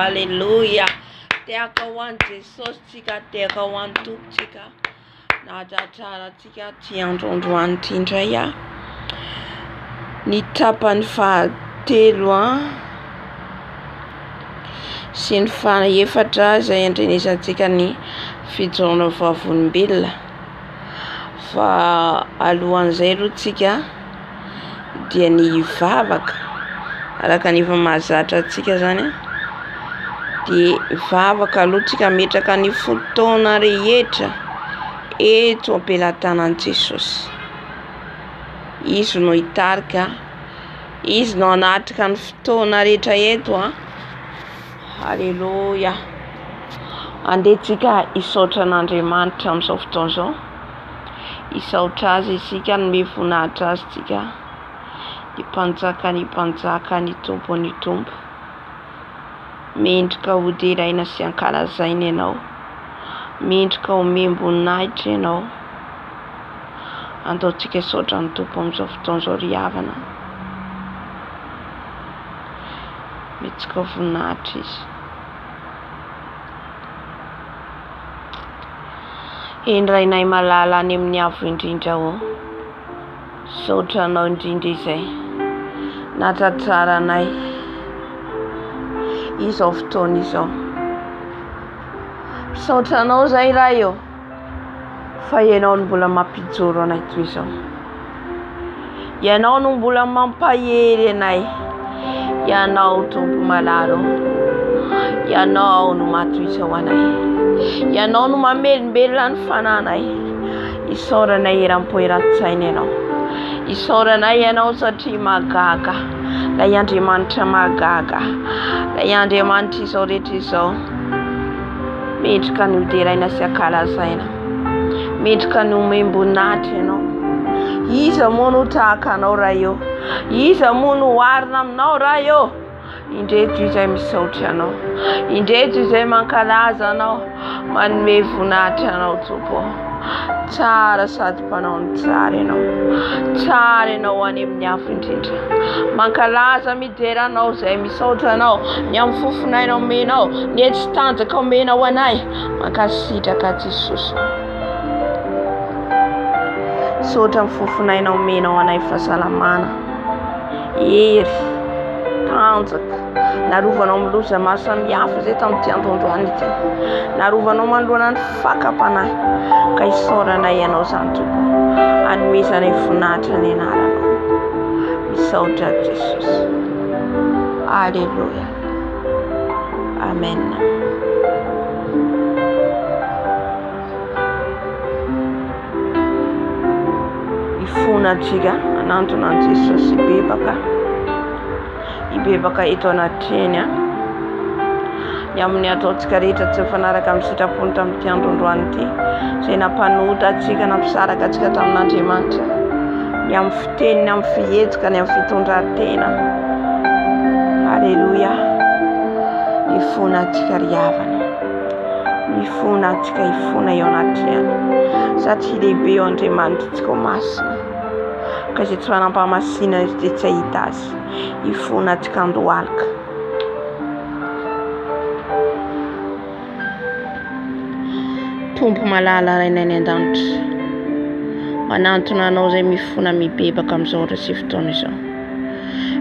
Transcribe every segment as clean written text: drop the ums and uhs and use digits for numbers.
Haleluya. Teaka ho an'i Jesosy tsika, teaka ho an'ny tompontsika. Nahatratra tsika ty androandroany ty indray ny tapany fahatelo sy ny fahaefatra izay andrenesantsika ny fijoroana vavolombelona. Fa alohan'izay aloha tsika dia ny vavaka, araka ny efa mahazatra antsika zany dia vavaka aloha tsika metraka ny fotoana rehetra eto am-pelantanan'i Jesosy. Izy no hitarika, izy no hanatrika ny fotoana rehetra eto Haleluya. Andehantsika hisaotra an'Andriamanitra amin'izao fotoana izao, hisaotra azy isika, ny voninahitra azy tsika, ny mpanjaka, ny tompo. Mendrika ho deraina sy ankalazaina ianao, mendrika ho membonahitra ianao. Andaontsika hisaotra ny tompo amin'izao fotoana izao ry havana, metsika ho voninahitra izy. Endrainay malala any amin'ny avo indrindra saotra anao indrindra izay nahatratranay izao fotoana izao. Saotra anao zay raha fa ianao no mbola mampijoro anay toy izao. Ianao no mbola mampahery anay. Ianao tompo malalo, ianao no matoy izao anay. Ianao no mamelombelona ny fananay. Isaoranay eram-poeran-tsaina ianao. Isaoranay ianao satria magaga. Lay Andriamanitra magaga, lay Andriamanitra izao rehetra izao. Mendrika ny hoderaina sy ankalazaina, mendrika ny membonahitra ianao. Iza moa no tahaka anao raha iza moa no oharina aminao raha indreto izay misaotra anao, indreto izay mankalaza anao, manome voninahitra anao tompo. Tsara sady mpanao ny tsara ianao any amin'ny avo indrindra. Mankalaza midera anao izay misaotra anao, ny amin'ny fofonainao omenao, ny etsy tanjaka omenao anay. Mankasitraka Jesosy. Saotra amin'ny fofonainao omenao anay fahasalamana, hery, tanjaka. Narovanao miloza maro samihafa izay tamin'ity androandroany ity. Narovanao manoloana ny fakapanahy. Ka isaoranay ianao zany tompo, hanomezanay voninahitra ny anaranao. Misaotra Jesosy. Haleluya. Amen. Ifona antsika anantona an'i Jesosy hibebaka eto anatreny ny amin'ny ataontsika rehetra tsy mifanaraka amin'ny sitrapony tamin'ity androandroany ity, izay nampanotra antsika, nampisaraka antsika tamin'Andriamanitra, ny amin'ny fiteniny, amin'ny fihetsika, ny amin'ny fitondran-tena. Haleluya. Ifona antsika ry havana, ifona antsika, ifona eo anatreny satria lehibe eo Andriamanitra antsika ho masina, ka izay tsy fanampahamasina izy dia tsy ahita azy. Ifona antsika andohalika. Tompo malala rainay ny an-danitra, manantona anao izay mifona mibebaka amin'izao ora sy fotoana izao,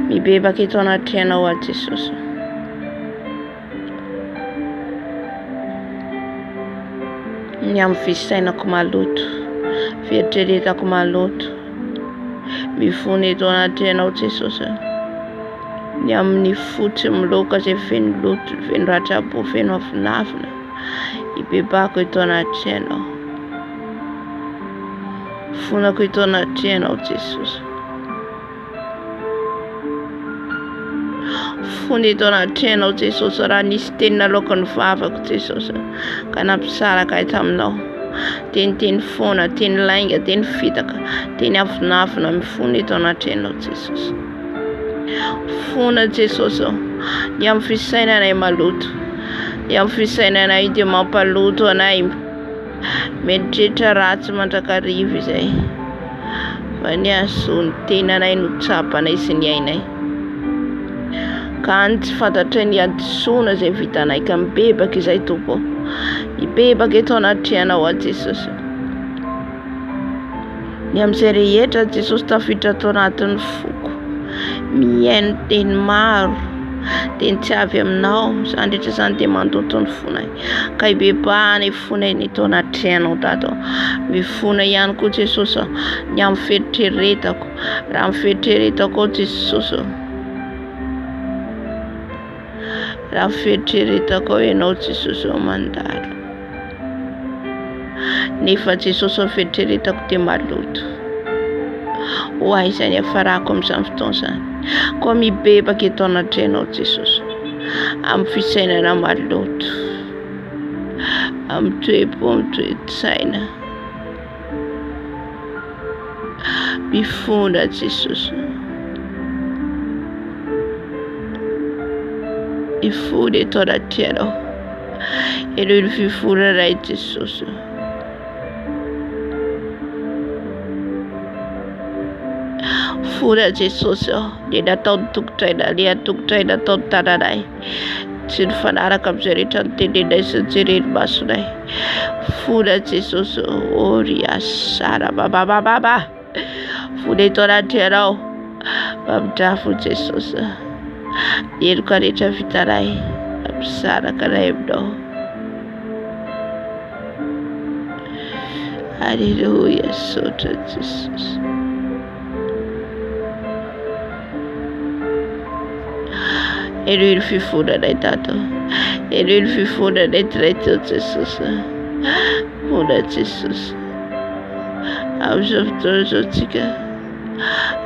mibebaka eto anatrenao a Jesosy. Ny amin'ny fisainako maloto, fieritreretako maloto, mifona eto anatrenao Jesosy. Ny amin'ny fotsy miloka izay feno loto, feno ratra-po, feno avinavina, ibebako eto anatrenao. Fonako eto anatrenao Jesosy. Fona eto anatrenao Jesosy. Raha nisy teny nalaoko ny vavako Jesosy, ka nampisaraka eto aminao. Teny foana, teny lainga, teny fitaka, teny avinavina, mifona eto anatrenao Jesosy. Fona Jesosy ny amin'ny fisainanay maloto, ny amin'ny fisainanay dia mampaloto anay, mieritreritra ratsy mandrakariva izay, fa ny azony tenanay no tsapanay sy ny ainay. ka any tsy fantatry ny adisona izay vitanay ka mibebaka izay tompo, mibebaka eto anatrianao a Jesosy. Ny amin'izay rehetra Jesosy tafiditra ato anatin'ny foko, mihaino teny maro, teny tsy avy aminao, izany rehetra izany dia mandoto ny fonay, ka hibebahana ny fonay eto anatrianao tato. Mifona ihany koa Jesosy ny amin'ny fieritreretako, raha amin'ny fieritreretako Jesosy, raha fieritreretako ianao Jesosy mandalo, nefa Jesosy fieritreretako dia maloto. Izany afarako amin'izany fotoana izany, koa mibebaka eto anatrianao Jesosy, amin'ny fisainana maloto, amin'ny toe-po, amin'ny toe-tsaina, mifona Jesosy, mifona eto anatrianao, ireo ny fifonanay Jesosy. Fona Jesosy ny nataony tongotraina, ny tongotraina nataony tananay, tsy ny fanaraka amin'izay rehetra nitenenay sy nijereny masonay. Fona Jesosy, ria sara babababa, fona eto anatrianao, mamindrafo Jesosy, ny heloka rehetra vitanay, ampisaraka nay aminao. Alleluia, sotra Jesosy. Ireo ny fifonanay tato, ireo ny fifonanay tiraito Jesosy, fona Jesosy. Amin'izao fotoana izao tsika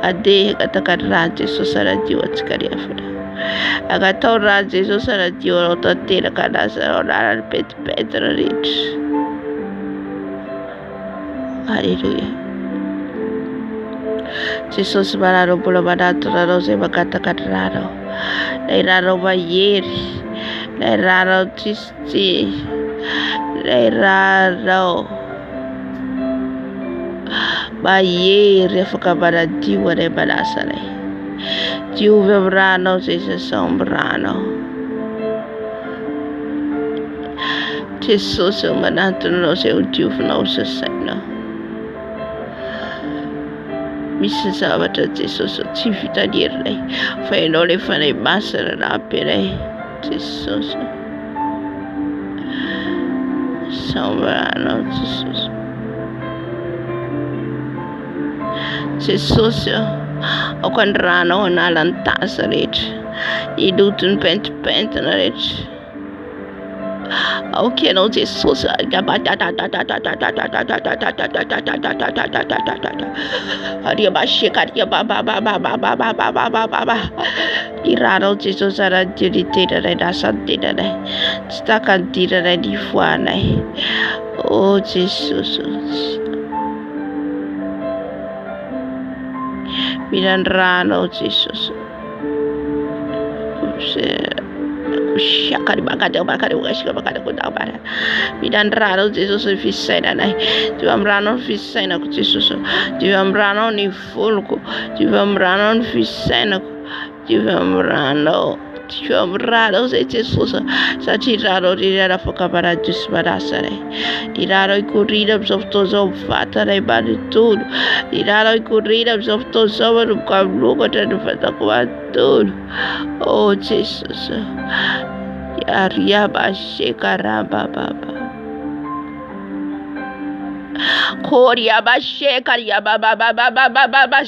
andeha hagataka raha Jesosy anadio antsika rehefa, agatao raha Jesosy anadio anao tanteraka anazy anao anarany petipetra rehetra. Alleluia. Jesosy manarao mbola manatona anao izay magataka ny ranao, ilay ranao mahery, ilay ranao tsisy, ilay ranao mahery afaka manadio anay manasanay. Diovy amin'ny ranao izay sasao amin'ny ranao. Jesosy manatona anao izay ho diovinao sasainao. Misy zavatra Jesosy tsy vitan'ny herinay, fa ianao ilay fanay masina nampy anay Jesosy. Sambaranao Jesosy. Jesosy ako ny ranao anala ny tasa rehetra, iloto ny pentipentina rehetra. Aoka ianao Jesosy, ny ranao Jesosy anadio ny tenanay nasan'ny tenanay, tsy taka ny diranay ny ivoanay. O Jesosy, mila ny ranao Jesosy. Siakany makany ugasika makany kudabara. Midan ranao Jesosy ny fisainanay. Diva amin'ny ranao ny fisainako Jesosy. Diva amin'ny ranao ny voloko. Diva amin'ny ranao ny fisainako. Diva amin'ny ranao. Diva amin'ny ranao zay Jesosy. Satria ranao rirana afaka manadio sy manasanay. Ny ranao ikorina amin'izao fotoana izao mivatanay manontolo. Ny ranao ikorina amin'izao fotoana izao manomboka amin'ny lokatra ny vatako manontolo. O Jesosy. Yariaba shekaramba baba. Koriaba shekariaba baba baba baba.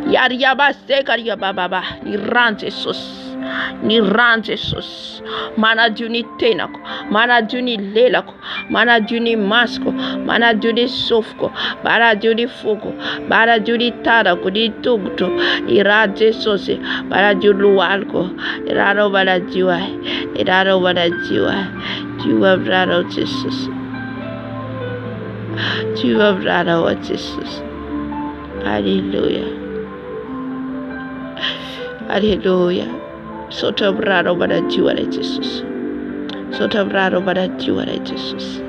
Yariaba sekariaba baba. Ny ran Jesosy. Ny ran Jesosy. Manadio ny tenako, manadio ny lelako, manadio ny masoko, manadio ny sofoko, manadio ny foko, manadio ny tanako, ny tongotro. Ny ran Jesosy. Manadio ny lohaloko. Ny ranao manadio ahy. Ny ranao manadio ahy. Diova amin'ny ranao Jesosy. Diova amin'ny ranao Jesosy. Alleluia. Alleluia. Sotra amin'ny ranao manadio ahy Jesosy. Sotra amin'ny ranao manadio ahy Jesosy.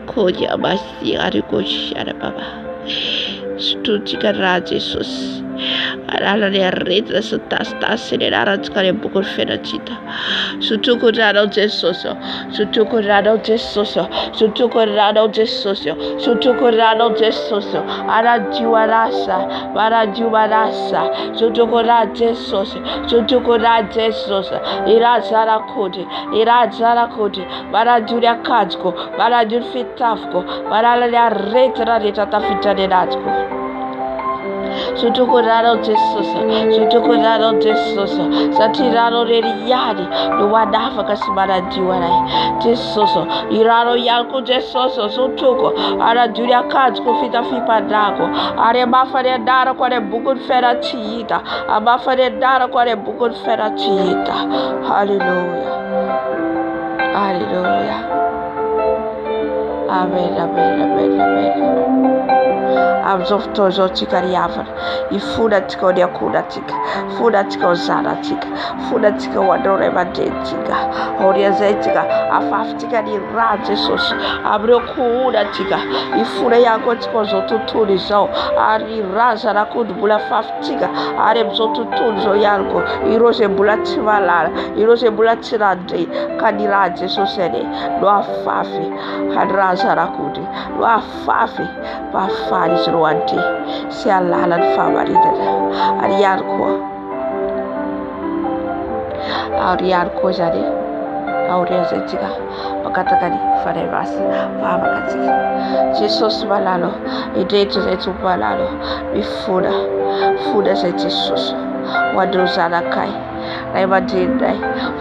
Kodia masi ariko shara baba. Stutika ra Jesosy. Alalany aretina sy tasitasy ny aratsika ny boky ny fiainantsika. Sotoko ranao Jesosy, sotoko ranao Jesosy, sotoko ranao Jesosy, sotoko ranao Jesosy. Aradio arasa, aradio arasa, sotoko ra Jesosy, sotoko ra Jesosy. Irazara kodi, irazara kodi, baradio akajko, baradio fitafko, baralany aretina rehetra tafiditra ny anatiko. Sotoko ranao Jesosy, sotoko ranao Jesosy, satria ranao rery ihany no manafaka sy manadio anay. Jesosy, iranao ihany koa Jesosy, sotoko aradio ny akanjoko fitafiam-pandrako, ary amafa ny anarako any boky ny fiaina tsy hita, amafa ny anarako any boky ny fiaina tsy hita. Haleluya, haleluya. Amen, amen, amen, amen. Amin'izao fotoana izao tsika ry havana, hifonantsika ao ny ankohonantsika, fonantsika ao zanantsika, fonantsika ho anao ray aman-drenintsika. Aorian'izay tsika afafintsika ny rà Jesosy amin'ireo kohonantsika, hifona ihany koa antsika amin'izao tontolo izao, ary rà zanak'ondry mbola afafintsika, ary amin'izao tontolo izao ihany koa ireo izay mbola tsy mahalala, ireo izay mbola tsy nandre, ka ny rà Jesosy ane no afafy any rà zanak'ondry, no afafy mba hahafaly izy ireo ande sy halala ny fahamarinana. Ary ihany koa zany aorian'izay tsika makataka ny fanay masina fahamakatsika. Jesosy malalo, indrehetra izay tsy malalo, mifona fona izay Jesosy ho an'ireo zanakay ray aman-dreninay,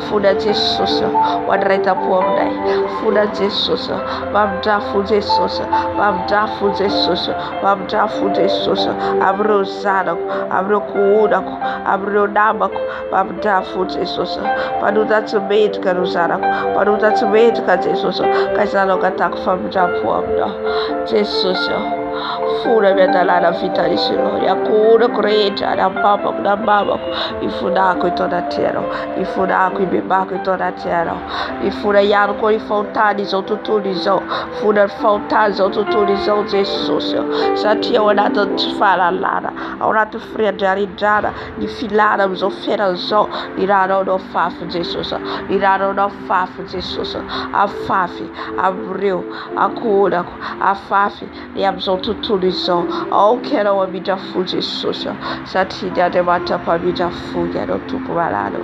fona Jesosy ho an'ny ray tampo aminay, fona Jesosy mamindrafo Jesosy, mamindrafo Jesosy, mamindrafo Jesosy amin'ireo zanako, amin'ireo kohonako, amin'ireo namako, mamindrafo Jesosy. Mpanota tsy mendrika no zanako, mpanota tsy mendrika Jesosy, ka izanao katako famindrafo aminao Jesosy. Fona miadalana vitanisino, ny akohonako rehetra, ny ampapako, ny amamako, hifonako eto anaty anao, hifonako hibebako eto anaty anao. Hifona ihany koa ny fahotany izao tontolo izao, fona ny fahotany izao tontolo izao Jesosy, satria ao anatin'ny tsy fahalalana, ao anatin'ny fiandriarindrana, ny filana amin'izao fiainana izao, ny ranao no afafy Jesosy, ny ranao no afafy Jesosy, afafy amin'ireo akohonako, afafy ny amin'izao tontolo izao. Aoka ianao hamindrafo Jesosy, satria ny Andriamanitra mpamindrafo ianao Tompo malalo.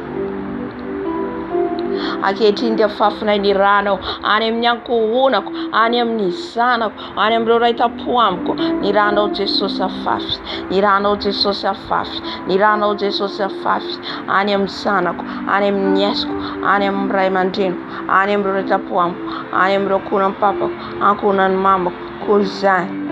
Ankehitriny dia afafinay ny ranao any amin'ny ankohonako, any amin'ny zanako, any amin'ireo ray tampo amiko, ny ranao Jesosy afafy, ny ranao Jesosy afafy, ny ranao Jesosy afafy any amin'ny zanako, any amin'ny niasiko, any amin'ny ray aman-dreniko, any amin'ireo ray tampo amiko, any amin'ireo ankohonan'ny papako, ankohonan'ny mamako,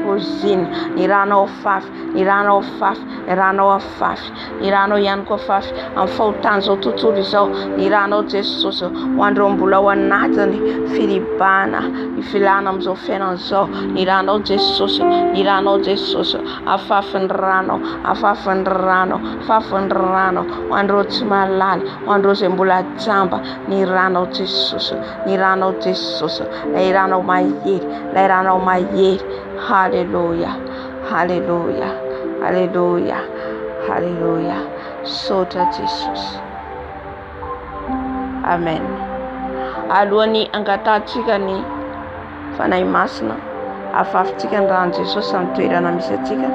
koziny, ny ranao afafy, ny ranao afafy, ny ranao afafy, ny ranao ihany koa afafy amin'ny fahotany izao tontolo izao, ny ranao Jesosy ho an'ireo mbola ao anatiny filibana, ny filana amin'izao fiainana izao, ny ranao Jesosy, ny ranao Jesosy, afafy ny ranao, afafy ny ranao, afafy ny ranao ho an'ireo tsy mahalala, ho an'ireo izay mbola jamba, ny ranao Jesosy, ny ranao Jesosy, ilay ranao mahery, ilay ranao mahery. Haleluya, haleluya, haleluya, haleluya. Sotra Jesosy. Amen. Alohan'ny angatantsika ny fanahy masina, afafintsika ny rano Jesosy amin'ny toerana misy atsika.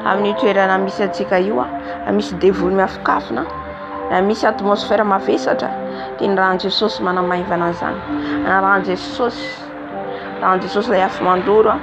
Amin'ny toerana misy atsika io misy devoly miafokafona, na misy atmosfera mavesatra, dia ny rano Jesosy manamaivana izany. Rano Jesosy, rano Jesosy ilay afo mandoro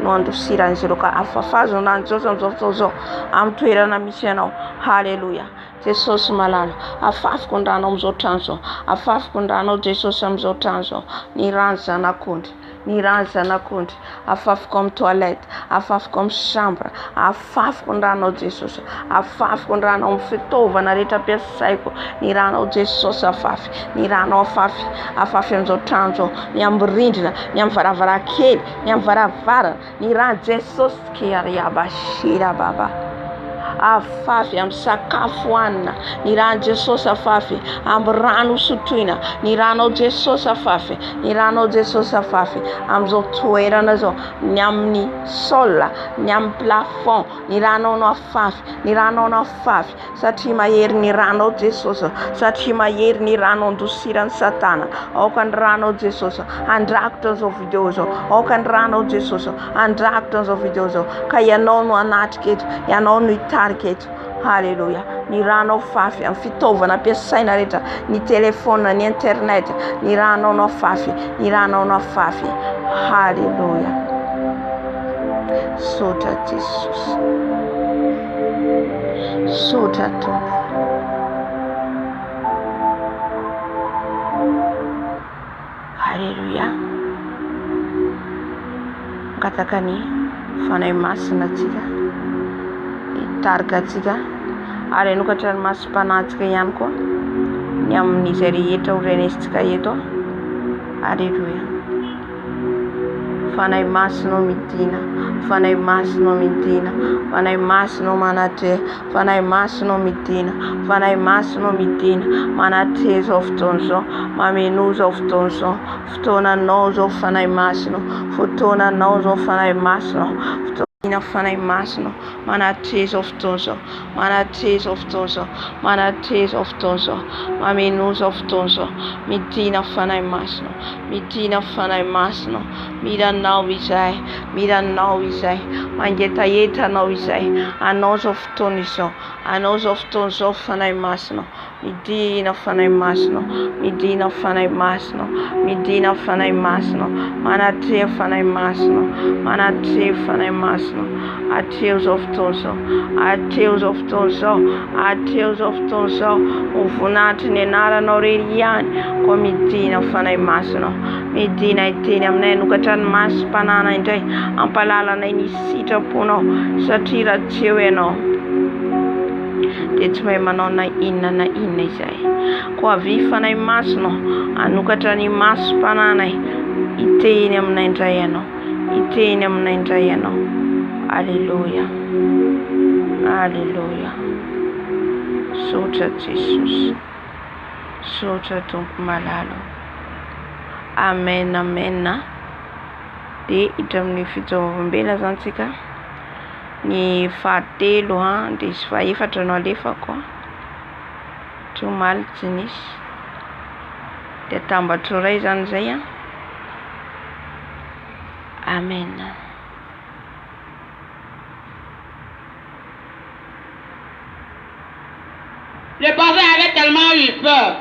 no andosiran'izy ireo, ka afafazo ny rano Jesosy amin'izao fotoana izao amin'ny toerana misy ianao. Haleluya. Jesosy malalo, afafiko ny rano amin'izao trano izao, afafiko ny rano Jesosy amin'izao trano izao, ny rano zanak'ondry, ny rano zanak'ondry, afafiko amin'ny toilette, afafiko amin'ny chambre, afafiko ny rano Jesosy, afafiko ny rano amin'ny fitaovana rehetra ampiasaiko, ny rano Jesosy afafy, ny rano afafy, afafy amin'izao trano izao, ny amin'ny rindrina, ny amin'ny varavarankely, ny amin'ny varavarana, ny rano Jesosy kiariabashira baba. afafy amin'ny sakafo hoanina, ny ran'ny Jesosy afafy amin'ny rano sotroina, ny ranao Jesosy afafy, ny ranao Jesosy afafy amin'izao toerana zao, ny amin'ny sol, ny amin'ny plafond, ny ranao no afafy, ny ranao no afafy satria mahery ny ranao Jesosy, satria mahery ny rano andosiran'ny Satana. Aoka ny ranao Jesosy andrakotra an'izao video zao, aoka ny ranao Jesosy andrakotra an'izao video zao, ka ianao no anatrika eto, ianao no hitarika eto. Halleluja. Ny ranao afafy amin'ny fitaovana ampiasaina rehetra, ny telefona, ny internet, ny ranao no afafy, ny ranao no afafy. Halleluja. Sotra Jesosy, sotra Tompo. Halleluja. Ngataka ny fanahy masina atsika, hitarika atsika ary hanokatra ny masom-panahintsika ihany koa ny amin'izay rehetra horenesitsika eto. Halleluja. Fanahy masina midina, fanahy masina midina, fanahy masina manatre, fanahy masina midina, fanahy masina midina, manatre zao fotoana zao, mameno zao fotoana zao, fotoananao zao fanahy masina, fotoananao zao fanahy masina, fotoana fanahy masina, manatre zao fotoana zao, manatre zao fotoana zao, manatre zao fotoana zao, mameno zao fotoana zao, midina fanahy masina, midina fanahy masina, miranao izay, miranao izay, mangetahetanao izay, anao zao fotoana izao, anao zao fotoana zao fanahy masina, midina fanahy masina, midina fanahy masina, midina fanahy masina, manatre fanahy masina, manatre fanahy masina, atreo zao fotoana zao, atreo zao fotoana zao, atreo zao fotoana zao, hovonatry ny anaranao rery ihany, koa midina fanahy masina, midina iteny aminay, hanokatra ny masom-panana indray, ampalalanay ny sitraponao, satria raha tsy eo ianao dia tsy mahay manao na inona izay. Koa avy fanahy masina, hanokatra ny masom-pananay, iteny aminay indray ianao, iteny aminay indray ianao. Halleluja. Halleluja. Sotra Jesosy, sotra Tompo malalo. Amen, amen. Dia hiditra amin'ny fitsaovam-bela zany tsika, ny fahatelo dia sy fahaefatra no alefako, tsy omaly tsy nisy, dia tambatro iray zany zay. Amen. Le parfait avait tellement eu peur.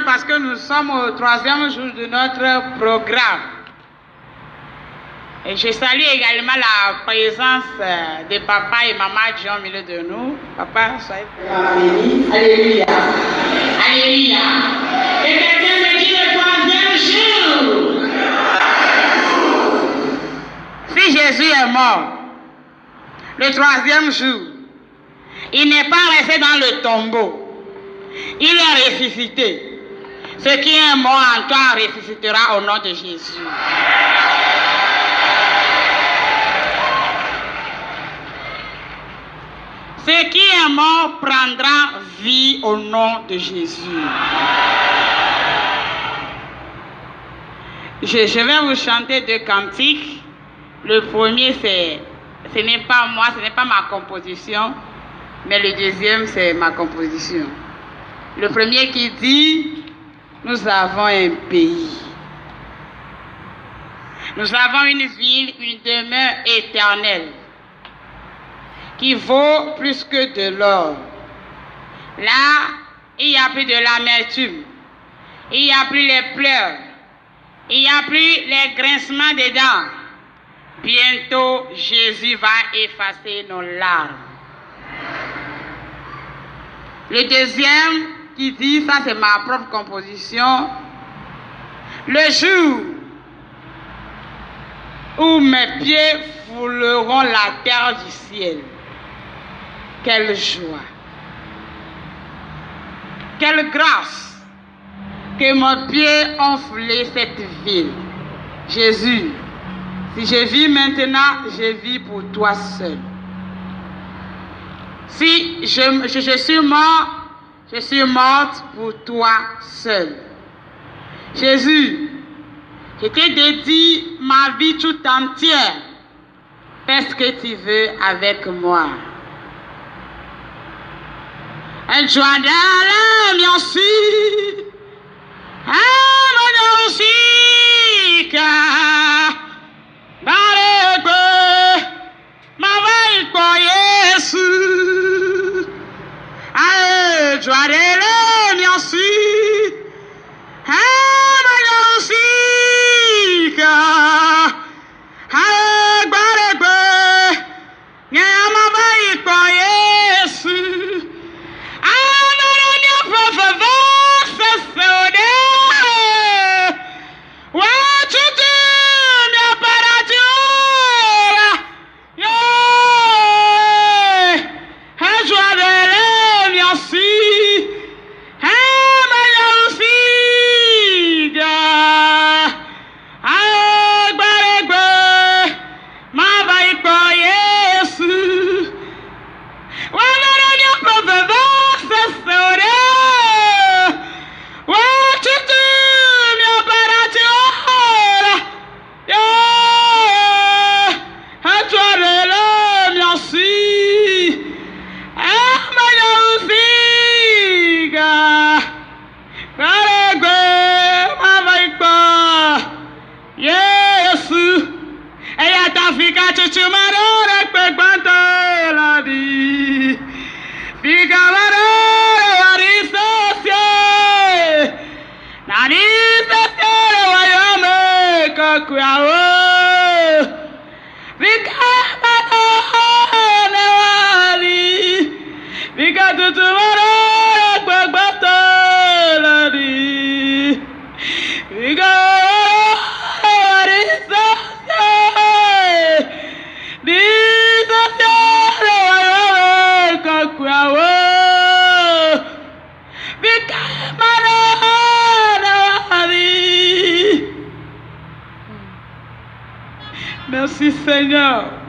Parce que nous sommes au 3e jour de notre programme. Et je salue également la présence de papa et maman qui sont au milieu de nous. Papa, soyez béni. Alléluia. Alléluia. Et quelqu'un me dit le 3e jour. Si Jésus est mort, le 3e jour, il n'est pas resté dans le tombeau. Il est ressuscité. Ce qui est mort en toi ressuscitera au nom de Jésus. Ce qui est mort prendra vie au nom de Jésus. Je vais vous chanter 2 cantiques. Le premier, Ce n'est pas moi, ce n'est pas ma composition, mais le deuxième, c'est ma composition. Le premier qui dit, nous avons un pays. Nous avons une ville, une demeure éternelle qui vaut plus que de l'or. Là, il n'y a plus de l'amertume, il n'y a plus les pleurs, il n'y a plus les grincements des dents. Bientôt, Jésus va effacer nos larmes. Le deuxième qui dit, ça c'est ma propre composition, le jour où mes pieds fouleront la terre du ciel, quelle joie, quelle grâce que mes pieds ont foulé cette ville. Jésus, si je vis maintenant, je vis pour toi seul. Si je suis morte pour toi seul. Jésus, je te dédie ma vie tout entière. Fais ce que tu veux avec moi. Un joie d'aller, bien sûr. Merci Seigneur.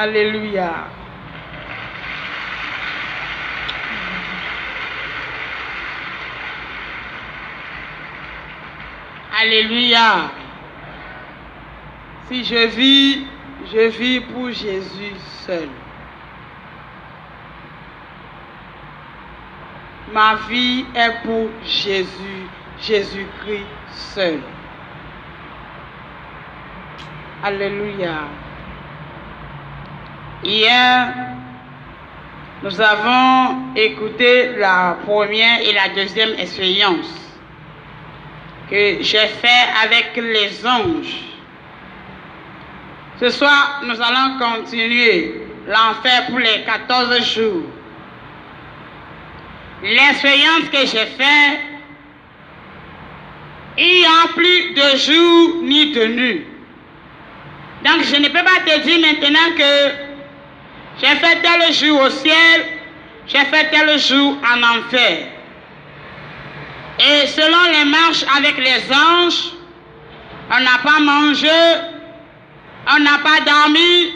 Alléluia. Alléluia. Si je vis pour Jésus seul. Ma vie est pour Jésus, Jésus-Christ seul. Alléluia. Hier, Nous avons écouté la première et la deuxième expérience que j'ai fait avec les anges. Ce soir, nous allons continuer l'enfer pour les 14 jours. L'expérience que j'ai faite, il n'y a plus de jour ni de nuit. Donc je ne peux pas te dire maintenant que j'ai fait tel jour au ciel, j'ai fait tel jour en enfer. Et selon les marches avec les anges, on n'a pas mangé, on n'a pas dormi,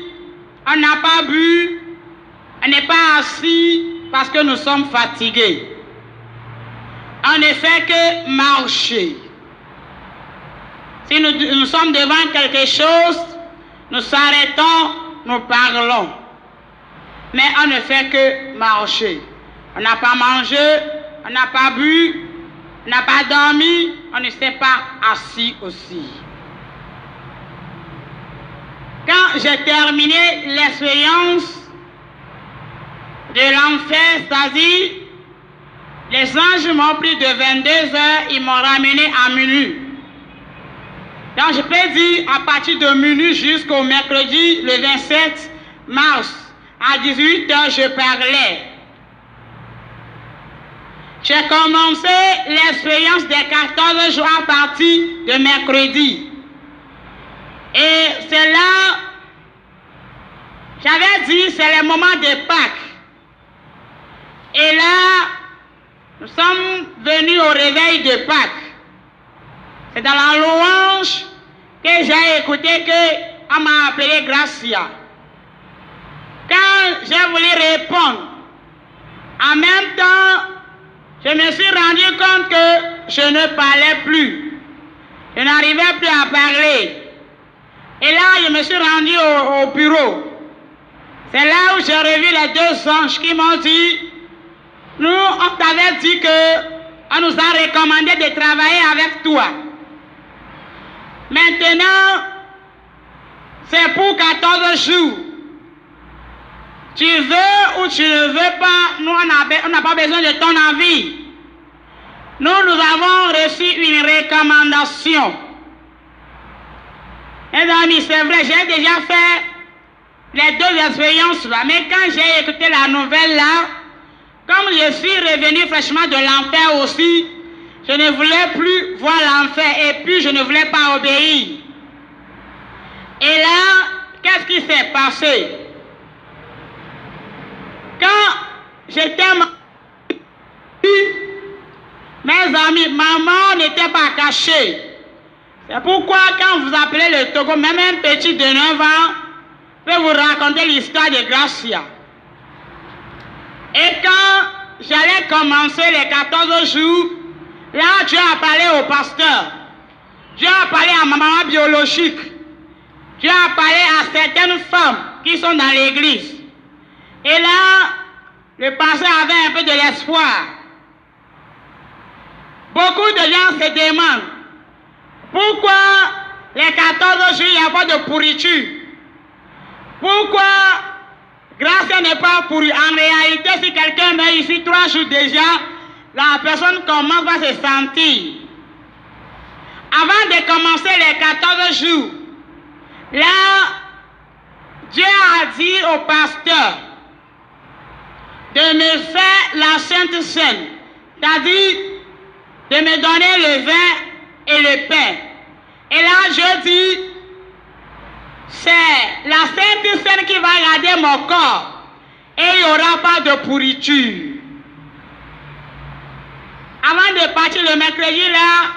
on n'a pas bu, on n'est pas assis parce que nous sommes fatigués. On ne fait que marcher. Si nous sommes devant quelque chose, nous s'arrêtons, nous parlons. Mais on ne fait que marcher. On n'a pas mangé, on n'a pas bu, on n'a pas dormi, on ne s'est pas assis aussi. Quand j'ai terminé l'expérience de l'enfer, c'est-à-dire, les anges m'ont pris de 22 heures, ils m'ont ramené à minuit. Donc je peux dire, à partir de minuit jusqu'au mercredi, le 27 mars, à 18 h, je parlais. J'ai commencé l'expérience des 14 jours à partir de mercredi. Et c'est là, j'avais dit, c'est le moment de Pâques. Et là, nous sommes venus au réveil de Pâques. C'est dans la louange que j'ai écouté qu'on m'a appelé Gracia. Quand j'ai voulu répondre, en même temps, je me suis rendu compte que je ne parlais plus. Je n'arrivais plus à parler. Et là, je me suis rendu au bureau. C'est là où j'ai revu les deux anges qui m'ont dit, nous, on t'avait dit qu'on nous a recommandé de travailler avec toi. Maintenant, c'est pour 14 jours. Tu veux ou tu ne veux pas, nous, on n'a pas besoin de ton avis. Nous avons reçu une recommandation. Mes amis, c'est vrai, j'ai déjà fait les deux expériences là, mais quand j'ai écouté la nouvelle là, comme je suis revenu fraîchement de l'enfer aussi, je ne voulais plus voir l'enfer et puis je ne voulais pas obéir. Et là, qu'est-ce qui s'est passé? Quand j'étais mes amis, maman n'était pas cachée. C'est pourquoi quand vous appelez le Togo, même un petit de 9 ans peut vous raconter l'histoire de Gracia. Et quand j'allais commencer les 14 jours, là Dieu a parlé au pasteur. Dieu a parlé à ma maman biologique. Dieu a parlé à certaines femmes qui sont dans l'église. Et là, le pasteur avait un peu de l'espoir. Beaucoup de gens se demandent pourquoi les 14 jours, il n'y a pas de pourriture. Pourquoi Gracia n'est pas pourrie? En réalité, si quelqu'un meurt ici 3 jours déjà, la personne commence à se sentir. Avant de commencer les 14 jours, là, Dieu a dit au pasteur de me faire la Sainte Seine, c'est-à-dire de me donner le vin et le pain. Et là, je dis, c'est la Sainte Seine qui va garder mon corps et il n'y aura pas de pourriture. Avant de partir le mercredi, là,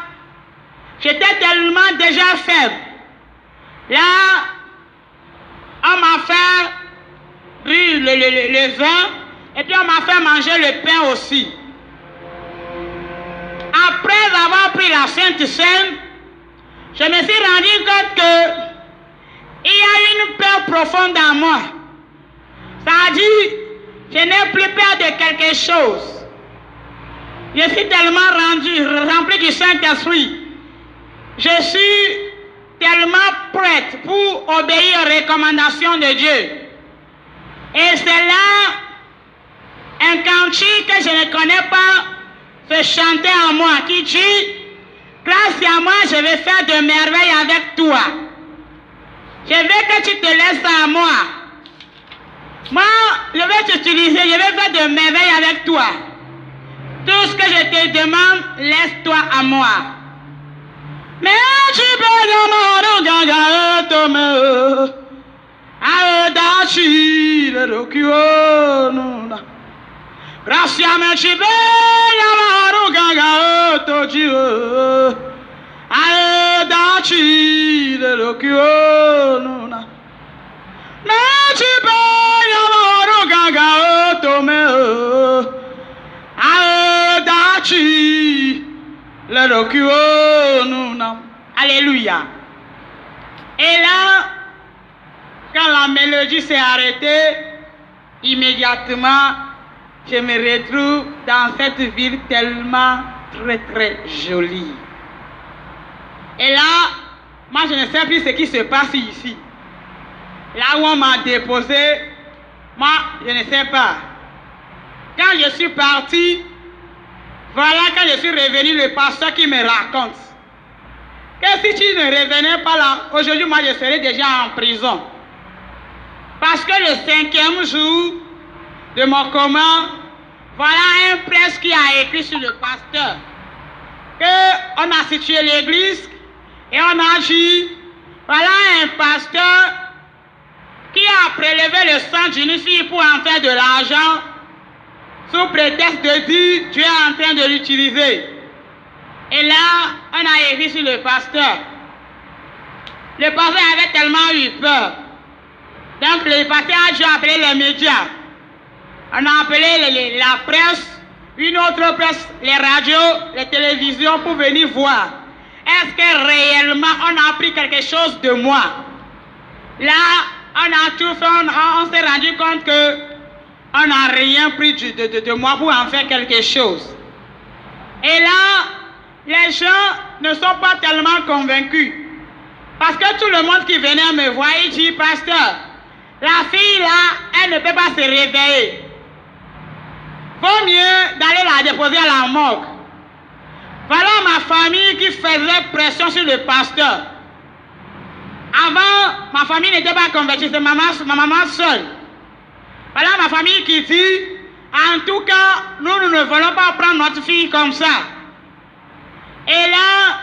j'étais tellement déjà faible. Là, on m'a fait le vin et puis on m'a fait manger le pain aussi. Après avoir pris la Sainte Seine, je me suis rendu compte que il y a une peur profonde en moi. Ça a dit, je n'ai plus peur de quelque chose. Je suis tellement rempli du Saint-Esprit. Je suis tellement prête pour obéir aux recommandations de Dieu. Et c'est là un cantique que je ne connais pas se chanter en moi, qui dit, grâce à moi, je vais faire de merveilles avec toi. Je veux que tu te laisses à moi. Moi, je vais t'utiliser, je vais faire de merveilles avec toi. Tout ce que je te demande, laisse-toi à moi. Mais tu peux demander grâce à moi, tu peux alléluia. Et là, quand la mélodie s'est arrêtée, immédiatement, je me retrouve dans cette ville tellement très jolie. Et là, moi je ne sais plus ce qui se passe ici. Là où on m'a déposé, moi je ne sais pas. Quand je suis parti, voilà quand je suis revenu, le pasteur qui me raconte que si tu ne revenais pas là, aujourd'hui moi je serais déjà en prison. Parce que le 5e jour de mon coma, voilà un presse qui a écrit sur le pasteur qu'on a situé l'église et on a dit, voilà un pasteur qui a prélevé le sang d'une fille pour en faire de l'argent sous prétexte de dire Dieu est en train de l'utiliser. Et là, on a écrit sur le pasteur. Le pasteur avait tellement eu peur. Donc le pasteur a dû appeler les médias. On a appelé la presse, une autre presse, les radios, les télévisions pour venir voir. Est-ce que réellement on a appris quelque chose de moi? Là, on a tout fait, on s'est rendu compte que on n'a rien pris de moi pour en faire quelque chose. Et là, les gens ne sont pas tellement convaincus. Parce que tout le monde qui venait me voir, il dit, pasteur, la fille là, elle ne peut pas se réveiller. Vaut mieux d'aller la déposer à la morgue. Voilà ma famille qui faisait pression sur le pasteur. Avant, ma famille n'était pas convertie, c'est ma maman seule. Voilà ma famille qui dit, en tout cas, nous ne voulons pas prendre notre fille comme ça. Et là,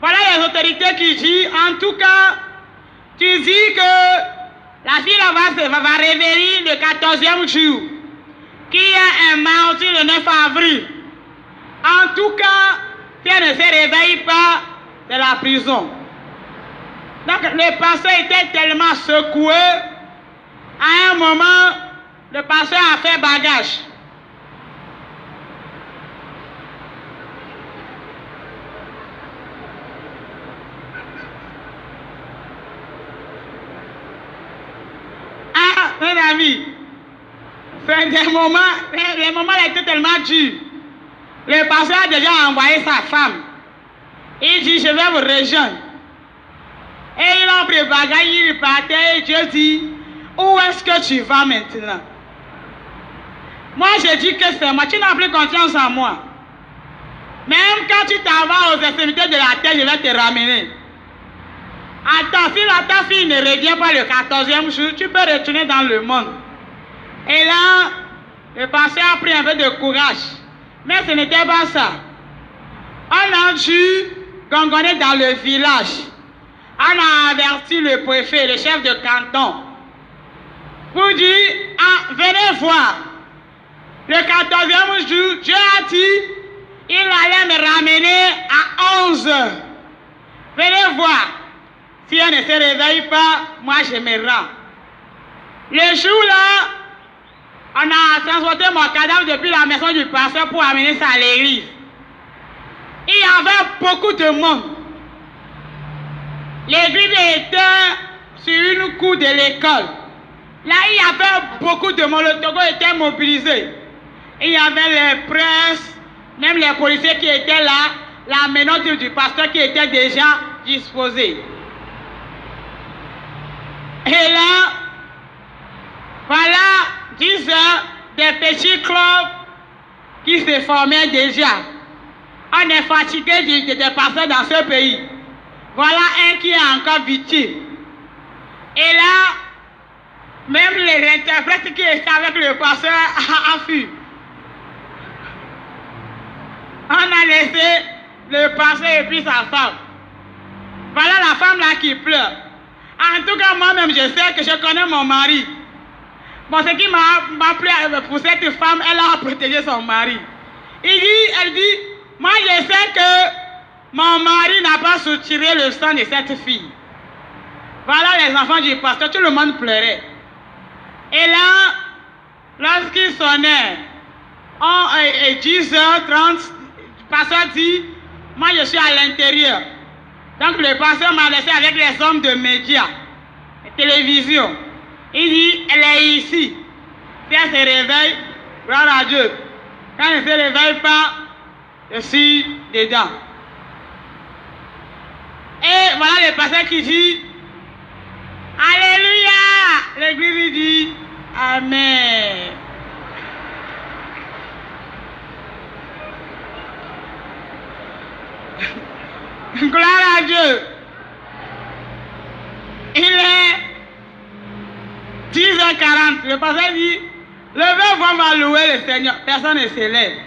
voilà les autorités qui disent, en tout cas, tu dis que la fille là va révéler le 14e jour, qui est un mardi le 9 avril. En tout cas, si elle ne se réveille pas, c'est la prison. Donc le pasteur était tellement secoué, à un moment, le pasteur a fait bagage. Ah, mes amis, c'est des moments, les moments étaient tellement durs. Le pasteur a déjà envoyé sa femme. Il dit, je vais vous rejoindre. Et il a pris bagage, il partait, et Dieu dit, où est-ce que tu vas maintenant? Moi, je dis que c'est moi, tu n'as plus confiance en moi. Même quand tu t'en vas aux extrémités de la terre, je vais te ramener. Attends, si ta fille ne revient pas le 14e jour, tu peux retourner dans le monde. Et là, le pasteur a pris un peu de courage. Mais ce n'était pas ça. On a dû gongonner dans le village. On a averti le préfet, le chef de canton, pour dire, ah, venez voir. Le 14e jour, Dieu a dit, il allait me ramener à 11 h. Venez voir. Si elle ne se réveille pas, moi je me rends. Le jour-là, on a transporté mon cadavre depuis la maison du pasteur pour amener ça à l'église. Il y avait beaucoup de monde. L'église était sur une cour de l'école. Là, il y avait beaucoup de monde. Le Togo était mobilisé. Il y avait les presses, même les policiers qui étaient là, la menotte du pasteur qui était déjà disposée. Et là, voilà, 10 h, des petits clubs qui se formaient déjà. On est fatigué de passer dans ce pays. Voilà un qui est encore victime. Et là, même les interprètes qui étaient avec le pasteur ont fui. On a laissé le pasteur et puis sa femme. Voilà la femme là qui pleure. En tout cas, moi-même, je sais que je connais mon mari. Bon, ce qui m'a plu pour cette femme, elle a protégé son mari. Elle dit, moi je sais que mon mari n'a pas soutiré le sang de cette fille. Voilà les enfants du pasteur, tout le monde pleurait. Et là, lorsqu'il sonnait, 10h30, le pasteur dit, moi je suis à l'intérieur. Donc le pasteur m'a laissé avec les hommes de médias, de télévision. Il dit, elle est ici. Si elle se réveille, gloire à Dieu. Quand elle ne se réveille pas, je suis dedans. Et voilà le pasteur qui dit, Alléluia. L'église dit, Amen. Gloire à Dieu. Il est 10h40. Le pasteur dit, levez-vous, on va louer le Seigneur. Personne ne se lève.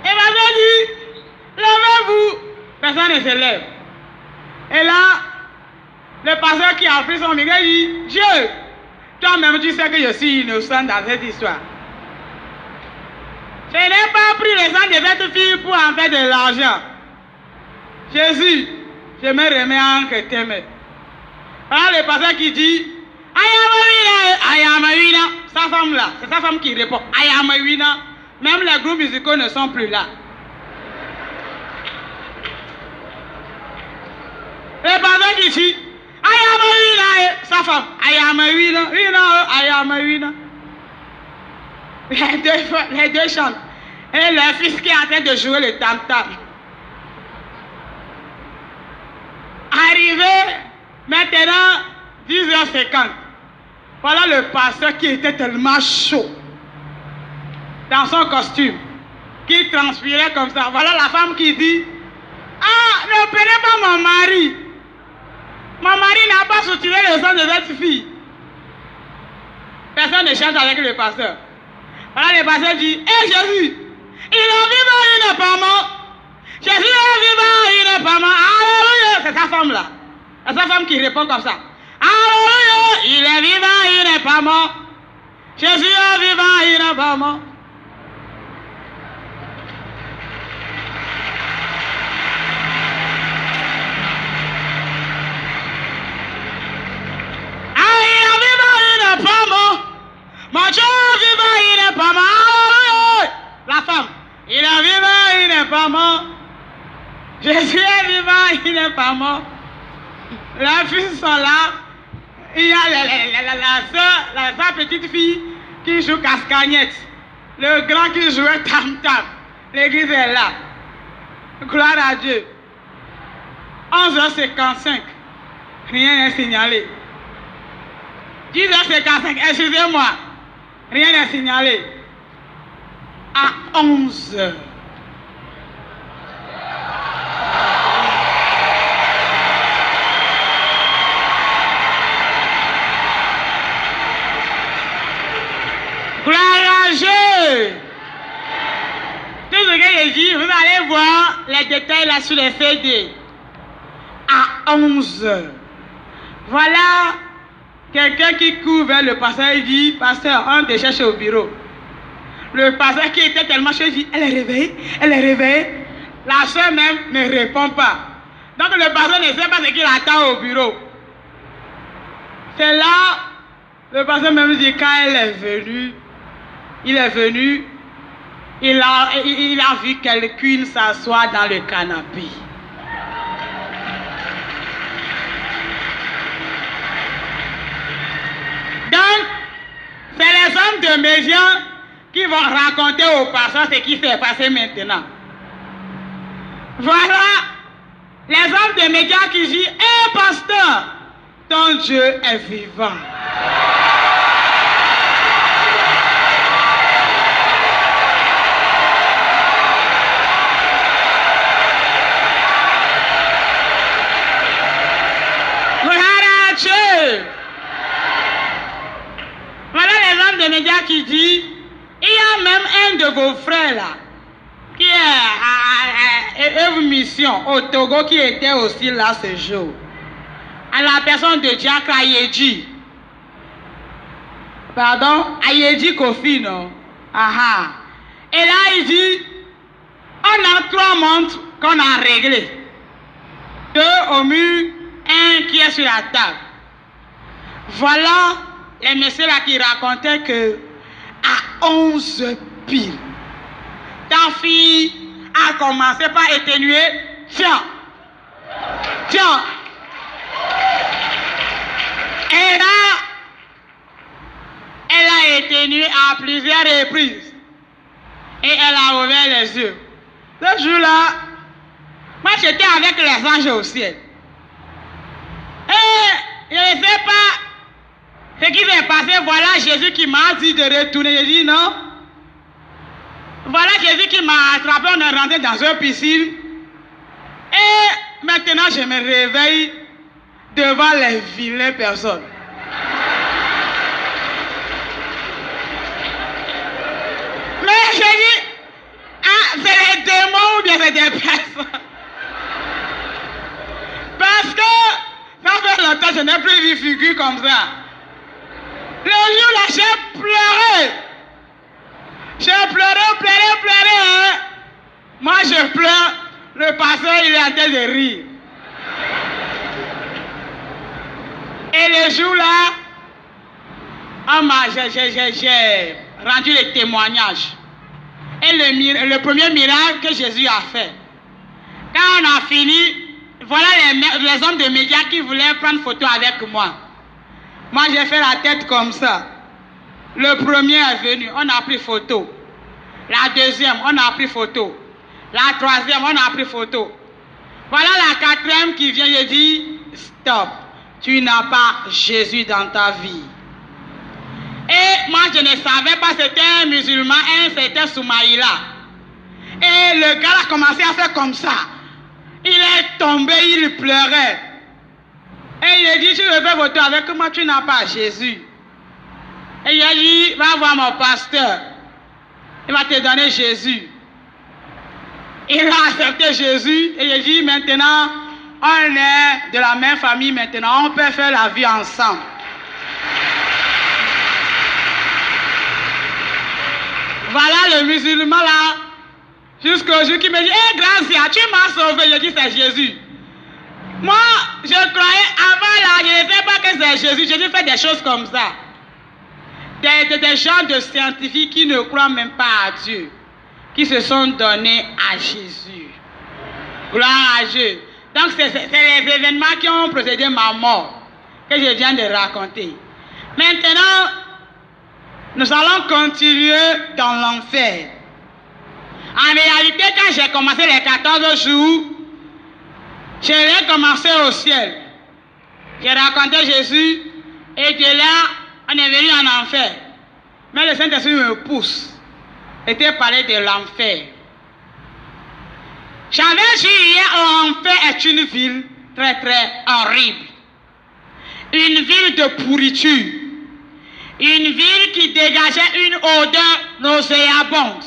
Et le pasteur dit, levez-vous. Personne ne se lève. Et là, le pasteur qui a pris son micro dit, Dieu, toi-même tu sais que je suis innocent dans cette histoire. Je n'ai pas pris le sang de cette fille pour en faire de l'argent. Jésus, je me remets entre tes mains. Alors le pasteur qui dit, Ayamawina, sa femme là, c'est sa femme qui répond, Ayamawina, même les groupes musicaux ne sont plus là. Le pasteur qui dit, Ayamawina, sa femme, Ayamawina, Ayamawina. Les deux chantent. Et le fils qui est en train de jouer le tam-tam. Arrivé, maintenant, 10h50. Voilà le pasteur qui était tellement chaud. Dans son costume. Qui transpirait comme ça. Voilà la femme qui dit, ah, ne prenez pas mon mari. Mon mari n'a pas soutiré le sang de cette fille. Personne ne chante avec le pasteur. Voilà le pasteur dit, hé Jésus, il est vivant, il n'est pas mort. Jésus est vivant, il n'est pas mort. Alléluia. C'est sa femme là. C'est sa femme qui répond comme ça. Alléluia, il est vivant, il n'est pas mort. Jésus est vivant, il n'est pas mort. Ah, il est vivant, il n'est pas mort. Mon Dieu est vivant, il n'est pas mort. La femme, il est vivant, il n'est pas mort. Jésus est vivant, il n'est pas mort. Les fils sont là. Il y a sa petite fille qui joue castagnette. Le grand qui jouait tam-tam. L'église est là. Gloire à Dieu. 11h55. Rien n'est signalé. 10h55, excusez-moi. Rien n'est signalé. À 11h. Gloire à Dieu. Tout ce que j'ai dit, vous allez voir les détails là sur les CD. À 11h. Voilà quelqu'un qui court vers le pasteur et dit, pasteur, on te cherche au bureau. Le pasteur qui était tellement chaud dit, elle est réveillée, elle est réveillée. La soeur même ne répond pas. Donc le pasteur ne sait pas ce qu'il attend au bureau. C'est là, le pasteur même dit, quand elle est venue, il est venu, il a vu quelqu'un s'asseoir dans le canapé. Donc, c'est les hommes de médias qui vont raconter au pasteur ce qui s'est passé maintenant. Voilà les hommes de médias qui disent, hé pasteur, ton Dieu est vivant. Dieu. Voilà l'exemple des médias qui dit, il y a même un de vos frères là, qui est à œuvre mission au Togo, qui était aussi là ce jour. À la personne de Diakra Ayedji. Pardon, Ayedji Kofi, non? Aha. Et là, il dit, on a 3 montres qu'on a réglées. 2 au mur, 1 qui est sur la table. Voilà les messieurs là qui racontaient que à 11 pile, ta fille a commencé par éternuer. Tiens. Et là, elle a éternué à plusieurs reprises. Et elle a ouvert les yeux. Ce jour-là, moi j'étais avec les anges au ciel. Et je ne sais pas ce qui s'est passé. Voilà Jésus qui m'a dit de retourner. J'ai dit non. Voilà Jésus qui m'a attrapé. On est rentré dans une piscine. Et maintenant je me réveille devant les vilaines personnes. Mais j'ai dit, ah, c'est les démons ou bien c'est des personnes? Parce que ça fait longtemps que je n'ai plus vu figure comme ça. Le jour là, j'ai pleuré. J'ai pleuré. Hein? Moi, je pleure. Le pasteur, il est en train de rire. Et le jour là, j'ai rendu les témoignages. Et le premier miracle que Jésus a fait. Quand on a fini, voilà les hommes des médias qui voulaient prendre photo avec moi. Moi, j'ai fait la tête comme ça. Le premier est venu, on a pris photo. La deuxième, on a pris photo. La troisième, on a pris photo. Voilà la quatrième qui vient, je dis, stop. Tu n'as pas Jésus dans ta vie. Et moi, je ne savais pas, c'était un musulman, un certain Soumaïla. Et le gars a commencé à faire comme ça. Il est tombé, il pleurait. Et il a dit, tu veux faire photo avec moi, tu n'as pas Jésus. Et il a dit, va voir mon pasteur. Il va te donner Jésus. Il a accepté Jésus. Et il a dit, maintenant, on est de la même famille maintenant, on peut faire la vie ensemble. Voilà le musulman là, jusqu'au jour qui me dit, hé Gracia, tu m'as sauvé. Je dis, c'est Jésus. Moi, je croyais avant là, je ne sais pas que c'est Jésus. Jésus fait des choses comme ça. Des gens de scientifiques qui ne croient même pas à Dieu, qui se sont donnés à Jésus. Gloire à Dieu. Donc c'est les événements qui ont précédé ma mort que je viens de raconter. Maintenant, nous allons continuer dans l'enfer. En réalité, quand j'ai commencé les 14 jours, j'ai commencé au ciel. J'ai raconté Jésus et de là, on est venu en enfer. Mais le Saint-Esprit me pousse. Et te parler de l'enfer. J'avais dit hier, l'enfer est une ville très très horrible. Une ville de pourriture. Une ville qui dégageait une odeur nauséabonde.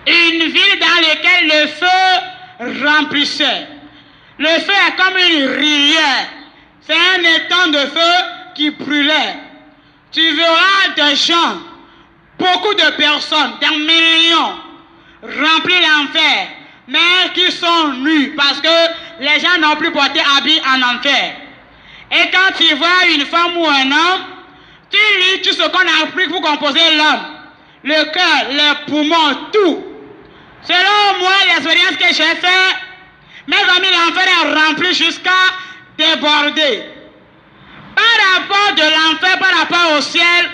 Une ville dans laquelle le feu remplissait. Le feu est comme une rivière. C'est un étang de feu qui brûlait. Tu verras des gens, beaucoup de personnes, des millions, remplis l'enfer, mais qui sont nus parce que les gens n'ont plus porté habit en enfer. Et quand tu vois une femme ou un homme, tu lis tout ce qu'on a appris pour composer l'homme. Le cœur, les poumons, tout. Selon moi, l'expérience que j'ai faite, mes amis, l'enfer est rempli jusqu'à déborder. Par rapport de l'enfer, par rapport au ciel,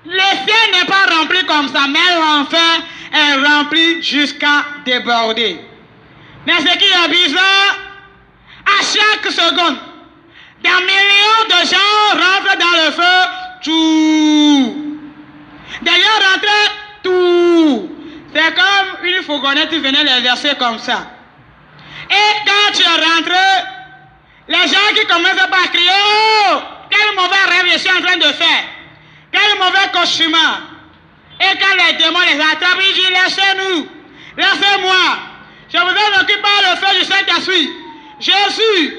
le ciel n'est pas rempli comme ça, mais l'enfer est rempli jusqu'à déborder. Mais ce qui est bizarre, à chaque seconde, des millions de gens rentrent dans le feu, tout. D'ailleurs, rentrer, tout. C'est comme une fourgonnette qui venait les verser comme ça. Et quand tu es rentré, les gens qui commencent par crier, oh, train de faire. Quel mauvais cauchemar. Et quand les démons les attrapent, ils disent, laissez-nous, laissez-moi. Je vous ai vaincu par le feu du Saint-Esprit. Jésus,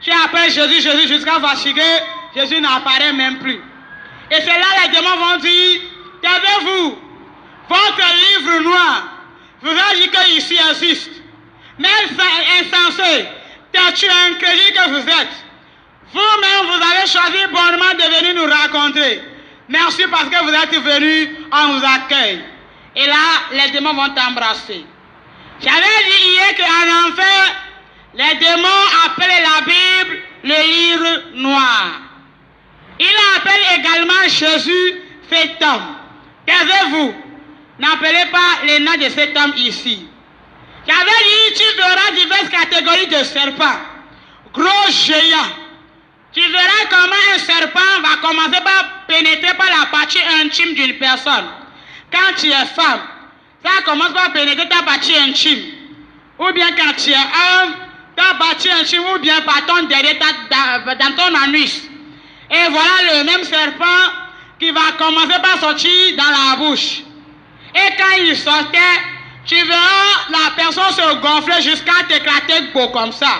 tu appelles Jésus, Jésus jusqu'à fatigué, Jésus n'apparaît même plus. Et c'est là les démons vont dire, taisez-vous, votre livre noir vous a dit qu'ici existe. Mais insensé, têtu incrédule que vous êtes. Vous-même, vous avez choisi bonnement de venir nous raconter. Merci parce que vous êtes venus, on vous accueille. Et là, les démons vont t'embrasser. J'avais dit hier qu'en enfer, les démons appellent la Bible le livre noir. Il appelle également Jésus cet homme. Taisez-vous, n'appelez pas les noms de cet homme ici. J'avais dit, tu verras diverses catégories de serpents. Gros géants. Tu verras comment un serpent va commencer par pénétrer par la partie intime d'une personne. Quand tu es femme, ça commence par pénétrer ta partie intime. Ou bien quand tu es homme, ta partie intime, ou bien par ton derrière, dans ton anus. Et voilà le même serpent qui va commencer par sortir dans la bouche. Et quand il sortait, tu verras la personne se gonfler jusqu'à t'éclater beau comme ça.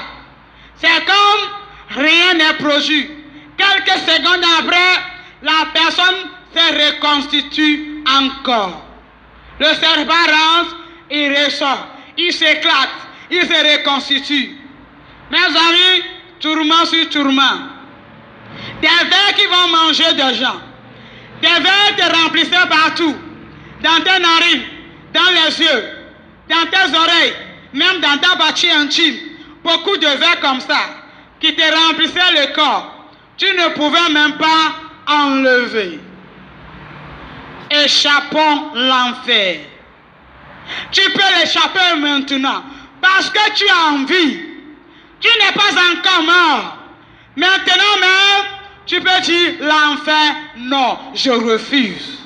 C'est comme rien n'est produit. Quelques secondes après, la personne se reconstitue encore. Le serpent rentre, il ressort, il s'éclate, il se reconstitue. Mes amis, tourment sur tourment. Des vers qui vont manger des gens. Des vers te remplissaient partout. Dans tes narines, dans les yeux, dans tes oreilles, même dans ta partie intime. Beaucoup de vers comme ça qui te remplissaient le corps. Tu ne pouvais même pas enlever. Échappons l'enfer. Tu peux l'échapper maintenant parce que tu as envie. Tu n'es pas encore mort. Maintenant même, tu peux dire l'enfer, non, je refuse.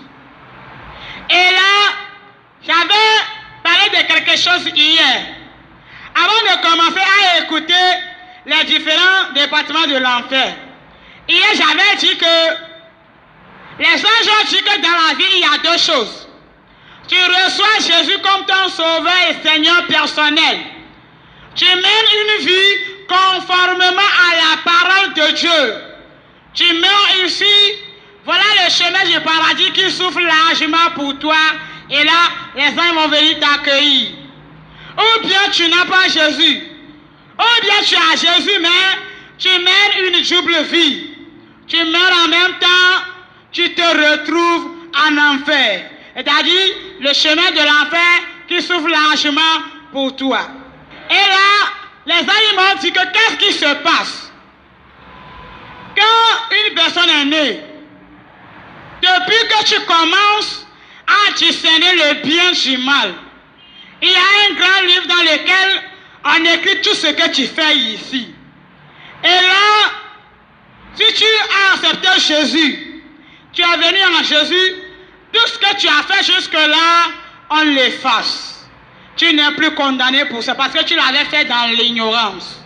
Et là, j'avais parlé de quelque chose hier. Avant de commencer à écouter les différents départements de l'enfer, hier j'avais dit que les anges ont dit que dans la vie, il y a deux choses. Tu reçois Jésus comme ton sauveur et Seigneur personnel. Tu mènes une vie conformément à la parole de Dieu. Tu meurs ici, voilà le chemin du paradis qui souffle largement pour toi. Et là, les anges vont venir t'accueillir. Ou bien tu n'as pas Jésus. Ou bien tu as Jésus, mais tu mènes une double vie. Tu meurs en même temps, tu te retrouves en enfer. C'est-à-dire le chemin de l'enfer qui souffle largement pour toi. Et là, les anges m'ont dit que qu'est-ce qui se passe quand une personne est née? Depuis que tu commences à discerner le bien du mal, il y a un grand livre dans lequel on écrit tout ce que tu fais ici. Et là, si tu as accepté Jésus, tu es venu en Jésus, tout ce que tu as fait jusque-là, on l'efface. Tu n'es plus condamné pour ça parce que tu l'avais fait dans l'ignorance.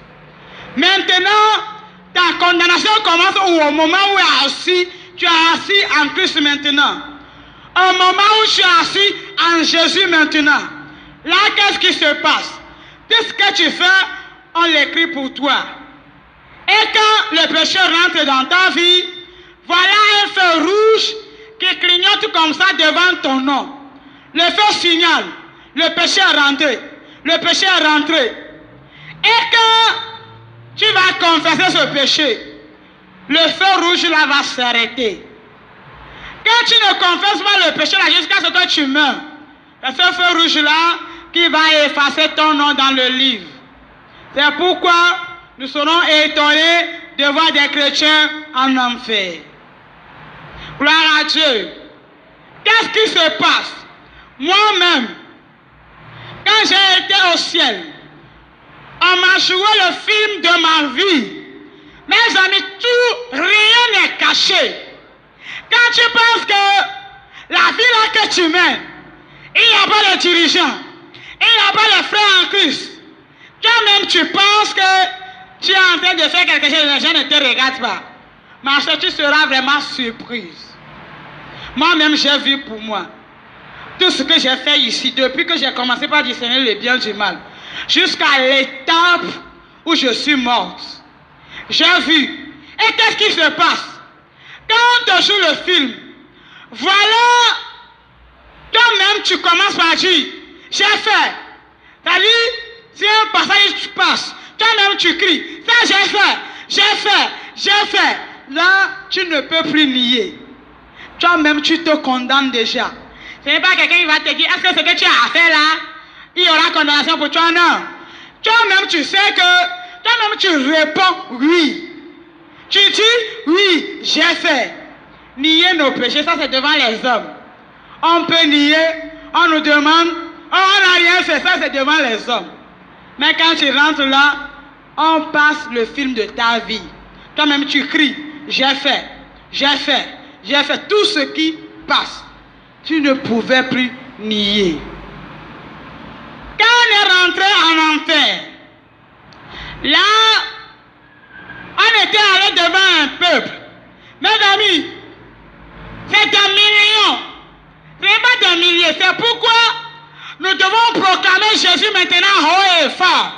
Maintenant, ta condamnation commence au moment où tu es assis en Christ maintenant. Au moment où tu es assis en Jésus maintenant. Là, qu'est-ce qui se passe? Tout ce que tu fais, on l'écrit pour toi. Et quand le péché rentre dans ta vie, voilà un feu rouge qui clignote comme ça devant ton nom. Le feu signale, le péché est rentré. Le péché est rentré. Et quand tu vas confesser ce péché, le feu rouge là va s'arrêter. Quand tu ne confesses pas le péché là jusqu'à ce que tu meurs, c'est ce feu rouge là qui va effacer ton nom dans le livre. C'est pourquoi nous serons étonnés de voir des chrétiens en enfer. Gloire à Dieu. Qu'est-ce qui se passe? Moi-même, quand j'ai été au ciel, on m'a joué le film de ma vie. Mes amis, tout, rien n'est caché. Quand tu penses que la vie là que tu mènes, il n'y a pas de dirigeant, il n'y a pas de frère en Christ, toi-même tu penses que tu es en train de faire quelque chose, les gens ne te regardent pas. Ma soeur, tu seras vraiment surprise. Moi-même, j'ai vu pour moi tout ce que j'ai fait ici depuis que j'ai commencé par discerner le bien du mal jusqu'à l'étape où je suis morte. J'ai vu. Et qu'est-ce qui se passe? Quand on te joue le film, voilà, toi-même tu commences par dire, j'ai fait. C'est-à-dire, si un passage tu passes, toi-même tu cries, ça j'ai fait, j'ai fait, j'ai fait. Là, tu ne peux plus nier. Toi-même tu te condamnes déjà. Ce n'est pas quelqu'un qui va te dire, est-ce que ce que tu as fait là, il y aura condamnation pour toi? Non. Toi-même tu sais que, toi-même tu réponds oui. Tu dis oui, j'ai fait. Nier nos péchés, ça c'est devant les hommes. On peut nier, on nous demande, oh, on n'a rien fait, ça c'est devant les hommes. Mais quand tu rentres là, on passe le film de ta vie. Toi-même tu cries, j'ai fait, j'ai fait, j'ai fait tout ce qui passe. Tu ne pouvais plus nier. Quand on est rentré en enfer, là, on était allé devant un peuple. Mes amis, c'est des millions. Ce n'est pas des milliers. C'est pourquoi nous devons proclamer Jésus maintenant haut et fort.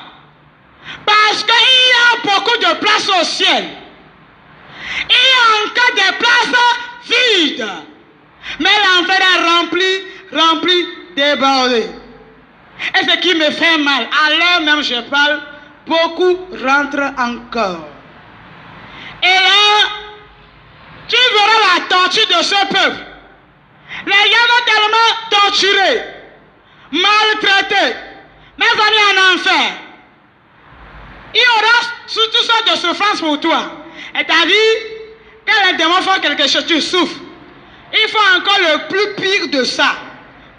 Parce qu'il y a beaucoup de places au ciel. Il y a encore des places vides. Mais l'enfer est rempli, débordé. Et ce qui me fait mal, à l'heure même je parle, beaucoup rentrent encore. Et là, tu verras la torture de ce peuple. Les gens vont tellement torturés, maltraités, mes amis en enfer. Il y aura toutes sortes de souffrances pour toi. Et t'as dit, quand les démons font quelque chose, tu souffres. Il faut encore le plus pire de ça.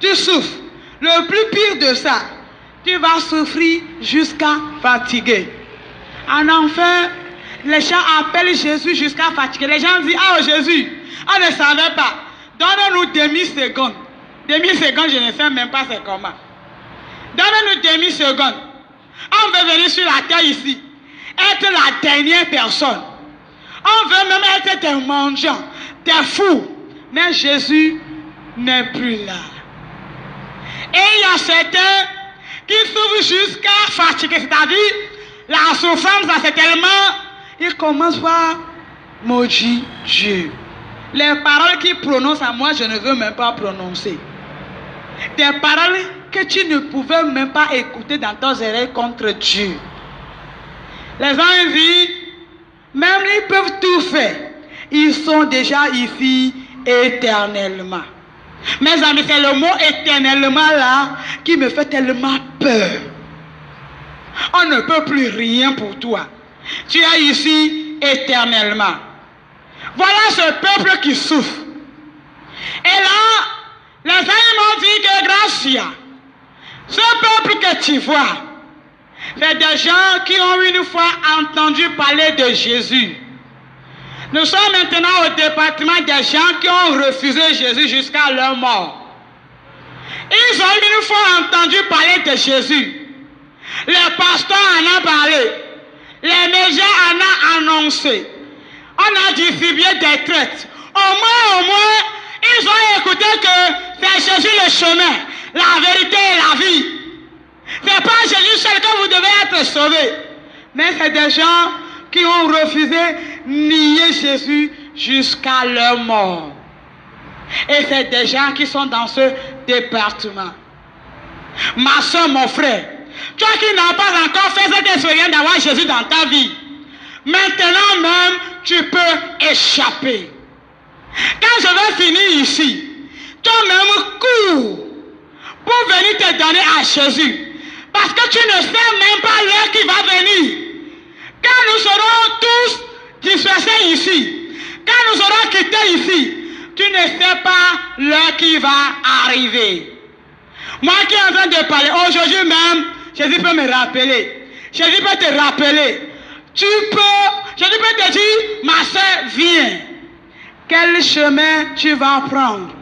Tu souffres. Le plus pire de ça, tu vas souffrir jusqu'à fatiguer. En enfer, les gens appellent Jésus jusqu'à fatiguer. Les gens disent, ah Jésus, on ne savait pas. Donne-nous demi-seconde. Demi-seconde, je ne sais même pas c'est comment. Donne-nous demi-seconde. On veut venir sur la terre ici, être la dernière personne. On veut même être des mendiants, des fous. Mais Jésus n'est plus là. Et il y a certains qui souffrent jusqu'à fatiguer. C'est-à-dire, la souffrance, c'est tellement... Ils commencent par maudire Dieu. Les paroles qu'ils prononcent à moi, je ne veux même pas prononcer. Des paroles que tu ne pouvais même pas écouter dans tes oreilles contre Dieu. Les gens disent, même ils peuvent tout faire. Ils sont déjà ici éternellement. Mes amis, c'est le mot éternellement là qui me fait tellement peur. On ne peut plus rien pour toi. Tu es ici éternellement. Voilà ce peuple qui souffre. Et là, les amis m'ont dit que Gracia, ce peuple que tu vois, c'est des gens qui ont une fois entendu parler de Jésus. Nous sommes maintenant au département des gens qui ont refusé Jésus jusqu'à leur mort. Ils ont une fois entendu parler de Jésus. Les pasteurs en ont parlé. Les médias en ont annoncé. On a distribué des traites. Au moins, ils ont écouté que c'est Jésus le chemin, la vérité et la vie. C'est pas Jésus seul que vous devez être sauvés. Mais c'est des gens qui ont refusé nier Jésus jusqu'à leur mort. Et c'est des gens qui sont dans ce département. Ma soeur, mon frère, toi qui n'as pas encore fait cette expérience d'avoir Jésus dans ta vie, maintenant même, tu peux échapper. Quand je vais finir ici, toi-même cours pour venir te donner à Jésus. Parce que tu ne sais même pas l'heure qui va venir. Quand nous serons tous dispersés ici, quand nous serons quittés ici, tu ne sais pas l'heure qui va arriver. Moi qui est en train de parler, aujourd'hui même, Jésus peut me rappeler. Jésus peut te rappeler. Jésus peut te dire, ma soeur, viens. Quel chemin tu vas prendre?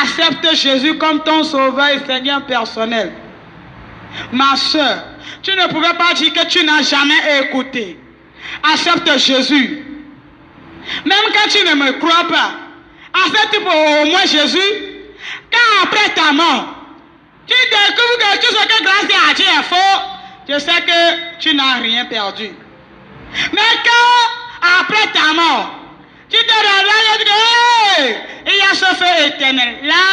Accepte Jésus comme ton sauveur et Seigneur personnel. Ma soeur, tu ne pouvais pas dire que tu n'as jamais écouté. Accepte Jésus. Même quand tu ne me crois pas, accepte au moins Jésus. Quand après ta mort, tu découvres que tout ce que grâce à Dieu est faux, je sais que tu n'as rien perdu. Mais quand après ta mort, tu te réveilles et tu dis, hey, il y a ce feu éternel. Là,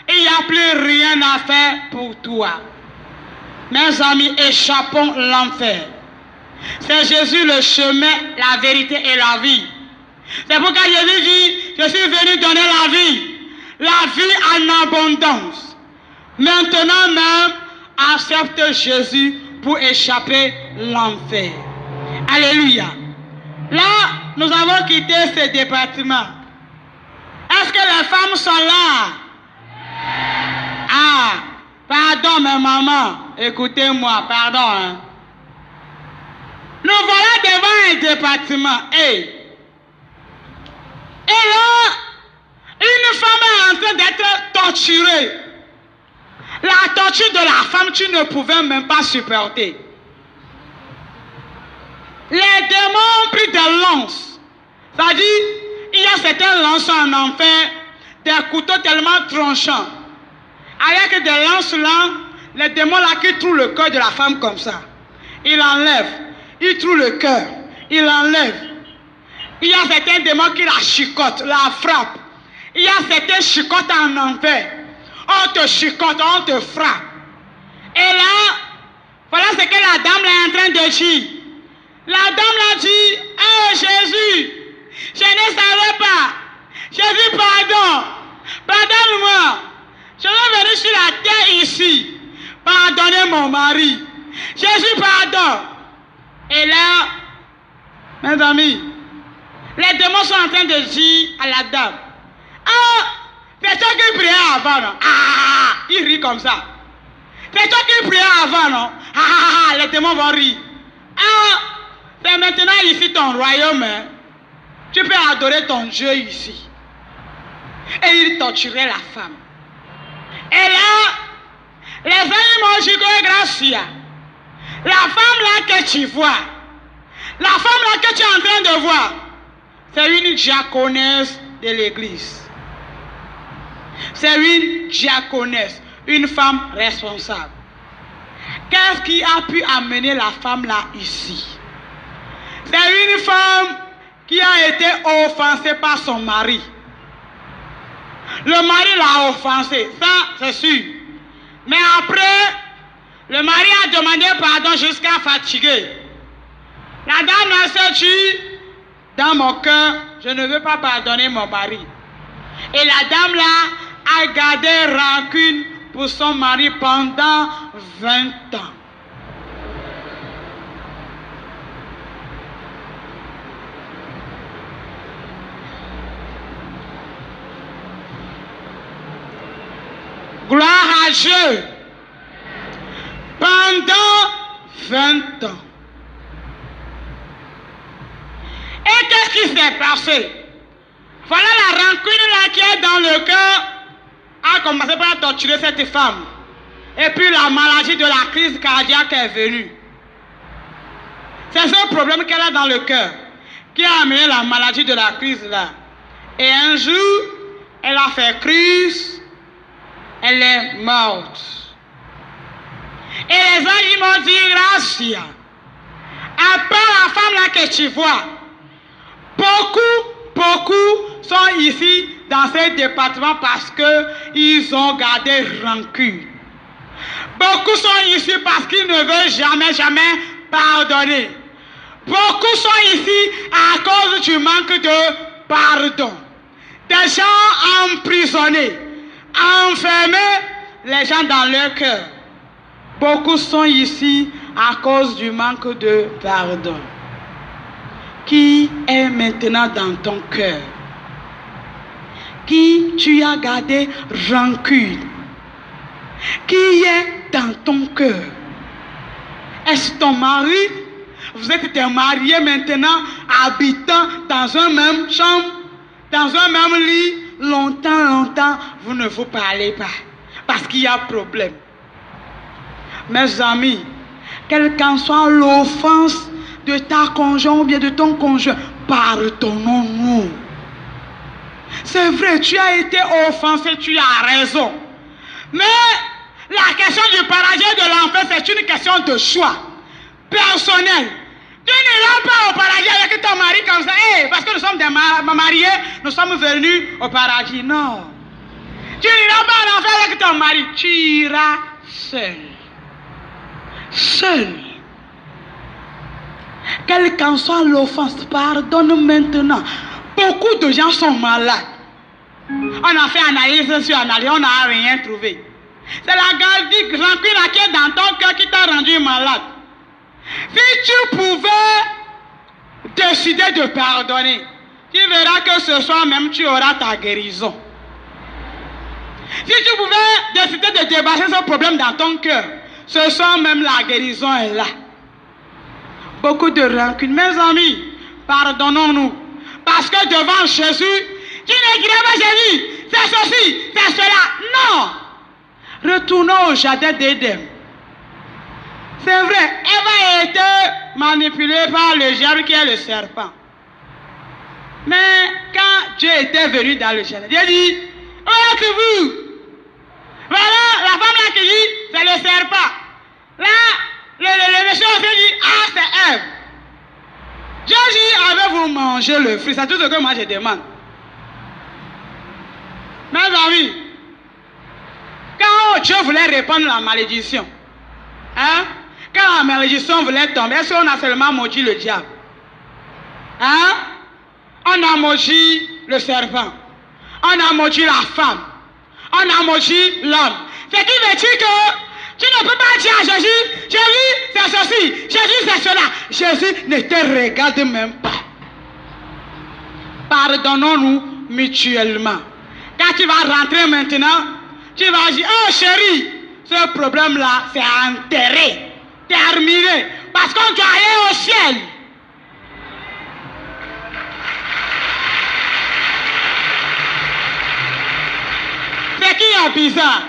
il n'y a plus rien à faire pour toi. Mes amis, échappons l'enfer. C'est Jésus le chemin, la vérité et la vie. C'est pourquoi Jésus dit, je suis venu donner la vie en abondance. Maintenant même, accepte Jésus pour échapper l'enfer. Alléluia. Là, nous avons quitté ce département. Est-ce que les femmes sont là? Ah, pardon, mes mamans, écoutez-moi, pardon. Hein. Nous voilà devant un département. Hey. Et là, une femme est en train d'être torturée. La torture de la femme, tu ne pouvais même pas supporter. Les démons ont pris des lances. C'est-à-dire, il y a certains lances en enfer, des couteaux tellement tranchants. Avec des lances là, les démons là qui trouvent le cœur de la femme comme ça. Ils l'enlèvent. Ils trouvent le cœur. Ils l'enlèvent. Il y a certains démons qui la chicotent, la frappent. Il y a certains chicotes en enfer. On te chicote, on te frappe. Et là, voilà ce que la dame là est en train de dire. La dame l'a dit, oh Jésus, je ne savais pas. Jésus, pardon. Pardonne-moi. Je suis venu sur la terre ici. Pardonnez mon mari. Jésus, pardon. Et là, mes amis, les démons sont en train de dire à la dame, ah, c'est toi qui priais avant, non? Ah, il rit comme ça. C'est toi qui priais avant, non? Ah, les démons vont rire. Ah, c'est maintenant ici ton royaume. Hein? Tu peux adorer ton Dieu ici. Et il torturait la femme. Et là, les animaux gigolo gracia. La femme là que tu vois, la femme là que tu es en train de voir, c'est une diaconesse de l'église. C'est une diaconesse, une femme responsable. Qu'est-ce qui a pu amener la femme là ici? C'est une femme qui a été offensée par son mari. Le mari l'a offensée, ça c'est sûr. Mais après, le mari a demandé pardon jusqu'à fatiguer. La dame a s'est dit, dans mon cœur, je ne veux pas pardonner mon mari. Et la dame là a gardé rancune pour son mari pendant 20 ans. Gloire à Dieu. Pendant 20 ans. Et qu'est-ce qui s'est passé? Voilà la rancune là qui est dans le cœur a commencé par torturer cette femme. Et puis la maladie de la crise cardiaque est venue. C'est ce problème qu'elle a dans le cœur qui a amené la maladie de la crise là. Et un jour, elle a fait crise, elle est morte. Et les anges m'ont dit, Gracia, à part la femme là que tu vois, beaucoup sont ici dans ce département parce qu'ils ont gardé rancune. Beaucoup sont ici parce qu'ils ne veulent jamais pardonner. Beaucoup sont ici à cause du manque de pardon. Des gens emprisonnés, enfermés, les gens dans leur cœur. Beaucoup sont ici à cause du manque de pardon. Qui est maintenant dans ton cœur? Qui tu as gardé rancune? Qui est dans ton cœur? Est-ce ton mari? Vous êtes mariés maintenant, habitant dans une même chambre, dans un même lit, longtemps, vous ne vous parlez pas, parce qu'il y a problème. Mes amis, quelle qu'en soit l'offense de ta conjointe ou bien de ton conjoint, pardonnons-nous. d'amour. C'est vrai, tu as été offensé, tu as raison. Mais la question du paradis et de l'enfer, c'est une question de choix personnel. Tu n'iras pas au paradis avec ton mari comme ça, parce que nous sommes des mariés, nous sommes venus au paradis. Non. Tu n'iras pas en enfer avec ton mari, tu iras seul. Seul. Quelle qu'en soit l'offense, pardonne maintenant. Beaucoup de gens sont malades. On a fait analyse sur analyse, on n'a rien trouvé. C'est la rancune qui est dans ton cœur qui t'a rendu malade. Si tu pouvais décider de pardonner, tu verras que ce soir même tu auras ta guérison. Si tu pouvais décider de débasser ce problème dans ton cœur, ce soir même la guérison est là. Beaucoup de rancune. Mes amis, pardonnons-nous. Parce que devant Jésus, tu ne dirais pas Jésus, c'est ceci, c'est cela. Non. Retournons au jardin d'Éden. C'est vrai, Ève a été manipulée par le diable qui est le serpent. Mais quand Dieu était venu dans le jardin, Dieu dit, où êtes-vous? Voilà, la femme là qui dit, c'est le serpent. Là, le monsieur aussi dit, ah, c'est Ève. Dieu dit, avez-vous mangé le fruit? C'est tout ce que moi je demande. Mes amis, quand Dieu voulait répandre la malédiction, hein? Quand la malédiction voulait tomber, est-ce qu'on a seulement maudit le diable? Hein? On a maudit le serpent. On a maudit la femme. On a maudit l'homme. Ce qui veut dire que tu ne peux pas dire à Jésus, Jésus c'est ceci, Jésus c'est cela. Jésus ne te regarde même pas. Pardonnons-nous mutuellement. Quand tu vas rentrer maintenant, tu vas dire, oh chérie, ce problème-là, c'est enterré, terminé, parce qu'on doit aller au ciel. Ce qui est bizarre,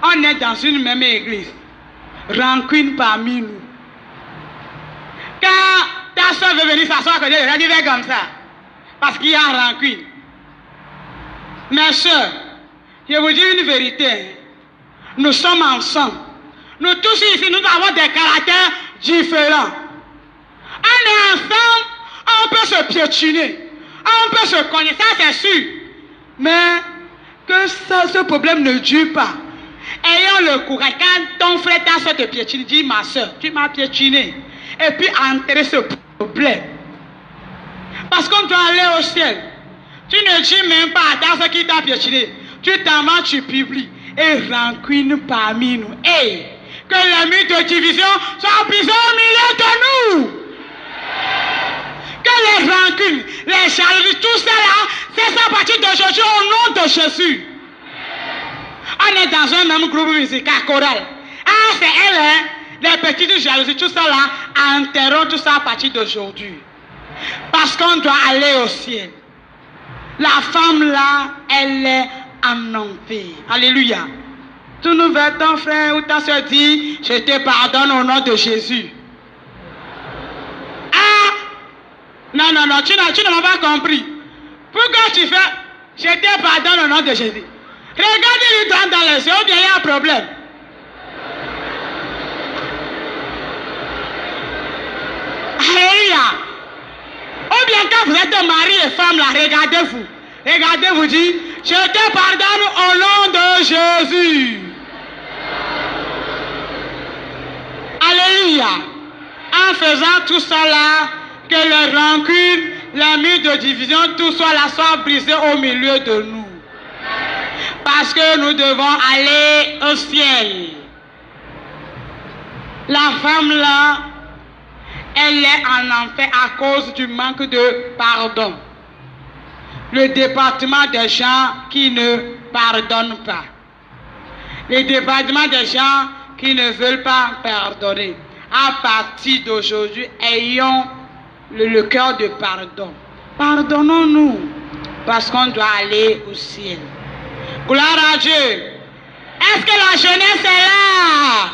on est dans une même église, rancune parmi nous. Quand ta soeur veut venir s'asseoir, que Dieu va dire comme ça, parce qu'il y a rancune. Mes soeurs, je vous dis une vérité, nous sommes ensemble. Nous tous ici, nous avons des caractères différents. On est ensemble, on peut se piétiner, on peut se connaître, ça c'est sûr. Mais que ça, ce problème ne dure pas. Ayons le courage, quand ton frère ta soeur te piétine, dis ma soeur, tu m'as piétiné. Et puis enterrer ce problème. Parce qu'on doit aller au ciel. Tu ne dis même pas à ta soeur qui t'a piétiné. Tu t'en vas, tu publies. Et rancune parmi nous. Et que les murs de division soient brisés au milieu de nous. Que les rancunes, les jalousies, tout ça là, c'est ça à partir d'aujourd'hui au nom de Jésus. On est dans un même groupe musical choral. Ah, c'est elle, hein? Les petites jalousies, tout ça là, enterrons tout ça à partir d'aujourd'hui. Parce qu'on doit aller au ciel. La femme là, elle est en enfer. Alléluia. Tu nous veux ton frère ou ta soeur dit, je te pardonne au nom de Jésus. Ah! Non, tu ne m'as pas compris. Pourquoi tu fais, je te pardonne au nom de Jésus? Regardez-lui dans les yeux, il y a un problème. Alléluia. Ou bien quand vous êtes mari et femme là, regardez-vous. Regardez-vous, dites, je te pardonne au nom de Jésus. Alléluia. En faisant tout ça là, que les rancunes, les murs de division, tout ça là soit brisé au milieu de nous. Parce que nous devons aller au ciel. La femme là, elle est en enfer à cause du manque de pardon. Le département des gens qui ne pardonnent pas. Le département des gens qui ne veulent pas pardonner. À partir d'aujourd'hui, ayons le cœur de pardon. Pardonnons-nous parce qu'on doit aller au ciel. Gloire à Dieu. Est-ce que la jeunesse est là?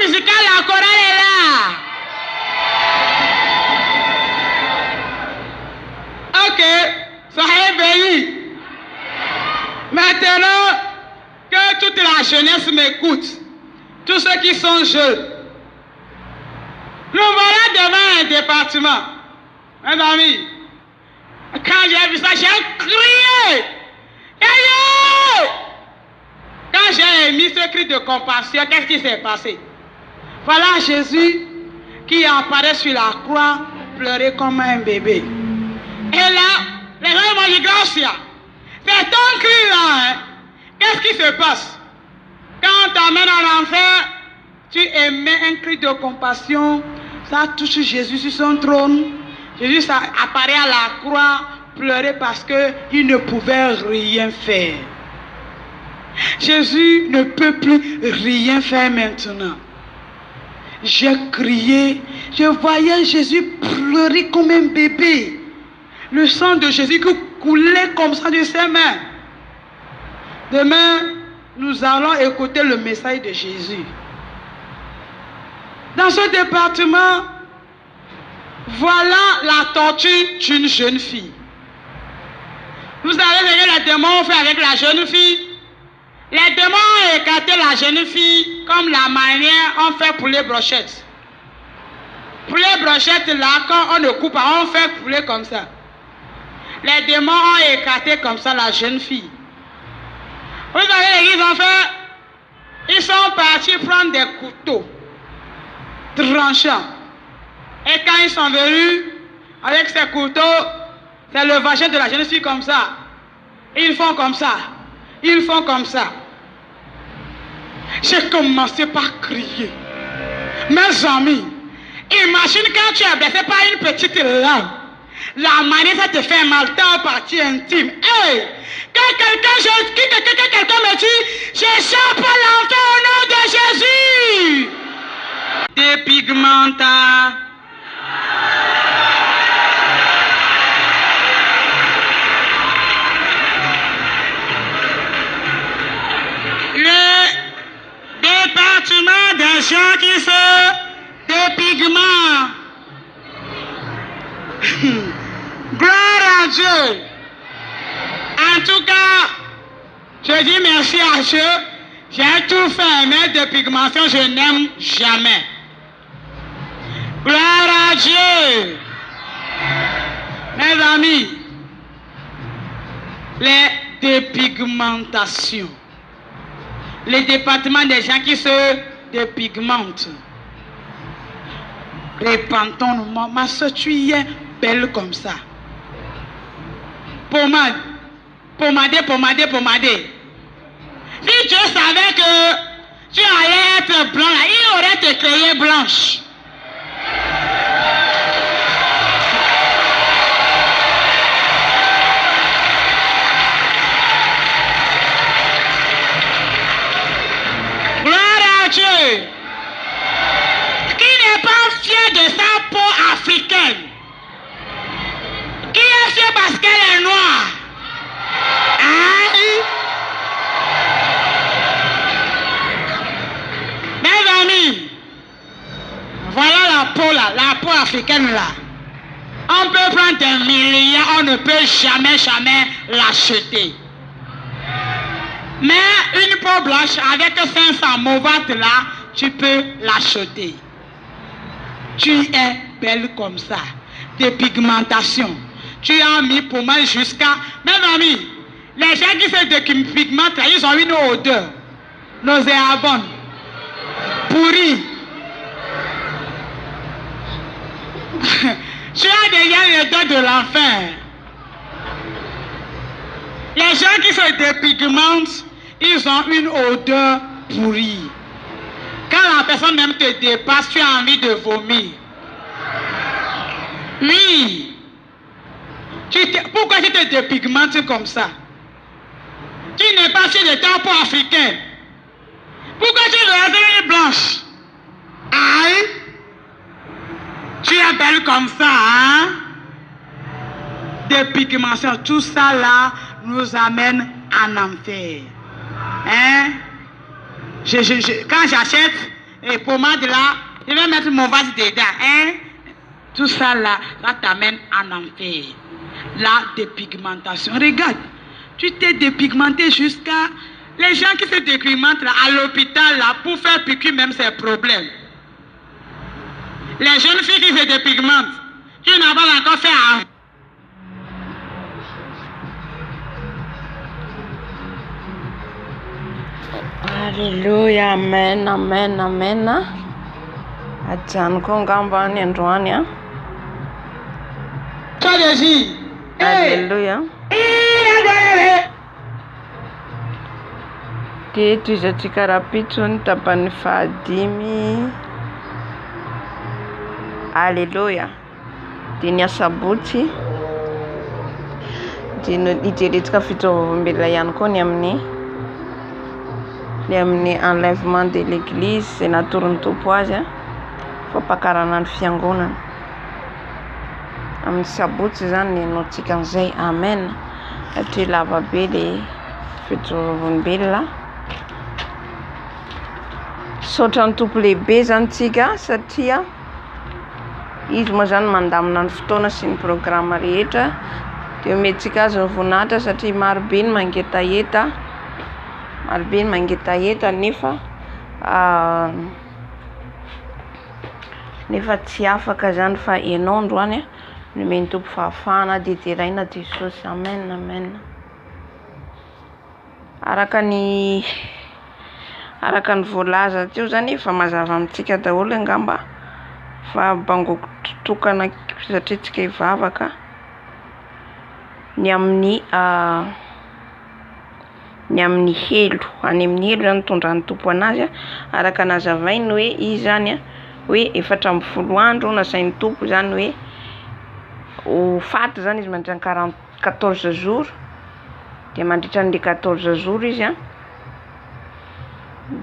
musical, la chorale est là. Ok, soyez bénis. Maintenant que toute la jeunesse m'écoute, tous ceux qui sont jeunes, nous voilà devant un département. Mes amis, quand j'ai vu ça, j'ai crié. Quand j'ai émis ce cri de compassion, qu'est-ce qui s'est passé? Voilà Jésus qui apparaît sur la croix, pleurer comme un bébé. Et là, les gens m'ont dit, Gracia, c'est ton cri là, hein? Qu'est-ce qui se passe? Quand on t'amène en enfer, tu émets un cri de compassion, ça touche Jésus sur son trône. Jésus ça apparaît à la croix, pleurer parce qu'il ne pouvait rien faire. Jésus ne peut plus rien faire maintenant. J'ai crié, je voyais Jésus pleurer comme un bébé. Le sang de Jésus qui coulait comme ça de ses mains. Demain, nous allons écouter le message de Jésus. Dans ce département, voilà la torture d'une jeune fille. Vous savez ce que les démons ont fait avec la jeune fille? Les démons ont écarté la jeune fille comme la manière on fait pour les brochettes. Pour les brochettes là, quand on ne coupe pas, on fait couler comme ça. Les démons ont écarté comme ça la jeune fille. Vous savez ce qu'ils ont fait? Ils sont partis prendre des couteaux tranchants. Et quand ils sont venus avec ces couteaux, c'est le vagin de la jeune fille comme ça. Ils font comme ça. Ils font comme ça. J'ai commencé par crier. Mes amis, imagine quand tu es blessé par une petite lame. La manière ça te fait mal, ta partie intime. Hey, quand quelqu'un me dit, j'échappe à l'enfer au nom de Jésus. Dépigmenta. Le département des gens qui se dépigmentent. Gloire à Dieu. En tout cas, je dis merci à Dieu. J'ai tout fait, mais de pigmentation, je n'aime jamais. Gloire à Dieu. Mes amis, les dépigmentations. Les départements des gens qui se dépigmentent. Répentons-nous, ma soeur, tu es belle comme ça. Pommade, pommadé. Si Dieu savait que tu allais être blanc, là, il aurait te créé blanche. Gloire à Dieu. Qui n'est pas fier de sa peau africaine? Qui est fier parce qu'elle est noire? Aïe! Mes amis, voilà la peau là, la peau africaine là. On peut prendre des milliards, on ne peut jamais l'acheter. Mais une peau blanche avec 500 mauvates là, tu peux l'acheter. Tu es belle comme ça. Dépigmentation. Tu as mis pommade jusqu'à... Mes amis, les gens qui se dépigmentent là, ils ont une odeur nauséabonde, pourrie. Tu as déjà l'odeur de l'enfer. Les gens qui se dépigmentent, ils ont une odeur pourrie. Quand la personne même te dépasse, tu as envie de vomir. Oui. Pourquoi tu te dépigmentes comme ça? Tu n'es pas sur le temps pour africain. Pourquoi tu veux être blanche? Aïe! Tu es belle comme ça, hein? Dépigmentation, tout ça là nous amène en enfer. Hein? Quand j'achète et pommade là, je vais mettre mon vase dedans. Hein? Tout ça là, ça t'amène en enfer. La dépigmentation. Regarde, tu t'es dépigmenté jusqu'à... Les gens qui se dépigmentent là, à l'hôpital là, pour faire piqûre même, c'est un problème. Les jeunes filles qui se dépigmentent, qui n'ont pas encore fait un... Alléluia, amen, amen, amen. Ajano ko ngamba ni androany. Alléluia. Dia toizatsika rapitso ny tapany fahadimy. Alléluia. Dia ny asabotsy dia hijeretsika fitsoavam-belona ihany koa ny amin'ny enlèvement de l'église izay natorin'ny tompo azy fampakarana ny fiangonana amin'ny sabotsy zany ianaontsika an'izay. Amen. Satria lava be le fitsoavam-belona. Saotra ny tompo lehibe zany tsika satria izy moa zany mandamina ny fotoana sy ny programma rehetra. Dia omentsika azy ny voninahitra satria marobe ny mangetaheta. Marobe ny mangetaheta nefa tsy afaka zany fa ianao androany no omeny tompo fahafahana dia jeraina Jesosy. Amen, amen. Araka ny voalaza teo zany efa mazava amintsika daholo angamba fa bangoko tokana satria tsika hivavaka ny amin'ny helo. Any amin'ny helo zany tondran'ny tompo anazy araka nazavainy hoe izy zany hoe 4 andro nasain'ny tompo zany hoe ho faty zany izy mandritra 14 jours. Dia mandritra ny 14 jours izy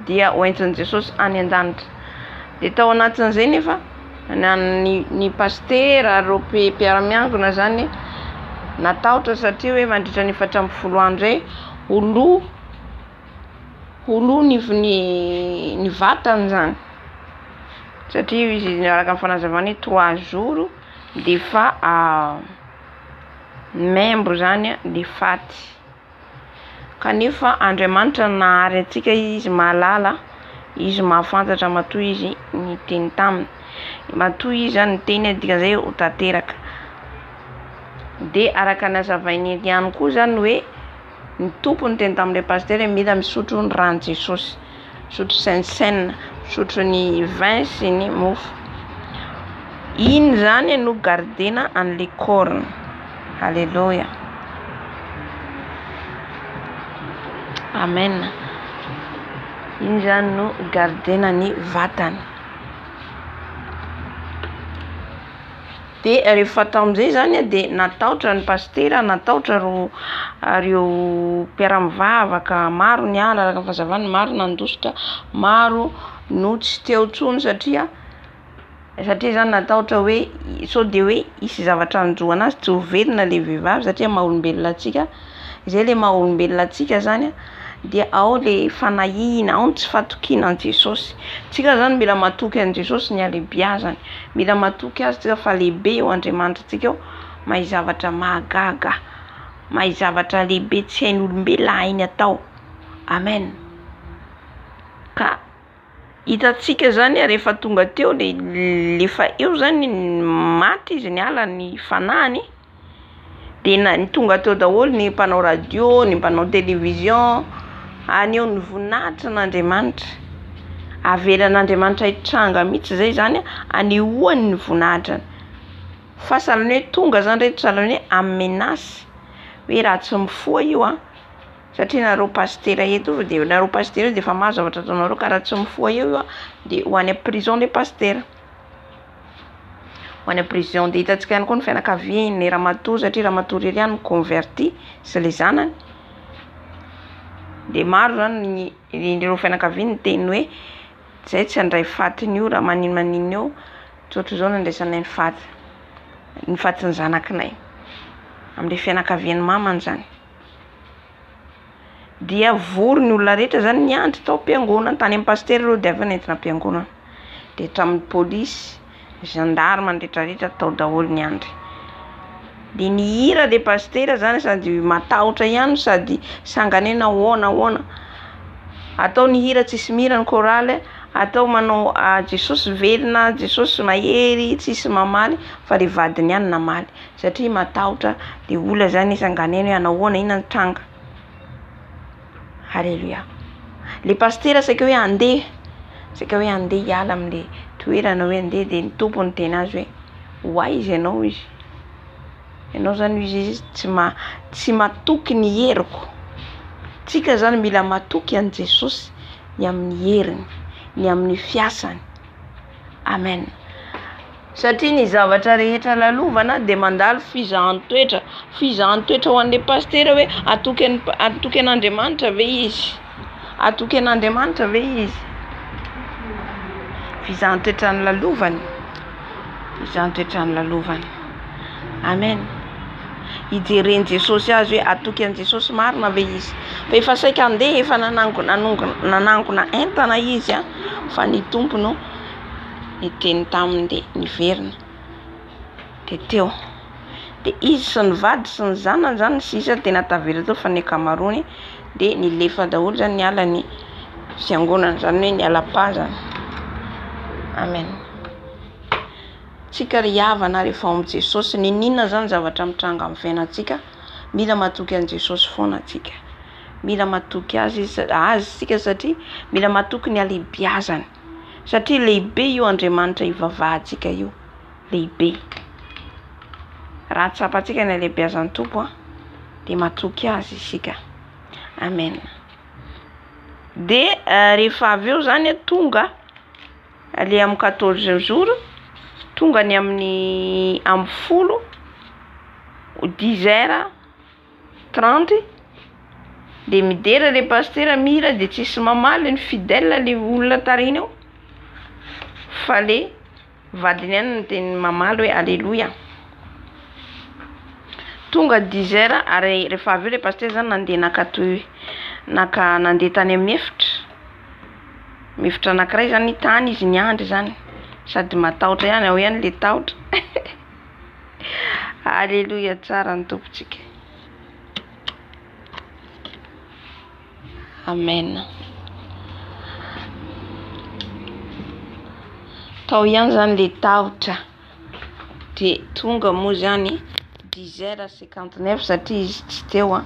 dia hoentin'i Jesosy any an-danitra. Dia tao anatin'izay nefa ny paster aropy mpiara-miangona zany natahotra satria hoe mandritra ny 14 andro holo ny vatany zany satria izy araka ny fanazavany 3 jours dia fa membro zany le faty. Kanefa Andriamanitra nahary antsika izy mahalala, izy mahafantatra matoa izy ny teny taminy. Matoa izy zany ny teny dikan'izay ho tanteraka. Dia araka nazavainy ihany koa zany hoe ny tompo ny teny tamin'ilay paster mila misotro ny rano Jesosy, misotro sainsaine, misotro ny vin sy ny mofo. Iny zany no gardena an'ilay corne. Alléluia. Amen. Iny zany no gardena ny vatany. Dia rehefa tao amin'izay zany dia natahotra ny paster, natahotra reo mpiara-mivavaka maro ny ala araka ny fahazavany, maro nandositra, maro no tsy teo tsony satria zany natahotra hoe sao dia hoe isy zavatra anjoana azy tsy ho velona le vehivavy satria maha-olombelona atsika. Izay le maha-olombelona atsika zany dia ao le fanahina, ao ny tsy fatokiana an Jesosy. Tsika zany mila matoky an Jesosy ny alehibiazany, mila matoky azy tsika fa lehibe eo Andriamanitra tsika eo, mahay zavatra mahagaga, mahay zavatra lehibe tsy hain'olombelona hainy atao. Amen. Ka hitatsika zany rehefa tonga teo lefa eo zany maty izy niala ny fanahiny, dia ny tonga teo daholo ny mpanao radio, ny mpanao télévision, aneo ny voninahitra n'Andriamanitra, avelan'Andriamanitra hitranga mihitsy zay zany anehoany ny voninahitra. Fa sahalan'ny hoe tonga zany rehetra sahalan'ny hoe amenasy hoe raha tsy mifoha io satria nareo paster eto dia nareo paster dia efa maro zavatra ataonareo ka raha tsy mifoha io dia ho any prison le paster, ho any prison. Dia hitantsika ihany koa ny fianakavian'ny ramatoa satria ramatoa irery ihany converti sy le zanany. Dia maro zany ireo fianakaviany teny hoe zay tsy handray fatiny io raha maninona eo, tsotra izao no andraisanay ny fatiny zanakinay amin'ilay fianakavian'ny mamany zany. dia vory ny olona rehetra zany niandry tao am-piangonana tany amin'ny pasteur aloha dia avy nentina am-piangonana dia hatramin'ny polisy gendarme rehetrarehetra tao daholo niandry dia nihira le pasteur zany sady matahotra ihany sady sanganena ahoana atao nihira tsisy mihira ny chorale atao manao Jesosy velona Jesosy mahery tsisy mamaly fa le vadiny ihany namaly satria matahotra dia olona zany sanganena hoe anahoana ina ny tranga. Halleluja. Le pasteur saika hoe andeha hiala amin'le toerana hoe andeha dia ny tompony tena azy hoe hoay izy ianao zany izy tsy matoky ny heriko. Tsika zany mila matoky an Jesosy ny amin'ny heriny ny amin'ny fiasany. Amen. Satria ny zavatra rehetra lalovana dia mandalo fizahan-toetra ho an'le pasteur hoe atoky an'Andriamanitra ve izy? Atoky an'Andriamanitra ve izy? Fizahan-toetra ny lalovany. Amen. Ijereny Jesosy azy hoe atoky an Jesosy marina ve izy? Fa efa saika andeha efa nanangona entana izy fa ny tompony niteny taminy dia niverina dia teo dia izy sy ny vady sy ny zanany zany sisa tena tavela teo fa ny ankamaroany dia nilefa daholo zany niala ny fiangonana zany hoe niala-pazana. Amen. Tsika ry havana rehefa ao amin'i Jesosy ninona zany zavatra mitranga amin'ny fiainantsika mila matoky an Jesosy foana tsika. Mila matoky azy tsika satria mila matoky ny alehibiazany satria lehibe io Andriamanitra ivavahantsika io lehibe. Raha tsapantsika ny alehibiazan'ny tompo dia matoky azy isika. Amen. Dia rehefa avy eo zany tonga le amin'ny 14 jours tonga ny amin'ny 10h30 dia midera le pasteur mihira dia tsisy mamaly ny fidèle le olona tariny eo fa le vadiny ihany no teny mamaly hoe alléluia. Tonga 10h ary rehefa avy eo le pasteur zany nandeha tany amin'ny efitra anankiray zany tany izy niandry zany sady matahotra ihany ao ihany le tahotra. Alléluia, tsara ny tompontsika. Amen. Tao ihany zany le tahotra dia tonga moa zany 10h59 satria izy tsy teo.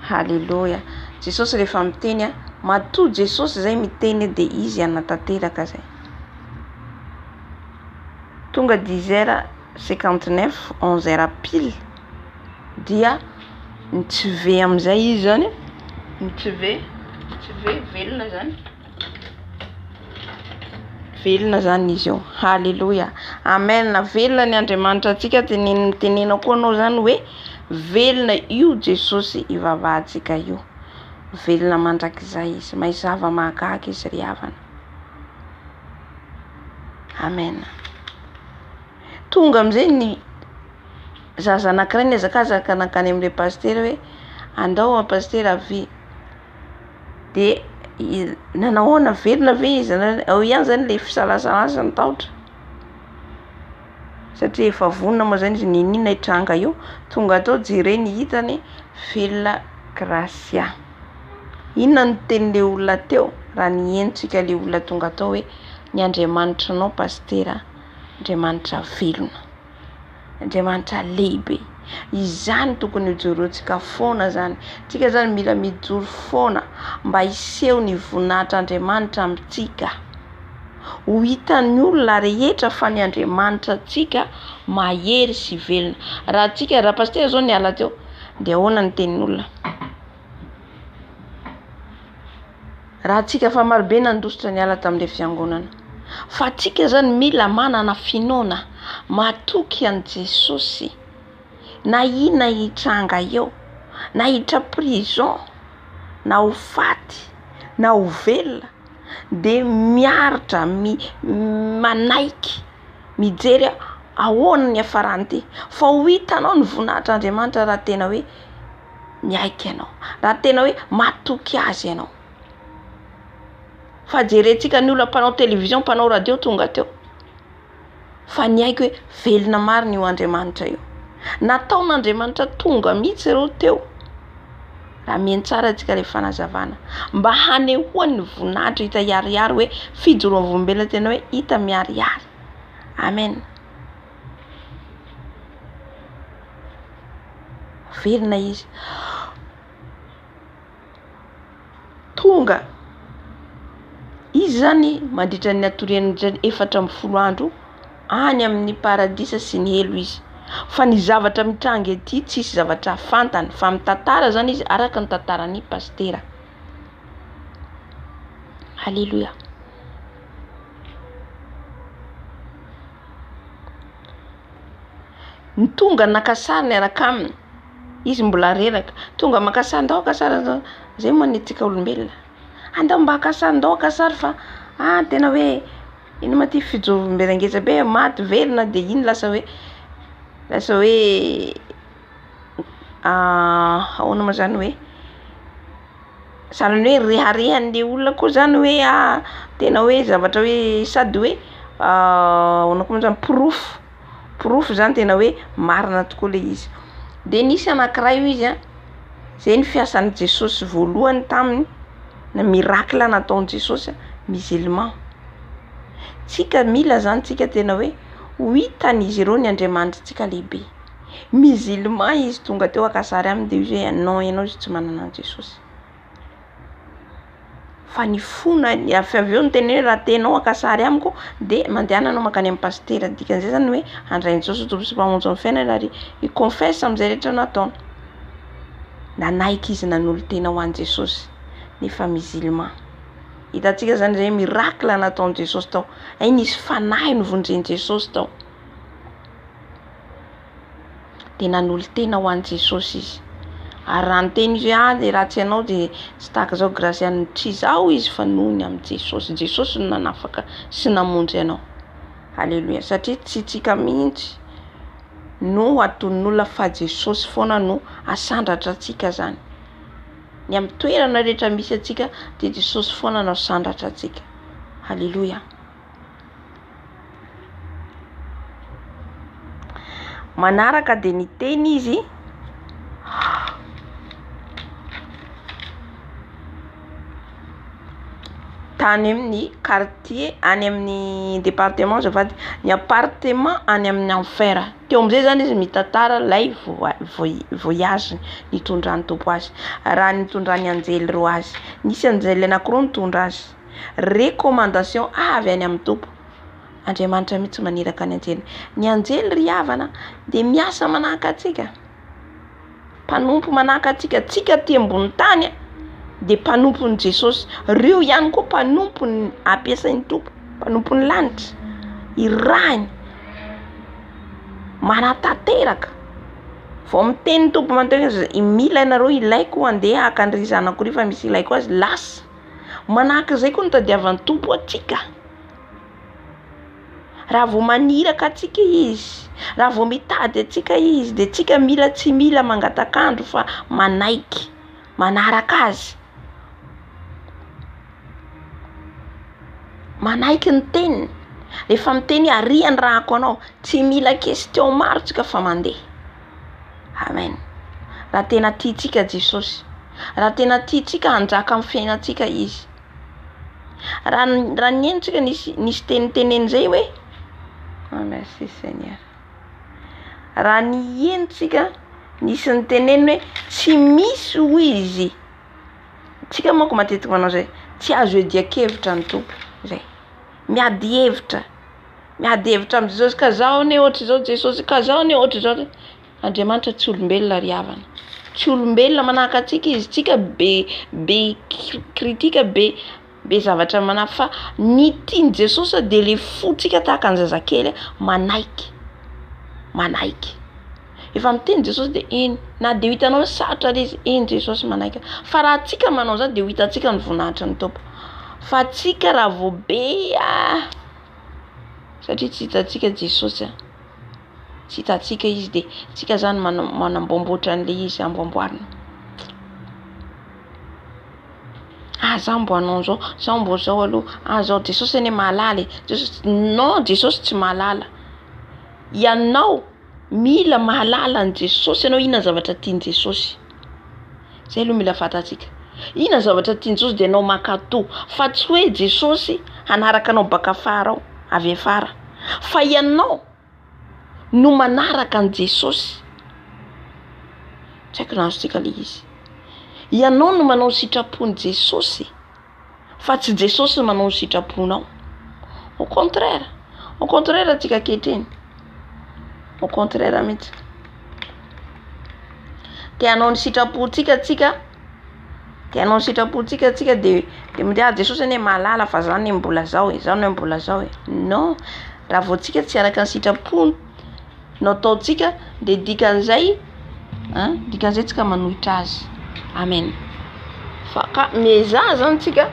Halleluja. Jesosy rehefa miteny matoa Jesosy zay miteny dia izy anatanteraka zay. Tonga 10h59 11h pile dia nitsive amin'izay izy zany nitsive velona zany izy eo. Halleluja. Amen. Velona ny Andriamanitra antsika tenena koa anao zany hoe velona io Jesosy ivavahantsika io. Velona mandrakizay izy mazava mahagaga izy ry havana. Amen. Tonga amin'izay ny zaza anankiray niazakazaka nankany amin'ilay pasteur hoe andao pasteur avy dia nanahoana velona ve izy ao ihany zany le fisalasalasany tahotra satria efa vonona moa zany izy ninona hitranga io tonga tao jereny hitany velona gracia. Inona no tenin'le olona teo raha nientsika le olona tonga tao hoe ny Andriamanitra anao pasteur Andriamanitra velona Andriamanitra lehibe. Izany tokony hijoroantsika foana zany. Tsika zany mila mijoro foana mba hiseho ny voninahitr'Andriamanitra amintsika. Ho hitan'ny olona rehetra fa ny Andriamanitra antsika mahery sy velona. Raha pasteur zao niala teo dia ahoana ny tenin'olona? Raha tsika fa marobe nandositra niala tamin'ilay fiangonana. Fa tsika zany mila manana finoana matoky an Jesosy. Na ina hitranga eo, na hiditra prison, na ho faty, na ho velona dia miaritra manaiky mijery ahoana ny hafarany ty. Fa ho hitanao ny voninahitr'Andriamanitra raha tena hoe miaika ianao, raha tena hoe matoky azy ianao. Fa jerentsika ny olona mpanao televizion, mpanao radio tonga teo. Fa ny aiko hoe velona marina io Andriamanitra io. Nataon'Andriamanitra tonga mihitsy ireo teo. Raha mihaino tsara antsika ilay fanazavana. Mba hanehoany ny voninahitra hita hiarihary hoe fijoroan'ny olombelona tena hoe hita miarihary. Amen. Velona izy. Tonga. Izy zany mandritra ny atorian'ny 440 andro any amin'ny paradisa sy ny elo izy. Fa ny zavatra mitranga ety tsy misy zavatra fantany, fa mitantara zany izy araka ny tantarany pastera. Halleluja. Ny tonga nakasariny araka aminy, izy mbola reraka, tonga makasary ndao akasary zay manetsika olombelona. Andao mba akasary ndao akasary fa tena hoe ino ma ty fijoroam-belangeza be maty velona de iny lasa hoe ahoana ma zany hoe zany hoe reharehan'le olona koa zany hoe tena hoe zavatra hoe sady hoe ahoana koa zany proof zany tena hoe marina tokoa le izy. De nisy anankiray io izy zay ny fiasan'i Jesosy voalohany taminy na miracle nataon'i Jesosy musulman. Tsika mila zany tsika tena hoe ho hitan'izy ireo ny Andriamanitra tsika lehibe. Musulman izy tonga teo akasary aminy de izy hoe non ianao izy tsy manana an'i Jesosy. Fa ny fona avy avy eo ny tena hoe raha tenao akasary amiko de mandehana anao makany amin'ny pastera. Dikan'izay zany hoe andrain'i Jesosy tompo sy mpamonjy amin'ny fiainana ary i-confesse amin'izay rehetra nataony. Nanaiky izy nanolo tena ho an'i Jesosy nefa musulman. Hitantsika zany zay miracle nataon'i Jesosy tao. Nisy fanahy novondren'i Jesosy tao. De nanolo tena ho an'i Jesosy izy. Ary raha nyteny izy hoe de raha tsy ianao de tsy tahaka zao grasian'ny tsy zao izy fa nohony amin'ny Jesosy. Jesosy no nanafaka sy namonjy ianao. Halleluja. Satria tsy tsika mihitsy no aton'olona fa Jesosy foana no asandratra atsika zany. Ny amin'ny toerana rehetra misy atsika de Jesosy foana no asandratra atsika. Halleluja. Manaraka de ny teny izy tany amin'ny quartier any amin'ny département zafady ny appartement any amin'ny enfer. Teo am'izay zany izy mitantara lay voyage nitondrany tompo azy. Raha nitondrany anjely roa azy. Nisy anjely anankiroa nitondra azy. Recommandation avy any amin'ny tompo. Andriamanitra mihitsy maneraka ny anjely. Ny anjely ry havana de miasa manahaka atsika. Mpanompo manahaka atsika. Tsika ty ambony tany de mpanompon'i Jesosy. Reo ihany koa mpanompony ampiasain'ny tompo. Mpanompony lanitra. Irahiny. Manatanteraka. Vao miteny tompo manoteny mila ianareo ilaiko andeha hakandry zanako ry fa misy ilaiko azy lasa. Manahaka izay koa nitadiavan'ny tompo atsika. Raha vao maniraka atsika izy, raha vao mitady atsika izy de tsika mila tsy mila mangatakandro fa manaiky, manaraka azy. Manaiky ny teniny. Rehefa miteny ariany rahako anao, tsy mila question maro tsika fa mandeha. Amen. Raha tena tiatsika Jesosy, raha tena tiatsika hanjaka amin'ny fiainantsika izy. Raha ny enitsika nisy teniteneny zay hoe merci Seigneur. Raha ny enitsika nisy ny teneny hoe tsy misy ho izy. Tsika manko matetika manao zay. Tsy azo ediakevitra ny tompo zay. Miady hevitra amin'ny Jesosy ka zao ne ohatra zao Jesosy ka zao ne ohatra zao. Andriamanitra tsy olombelona ry havana. Tsy olombelona manahaka atsika izy. Tsika be kritika be zavatra manahy fa ny tiany Jesosy de le fotsika tahaka ny zazakely manaiky. Efa miteny Jesosy de eny na de hitanao sarotra le izy eny Jesosy manaiky. Fa raha tsika manao zany de ho hitantsika ny voninahitra ny tompo. Fa tsika raha vao be satria tsy hitantsika Jesosy tsy hitantsika izy de tsika zany manambomboatra an'le izy amboamboarina. za mbo anao zao, za mbo zao aloha, zao Jesosy ane mahalala non, Jesosy tsy mahalala. Ianao mila mahalala ny Jesosy, ianao inona zavatra tiany Jesosy. Zay aloha mila fantatsika. Inona zavatra tiany Jesosy dia anao makato, fa tsy hoe Jesosy hanaraka anao baka afara ao, avy afara. Fa ianao no manaraka an Jesosy. Tsy haiko na azontsika le izy. Ianao no manao sitrapony Jesosy, fa tsy Jesosy no manao sitraponao. Au contraire atsika kehitriny. Au contraire mihitsy. Tianao ny sitrapontsika tsika dia minday Jesosy ane mahalala fa zany mbola zao e, zany mbola zao e. Non, raha vao tsika tsy araka ny sitrapony no ataontsika dia dikan'izay tsika manohitra azy. Amen. Fa ka mezaha zany tsika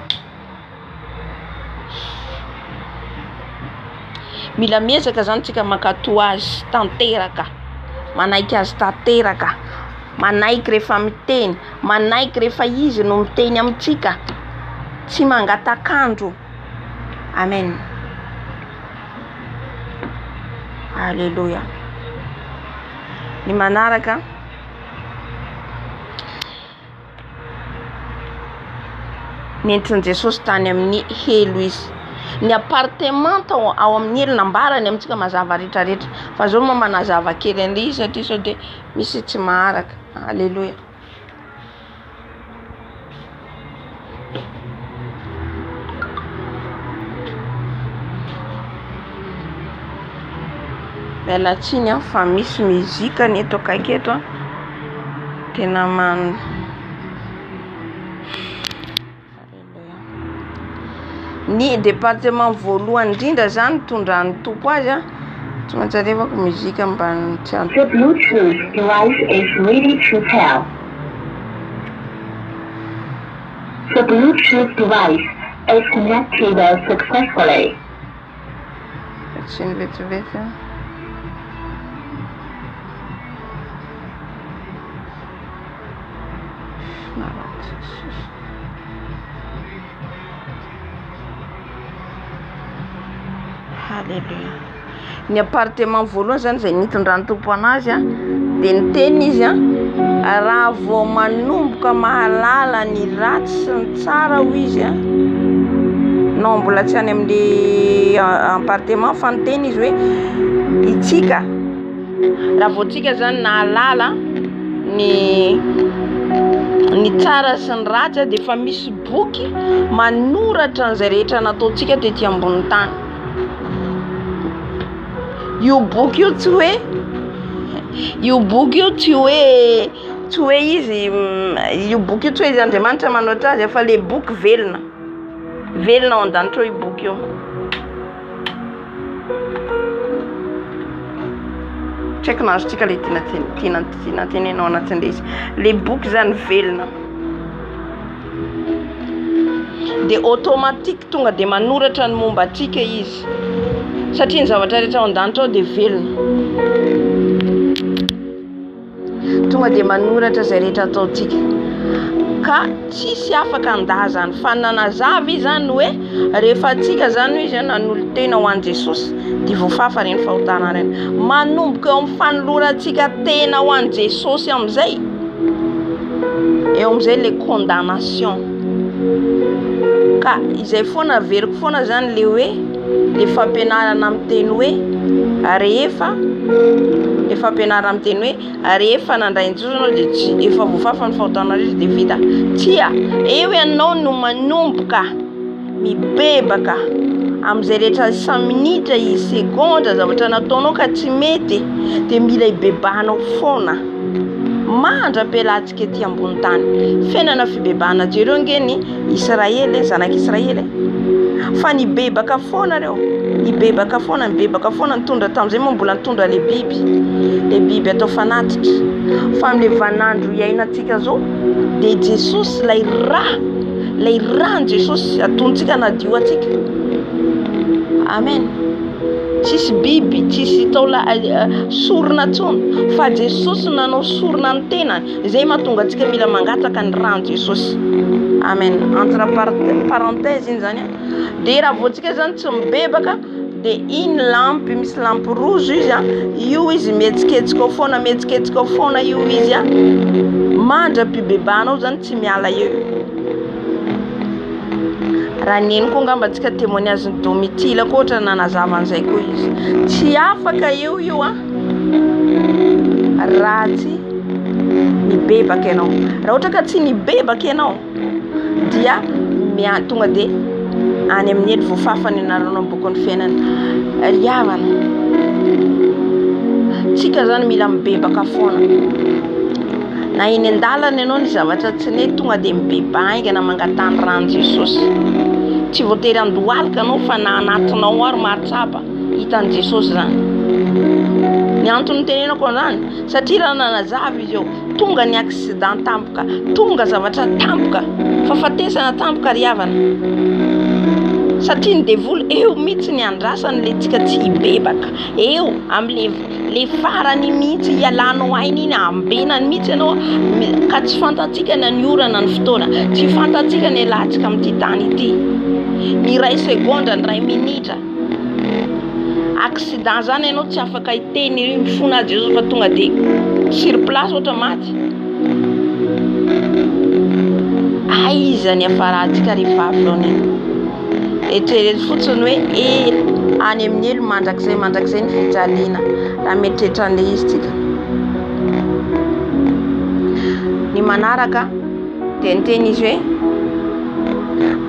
mila miezaka zany tsika makato azy tanteraka, manaiky azy tanteraka, manaiky rehefa miteny, manaiky rehefa izy no miteny amintsika, tsy mangatakandro. Amen. Alléluia. Ny manaraka nentin' Jesosy tany amin'ny helo izy. Ny appartement ao amin'ny helo nambarany amintsika mazava rehetrarehetra. Fa zao moa manazava kely an'ilay izy satria sao dia misy tsy maharaka. Alléluia. Mialatsiny fa misy muzika ny eto akaiky eto tena ny département voalohany indrindra zany tondran'ny tompo azy tsy maintsy alevako muzika mba tsy antony. The Bluetooth device is ready to pair. The Bluetooth device is connected successfully. Atsiny vetivety. Alléluia. Ny appartement voalohany zany zay nitondrany tompo anazy dia niteny izy raha vao manomboka mahalala ny ratsy sy ny tsara ho izy non mbola tsy any amin'ny appartement fa niteny izy hoe itsika raha vao tsika zany nahalala ny tsara sy ny ratsy dia efa misy boky manoratra an'izay rehetra nataontsika tety ambony tany. Io boky io tsy hoe izy io boky io tsy hoe izy Andriamanitra manoatra azy fa le boky velona ao an-danitra io boky io. Tsy haiko na azotsika le tiana tenenao anatin'ilay izy. Le boky zany velona dia automatique tonga dia manoratra ny momba atsika izy satria ny zavatra rehetra ao an-danitra ao dia velona, tonga dia manoratra izay rehetra ataontsika ka tsisy afaka handazany fa nanazava izy zany hoe rehefa atsika zany izy nanolo-tena ho an'i Jesosy dia voafafa reny fahotana reny manomboka eo amin'ny fanolorantsika tena ho an'i Jesosy amin'izay eo amin'izay le condamnation. Ka izay foana averiko foana zany le hoe le fampianarana amin'ny teny hoe rehefa nandray ny Jesosy anao dia efa voafafa ny fahotana rehetra dia vita. Tia eo ianao no manomboka mibebaka amin'izay rehetra saminitra segondra zavatra nataonao ka tsy mety dia mila hibebahanao foana mandra-pialantsika ety ambony tany. Fiainana fibebahana jereo ngeny Israely, zanaka Israely fa nibebaka foana reo, nibebaka foana nitondra tamin'izay moa mbola nitondra le biby atao fanatitra fa amin'ilay vanandro iainantsika zao dia Jesosy lay rany Jesosy atontsika nadio atsika. Amen. Tsisy biby, tsisy taola sorona tsony fa Jesosy nanao sorona ny tenany, izay mahatonga antsika mila mangataka ny rano Jesosy. Amen. Entre parenthèse iny zany de raha voantsika zany tsy mibebaka de iny lampy misy lampy rouge izy io izy mihetsiketsika foana io izy mandra-pibebanao zany tsy miala eo. Raha neny koa ngamba tsika témoignage ny Domitila koa ohatra nanazava an'izay koa izy tsy afaka eo raha tsy nibebaka ianao. Raha ohatra ka tsy nibebaka ianao dia tonga de any amin'ny hely voafafany anaranao bokon'ny fiainana ry havana. Tsika zany mila mibebaka foana. Na eny an-dalana ianao ny zavatra tsy nety tonga de mibeba aingana mangatany rano Jesosy. Tsy voatery andohalika anao fa na anatinao ary maritsapa hitan'i Jesosy zany. Ny antony tenenako an'izany satria raha nanazava izy eo tonga ny accident tampoka, tonga zavatra tampoka, fahafatesana tampoka ry havana. Satria ny devoly eo mihitsy ny andrasany le tsika tsy hibebaka. Eo am'le farany mihitsy ialanao aina iny ambenany mihitsy ianao ka tsy fantatsika ny orana ny fotoana, tsy fantatsika ny alantsika amin'ity tany ity. Ny ray segondra, ny ray minitra accident zany ianao tsy afaka hiteny mifona Jesosy fa tonga de sur place ohatra maty. Aiza ny afaratsika rehefa avy eo neny. Eritrereto fotsiny hoe any amin'ny elo mandrakizay ny fijaliana raha mieritreritra an'le izy tsika. Ny manaraka de niteny izy hoe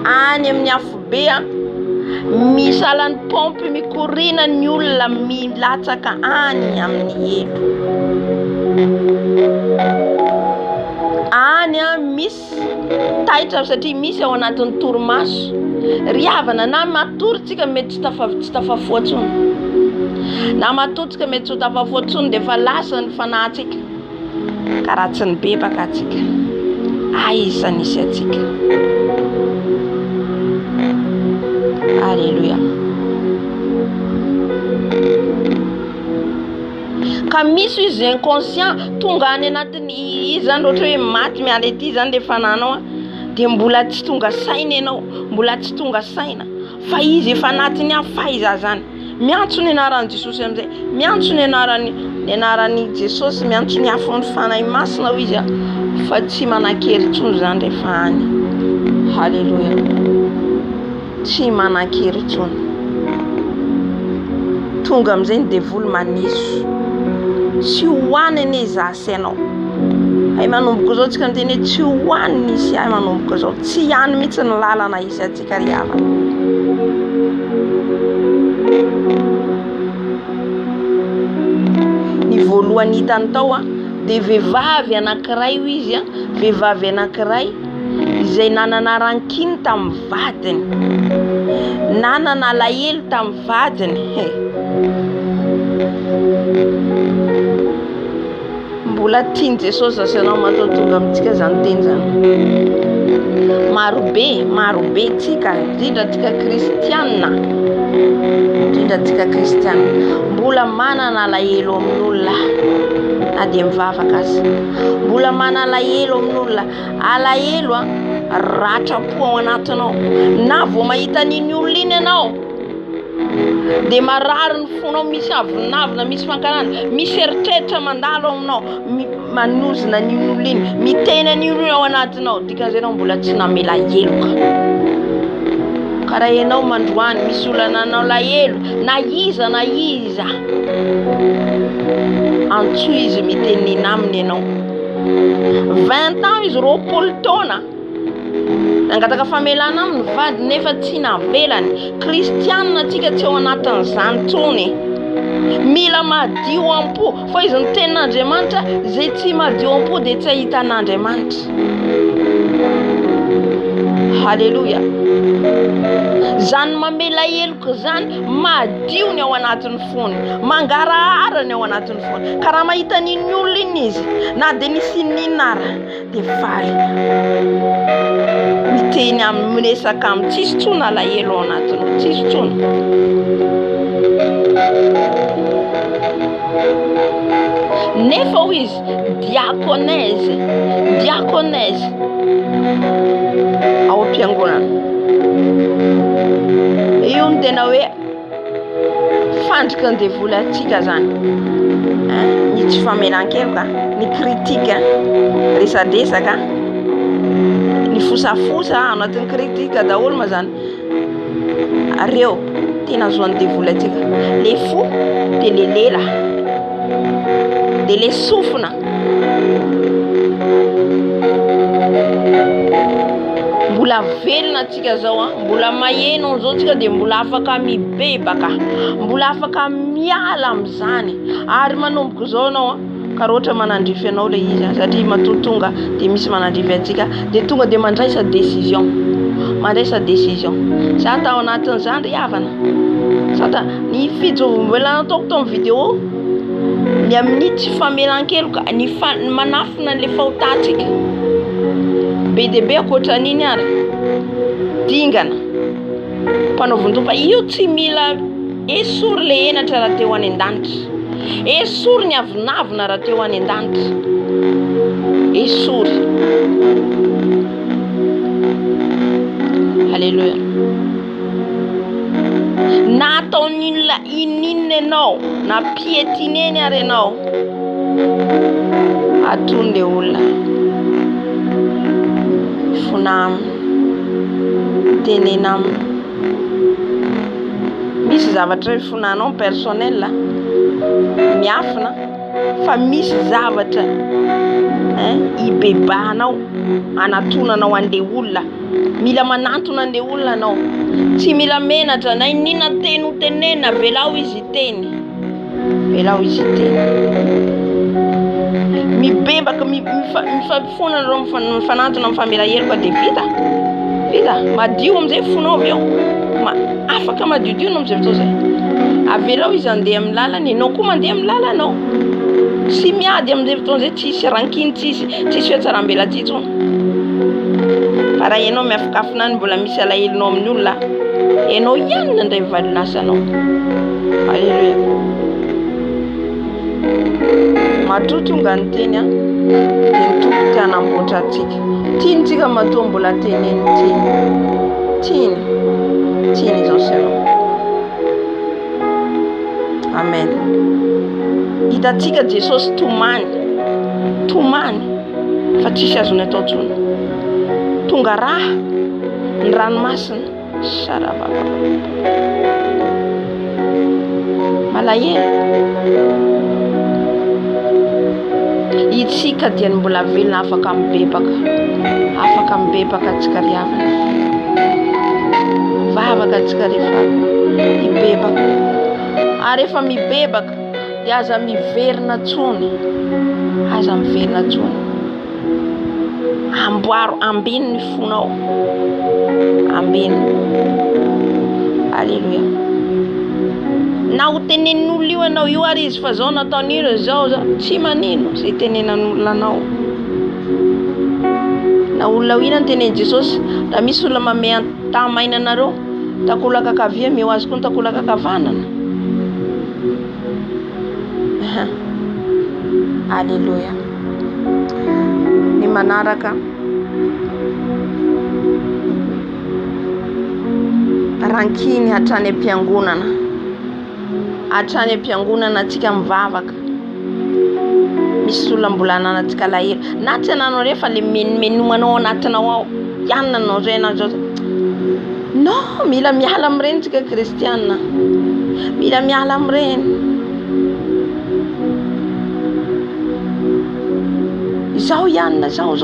any amin'ny afobe misalan'ny pompe mikorina ny olona milatsaka any amin'ny elo. Any misy taitra satria misy ao anatin'ny torimaso. Ry havana na matoritsika mety tsy tafafoatsony. Na matoritsika mety tsy tafafoatsony de fa lasa ny fanahintsika. Ka raha tsy nibebaka atsika. Aiza nisy atsika. Alléluia. Ka misy izy inconscient tonga any anatiny izy zany ohatra hoe maty miala ety zany le fananao de mbola tsy tonga saina ianao, mbola tsy tonga saina fa izy efa anatiny faiza zany. Miantso ny anaran'i Jesosy amin'izay, miantso ny anaran'i Jesosy, miantso ny afon'ny fanahy masina ho izy fa tsy manan-kery intsony zany rehefa any. Halleluja. Tsy manan-kery intsony. Tonga amin'izay ny devoly maniso. Tsy hoaniny zasainao. Ay manomboka zao tsika miteny tsy hoaniny isy ay manomboka zao. Tsy ihany mihitsy ny lalana isy atsika ry havana. Ny voalohany hitany tao de vehivavy anankiray io izy vehivavy anankiray izay nanana rankiny tamin'ny vadiny, nanana alahelo tamin'ny vadiny. Mbola tiany Jesosy zasanao matotonga amintsika zany teny zany. Marobe tsika, indrindra tsika kristiana, mbola manana alahelo amin'olona na de mivavaka azy. Mbola manana alahelo amin'olona, alahelo ratra-po ao anatinao. Na vao mahita n'iny olona iny ianao de marary ny fonao, misy avinavina, misy fankarana, misy eritreritra mandalo aminao, manozina n'iny olona iny, mitena n'iny olona ao anatinao, dikan'izay ianao mbola tsy namela heloka. Karaha ianao mandroany misy olona nanao lahelo, na iza antso izy mitenena aminy ianao. 20 ans izy 20 taona nangataka famelana aminy vady nefa tsy navelany. Kristianina atsika tsy ao anatin'izany tsony. Mila madio am-po fa izy ny tenin'Andriamanitra zay tsy madio am-po de tsy ahitan'Andriamanitra. Halleluja. Zany mamela heloka zany madio ny ao anatin'ny fony, mangarahara ny ao anatin'ny fony. Ka raha mahita n'iny olona iny izy na de nisy ninara de faly miteny miresaka aminy, tsisy tsony alahelo ao anatiny, tsisy tsony. nefa hoy izy diaconèse ao am-piangonana. Io no tena hoe fandriky ny devoly atsika zany, ny tsy famelan-keloka, ny kritika, resadresaka, ny fosafosa anatin'ny kritika daholo ma zany, reo tena azoan'ny devoly atsika. Le fo de le lela de le sofina, mbola velona atsika zao mbola maheno zao tsika de mbola afaka mibebaka, mbola afaka miala am'zany ary manomboka zao anao ka ohatra manandrify anao le izy satria matotonga de misy manandrify atsika de tonga de mandraisa décision za tao anatin'izany ry havana sata ny fijovom-bola ataoko tao vidéo ny amin'ny tsy famelan-keloka ny manafina an'le fahotatsika be de be akoatran'iny ary dingana mpanaovin-dopa io tsy mila esory le henatra raha teo any an-danitra, esory ny avinavina raha teo any an-danitra, esory. Halleluja. Na ataon'olona ininona ianao na piétineny ary ianao atony le olona fona tenena aminy. Misy zavatra fonanao personnel miafina fa misy zavatra ibebanao anatonanao an'le olona, mila manantona an'le olona anao, tsy mila menatra na inina teny ho tenena velao izy teny, mibebaka mifampifona reo mifanantona amin'ny famela-heloka de vita madio am'izay fonao avy eo, afaka madiodio no am'izay fotoa zay avelao izy andeha amin'ny lalany, ianao koa mandeha amin'ny lalanao, tsy miady am'izay fotoa zay, tsisy rankiny, tsisy fiatsaram-bela ty tsony. Fa raha ianao miafakafina any mbola misy alahelinao amin'ny olona, ianao ihany nandray valinasanao. Halleluja. Matotonga ny teny de ny tompo te hanamboatra atsika. Tiantsika matoa mbola teneny tiany zao seno. Amen. Hitatsika Jesosy tomany fa tsisy azony atao tsony. Tonga raha ny ranomasina sarababa malahelo. Itsika dia mbola velona afaka mibebaka atsika ry havana, vavaka atsika rehefa mibebaka, ary rehefa mibebaka dia aza miverina tsony, amboaro ambiny ny fonao, ambiny. Halleluja. Na ho tenenin'olona io anao io ary izy fa zao nataon'iro zao tsy manino zay tenenan'olona anao. Na olona ina ny tenen'i Jesosy, raha misy olona mame tamaina anareo takolaka kavia meo azy koa ny takolaka kavanana. Halleluja. Ny manaraka rankiny hatrany am-piangonana atsika mivavaka. Misy olona mbola ananatsika lahelo na tsy ananao rehefa le menomanao anatinao ao ihany nanao zay na zao. No, mila miala amin'ireny tsika kristianina, mila miala amin'ireny. Zao ihany na zao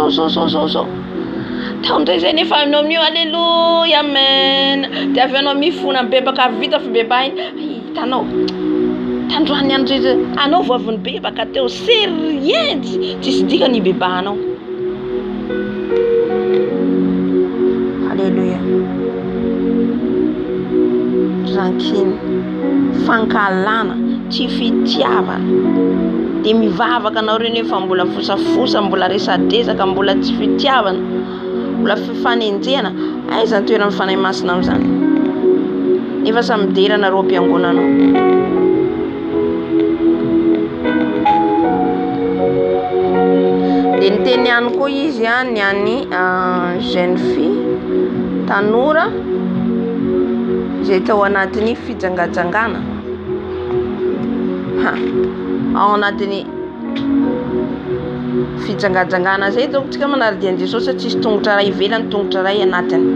taondray zay nefa aminao amin'io. Halleluja, amen. De avy anao mifona mibebaka vita fibebahiny, hitanao tandroany andry anao voaviny bebaka teo serientsy tsisy dikany ibebahanao. Halleluja. Rankiny, fankalana, tsy fitiavana, de mivavaka anao reny efa mbola fosafosa, mbola resadresaka, mbola tsy fitiavana, mbola fifanenjena. Aiza ny toerana fanahy masina amin'izany? Nefa samy miderana reo am-piangonanao. dia niteny ihany koa izy ny an'ny jeune fille tanora izay tao anatin'ny fijangajangana ao anatin'ny fijangajangana zay zao tsika manardia Jesosy satria tsisy tongotra ray ivelany, tongotra ray anatiny.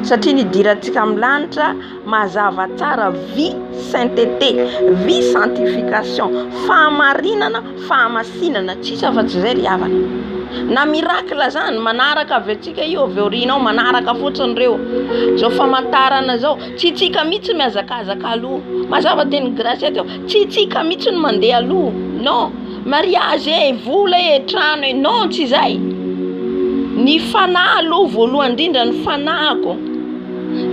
Satria nidirantsika amin'ny lanitra mazava tsara vie sainteté, vie sanctification, fahamarinana, fahamasinana, tsisy afa-tsy zay ry havana. Na miracle zany manaraka avy atsika io avy aorianao manaraka fotsiny reo zao famantarana zao, tsy tsika mihitsy miazakazaka aloha. Mazava teny grâce teo, tsy tsika mihitsy no mandeha aloha. Non, mariage vola trano non, tsy zay. Ny fanahy aloha voalohany indrindra ny fanahiko,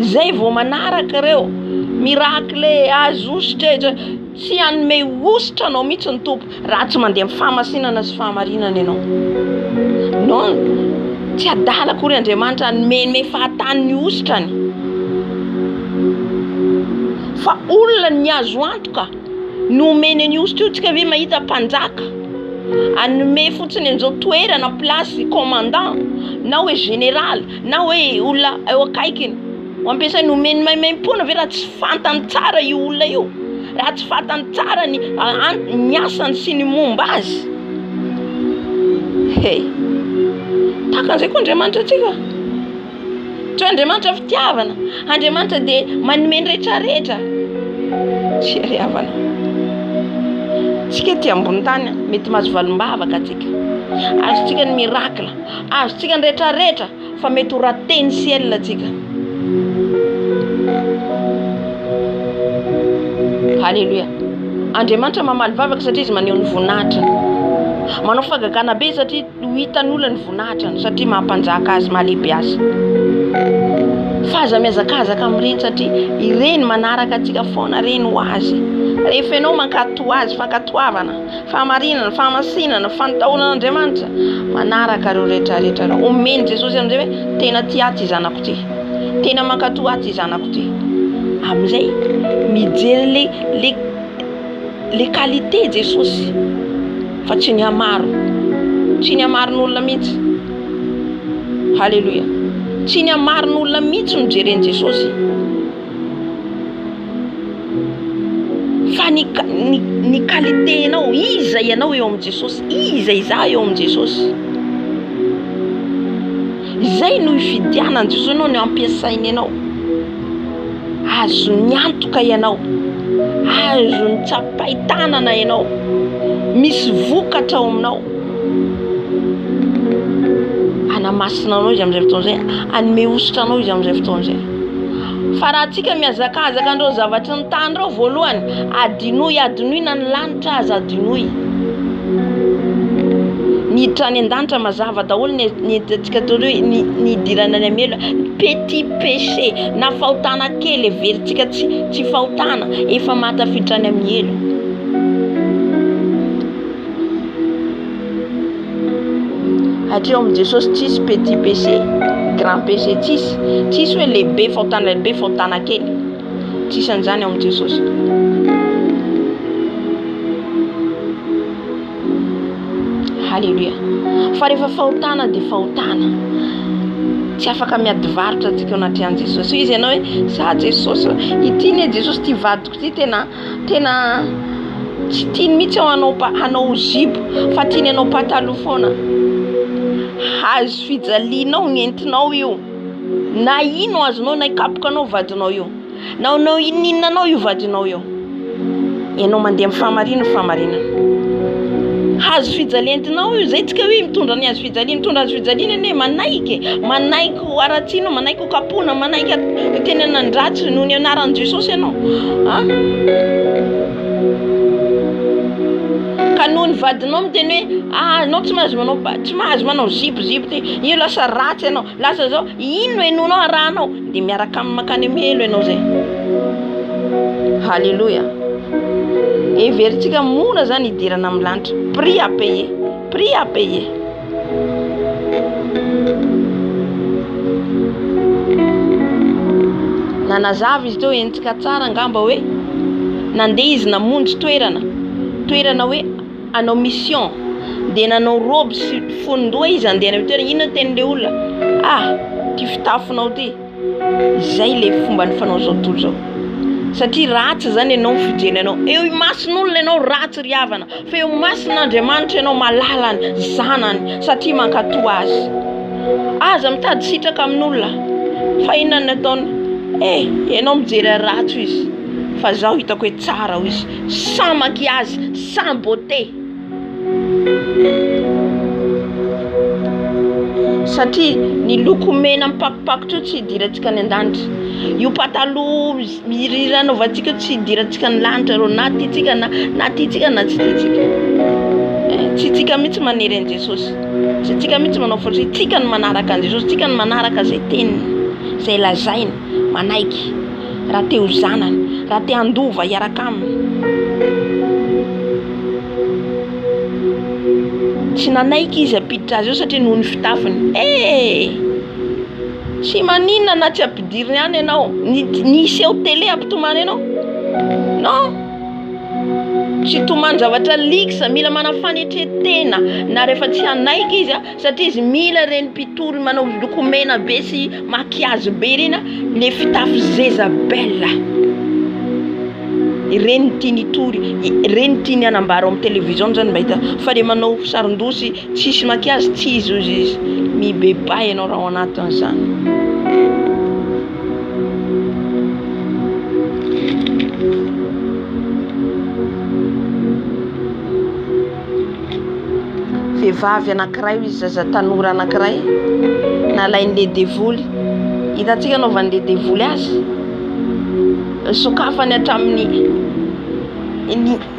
zay vao manaraka reo miracle azositra tsy anome ositra anao mihitsy ny tompo raha tsy mandeha amin'ny fahamasinana sy fahamarinana ianao. Non, tsy adala akory Andriamanitra nomeme fahatany ny ositrany, fa olona ny azo antoka nomeny ny ositra io. Tsika ve mahita mpanjaka anome fotsiny an'izao toerana place commandant na hoe général na hoe olona eo akaikiny mampiasa nomeny maimaimpona ve raha tsy fantany tsara io olona io, raha tsy fantany tsara ny asany sy ny momba azy. Takan'izay koa Andriamanitra atsika. Tsy Andriamanitra fitiavana, Andriamanitra dia manome ny rehetrarehetra. Tsy ry havana. Tsika ty ambony tany mety mahazo valim-bavaka atsika, azontsika ny miracle, azontsika ny rehetrarehetra, fa mety ho rateny ciel atsika. Halleluja. Andriamanitra mamaly vavaka satria izy maneho ny voninahitra, manao fagagana be satria hitan'olona ny voninahitra, satria mampanjaka azy mahalehibe azy. Fahaza miazakazaka amin'ireny satria ireny manaraka atsika foana reny ho azy. Rehefa ianao mankato azy, fankatoavana, fahamarinana, fahamasinana, fantaonan'Andriamanitra, manaraka reo rehetrarehetra reo. Omeny Jesosy amin'izay hoe tena ty aty zanako ty, tena mankato aty zanako ty. Amin'izay mijery le qualité Jesosy, fa tsy ny hamaro, tsy ny hamaron'olona mihitsy. Halleluja. Tsy ny hamaron'olona mihitsy no jereny Jesosy, fa ny qualité ianao, iza ianao eo amin'ny Jesosy, iza izaho eo amin'ny Jesosy. Izay no ifidianany Jesosy ianao no ampiasainy ianao. Azo ny antoka ianao, azo ny tsapaitanana ianao, misy vokatra ao aminao. Anamasina anao izy amin'izay fotoana izay, anome ositra anao izy amin'izay fotoana izay. Fa raha tsika miazakazaka andreo zavatry ny tany reo voalohany, adinoy na ny lanitra aza adinoy. Niditra any an-danitra mazava daholo ny atsika tao hoe nidirana any amelo, petit péché na fahotana kely everitsika tsy fahotana efa mahatafiditra any amin'ny elo. Hatria amin'ny Jesosy tsisy petit péché, grand péché, tsisy hoe lehibe fahotana kely, tsisy an'izany ao amin'ny Jesosy. Halleluja. Fa rehefa fahotana dia fahotana, tsy afaka miady varotra atsika anatrehany Jesosy. Izy ianao hoe sa Jesosy ity ne Jesosy ty vadiko ty tena tsy tiany mihitsy hanao zipo, fa tiany hanao pataloha foana. Azo fijalianao ny entinao io, na ino azonao, na ikapokanao vadinao io, na ininanao io vadinao io, ianao mandeha amin'ny fahamarinana. Hazo fijaliantinao io, zay tsika hoe mitondra ny hazo fijaliana ne manaiky ho aratsino, manaiky ho kapona, manaiky teny anandratsy noho ny anaran'i Jesosy ianao. Ka noho ny vadinao miteny hoe anao tsy mahazo manao zipo ty, io lasa ratsy ianao, lasa zao ino enonao arahanao, dia miaraka amin'ny makany amelo ianao zay. Halleluja. Everitsika mora zany idirana amin'ny lanitra, prix à payer. Nanazava izy teo entsika tsara ngamba hoe nandeha izy namonjy toerana hoe anao mission dia nanao robe sy fondoa izy andeha any toerana inona tenin'le olona ty fitafinao ty zay le fomba ny fanao zao tontolo zao satria ratsy zany ianao fijery anao eo imason'olona ianao ratsy riavana fa eo mason'Andriamanitra ianao malalany zanany satria mankatoa azy aza mitady sitraka amin'olona fa inona ny ataony ianao mijery ratsy izy fa zaho hitako hoe tsara izy sans maquillage sans beauté satria ny loko mena mipakipaky tsy hidirantsika ny an-danitra io pataloha mirirana anaovantsika tsy hidirantsika ny lanitra rô na tiatsika na tiatsika na tsy tiatsika tsy tsika mihitsy manery an Jesosy tsy tsika mihitsy manao fotry tsika ny manaraka an Jesosy tsika ny manaraka zay teniny zay lazainy manaiky raha te ho zanany raha te handova hiaraka aminy tsy nanaiky izy apiditra azy io satria noho ny fitafiny tsy maninona na tsy ampidiriny any ianao nisy eo télé ampitomany ianao non tsy tomany zavatra liksa mila mana fanetretena na rehefa tsy hanaiky izy satria izy mila reny mpitory manao lokomena be sy maquillage be rena le fitafy Jezabel reny tiany tory reny tiany anambara amin'ny télévision zany mahita fa le manao sarindosy tsisy maquillage tsy izy mibeba ianao raha ao anatin'izany vehivavy anankiray izy zaza tanora anankiray nalain'le devoly hitantsika anaovan'le devoly azy sokafany hatramin'ny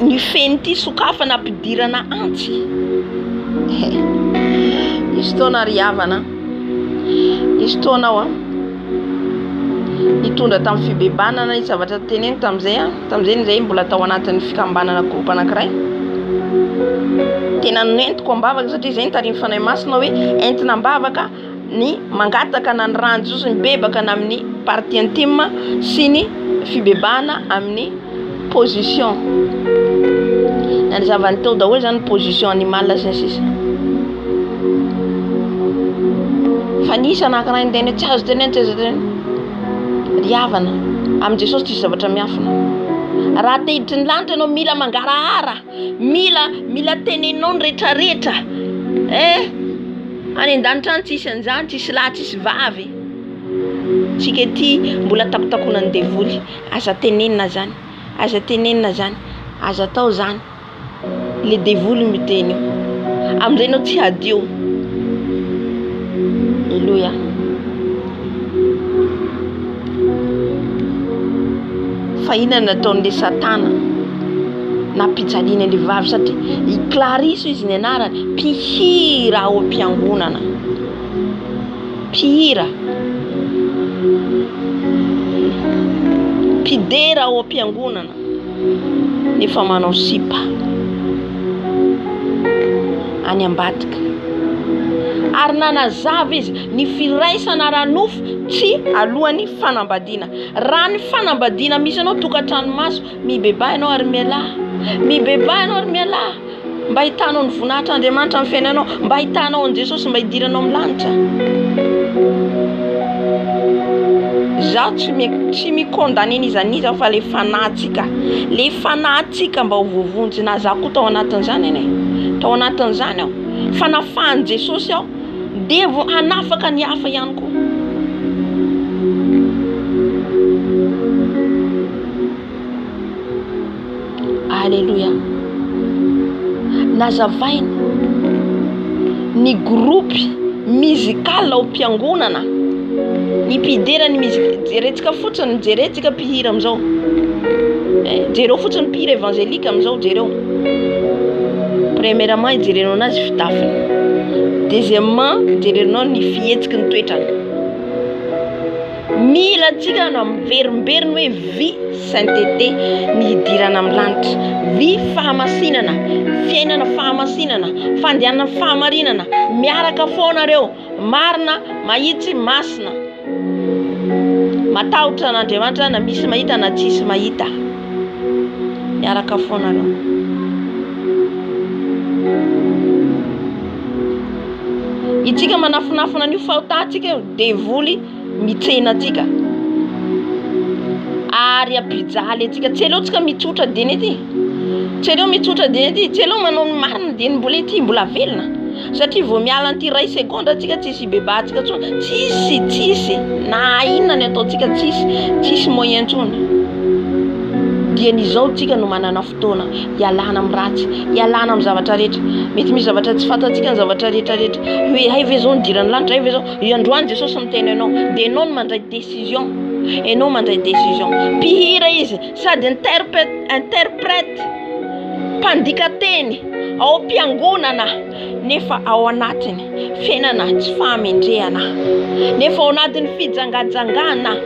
ny feny ty sokafana ampidirana antsy izy taona riavana izy taonao nitondra tamin'ny fibebanana izy zavatra teneny tamin'izay mbola tao anatin'ny fikambanana groupe anankiray tena nentiko ambavaka satria zay nitarimy fanahy masina hoe entina ambavaka ny mangataka na ny ranjo sy ny bebaka na amin'ny partie intime sy ny fibebana amin'ny position na ny zavany tao daholo zany position animale sy ny sisa fa nisy anankiray ny tsy azo teneny riavana amin' Jesosy tsisy zavatra miafina raha te hiditry ny lanitra ianao mila mangarahara mila teneninao ny rehetrarehetra any an-danitra any tsisy an'izany tsisy lahy tsisy vavy tsika ty mbola takotakonany devoly aza tenenina zany aza tao zany le devoly miteny io amin'izay ianao tsy hadio Alleluia fa inona nataon'le satana nampijaliana le vavy satria iklariso izy ny anarany mpihira ao am-piangonana mpihira mpidera ao am-piangonana nefa manao sipa any ambadika ary nanazava izy ny firaisana ranofo tsy alohan'ny fanambadiana raha ny fanambadiana misy anao tokantranomaso mibeba ianao ary mialahy mba hitanao ny voninahitra Andriamanitra amin'ny fiainanao mba hitanao an Jesosy mba hidiranao amin'ny lanitra zaho tsy mikondane iza fa le fanatsika mba ho vovonjy na za koa tao anatin'izany tao anatin'izany aho fanafahan Jesosy aho devo hanafaka ny hafa ihany koa Alleluia nazavaina ny groupe musical ao mpiangonana ny mpidera ny musique jerentsika fotsiny jerentsika mpihira amizao jereo fotsiny mpihira évangélique amizao jereo premièrement jerenao anazy fitafiny deuxièmement jerenao ny fihetsiky ny toetrany mila tsika na miverimberiny hoe vie sainteté ny hidirana amin'ny lanitra vie fahamasinana fiainana fahamasinana fandehanana fahamarinana miaraka foanareo marina mahitsy masina matahotra n'Andriamanitra na misy mahita na tsisy mahita miaraka foanareo Itsika manafinafina an'io fahotantsika devoly mitsena atsika ary apijaly atsika tsy aleo tsika mitsotra deny ety tsy aleo mitsotra deny ety tsy aleo manao ny marina deny mbola ety mbola velona satria vao miala an'ity ray seconde atsika tsisy bebatsika tsony tsisy na inona ny ataotsika tsisy moyen tsony dian'izao tsika no manana fotoana ialana amin'ny ratsy ialana amin'ny zavatra rehetra mety misy zavatra tsy fantatsika ny zavatra rehetrarehetra hoe hay ve zao ny diran'ny lanitra hay ve zao androany Jesosy miteny ianao dia ianao no mandray décision ianao mandray décision mpihira izy sady interprète mpandika teny ao mpiangonana nefa ao anatiny fiainana tsy fahamendrehana nefa ao anatiny fijangajangana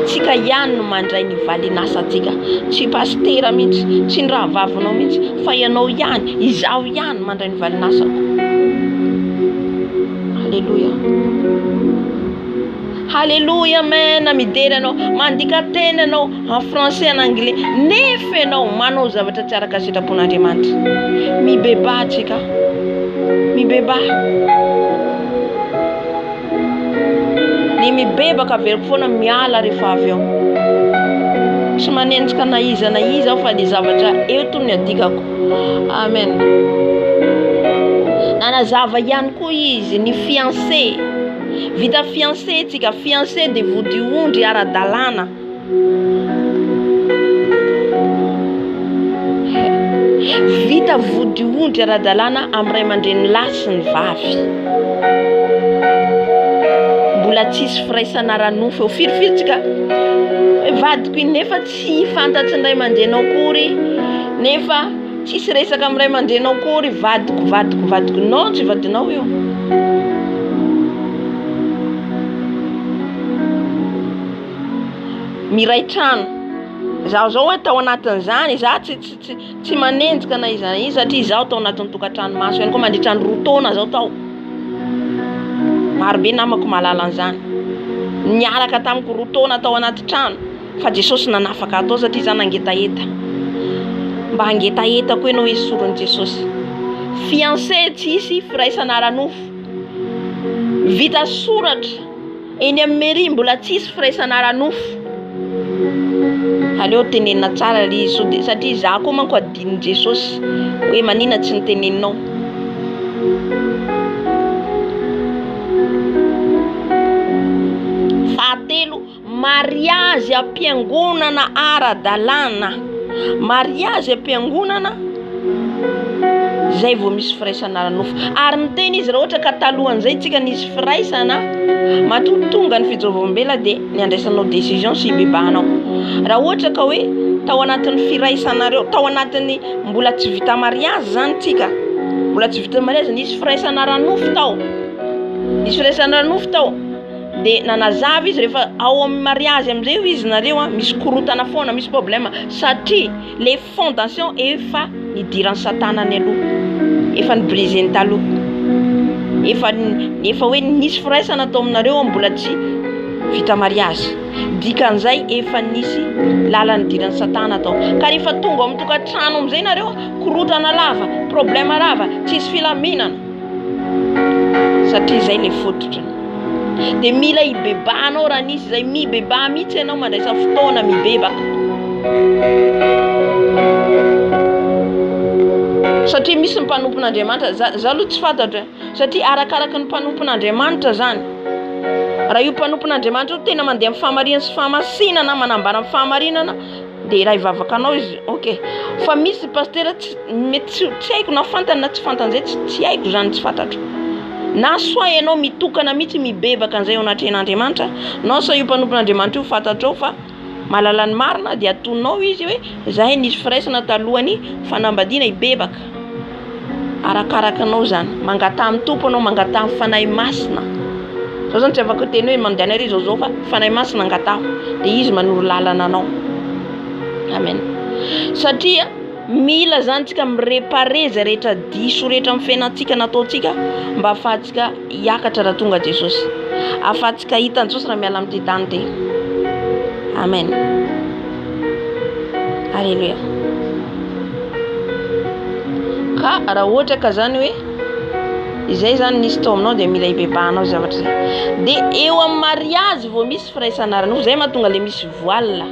tsika ihany no mandray ny valin'asantsika tsy pastera mihitsy tsy ny rahavavinao mihitsy fa ianao ihany izaho ihany mandray ny valin'asako. Halleluja halleluja amen. Midery anao mandika teny anao en français en anglais nefa ianao manao zavatra tsy araka sitrapon'Andriamanitra mibeba tsika mibeba ny mibebaka veriko foana miala rehefa avy eo tsy manenjika na iza aho fa ny zavatra eto ny adikako. Amen. Nanazava ihany koa izy ny fiancé vita fiancé tsika fiancé de vodiondry ara-dalàna vita vodiondry ara-dalàna amin'ny ray aman-dreny lahy sy ny vavy mbola tsisy firaisana ranofo eo firifiritsika vadiko iny nefa tsy fantatry ny ray aman-drenao akory nefa tsisy resaka amin'ny ray aman-drenao akory vadiko non tsy vadinao io miray trano zaho zao atao anatin'izany za tsy manenjika na iza satria zaho tao anatin'ny tokantrano maso ihany koa mandritrany 2 taona zao tao marobe namako mahalala an'izany niaraka tamiko 2 taona tao anaty trano fa Jesosy nanafaka atao satria za nangetaeta mba hangetaeta koa ianao izy soron'i Jesosy fiancé tsisy firaisana ranofo vita soratra eny amin'ny mairie mbola tsisy firaisana ranofo aleo tenenina tsara ry izy satria za koa manko adinin Jesosy hoe manina tsy niteneninao. Fahatelo mariage am-piangonana ara-dalàna mariage am-piangonana zay vao misy firaisana ranofo ary miteny izy raha ohatra ka talohan'izay tsika nisy firaisana matotonga ny fijorovam-bela dia ny andraisanao décision sy bebanao raha ohatra ka hoe tao anatin'ny firaisanareo tao anatin'ny mbola tsy vita mariage zany tsika mbola tsy vita mariage nisy firaisana ranofo tao dia nanazava izy rehefa ao amin'ny mariage amin'izay io izy nareo misy korotana foana misy problème satria les fondations efa nidiran'ny satanany aloha efa nibriseny taloha efa hoe nisy firaisana tao aminareo mbola tsy vita mariage dikan'izay efa nisy lalany diran'ny satana tao ka rehefa tonga amin'ny tokantrano amin'izay nareo korotana lava problème lava tsisy filaminana satria izay le fototrany dia mila hibebanao raha nisy izay mibeba mihitsy ianao mandraisa fotoana mibebaka satria misy ny mpanompon'Andriamanitra za aloha tsy fantatra satria arakaraka ny mpanompon'Andriamanitra zany raha io mpanompon'Andriamanitra tena mandeha amin'ny fahamarinana sy fahamasinana manambara amin'ny fahamarinana dia raha hivavaka anao izy ok fa misy pastera mety tsy haiko na fantany na tsy fantan'izay tsy haiko zany tsy fantatro na soa ianao mitokana mihitsy mibebaka an'izay ao anatren'Andriamanitra na soa io mpanompon'Andriamanitra io fantatrao fa mahalala ny marina dia atonao izy hoe zahay nisy firaisana talohany fanambadiana hibebaka arakaraka anao zany mangata amin'ny tompo anao mangata amin'ny fanahy masina zao zany tsy afaka teny hoe mandana ry zao fa fanahy masina angataho dia izy manoro lalana anao. Amen. Satria mila zany tsika mirepare zay rehetra diso rehetra amin'ny fiainantsika nataontsika mba ahafahantsika hiakatra raha tonga Jesosy ahafahantsika hitan'i Jesosy raha miala amin'ity tany ty. Amen. Alléluia. ka raha ohatra ka zany hoe izay zany nisy tao aminao dia mila hibebahanao zavatra zay. Dia eo amin'ny mariage vao misy firaisana ran'o zay mahatonga le misy voile.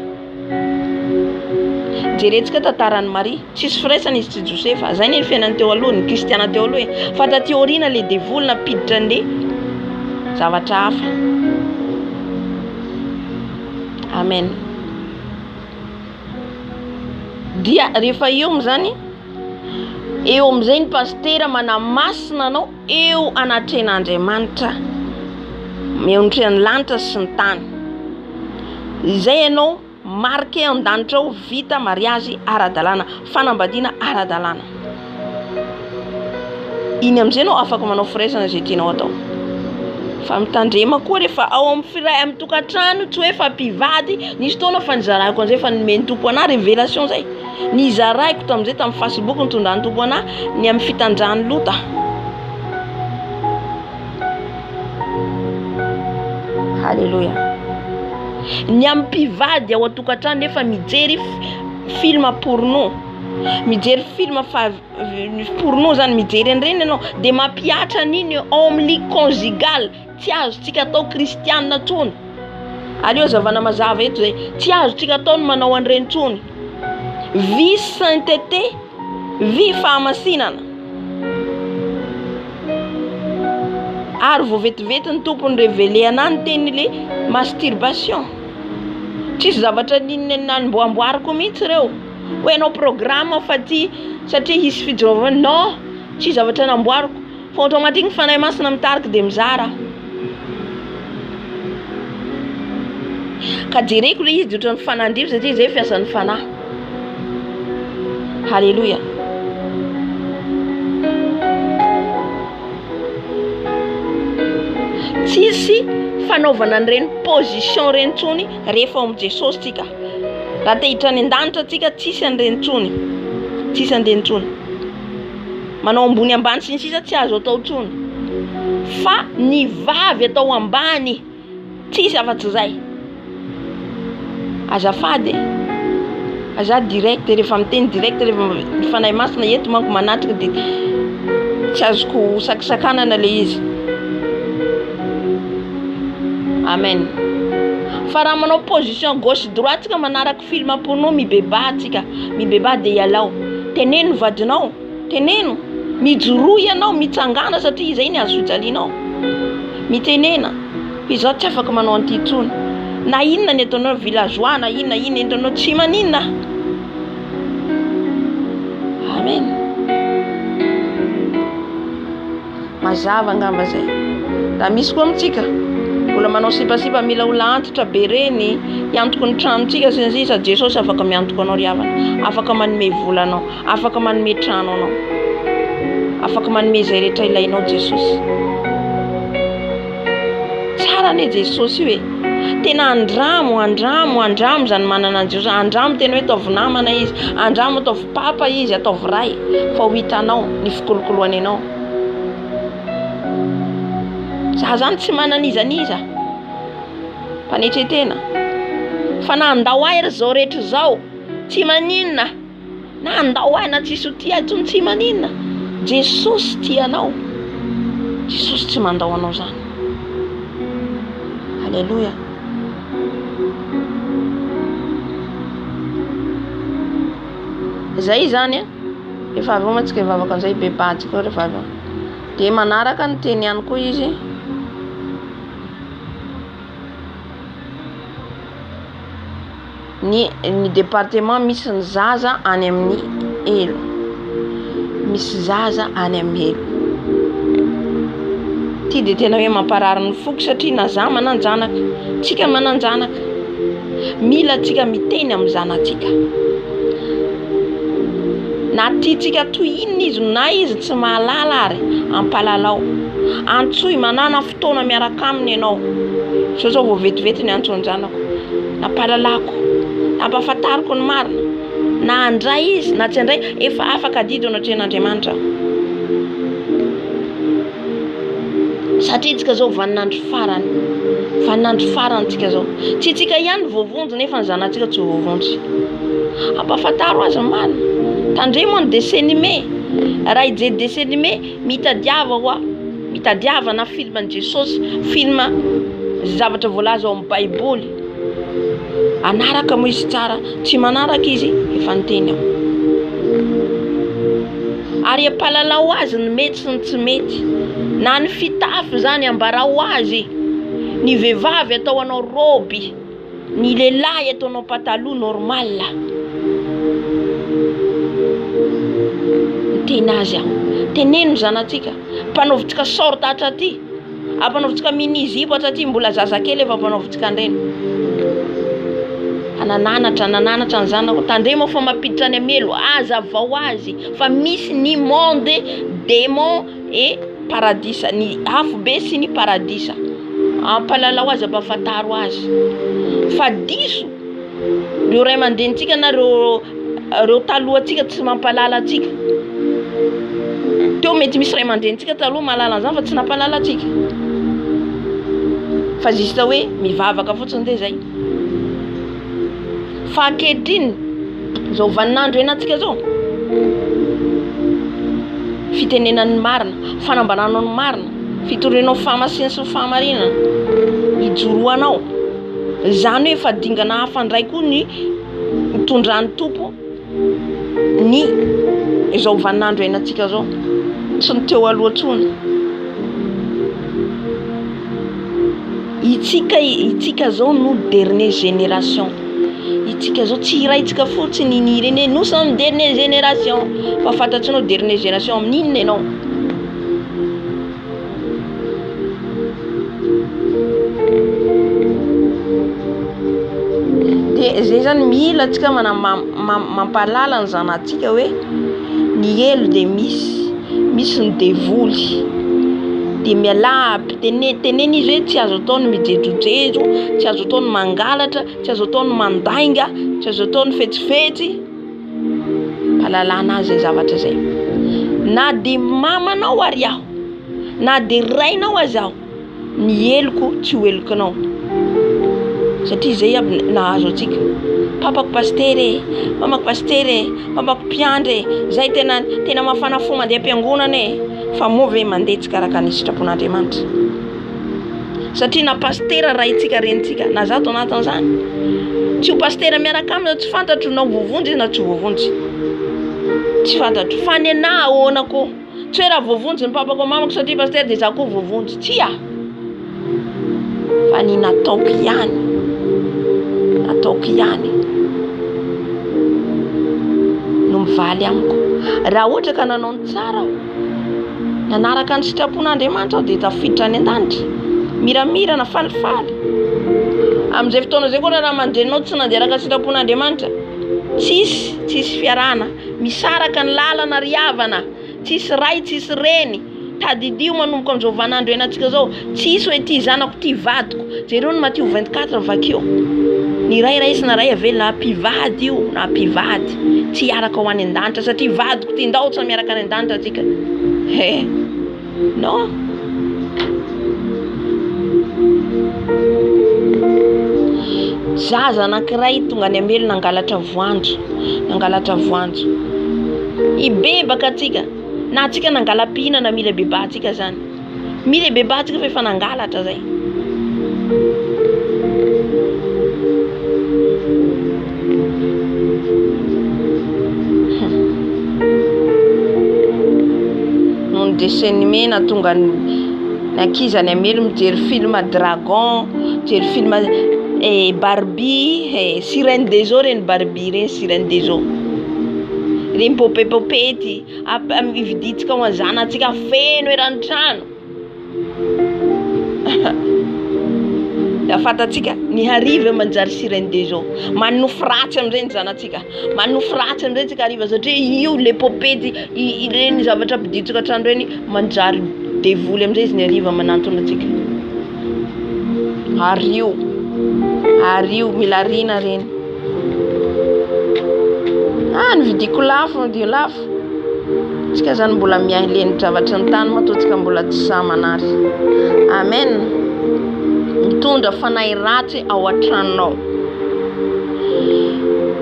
Jerentsika tantaran'ny Maria, tsisy firaisana izy tsy Josefa, zay ny fiainany teo aloha, ny kristiana teo aloha fa taty aoriana le devoly napiditra an'le zavatra hafa. Amen. Dia rehefa eo zany eo amin'izay ny pastera manamasina anao eo anatrehan'Andriamanitra mihoatra ny lanitra sy ny tany. Izay ianao marqué an-danitra ao vita mariage ara-dalàna, fanambadiana ara-dalàna. Iny amin'izay anao afaka manao firaisana izay tianao atao. Fa mitandrema koa rehefa ao amin'ny firay amin'ny tokantrano tsy hoe fa mpivady, nisy fotoana fa nizarahiko an'izay fa nomeny tompo anahy révélation zay. Nizarahiko tamin'izay tamin'ny Facebook nitondran'ny tompo anahy ny amin'ny fitandràny lota. Halleluja. Ny amin'ny mpivady ao an-tokantrano nefa mijery film porno, mijery film porno zany mijery an'ireny ianao dia mampiatra an'iny ao amin'ny lit conjugal. Tsy azotsika atao kristianina tsony. Aleo zavana mazava eto zay, tsy azotsika atao ny manao an'ireny tsony. Vie sainteté, vie fahamasinana. Ary vao vetivety ny tompony révélé anahy ny tenin'ile masturbation. Tsisy zavatra namboamboariko mihitsy ireo. Hoe anao programme fa ty satria hisy fijerovana. Non, tsisy zavatra namboariko. Fa automatique ny fanahy masina mitarika dia mizara. Ka jereko le izy dia ohatran'ny fanandrivo satria izay fiasan'ny fanahy. Halleluja. Tsisy fanaovana an'ireny position ireny tsony rehefa ao amin'i Jesosy tsika. Raha te hiditra any an-danitra tsika tsisy an'ireny tsony. Tsisy an'ireny tsony. Manao ambony ambany sy ny sisa tsy azo atao tsony. Fa ny vavy atao ambany tsisy afa-tsy zay. Azafady aza direct rehefa miteny direct rehefa fanahy masina eto manko manatrika dia tsy azoko sakisakanana le izy. Amen. Fa raha manao position gauche droite tsika manaraka film porno mibeba tsika, mibeba dia ialao. Teneno vadinao, teneno, mijoroa ianao, mitsangana satria izay ny azo fijalianao. Mitenena, izao tsy afaka manao an'ity tsony. Na inona ny ataonao villageois, na inona ny ataonao tsy maninona. Amen. Mazava angamba zay. Raha misy koa amintsika mbola manao sipasipa mila ola antitra be reny hiantoko ny tranontsika sy ny sisa, Jesosy afaka miantoko anao ry havana, afaka manome volanao, afaka manome trano anao, afaka manome izay rehetra ilainao Jesosy. Tsara ne Jesosy io e. Tena andramo zany manana an Jesosy. Andramo tena hoe ataovy namana izy, andramo ataovy papa izy, ataovy ray, fa ho hitanao ny fikolokoloany anao. Za zany tsy mananizaniza mpanetretena fa na andao ahy zao rehetra zao tsy maninona, na andao ahy na tsisy ho tia tsony tsy maninona. Jesosy tianao, Jesosy tsy mandao anao zany. Halleluja. Zay zany efa avy mantsika hivavaka an'izay bebatsika rehefa avy dia manaraka ny teny ihany koa izy. Ny département misy ny zaza any amin'ny elo, misy zaza any amin'ny elo. Ty dia tena hoe mamparary ny foko satria na za mananjanaka, tsika mananjanaka, mila tsika miteny amin'ny zanatsika. Na tiatsika tohinina izy na izy tsy mahalala ary ampalalao. Antsoy manana fotoana miaraka aminy ianao. So zao vao vetivety ny antsony zanako, nampalalako, nampahafantariko ny marina, na andray izy na tsy andray efa afaka adidy anatrehan'Andriamanitra. Satria tsika zao vaninandro farany tsika zao. Tsy tsika ihany voavonjy nefa ny zanatsika tsy voavonjy. Ampahafantaro azy ny marina. Tandremo ny dessin animé, raha ijery dessin animé mitadiava hoa mitadiavana film an Jesosy film zavatra voalaza ao amin'ny baiboly anaraka moa izy tsara tsy manaraka izy efa niteny ao ary ampalalao azy ny mety sy ny tsy mety na ny fitafy zany ambarao azy ny vehivavy atao anao roby ny lehilahy ataonao pataloha normal teny azy aho teneno zanatsika mpanaovitsika sorte atraty ampanaovitsika mini-zipo atraty mbola zazakely efa mpanaovitsika andreny anananatra ny zanako tandremo fa mampiditra any amelo aza vao azy fa misy ny monde démon et paradisa ny afo be sy ny paradisa ampalalao azy ampafantaro azy fa diso reo ray aman-drenitsika na reo talohantsika tsy mampalala atsika teo mety misy ray aman-drenitsika taloha malala an'izany fa tsy nampalala atsika fa juste hoe mivavaka fotsiny de zay fa ankehitriny zao vaninandro enatsika zao fitenenan'ny marina fanambananao ny marina fitorenao fahamasina sy fahamarinana ijoroanao zany hoe fa dingana hafandray koa ny mitondran'ny tompo ny zao vaninandro enatsika zao tsy ny teo aloha tsony itsika zao no dernier génération itsika zao tsy iraitsika fotsiny ny irene nous sommes dernier génération fa fantatsinao dernier génération amin'inona ianao de zay zany mila atsika mampalala ny zanatsika hoe ny elo de misy ny devoly de mialapy teneny izy hoe tsy azo ataony mijejojejo tsy azo ataony mangalatra tsy azo ataony mandainga tsy azo ataony fetsifetsy palalana azy zavatra zay na de mamanao ary aho na de rainao azy aho ny eloko tsy ho elokonao satria zay aby nahazo atsika papako pastere mamako pastere mamako mpiandry zay tena mafana fo mandeha am-piangonana fa move mandeha tsy karaka ny sitrapon'Andriamanitra satria na pastera raha itsika renitsika na zato anatin'izany tsy ho pastera miaraka amina tsy fantatro na vovonjy na tsy vovonjy tsy fantatro fa ny ana ahoanako tsy hoe raha vovonjy ny papako mamako satria pastera de za koa vovonjy tsy fa ny nataoko ihany no mivaly amiko raha ohatra ka nanao ny tsara nanaraka ny sitrapon'Andriamanitra de tafiditra any an-danitra miramira na falifaly amin'izay fotoana zay koa raha mandrenao tsy nanderaka sitrapon'Andriamanitra tsisy fiarana misaraka ny lalana riavana tsisy ray tsisy reny tadidio manomboka amin'izao vanandro enatsika zao tsisy hoe ty zanako ty vadiko jereo ny Matthieu 24 vakeo ny ray raisy na ray avelona mpivady io na mpivady tsy hiaraka ho any an-danitra satria vadiko ty ndao tsy miaraka any an-danitra atsika no zaza anankiray tonga any amelo nangalatra voanjo ibebaka atsika na atsika nangalapina na mila beba atsika zany mila beba atsika fa efa nangalatra zay non dessin animé na tonga nankizy any amelo mijery film dragon mijery film Barbie Sirène des eaux reny Barbie reny Sirène des eaux reny popety viditsika ho zanatsika feno erantrano da fatatsika ny hariva manjary Sirène des eaux manofo ratsy am'ireny zanatsika manofo ratsy am'ireny tsika hariva satria io le popety ireny zavatra mpiditsika trano reny manjary devoly am'izay izy ny hariva manantona atsika ario mila rina reny nividiko lafo tsika zany mbola miaileny zavatra ny tany matotsika mbola tsy samanary amen mitondra fanahy ratsy ao an-tranonao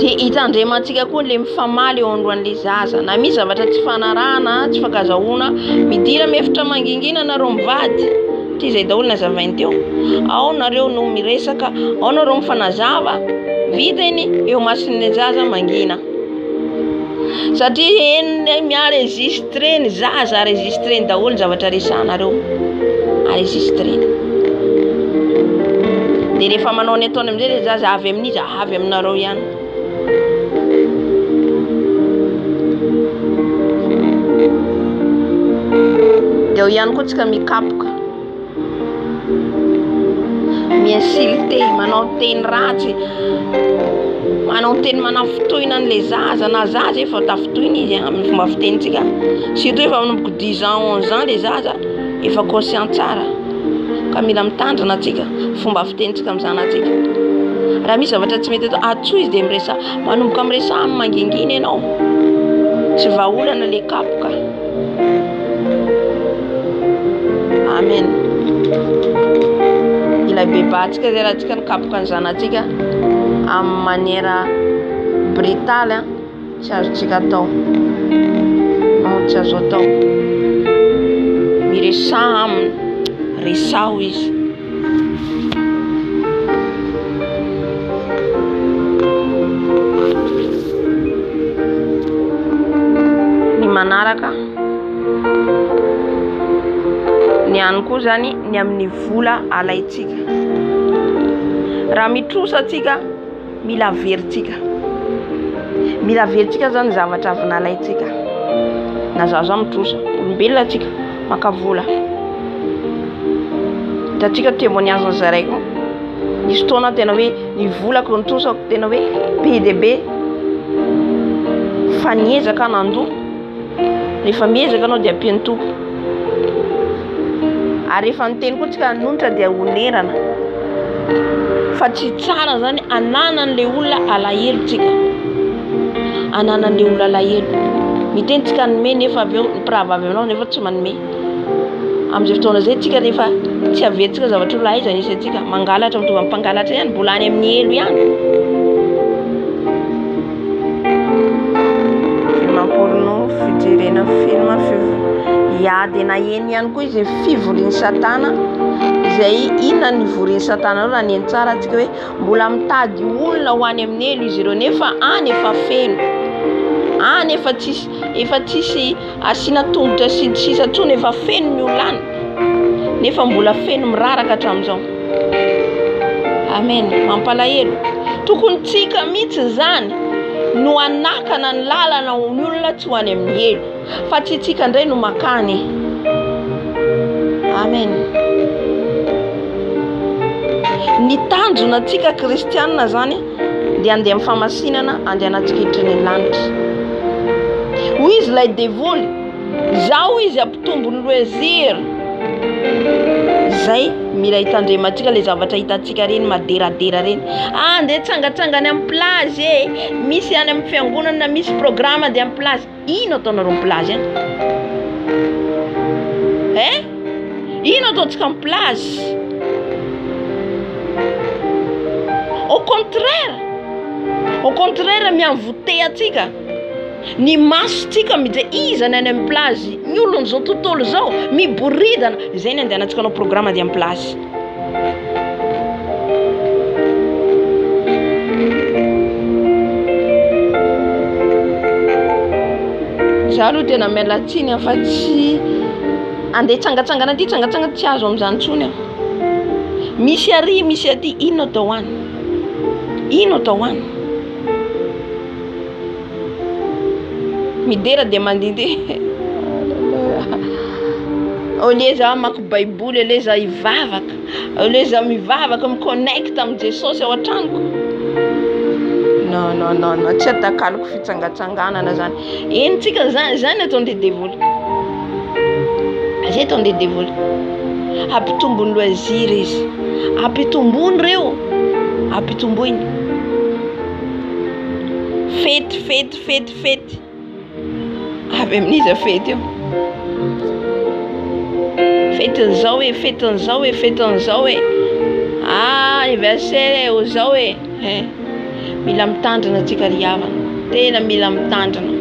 dia hitandremantsika koa le mifamaly eo androan'le zaza na misy zavatra tsy fanarahana tsy fankazahoana midira mefitra mangingina nareo mivady ty izay daholo nazavainy teo ao nareo no miresaka ao nareo mifanazava vita iny eo masin'le zaza mangina satria eny miaregistreny zaza aregistreny daholo zavatra resanareo aregistreny dia rehefa manao ny ataony amin'izay le zaza avy amin'izy avy aminareo ihany dia ihany koa tsika mikapoka miinsulte manao teny ratsy manao teny manafitohina an'le zaza na zaza efa tafitohina izy amin'ny fomba fitenitsika surtout efa manomboka 10 ans 11 ans le zaza efa conscient tsara ka mila mitandrina atsika fomba fitenitsika amin'ny zanatsika raha misy zavatra tsy mety atsoa izy dia miresa manomboka miresa amin'ny mangingina ianao tsy vahaolana le kapoka amen ilay bebatsika zay raha tsika nikapoka ny zanatsika amin'ny maniera brutale tsy azotsika atao no tsy azo atao miresaha aminy resaho izy ny manaraka ny any koa zany ny amin'ny vola alaitsika raha mitrosa atsika mila veritsika zany zavatra avy nalaitsika na zaza mitrosa olombelona atsika maka vola da atsika témoignage ny zaraiko nisy fotoana tena hoe ny volako nitrosako tena hoe be de be fa niezaka nandoa rehefa miezaka anao dia ampiany tompo ary rehefa niteny koa tsika nonitra dia honerana fa tsy tsara zany ananan'le olona alahelo tsika ananan'le olona alahelo miteny tsika nome nefa avy eo mpiravavy aminao nefa tsy manome amin'izay fotoana zay tsika rehefa tsy averitsika zavatra olona aiza nisy atsika mangalatra mitovy amin'ny mpangalatra ihany mbola any amin'ny elo ihany filmam-porno fijerena film iady na eny ihany koa izy fivorian'ny satana izay inona ny vorian'ny satana raha ny eny tsara atsika hoe mbola mitady olona ho any amin'ny elo izy ireo nefa any efa feno any efa tsisy asiana tongotra sisa tsony efa feno ny olana nefa mbola feno miraraka hatramin'izao amen mampalahelo tokony tsika mihitsy zany no anakana ny lalana ny olona tsy ho any amin'ny elo fa tsy tsika indray no makany amen ny tanjona atsika kristianina zany dia andeha amin'ny famasinana andehanantsika hiditra ny lanitra hoy izy lay devoly zao izy ampitombony loisir zay mila hitandremantsika le zavatra hitantsika reny maderadera reny andeha tsangatsangany amin'ny plage misy any amin'ny fiangonana misy programme dia amin'ny plage ino ataonareo amin'ny plage ino ataontsika amin'ny plage au contraire mianvote atsika ny masotsika midre izany any amin'ny plage ny olona zao tontolo zao miboridana zay ny andehanantsika anao programme dia amin'ny plage za aloha tena mialatsiny fa tsy andeha tsangatsangana ty tsangatsangana tsy azo amin'izany tsony aho misy ary misy aty ino atao any midera dia mandindy ole za mako baiboly ele za hivavaka ole za mivavaka miconnecta amin'ny jesosy ao an-tranoko non tsy atakaloko fitsangatsanganana zany enitsika zany ataon'le devoly zay ataon'le devoly ampitombony loisir izy ampitombony reo ampitomboiny fety avy amin'izy fety io fetin'izao e anniversaire o zao e Mila mitandrina antsika ry havana. Tena mila mitandrina.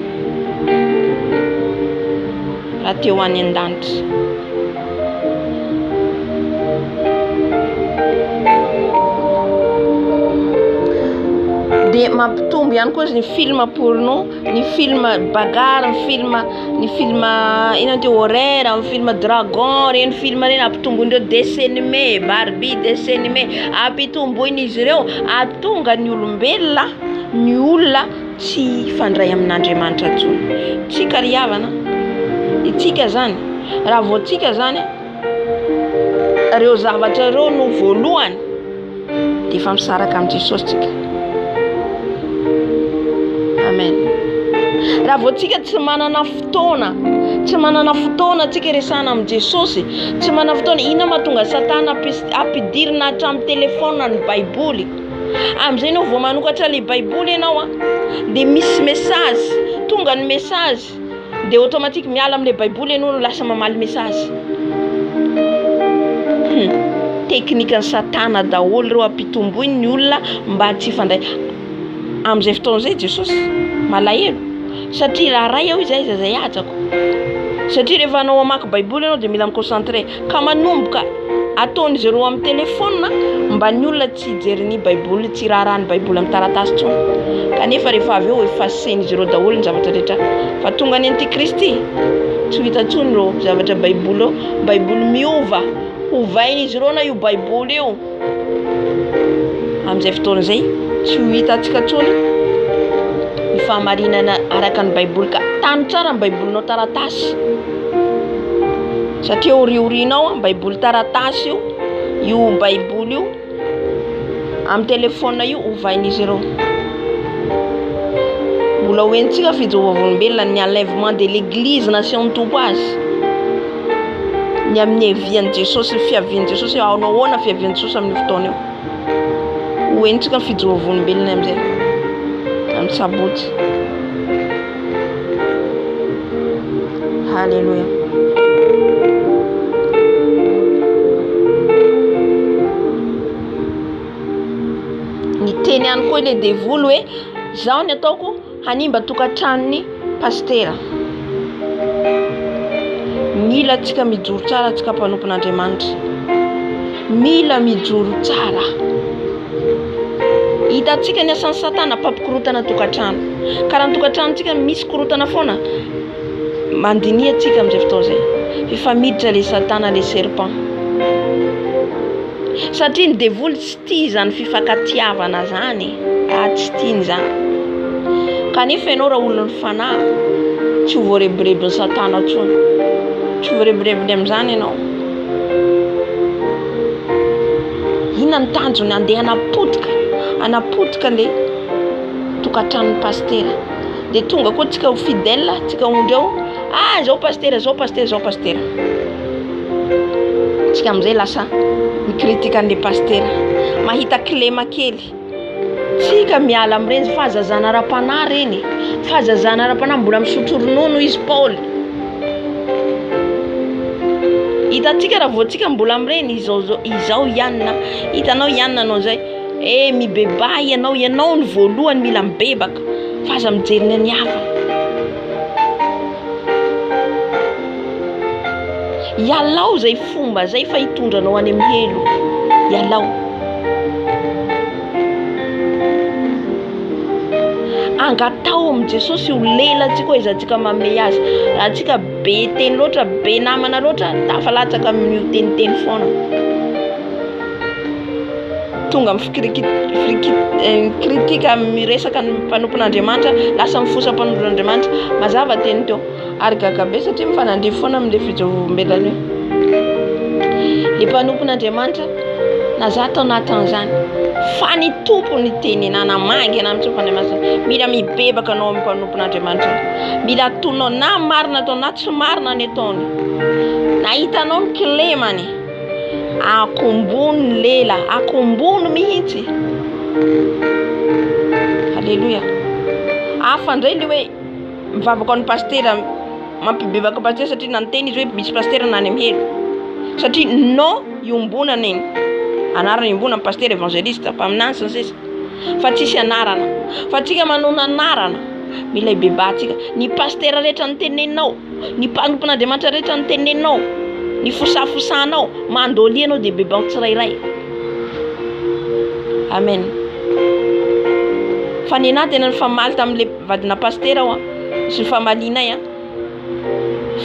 Raha te ho any an-danitra. De mampitombo ihany koa ny film porno, ny film bagarre, ny film ina teo horreur, ny film dragon, reny film reny ampitomboindreo dessin animé, Barbie dessin animé, ampitomboin'izy ireo ahatonga ny olombelona, ny olona tsy fandray amin'Andriamanitra intsony. Tsika ry havana, itsika zany, raha vao tsika zany reo zavatra ireo no voalohany de efa misaraka amin'ny Jesosy tsika. Amen. Raha vao tsika tsy manana fotoana tsika resana amin'ny Jesosy, tsy manana fotoana, ina mahatonga Satana ampidirina hatramin'ny telefona ny Baiboly. Amin'izay ianao vao manokatra le Baiboly ianao de misy message, tonga ny message de automatique miala amin'le Baiboly ianao no lasa mamaly message. Teknikan'ny Satana daholo reo ampitomboiny ny olona mba tsy fandray. Amin'izay fotoana izay Jesosy malahelo satria raha ray aho izay hajako. Satria rehefa anao mamaky Baiboly ianao de mila miconcentré ka manomboka ataon'izy ireo amin'ny telefona mba ny olona tsy hijery ny Baiboly, tsy raharahany Baiboly amin'ny taratasy intsony. Kanefa rehefa avy eo efa sain'izy ireo daholo ny zavatra rehetra. Fa tonga ny Antikristy tsy ho hita intsony ireo zavatra Baiboly eo. Baiboly miova, ovain'izy ireo na io Baiboly io. Amin'izay fotoana izay tsy ho hitantsika intsony ny fahamarinana araka ny Baiboly, ka tany tsara ny Baibolinao taratasy. Satria oriorianao ny Baiboly taratasy io Baiboly io amin'ny telefona io ovain'izy ireo. Mbola hoentsika fijehovavolombelona ny enlèvement de l'église nation tompo azy. Ny amin'ny evian'i Jesosy, fiavian'i Jesosy, anao ahoana fiavian'i Jesosy amin'ny fotoana io. Hoentsika ny fijehovavolombelona amin'izay amin'ny sabotsy. Halleluja. Ny teny ihany koa ilay devoly hoe zao ny ataoko hanimba tokantranon'ny pastera. Mila tsika mijoro tsara tsika mpanompon'Andriamanitra. Mila mijoro tsara. Hitantsika ny asan'ny Satana pappikorotana tokantrano. Ka raha ny tokantranontsika misy korotana foana, mandinia tsika amin'izay fotoana izay. Efa miditra le Satana, le serpent. Satria ny devoly tsy tia zany fifankatiavana zany. Tsy tiany zany. Kanefa ianao raha olona ny fanahy, tsy ho voarebirebin'ny Satana intsony. Tsy ho voarebirebiny amin'izany ianao. Inona ny tanjony andeha anapotika le tokantranon'ny pastera. De tonga koa tsika ho fidèle, tsika ondreo, zao pastera. Tsika amin'izay lasa mikritikan'le pastera. Mahita kilema kely. Tsika miala amin'ireny fahazazana ara-panahy reny. Fahazazana ara-panahy mbola misotro ronono izy Paul. Hitantsika raha vao tsika mbola amin'ireny izao ianona. Hitanao ianona anao zay. Mibebay ianao ny voalohany mila mibebaka. Fa aza mijery ny hafa. Ialao zay fomba zay fa hitondranao any amin'ny helo. Ialao. Angatao amin'i Jesosy ho lela tsika izantsika manome azy. Raha tsika be teny loatra, be namana loatra, tafalatsaka amin'io teniteny foana. Tonga kritika miresaka ny mpanompon'Andriamanitra, lasa mifosa mpanompon'Andriamanitra. Mazava teny teo ary gaga be satria mifanandry foana amin'le fijehovambelona io. Le mpanompon'Andriamanitra naza tao anatin'izany. Fa ny tompony teny nanamangy amin'ny tompon'Andriamanitra. Mila mibebaka anao amin'ny mpanompon'Andriamanitra. Mila atonao na marina atao na tsy marina ny ataony. Na hitanao ny kilemany, akombony lela, akombony mihitsy. Halleluja. Hafa indray le hoe mivavaka ny pastera, mampibebaka pastera satria nanteny izy hoe misy pastera nany amin'ny helo. Satria no iombonana iny. Anarana iombonana pastera evangelista, mpaminany sy ny sisa. fa tsisy anarana. Fa tsika manona anarana mila bebatsika. Ny pasteur rehetra niteneninao, ny mpampon'Andriamanitra rehetra niteneninao, ny fosafosanao mandolianao de bebanao tsirairay. Amen. Fa ny tena ny famaly tamin'le vadina pasteur aho sy famalinay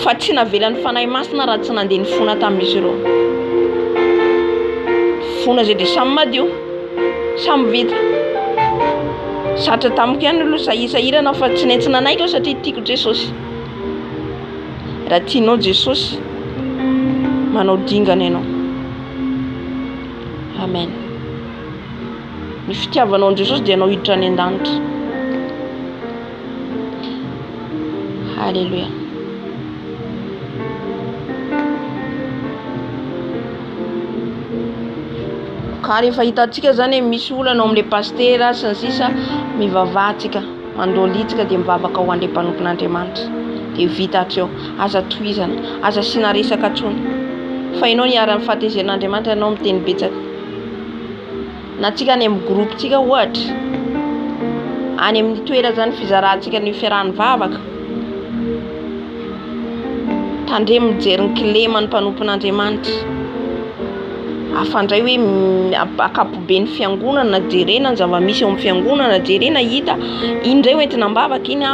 fa tsy navelan'ny fanahy masina raha tsy nandeha ny fona tamin'izy ireo. Fona zay de samy madio, samy vita. Satra tamiko ihany aloha sahirana fa tsy maintsy nanaiky aho satria tiako Jesosy. Raha tianao Jesosy, manao dingana ianao. Amen. Ny fitiavanao ny Jesosy dia anao hiditra any an-danitra. Alléluia. Ka rehefa hitantsika zany misy olana ao amin'le pasteur sy ny sisa mivavahantsika, mandolitsika dia mivavaka ho an'le mpanompon'Andriamanitra. Dia vita hatreo, aza tohizana, aza sina resaka atrony. Fa ianao niara-ny fahatezen'Andriamanitra, ianao miteny betsaka. Na tsika any amin'ny groupetsika ohatra, any amin'ny toera zany fizarantsika ny fiarahany vavaka, tandre mijery ny kilema ny mpanompon'Andriamanitra. Afandray hoe akapobe ny fiangonana jerena ny zava-misy ao amin'ny fiangonana jerena hita indray hoentina mbavaka iny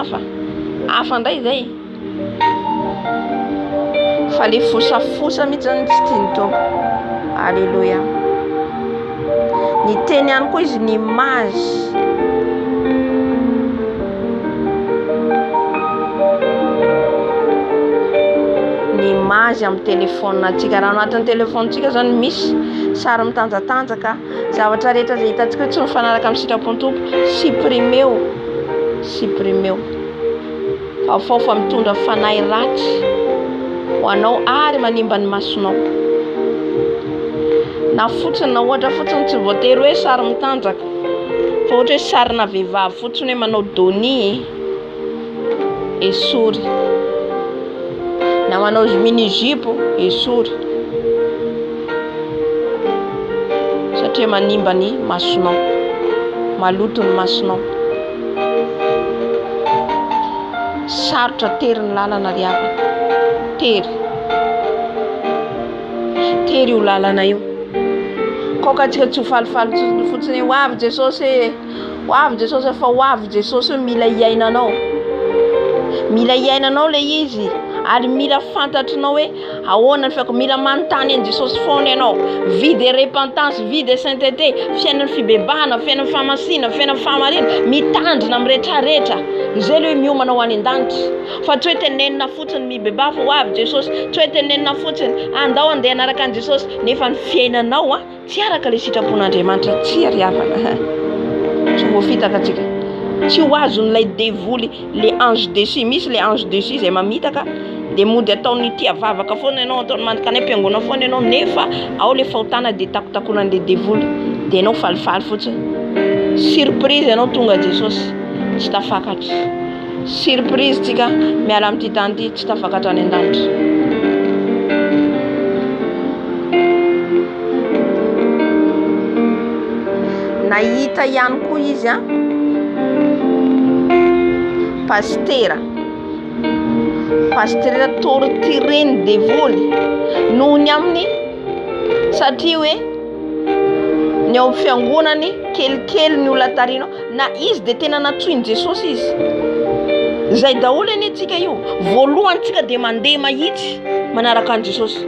afandray zay. Fa le fosafosa mihitsy zany tsy tiany tompo. Alléluia. Ny teny ihany koa izy ny image. Ny image amin'ny telefoninantsika. Raha anatin'ny telefonintsika zany misy sary mitanjatanjaka, zavatra rehetra zay hitantsika tsy mifanaraka amin'ny sitrapon'ny tompo, supprimeo. Fa mitondra fanahy ratsy ho anao ary manimba ny masonao. Na fotsiny na ohatra fotsiny tsy voatery hoe sary mitanjaka, fa ohatra hoe sarina vehivavy fotsiny hoe manao doni esory, na manao mini jipo esory, satria manimba ny masonao, maloto ny masonao. Sarotra tery ny lalana ry havana, tery io lalana io. Koka tsika tsy ho falifaly fotsiny ho avy Jesosy, fa ho avy Jesosy mila iainanao. Mila iainanao le izy, ary mila fantatrinao hoe ahoana ny fiako, mila manontany an Jesosy foana ianao. Vie de repentance, vie de sainteté, fiainan'ny fibebahana, fiainan'ny famasina, fiainan'ny fahamarina, mitandrina amin'ny rehetrarehetra. Izay le hoe miomana ho any an-danitra. Fa tsy hoe tenenina fotsiny mibebà fa ho avy Jesosy, tsy hoe tenenina fotsiny andao andeha anaraka an Jesosy nefa ny fiainanao tsy araka le sitrapon'Andriamanitra, tsy ry havana. Tsy voafitaka atsika. Tsy ho azon'ilay devoly le ange déchu, misy le ange déchu zay mamitaka dia mody ataony tia vavaka foana ianao, ataony mandika any am-piangona foana ianao, nefa ao le fahotana dia takotakonan'le devoly dia ianao falifaly fotsiny. Surprise ianao tonga Jesosy tsy tafakatra. Surprise tsika miala amin'ity tany ity tsy tafakatra any an-danitra. Nahita ihany koa izy pasteur tortureny devoly noho ny aminy, satria hoe ny ao fiangonany kelikely ny olona tarino na izy de tena natsoiny Jesosy izy. Zay daholo anie tsika io, voalohany tsika de mandeha mahitsy manaraka an Jesosy,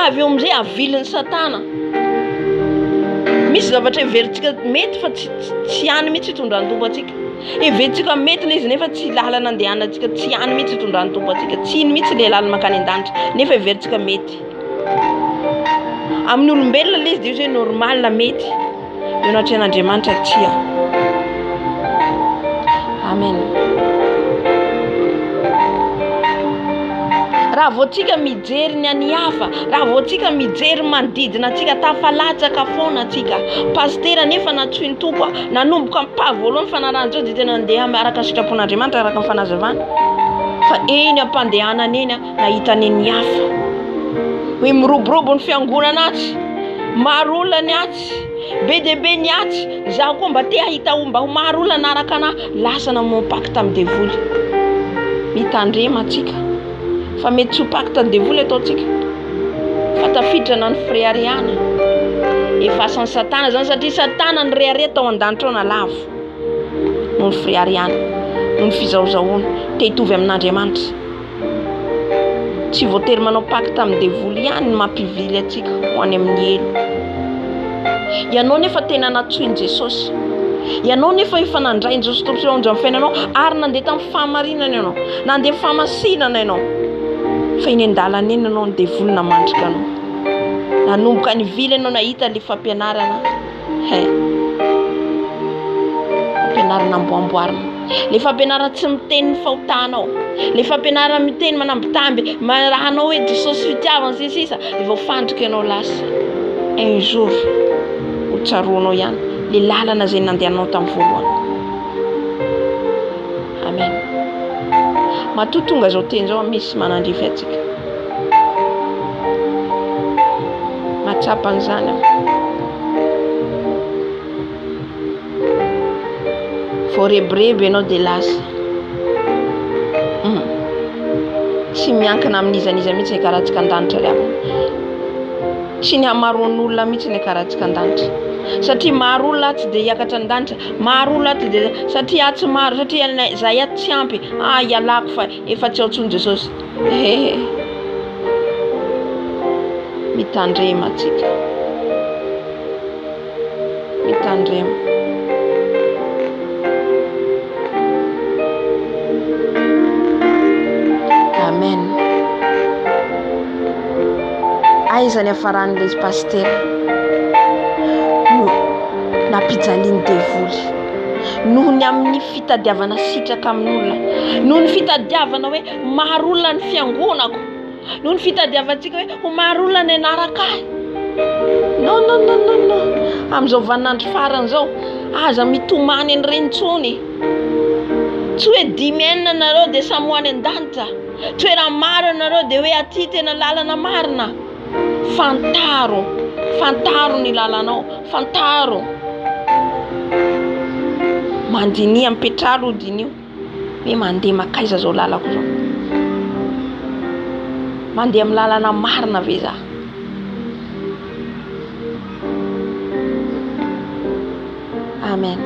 avy eo amizay aviliny Satana. Misy zavatra everitsika mety fa tsy hany mihitsy hitondran'ny tompo atsika. Everitsika mety le izy nefa tsy lalana andehanantsika, tsy hany mihitsy hitondran'ny tompo atsika, tsy iny mihitsy le lalana makany an-danitra, nefa everitsika mety. Amin'ny olombelona le izy de hoe normal mety, eo anatrehan'Andriamanitra tia. Amen. Raha vao tsika mijery ny any hafa, raha vao tsika mijery manodidina atsika, tafalatsaka foana atsika. Pasteur nefa natsoiny tompo, nanomboka amin'ny voalohany fanarahana zao dia tena andeha miaraka sitrapon'Andriamanitra araka ny fanazavana. Fa eny am-pandehanana eny nahitany ny hafa hoe miroborobo ny fiangonana atsy, maro olona ny atsy be dia be ny atsy zaho koa mba te ahita mba ho maro olona naraka ana lasa namonao pacte amin'ny devoly mitandrema atsika fa mety tsy ho pacte amin'ny devoly ataotsika fa tafiditra ny freariana efasan'ny satana zany satria satana ny reare tao an-danitra ao na lavo noho ny freariana noho ny fizahozahoana te hitovy amin'Andriamanitra tsy voatery manao pacte amin'ny devoly ihany ny mampivily atsika ho any amin'ny elo ianao nefa tena natsoin'i Jesosy ianao nefa efa nandrain'i Jesosy tompony amin'ny fiainanao ary nandeha tamin'ny fahamarinana ianao nandeha fahamasinana ianao fa eny an-dalana eny ianao ny devoly namandrika anao nanomboka ny vily ianao nahita le fampianarana fampianarana amboamboarina le fampianarana tsy miteny ny fahotanao le fampianarana miteny manambitamby rahanao hoe Jesosy fitiavana sisisa efa fandrika ianao lasa un jour ho tsaroanao ihany le lalana zay nandehanao tamin'ny voalohany. Amen. Matoa tonga zao teny zao misy manandrify atsika matsapa an'izany voareborebo ianao dia lasa tsy miankina amin'izaniza mihitsy ny karahantsika an-danitra riavana tsy ny hamaroan'olona mihitsy ny karahantsika an-danitra satria maro olona tsy dia hiakatra an-danitra maro olona tsy dia satria atsy maro satria zahay ato tsy ampy ialako fa efa tsy ao-tsony Jesosy mitandrema atsika mitandrema amen. Aizany afaran'ilay pastera nampijaliany devoly noho ny amin'ny fitadiavana sitraka amin'olona noho ny fitadiavana hoe maro olona ny fiangonako noho ny fitadiavantsika hoe ho maro olona ny anaraka ahy non amin'izao vaninandro farany zao aza mitomany ny renitsony tsy hoe 10 nareo dia samy ho any an-danitra tsy hoe raha maro nareo dia hoe aty tena lalana marina fantaro ny lalanao fantaro mandinia mipetralo odinio hoe mandeha makaiza zao lalako zao mandeha amin'ny lalana marina ve za amen.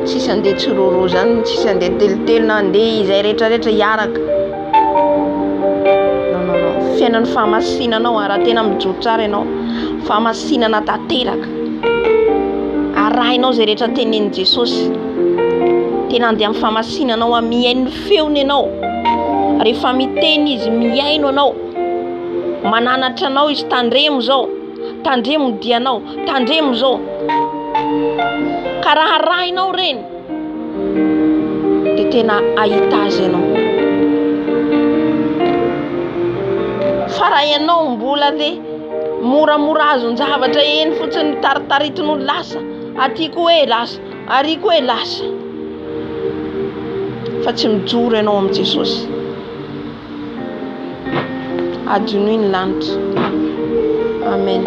Tsisy andeha tsororo zany tsisy andeha telotelo na andeha izay rehetrarehetra hiaraka non fiainan'ny fahamasinanao raha tena mijoro tsara ianao fahamasinana tanteraka arahinao zay rehetra tenenin' Jesosy tena andeha amin'ny fahamasinanao mihaino ny feony ianao rehefa miteny izy mihaino anao mananatra anao izy tandremo zao tandremo dianao tandremo zao karaha arahinao reny dia tena ahita azy ianao fa raha ianao mbola dia moramora azon-javatra eny fotsiny taritaritin'olo lasa aty koa hoe lasa ary koa hoe lasa fa tsy mijoro ianao amin'i Jesosy adionoy ny lanitra amen.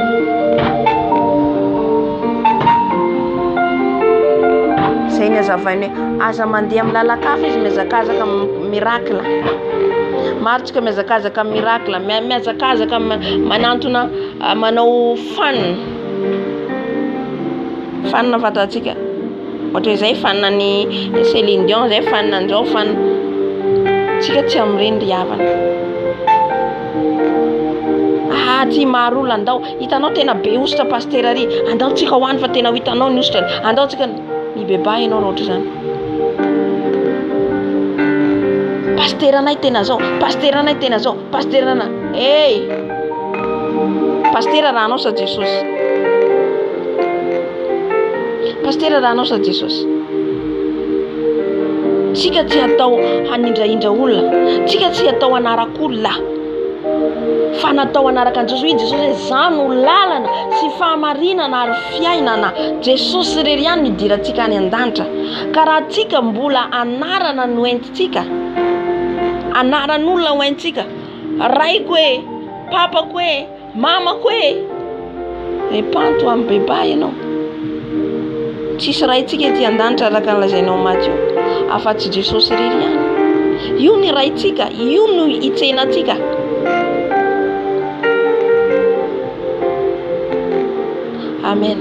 Zay ny azavainy hoe aza mandeha amin'ny lalakafa izy mihazakazaka mirakla maritsika mihazakazaka mirakla mihazakazaka manantona manao fanina fatatsika ohatra hoe zay fanina ny Céline Dion zay fanina an'izao fanina tsika tsy amin'ireny ry havana ty maro olona andao hitanao tena be ositra pastera ry andao tsika hoany fa tena ho hitanao ny ositra andao tsika mibeba ianao roatra zany pasteranay tena zao pasteranay tena zao pasterana pastera raha anao sa Jesosy pastera raha anao sa Jesosy tsika tsy atao hanindraindra olona tsika tsy atao anarak'olona fa natao anaraka Jesosy Jesosy hoe zany no lalana sy fahamarinana ary fiainana Jesosy rery ihany nidirantsika any an-danitra ka raha tsika mbola anarana no entitsika anaran'olona ho haintsika, raiko hoe, papako hoe, mamako hoe. Repanto amin'ny baibai ianao. Tsisy raintsika ety an-danitra araka ny lazainao Matthieu, afa-tsy Jesosy irery ihany. Io ny raintsika, io no hitsenantsika. Amen.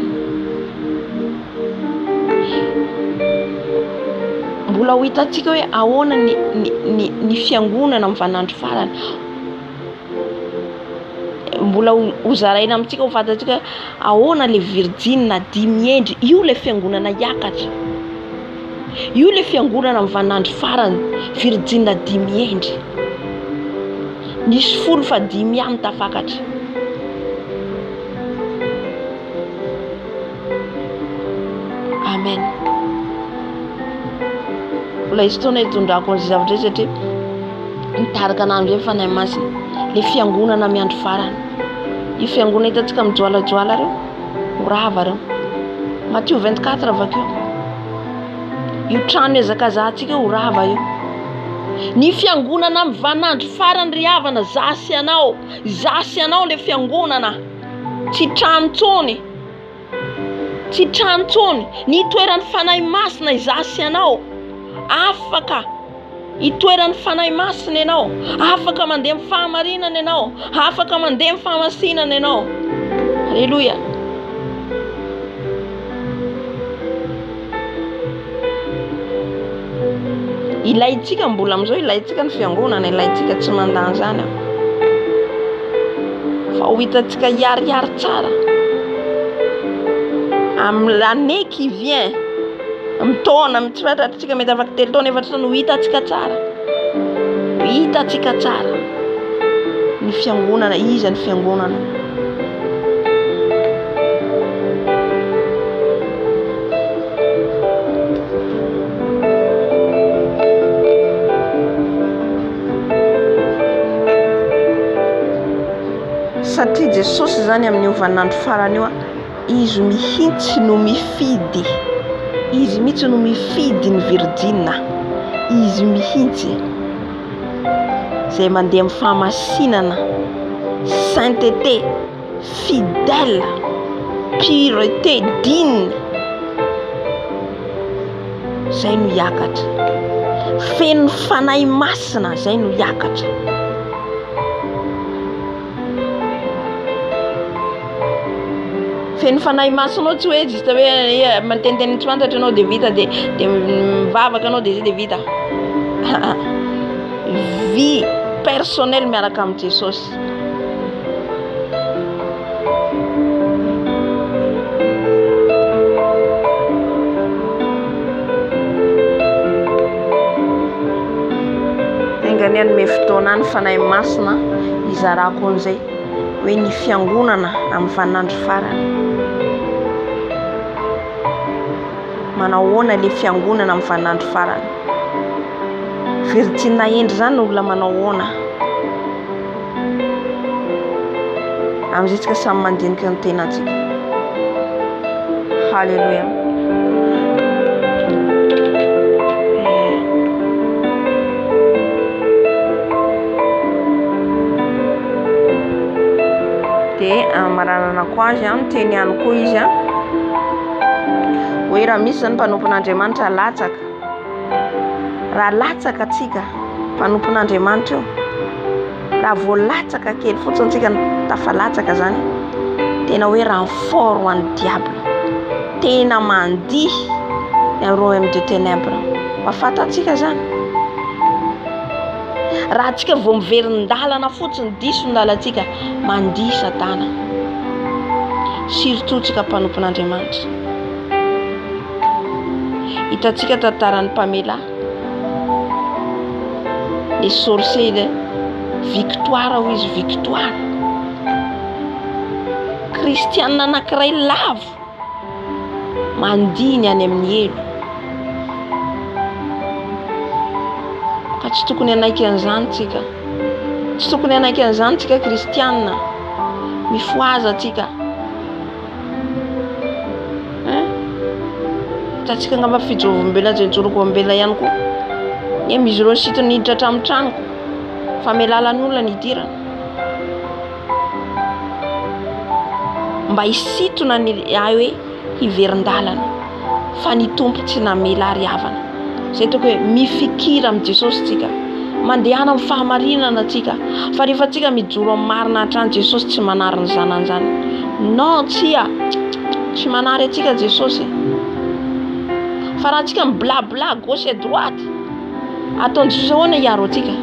Mbola ho hitantsika hoe ahoana ny fiangonana amin'ny vaninandro farany. Mbola ho zaraina amintsika ho fantatsika ahoana le virgine dimy endry. Io le fiangonana hiakatra. Io le fiangonana amin'ny vaninandro farany, virgine dimy endry. Nisy 15 aminy tafakatra. Amen. Mbola izy fotoana hitondrako ny zavatra satria nitarika an'andro zay fanahy masina le fiangonana miandro farany. Io fiangonana hitantsika mijoalajoala reo, orava reo. Matthieu 24 avakeo. Io trano ezakazahantsika orava io. Ny fiangonana amin'ny vaninandro farany ry havana, zasy anao le fiangonana. Tsy trano tsony. Tsy trano tsony. Ny toeran'ny fanahy masina izasy anao. Afaka itoeran'ny fanahy masina ianao. Afaka mandeha amin'ny fahamarinana ianao. Afaka mandeha amin'ny fahamasinana ianao. Alléluia. Ilaitsika mbola amizao, ilaitsika ny fiangonana, ilaitsika tsy mandany zany. Fa ho hitantsika hiariary tsara amin'ny l'année qui vient. Mitaona tsy fantatsika mety afaka 3 taona efatra taona ho hitantsika tsara. Hitantsika tsara ny fiangonana, iza ny fiangonana. Satria Jesosy zany amin'ny vaninandro farany io, izy mihitsy no mifidy. Izy mihitsy no mifidy ny virgine. Izy mihitsy zay mandeha amin'ny fahamasinana, sainteté, fidèle, pureté, digne. Zay no hiakatra. Feno fanahy masina, zay no hiakatra. Feno fanahy masina tsy hoe juste hoe manteniteny tsy fantatra anao de vita de mivavaka anao de zay de vita. Vie personnelle miaraka amin'ny Jesosy. Tengany any me fotoana any fanahy masina izarako an'izay hoe ny fiangonana amin'ny vaninandro farany. Manao ahoana le fiangonana amin'ny vaninandro farany? Virgine endry zany olona manao ahoana? Amizay tsika samy mandinika ny tenatsika. Halleluja. De maranana ko azy miteny ihany koa izy hoe raha misy zany mpanompon'Andriamanitra latsaka, raha latsaka atsika mpanompon'Andriamanitra io, raha voalatsaka kely fotsiny antsika tafalatsaka zany, tena hoe renfort ho an'ny diable, tena mandihy ny royaume de ténèbres. Mahafantatsika zany. Raha atsika vao miverindalana fotsiny diso ny lalantsika, mandihy Satana. Surtout tsika mpanompon'Andriamanitra. Hitantsika tantaran'ny Pamela, les sorciers, victoire ou izy victoire. Kristianina anankiray lavo mandihy ny any amin'ny elo. Ka tsy tokony hanaiky an'izany tsika. Tsy tokony hanaiky an'izany tsika kristianina. Mifoaza tsika. Tatsika ngamba fijovombela jenjoroko ambela ihany koa. Misy ireo sitony hiditra hatramin'ny tranoko. fa melalan'olona ny idirana mba hisitona ny hoe hiverin-dalana fa ny tompo tsy namela ariavana. Zay toko hoe mifikira amin'ny Jesosy tsika, mandehana amin'ny fahamarinana tsika, fa rehefa tsika mijoro amin'ny marina hatrany Jesosy tsy manary ny zanany. Non, tsy manary atsika Jesosy. Fa raha tsika miblabla gauche et droite, ataon'i Jesosy ahoana hiaro atsika?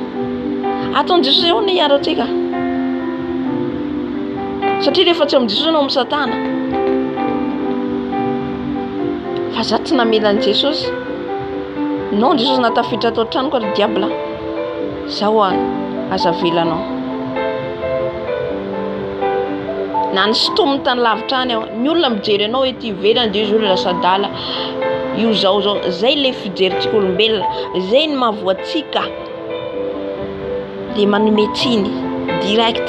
Ataon'i Jesosy ahoana hiaro atsika? Satria rehefa tsy amin'ny Jesosy no amin'ny Satana. Fa za tsy namelan'i Jesosy. Non, Jesosy natafiditra ato an-tranoko ry diabla. Zao aza velanao. Na ny sotominy tany lavitra any aho, ny olona mijery anao hoe ty ivelany dia izy olona lasa dala. Io zao zay le fijerentsika olombelona, zay ny mahavoatsika dia manome tsiny direct,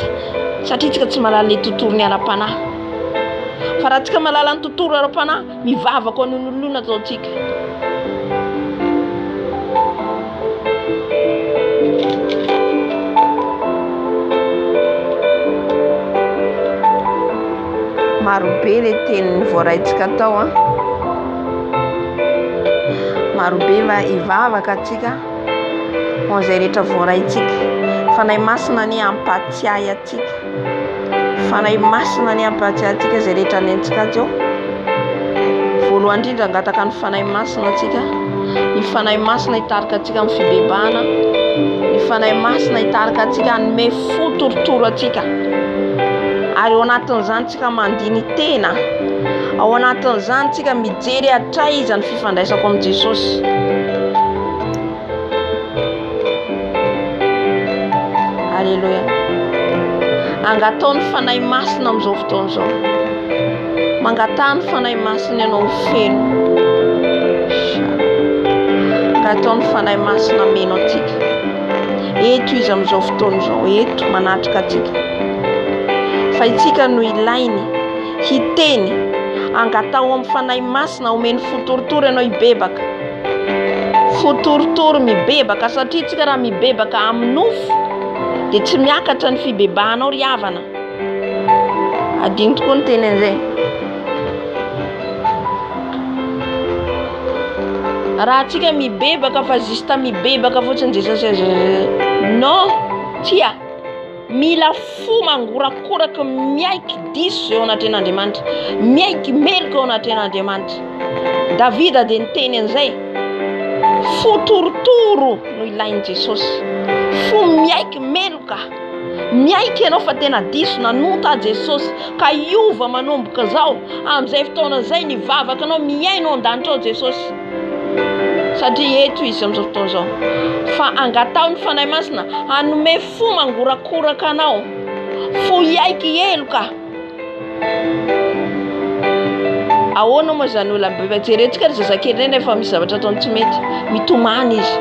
satria tsika tsy mahalala le tontolo ny ara-panahy. Fa raha tsika mahalala ny tontolo ara-panahy, mivavaka ho an'olona ataontsika. Marobe le tenin'ny voaraintsika tao marobe va ivavaka atsika ho zay rehetra voaraintsika. Fanahy masina ny ampatsiahy atsika, fanahy masina ny ampatsiahy atsika zay rehetra nentsika teo. Voalohany indrindra angataka ny fanahy masina atsika, ny fanahy masina hitarika atsika amin'ny fibebahana, ny fanahy masina hitarika atsika hanome fo torotoro atsika. Ary ao anatin'izany tsika mandihy ny tena, ao anatin'izany tsika mijery hatraiza ny fifandraisako amin'ny Jesosy. Alleluia. Angatao ny fanahy masina amin'izao fotoana izao. Mangatao ny fanahy masina ianao feno. Angatao ny fanahy masina meno atsika. Eto izy amin'izao fotoana izao, eto manatrika atsika. Fa itsika no ilainy hiteny, angatao amin'ny fanahy masina omeny fotorotoro ianao hibebaka. Fotorotoro mibebaka, satria itsika raha mibebaka amin'ny nofo dia tsy miakatra ny fibebahanao ry havana. Adino tokoa ny teny an'izay. Raha tsika mibebaka fa zista mibebaka fotsiny Jesosy, non, tia mila fo mangorakoraka miaiky diso eo anatren'Andriamanitra, miaiky meloka eo anatren'Andriamanitra. Davida dia niteny an'izay, fo torotoro no ilain'i Jesosy, fo miaiky meloka, miaiky ianao fa tena diso nanota Jesosy ka iova manomboka zao amin'izay fotoana izay ny vavaka anao miaino an-danitra ao Jesosy. Satria eto izy amin'izao fotoana izao, fa angatao ny fanahy masina hanome fo mangorakoraka anao, fo iaiky eloka. Ahoana moa zany olona bebe, jerentsika ry zazakely reny rehefa misy zavatra ataony tsy mety, mitomany izy.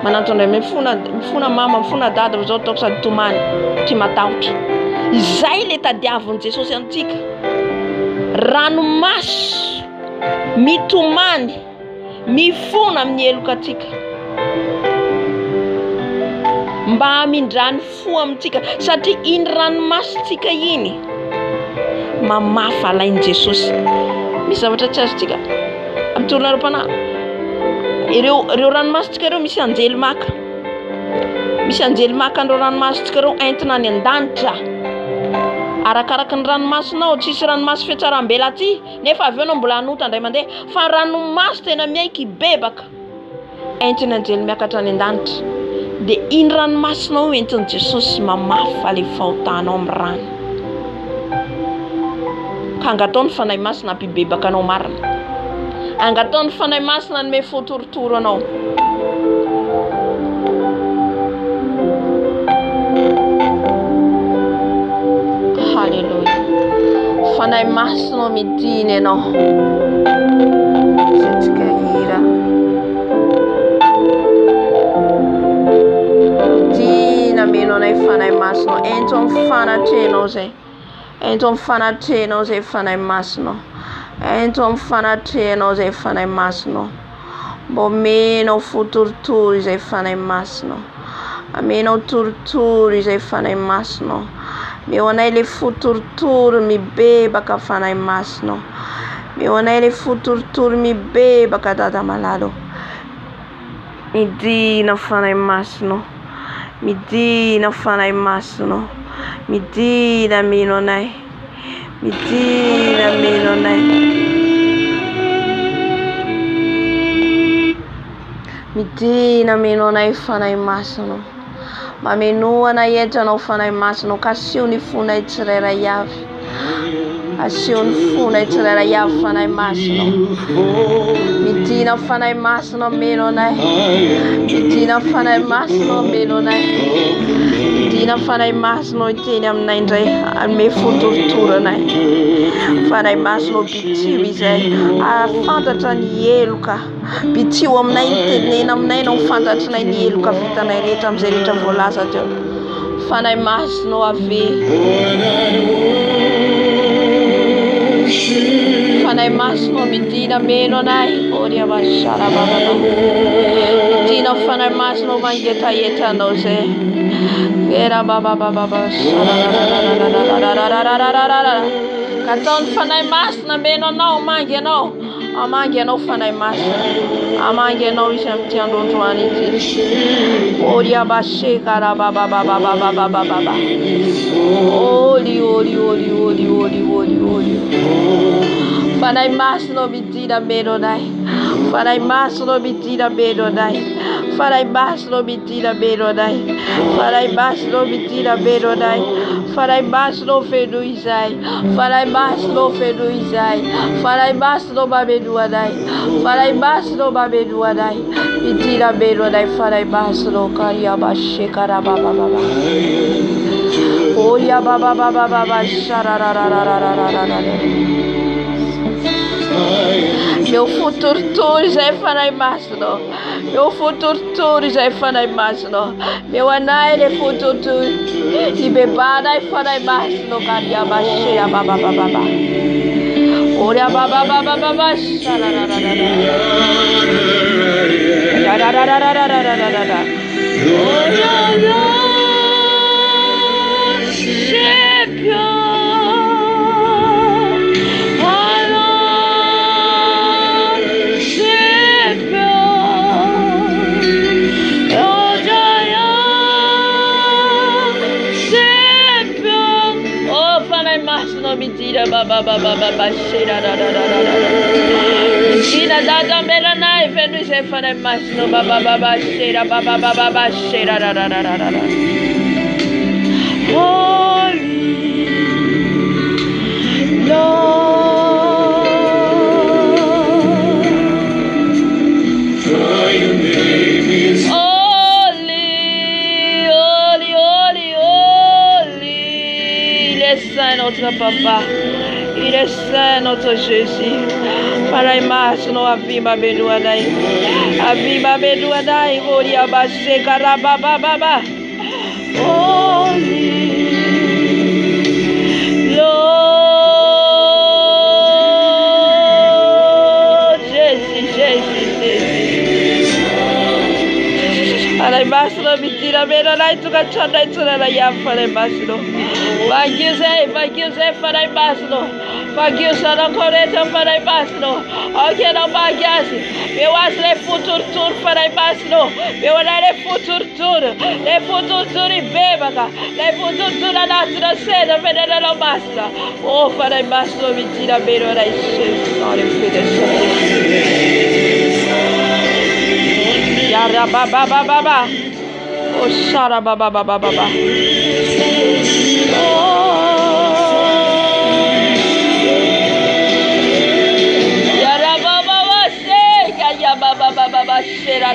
Manantona mifona mama, mifona dada zao ataoko sady tomany, tsy matahotra. Izay le tadiavin'i Jesosy antsika. Ranomaso mitomany, mifona amin'ny eloka atsika, mba hamindrany fo amintsika, satria iny ranomasontsika iny mamafa alain'i Jesosy. Misy zavatra tsy azontsika amin'ny torona ara-panahy. Ireo ranomasontsika ireo misy anjely maka, misy anjely maka an'ireo ranomasontsika ireo entina any an-danitra. Arakaraka ny ranomasonao, tsisy ranomaso fiatsaram-bela aty nefa avy eo anao mbola hanota indray mandeha, fa ranomaso tena miaiky bebaka entina anjely miakatra any an-danitra. Dia iny ranomasonao entin'i Jesosy mamafa le fahotanao amin'ny rano. Ka angatao ny fanahy masina hampibebaka anao marina, angatao ny fanahy masina hanome fo torotoro anao. Halleluja. Fanahy masina midiny ianao, zetsika hira midina meno anay fanahy masina, ento amin'ny fanatrenao zay, ento amin'ny fanatrenao zay fanahy masina, ento amin'ny fanatrenao zay fanahy masina, mbo menao fo torotoro izay fanahy masina. amenao torotoro izay fanahy masinao. Meo anay le fotorotoro mibebaka fanahy masinao. Meo anay le fotorotoro mibebaka Dada malalo. Midina fanahy masinao. Midina fanahy masinao. Midina meno anay. Midina meno anay. Midina meno anay fanahy masinao. Mameno anay entranao fanahy masinao ka asio ny fonay tsirairay avy. Asio ny fonay tsirairay avy fanahy masinao. Midina fanahy masinao meno anay. Midina fanahy masinao meno anay. Midina fanahy masinao iteny aminay indray anome fotorotoro anay. Fanahy masinao bitio izay afantatra ny eloka. Bitio aminay tenena aminay no fantatrinay ny eloka vitanay rehetra amin'izay rehetra voalaza teo. Fanahy masinao ave. Fanahy masinao midina meno anay. Oria basara baba. Midina fanahy masinao mangetagetanao zay. Era baba. Kataony fanahy masina meno anao mangy anao. Amangy anao fanahy masina. Amangy anao izy amin'ity androandroany ity. Oria bashekara baba. Oli. Fanahy masinao midina meno anay. Fanahy masinao midina meno anay. Fanahy masinao midina meno anay. Fanahy masinao midina meno anay. Fanahy masinao feno izay. Fanahy masinao feno izay. Fanahy masinao mameno anay. Fanahy masinao mameno anay. Midina meno anay fanahy masinao karia bashekara baba. Oria baba sharararararararara. Meu fotorotoro izay fanahy masinao. Meu fotorotoro izay fanahy masinao. Meu anay le fotorotoro. Ibebanay fanahy masinao karia bashea baba. Oria baba sharararararara. Midina baba shera Midina Dada melanai venu izay fanahy masinao baba shera baba shera Holy Lord, for your name is holy. Il est saint notre papa. Il est saint notre Jésus. Fanahy masinao avima benuanay. Avima benuanay. Holy abashekara baba. Holy Lord, Jesus. Fanahy masinao midina meno anay tokantranonay tsirairay avy fanahy masinao. Vangio zay fanahy masinao. Vangio zanako rehetra fanahy masinao. Aokenao mangy azy. Meo azy le fotorotoro fanahy masinao. Meo anay le fotorotoro. Le fotorotoro ibebaka. Le fotorotoro anatina seza fenenanao masina. Oh fanahy masinao midina meno anay sans le feu de sang. Yara baba. Oh shara baba. Baba shera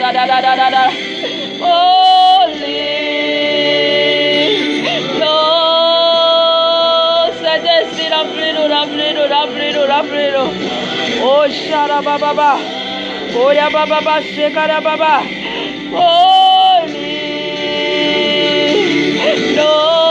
Holy Lord, Saint-Esprit remplis-nous. Oh shara baba. Oria baba shekara baba. Holy Lord.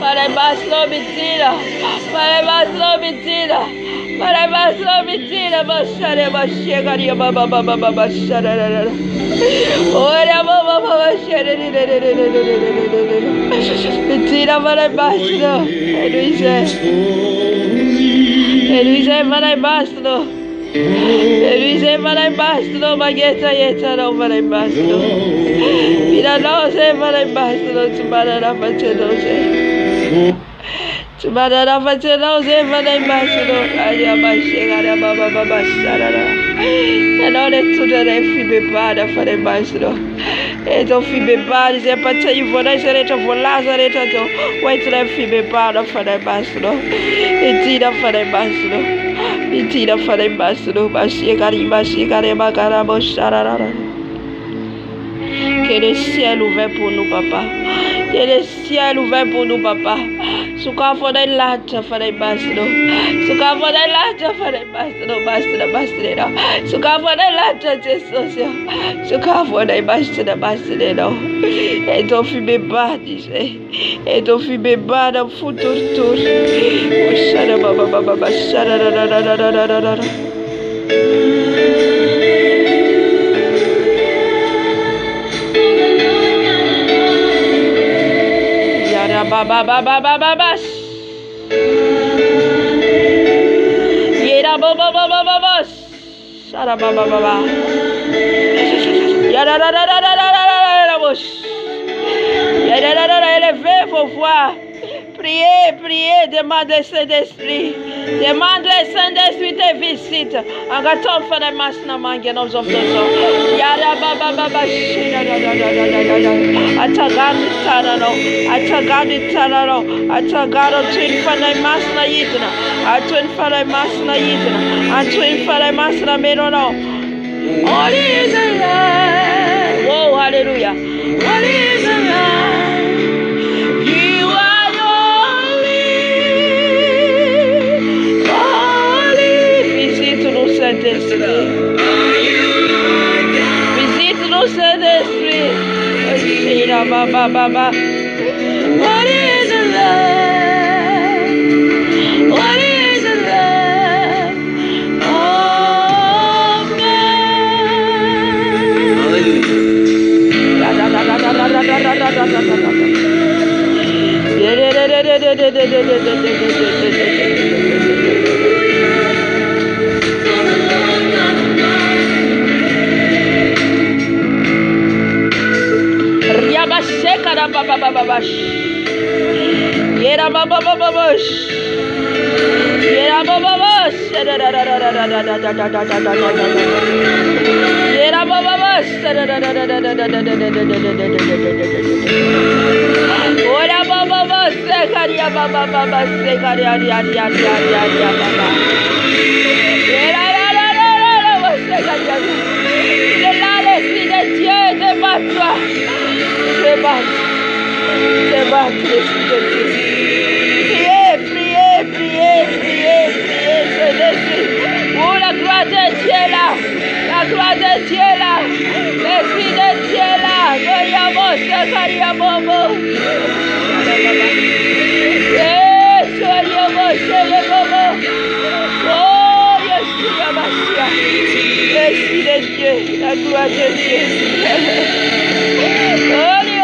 Parabaslo bitira. Parabaslo bitira. Parabaslo bitira. Bashare bashegari baba baba baba shara. Ora baba baba shara. Bitira parabaslo. Eluise parabaslo. Eluise parabaslo. Mageta yeta no parabaslo. Mira no se parabaslo. Tumara facendo se. Tumara facendo se parabaslo. Aria bashegari baba baba shara. And all that to the fibe pada parabaslo. Eto fibe pada se pata ivona se reto volaza reto to. Wait to fibe pada parabaslo. Etira parabaslo. Etira parabaslo. Bashegari bakara boshara. Que le ciel ouvert pour nous, papa. Que le ciel ouvert pour nous, papa. Suka fodai lata fodai baslo. Suka fodai lata fodai baslo. Baslo. Suka fodai lata Jesus. Suka fodai baslo. Et ton fils bébé, disait. Et ton fils bébé dans foutour. Shara baba shara. Baba. Yera baba. Shara baba. Yara. Élevez vos voix. Priez, demandez Saint-Esprit. Demande le Saint-Esprit te visite. Agaton for the masna mangen of Zozo. Yara baba shira. Atagani tarano. Atagaro twin for the masna yitna. Atwin for the masna yitna. Atwin for the masna merono. Holy is the Lord. Oh, hallelujah. Holy is the Lord. Visite-nous, Saint-Esprit. Baba. What is the love? What is the love of Baba. Yera baba. Priez, Saint-Esprit. Oh, la gloire de Dieu est là. La gloire de Dieu est là. L'Esprit de Dieu est là. Oh, Yeshua Mashiach. L'Esprit de Dieu, la gloire de Dieu. Holy.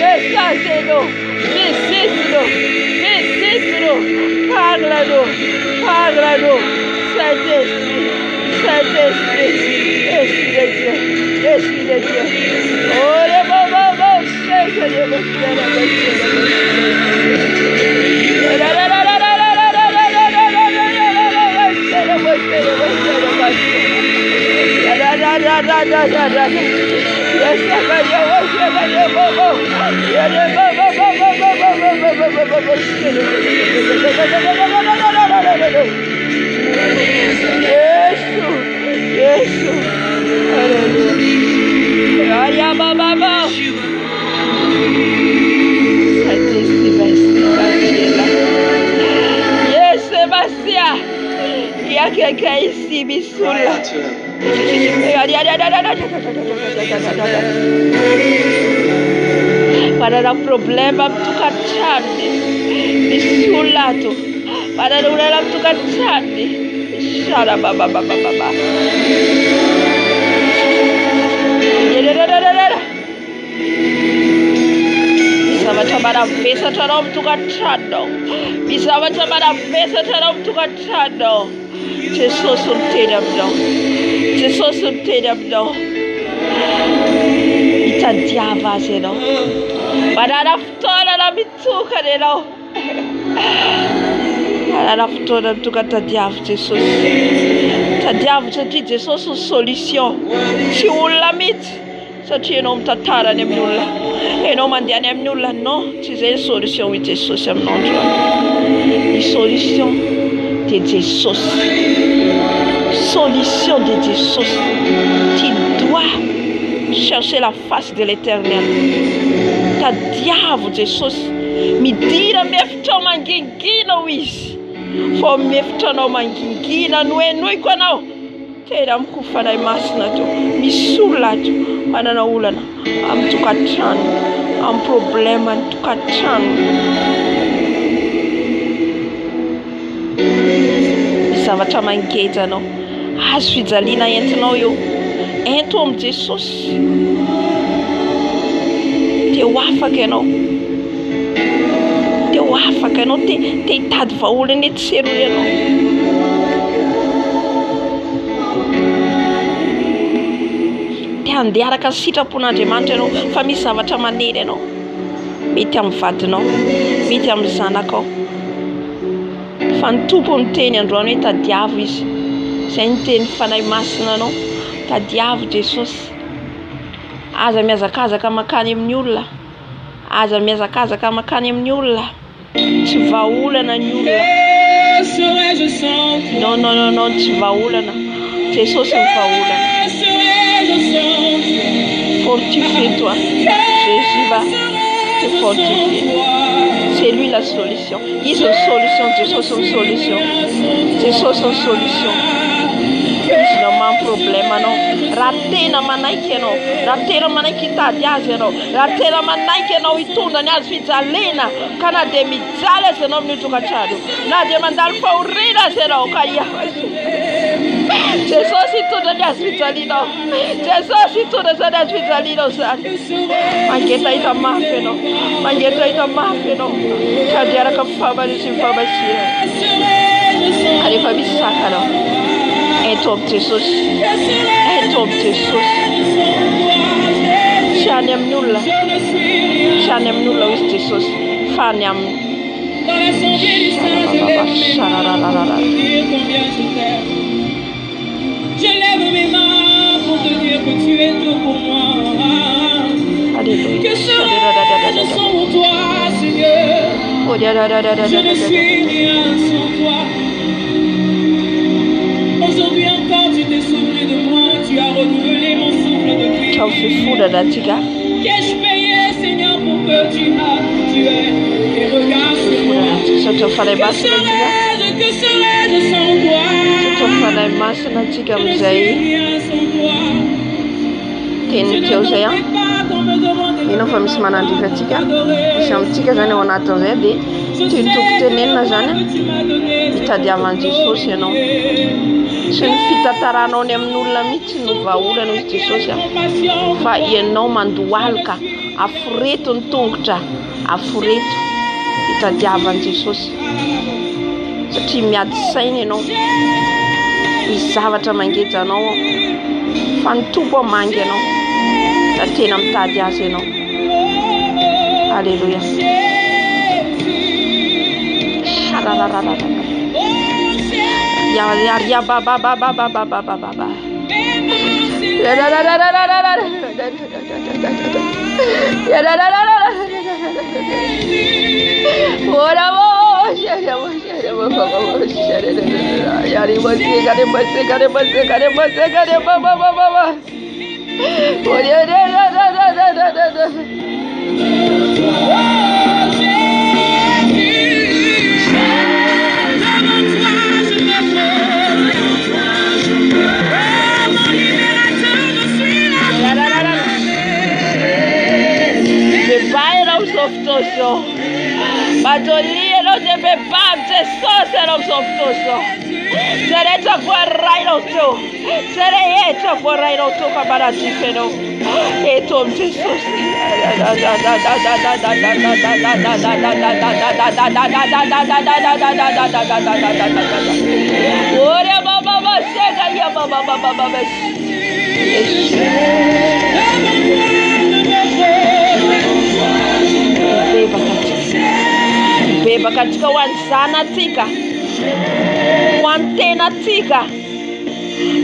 Despacez-nous. Visite-nous. Parle-nous. Saint-Esprit. Esprit de Dieu. Oh, les bobos, c'est que Dieu me fait la Il y a quelqu'un ici, Bissoula. Para un problema tu cacciarti misulato para una tu cacciarti shara baba baba baba bisava chamara vesa charom tu cacciando bisava chamara vesa charom tu cacciando Jesus untenabdo Jesus untenabdo itadiava seno para ftora la mituka neno para ftora mituka tadiava Jesus tadiava satria Jesus ny solution tsy olona mitsy satria ianao mitantara any amin'ny olona ianao mandeha any amin'ny olona non tsy zay ny solution i Jesosy aminao ny solution de Jesus solution de Jesus tu dois chercher la face de l'Éternel tadiavo Jesus midira mefitra mangingina ho izy fo mefitranao mangingina noenoiko anao tena mikofanay masina to misy olona to manana olana amin'ny tokantrano amin'ny problème ny tokantrano zavatra mangeja anao azo fijaliana entinao eo ento amin'ny Jesosy te ho afaka ianao te hitady vaholana ety seroa ianao te handeha araka ny sitrapon'Andriamanitra ianao fa misy zavatra manery ianao mety amin'ny vadinao mety amin'ny zanakao fa ny tompo miteny androany hoe tadiavo izy zay ny teny fanay masina anao tadiavo Jesosy aza miazakazaka makany amin'ny olona aza miazakazaka makany amin'ny olona tsy vaholana ny olona non tsy vaholana Jesosy ny vaholana fortifie-toi Jésus va te fortifier c'est lui la solution il est une solution Jesosy une solution Jesosy une solution izy no man problème anao raha tena manaiky ianao raha tena manaiky hitady azy ianao raha tena manaiky ianao hitondra ny azy fijaliana ka na dia mijaly azy ianao amin'ny tokantrano na dia mandalo fahoriana azy ianao ka ia Jesosy hitondra ny azy fijalianao Jesosy hitondra zany azy fijalianao zany mangeta hita mafy ianao mangeta hita mafy ianao ka dia araka famanisy famasina rehefa misy saka anao ento amin'ny Jesosy tsy any amin'ny olona izy Jesosy fa any amin'ny Je lève mes mains pour te dire que tu es tout pour moi. Alléluia. Que serais-je sans toi, Seigneur? Je ne suis rien sans toi. Aujourd'hui encore, tu t'es souvenu de moi, tu as renouvelé mon souffle de vie. Qu'ai-je payé, Seigneur, pour que tu aies tes regards sur moi? Que serais-je sans toi? Je ne suis rien sans toi. Ino fa misy manandriva atsika misy amintsika zany ao anatin'izay dia tiotoko tenenina zany hitadiavan'i Jesosy ianao sy ny fitantaranao ny amin'ny olona mihitsy no vaholana izy Jesosy fa ianao mandohalika aforeto ny tongotra aforeto hitadiavan'i Jesosy satria miady saina ianao misy zavatra mangeja anao fa ny tompo amangy ianao da tena mitady azy ianao Alléluia ya baba Jesuso. Badolie lo de bebab Jesus ero softoso. Sereta vorrai lo tu. Sereta vorrai lo tu kabara tifeno. E tom Jesus. Ore baba sega ya baba. Beba katika wanzana tika wantena tika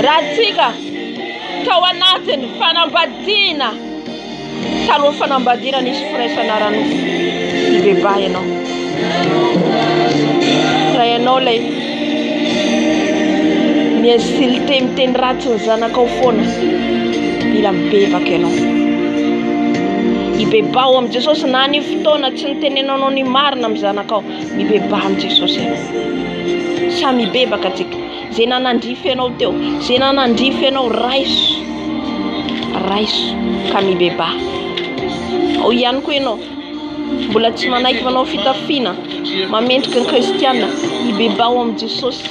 ratika tawanatin fanambadina talo fanambadina nisy fresa narano beba ianao raha ianao lay miinsulte miteny ratsy ny zanakao foana mila mibebaka ianao mibeba ao amin'i Jesosy na ny fotoana tsy nitenenanao ny marina amin'ny zanakao mibeba amin'i Jesosy ianao sa mibebaka atsika zay nanandrify ianao teo zay nanandrify ianao raiso ka mibeba ao ihany koa ianao mbola tsy manaiky manao fitafiana mamendrika ny kristiana mibeba ao amin'i Jesosy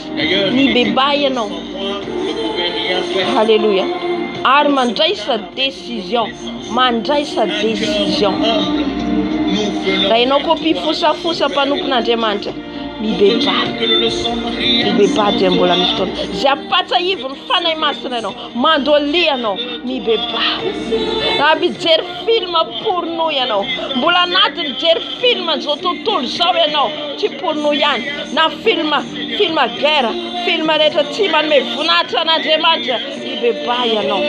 mibeba ianao halleluja ary mandray sa décision raha ianao koa mpifosafosa mpanompon'Andriamanitra mibeba dia mbola misy fotoana zay apatsa ivo ny fanahy masina ianao mandolia ianao mibeba raha mijery film porno ianao mbola anaty mijery film an'izao tontolo zao ianao tsy porno ihany na film guerre film rehetra tsy manome voninahitra an'Andriamanitra mibeba ianao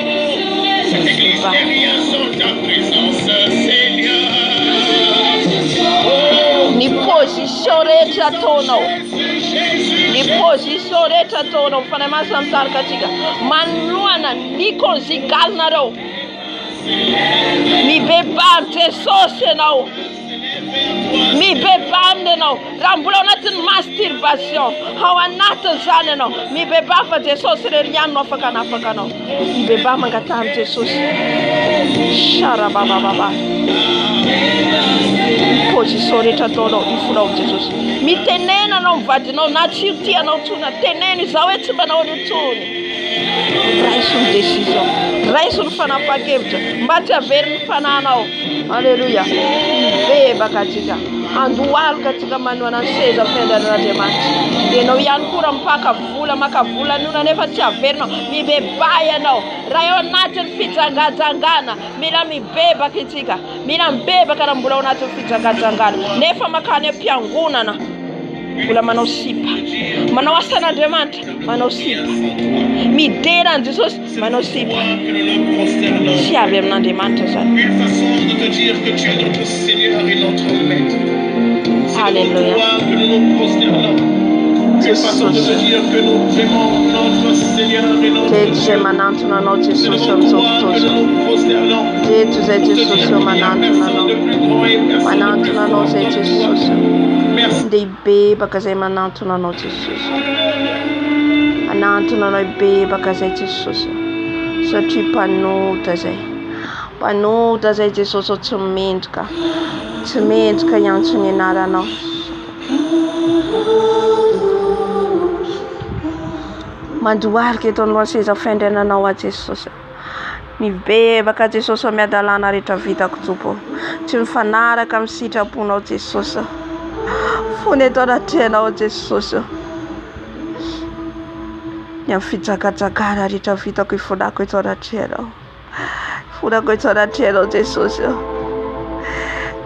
ny position rehetra ataonao fanahy masina mitarika atsika manohana ny conjugal nareo mibeba amin'i Jesosy ianao mibeba aminy ianao raha mbola ao anatin'ny masturbation ao anatin'izany ianao mibeba fa Jesosy rery ihany no afaka anao mibeba mangata amin'i Jesosy sarababababa position rehetra ataonao ifonao Jesosy mitenenanao mivadinao na tsy io tianao tsona teneno izao hoe tsy manao an'io tsony raiso ny décision raiso ny fanapahan-kevitra mba tsy averiny fananao alleluja mibebaka atsika andohalika atsika manohana ny seza fendan'Andriamanitra ianao ihany koa raha maka vola nona nefa tsy averinao mibeba ianao raha eo anatin'ny fijangajangana mila mibebaka itsika mila mibebaka raha mbola ao anatin'ny fijangajangana nefa makany am-piangonana mbola manao sipa manao asan'Andriamanitra manao sipa midera an' Jesosy manao sipa sy avy amin'Andriamanitra zany halleluja Jesu zay manantona anao Jesosy amin'izao fotoana Jesu zay Jesosy manantona anao zay Jesosy ndeha zay manantona anao Jesosy manantona anao ibebaka zay Jesosy satria mpanota zay Jesosy tsy mendrika iantso ny anaranao mandohalika eto alohan'ny seza fiandriananao a Jesosy mibebaka Jesosy amin'ny adalana rehetra vitako tompo tsy mifanaraka amin'ny sitraponao Jesosy fony eto anatrehanao Jesosy ny amin'ny fijagajagana rehetra vitako ifonako eto anatrehanao Jesosy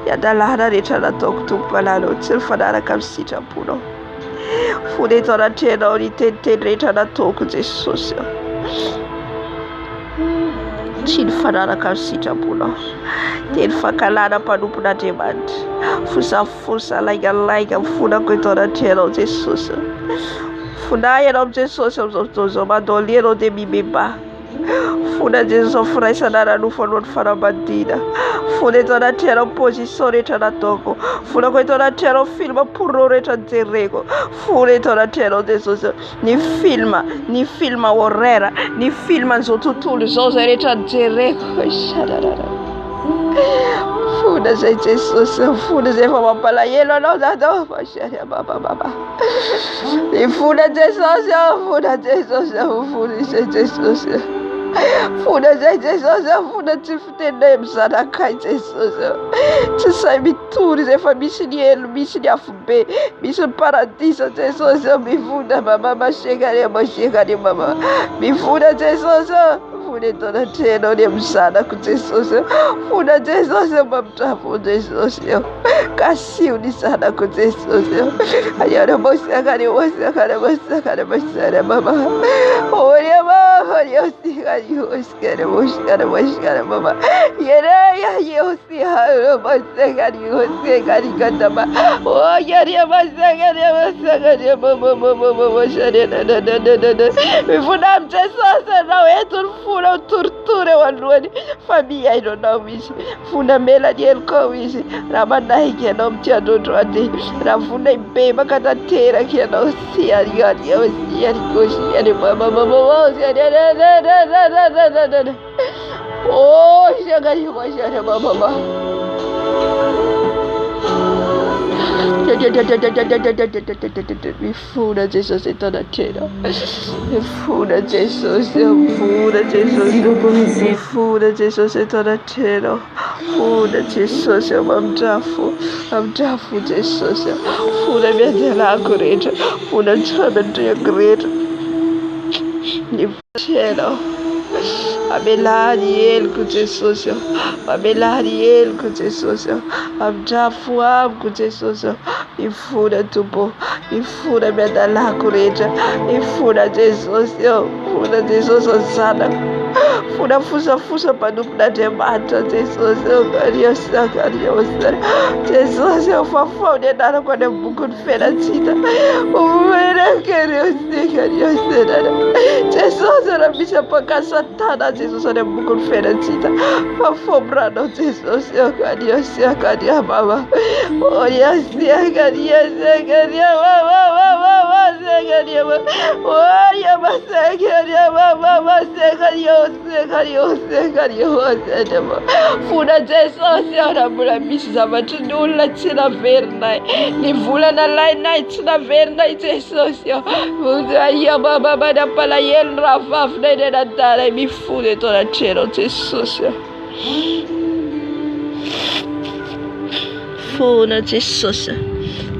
ny adalana rehetra nataoko tompo malalao tsy mifanaraka amin'ny sitraponao fony eto anatrehanao ny teniteny rehetra nataoko Jesosy tsy mifanaraka amin'ny sitraponao teny fankalana mpanompon'Andriamanitra fosafosa laigalaika mifonako eto anatrehanao Jesosy fonay ianao Jesosy amin'izao fotoan'izao mandolia ianao dia mibeba fona Jesosy firaisana ranofo alohan'ny fanambadiana fona eto anatrehanao position rehetra nataoko fonako eto anatrehanao film porno rehetra nijereko fona eto anatrehanao Jesosy ny film horaire ny film an'izao tontolo izao zay rehetra nijereko fona Funda Zay Jesus, funda Zay Famapalaelo no Dado, Pasharia Baba Baba. Funda Jesus, funda Jesus, funda Zay Jesus. Funda Zay Jesus, funda Tifte name Sana Kai Jesus. Tisai mituri Zay Famisiel, Misilia Fube, Misu Paradiso Jesus, mi funda Mama Mashekari Mama. Mi funda Jesus. Funda Donatello ne msana ku Jesus. Funda Jesus mamtafu Jesus. Kasi unisana ku Jesus. Ayana mosakari mama. Oya mama, yosikare mama. Yere ya yosiha mosakari katama. Oh yare mosakari mama share da. Funda Jesus na wetu funda tortura wanwani famia ino na wishi funda mela dielko wishi ramana hiki na mtia dodo ati rafunda ibeba kata tera kia na usiari mama oh shagari washare mama Funda Jesus Donatello. Funda Jesus Donatello. Funda Jesus Amdafu Jesus. Funda Medela Great. Funda German Great. Donatello. Abelariel ku Jesus. Abelariel ku Jesus. Amdafu ku Jesus. Ifuna tupo, ifuna medala kureja, ifuna Jesus yo, funa Jesus sana, funa fusa padupna temata Jesus yo, Jesus yo fafone nana kwa ne bukun fena chita, umwere kariyo Jesus yo rabisha paka satana Jesus ne bukun fena chita, fafobrano Jesus yo kariyo mama, oh yes Funda Jesus yarabura misama tunula china verna nivula na line china verna Jesus yo funda ya baba bada pala yel rafaf de na dara mi fude to na chero Jesus yo Funda Jesus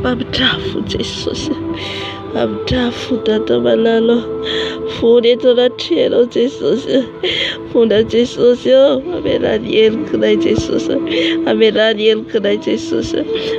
Abdafu Jesus. Abdafu Tata Malalo. Funda Donatello Jesus. Funda Jesus yo. Amelariel Kudai Jesus. Amelariel Kudai Jesus.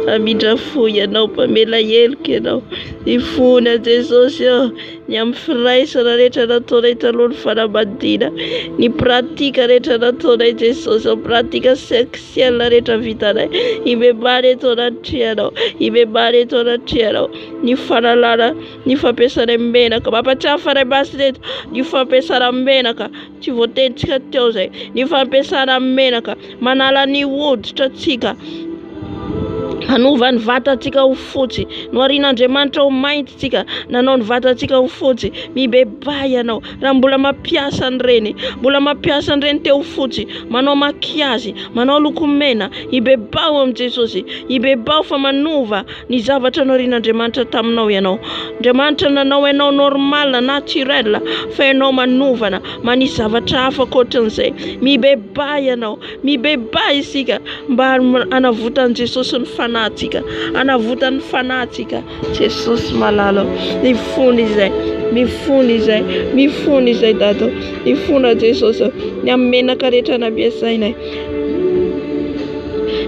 Amidafu ya no Pamela Yel Keno. Ifuna Jesus yo. Nyamfrai sana leta na tona italon fana bandina. Ni pratika leta na tona Jesus. Pratika sexual la leta vitana. Imebare tona tiano. Imebare tona tiano. Ni fana lana. Ni fa pesa na mbena. Kama pacha fana baslet. Ni fa pesa na mbena ka. Chivote tika tioze. Ni fa pesa na mbena ka. Manala ni wood tatika. Hanuva ny vatatsika ho fotsy no arin'Andriamanitra ho mainty tsika nanao ny vatatsika ho fotsy mibebay ianao raha mbola mampiasa an'ireny teo fotsy manao makiazy manao lokomena ibebao amin'i Jesosy ibebao fa manova ny zavatra norian'Andriamanitra taminao ianao Andriamanitra nanao ianao normal naturel fa ianao manovana manisy zavatra hafa ankoatran'izay mibebay ianao mibebay isika mba anavotan'i Jesosy ny fanatsika anavotany fanatsika Jesus malalo mifony izay dato mifona Jesus ny amenaka rehetra nampiasainay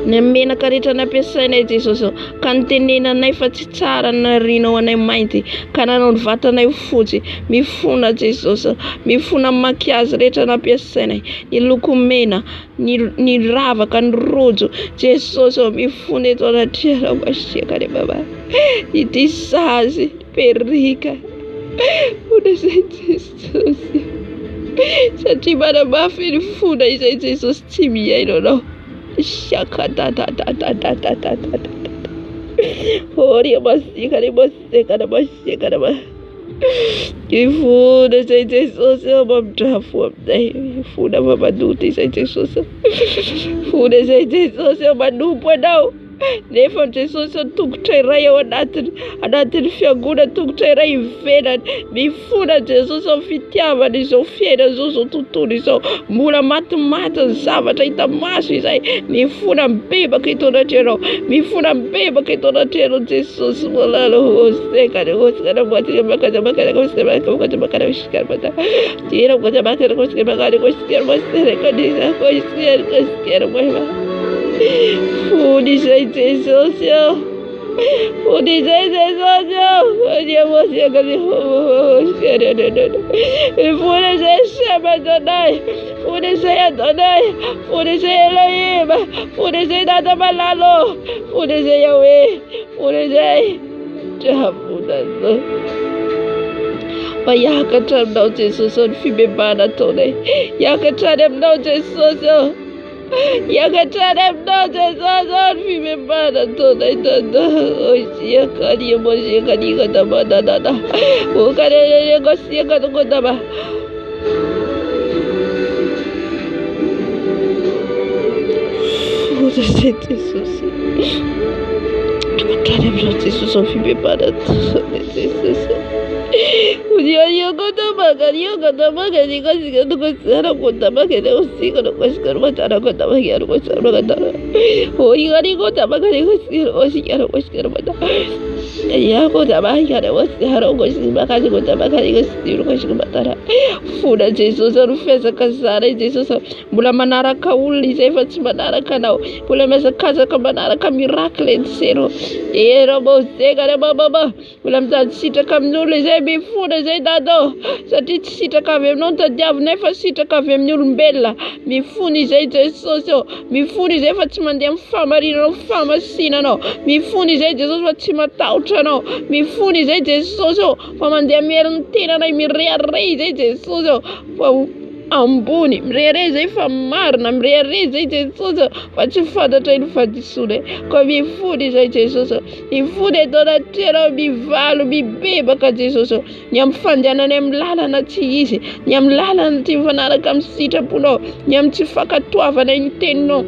ny menaka rehetra nampiasainay Jesus ka nitenenanay fa tsy tsara narinao anay mainty ka nanao ny vatanay ho fotsy mifona Jesus mifona makiazy rehetra nampiasainay ny lokomena ny ravaka ny rojo Jesus mifona eto anatrehana masiaka re baba ity sazy perika fona izay Jesus satria manamafy ny fona izay Jesus tsy miaino anao shaka da Ori masika ni masika na masika na Ifuna zay Jesus mamdrafo aminay. Ifuna mamanuty zay Jesus. Fony izay Jesosy eo manompo anao. Nefa Jesosy tongotra iray ao anatin'ny fiangonana, tongotra iray ivelany. Mifona Jesosy amin'ny fitiavana izao fiainana izao tontolo izao. Mbola matimaty ny zavatra hita maso izay. Mifona mibebaka eto anatrehao. Mifona mibebaka eto anatrehao Jesosy malalo. Osekana osekana mwatika makana makana osekana makana makana osekana makana. Tira makana makana osekana makana osekana makana kanisa osekana makana. Fony izay Jesosy eo. Fony izay Jesosy eo. Andiamosi akany. Fony izay Shema Adonai. Fony izay Adonai. Fony izay Elohim. Fony izay Dada Malalo. Fony izay Yahweh. Fony izay Jehovah. Miakatra aminao Jesosy ny fibebana ataonay. Hiakatrany aminao Jesosy eo. Hiakatrany aminao Jesosy ny fibebana ataonay tanda. Oisiakany mosiakany katamanana. Okany kosiakany kotama. Fony Jesosy. Hiakatrany aminao Jesosy ny fibebana ataonay Jesosy. Udiyo kotama ni kasi kutara kotama kene usika no kusikara matara kotama kiaro kusara matara. Oi kani kotama kene kusikara matara. Ya kotama kene kusikara makasi kotama kene kusikara matara. Fona Jesosy rufesa kasara Jesosy mbola manaraka olona izay efa tsy manaraka anao. Mbola miazakazaka manaraka miracle ensero. Ero moseka baba. Mbola mitady sitraka amin'olona izay mifona izay dadao. Satria tsy sitraka avy aminao tadiavina fa sitraka avy amin'ny olombelona. Mifona izay Jesosy eo. Mifona izay fa tsy mandeha amin'ny famarinanao, famasinanao. Mifona izay Jesosy fa tsy matahotra anao. Mifona izay Jesosy eo fa mandeha mielin'ny tenanay mirehare izay Jesosy eo. Fa ambony mirehare izay fa marina, mirehare izay Jesosy fa tsy fantatra ny fahadisoana. Ka mifona izay Jesosy. Mifona eto anatrehao mivalo mibebaka Jesosy. Ny amin'ny fandehanany amin'ny lalana tsy izy. Ny amin'ny lalana tsy mifanaraka amin'ny sitraponao. Ny amin'ny tsy fankatoavana ny teninao.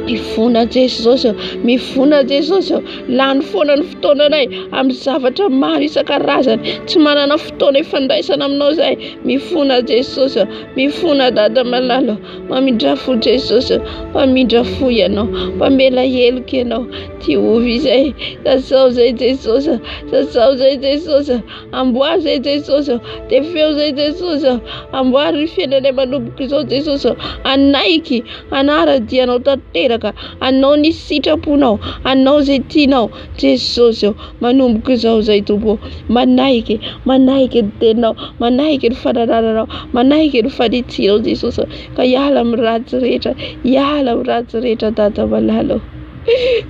Mifona Jesosy. Mifona Jesosy. Lany foana ny fotoananay amin'ny zavatra maro isan-karazany. Tsy manana fotoana ifandraisana aminao zay. Mifona Jesosy. Mifona Dada Malalo. Mamindrafo Jesosy. Mamindrafo ianao. Pamela heloka ianao. Ty ovy izay. Tasao zay Jesosy. Tasao zay Jesosy. Amboary zay Jesosy. Te feo zay Jesosy. Amboary ny fiainanay manomboka izao Jesosy. Anaiky. Anara-dianao tanteraka. Anao ny sitraponao. Anao zay tianao Jesosy. Manomboka izao zay tompo. Manaiky. Manaiky ny teninao. Manaiky ny fanananao. Manaiky ny fanitsinao Jesosy. Ka hiala amin'ny ratsy rehetra. Hiala amin'ny ratsy rehetra Dada Malalo.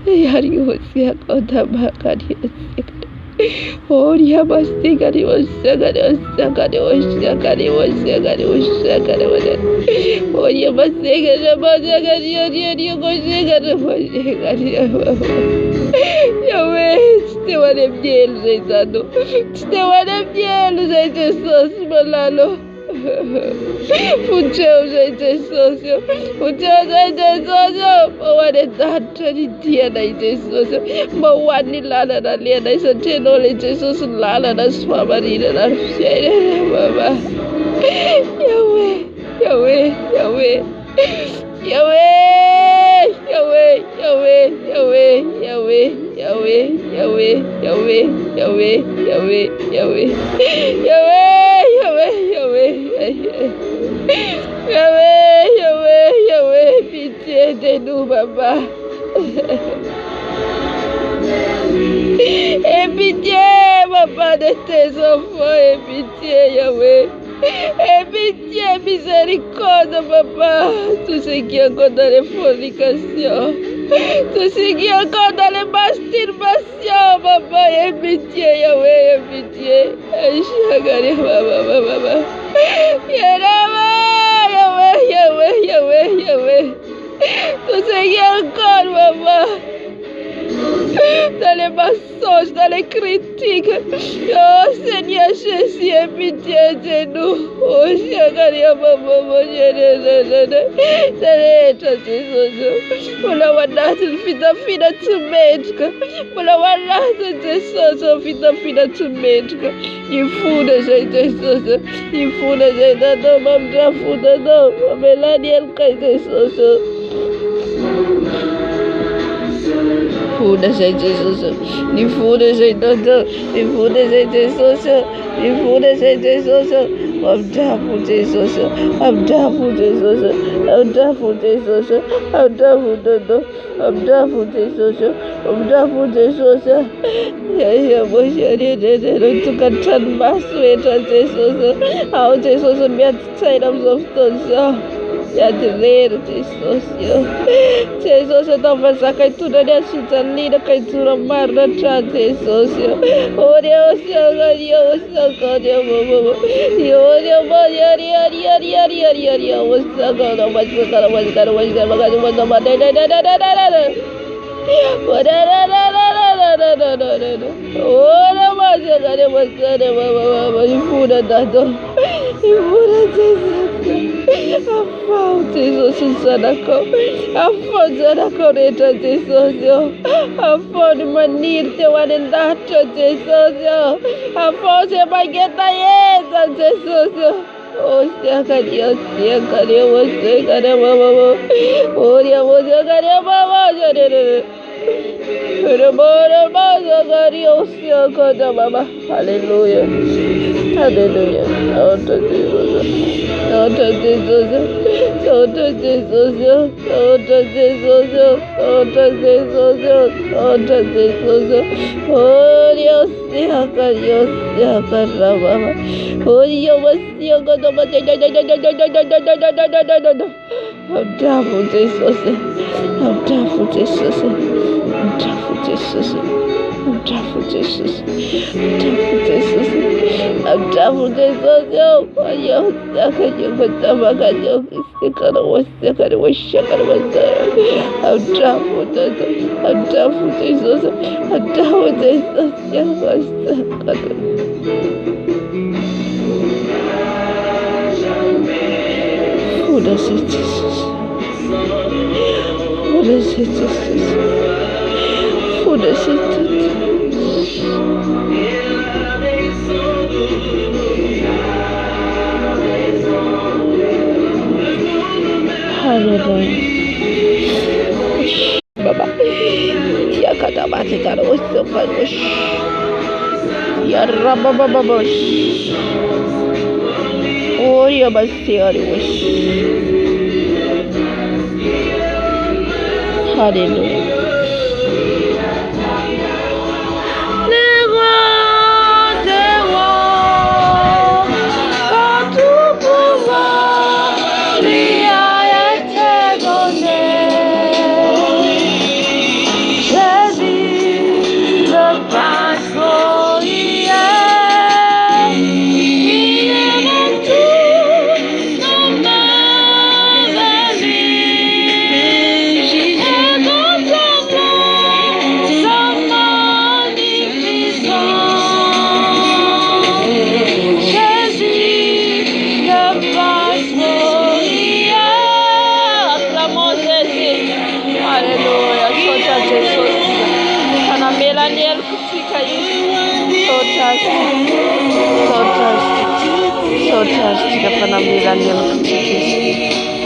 Yariosiaka otamakariosiaka. Oria bastikari osakari osakari osakari osakari osakari osakari. Oria bastikari basakari oria osakari osakari. Yahweh, te wane mielo zay tano. Te wane mielo zay Jesosy Malalo. Funteu zay Jesosy. Funteu zay Jesosy. Mawane dantra ny dianay Jesosy. Mawany lalana lianay satria anao le Jesosy ny lalana sy famarinana ny fiainana baba. Yahweh, Yahweh, Yahweh. Yahweh, Yahweh, Yahweh, Yahweh, Yahweh, Yahweh, Yahweh, Yahweh, Yahweh, Yahweh, Yahweh, Yahweh, Yahweh, Yahweh, Yahweh, Yahweh, Yahweh, pitié de nous, Baba. Aie pitié, Papa, de tes enfants, aie pitié, Yahweh. Aie pitié, miséricorde, Papa. Tout ce qui est encore dans les fornications, tout ce qui est encore dans les masturbations, Papa, aie pitié, Yahweh, aie pitié. Aïe, Baba. Yahweh, Yahweh, Yahweh, Yahweh. Tout ce qui est encore, Papa. dans les mensonges, dans les critiques. Oh Seigneur Jésus, aie pitié de nous. Oh Seigneur, maman, Jesus. Mula wanatin fida tumetka. Mula wanatin Jesus fida tumetka. Ifuda Jesus. Ifuda Jesus. Mamda fuda no. Melani elkai Jesus. Fuda Jesus. Ni fuda Jesus. Ni fuda Jesus. Ni fuda Jesus. I'm down for Jesus. I'm down for Jesus. I'm down for Jesus. I'm down for Jesus. I'm down for Jesus. I'm down for Jesus. Yeah, boy, to control my sweat on Jesus. How Jesus will be at the side of those. Yadirero Jesus. Jesus atafasa kaitura dia sitanida kaitura marda tra Jesus. Ore osagaria mama. Ore yari osagara masagara Jesus Sadako. I found Jesus. I found Manirte one in that Jesus. I found him by get the Jesus. Oh, Sakadia, was Sakada Mama. Oh, yeah, was Sakada Mama. Hallelujah. Hallelujah. Oh, Jesus. Oh, Jesus. Oh, Jesus. Oh, Jesus. Oh, Jesus. Oh, Jesus. Oh, Dios, Baba. Oh, Dios, I'm down for Jesus. I'm down for Jesus. I'm down for Jesus. I'm down for Jesus. I'm down for Jesus. I'm down for Jesus. Yo, I'm down for Jesus. I'm down for Jesus. I'm down for Jesus. What is it, Jesus? What is it, Jesus? What is it? Hallelujah. Baba. Yakata batikara wasapadosh. Yarababababosh. Oh, yabasiariwash. Hallelujah.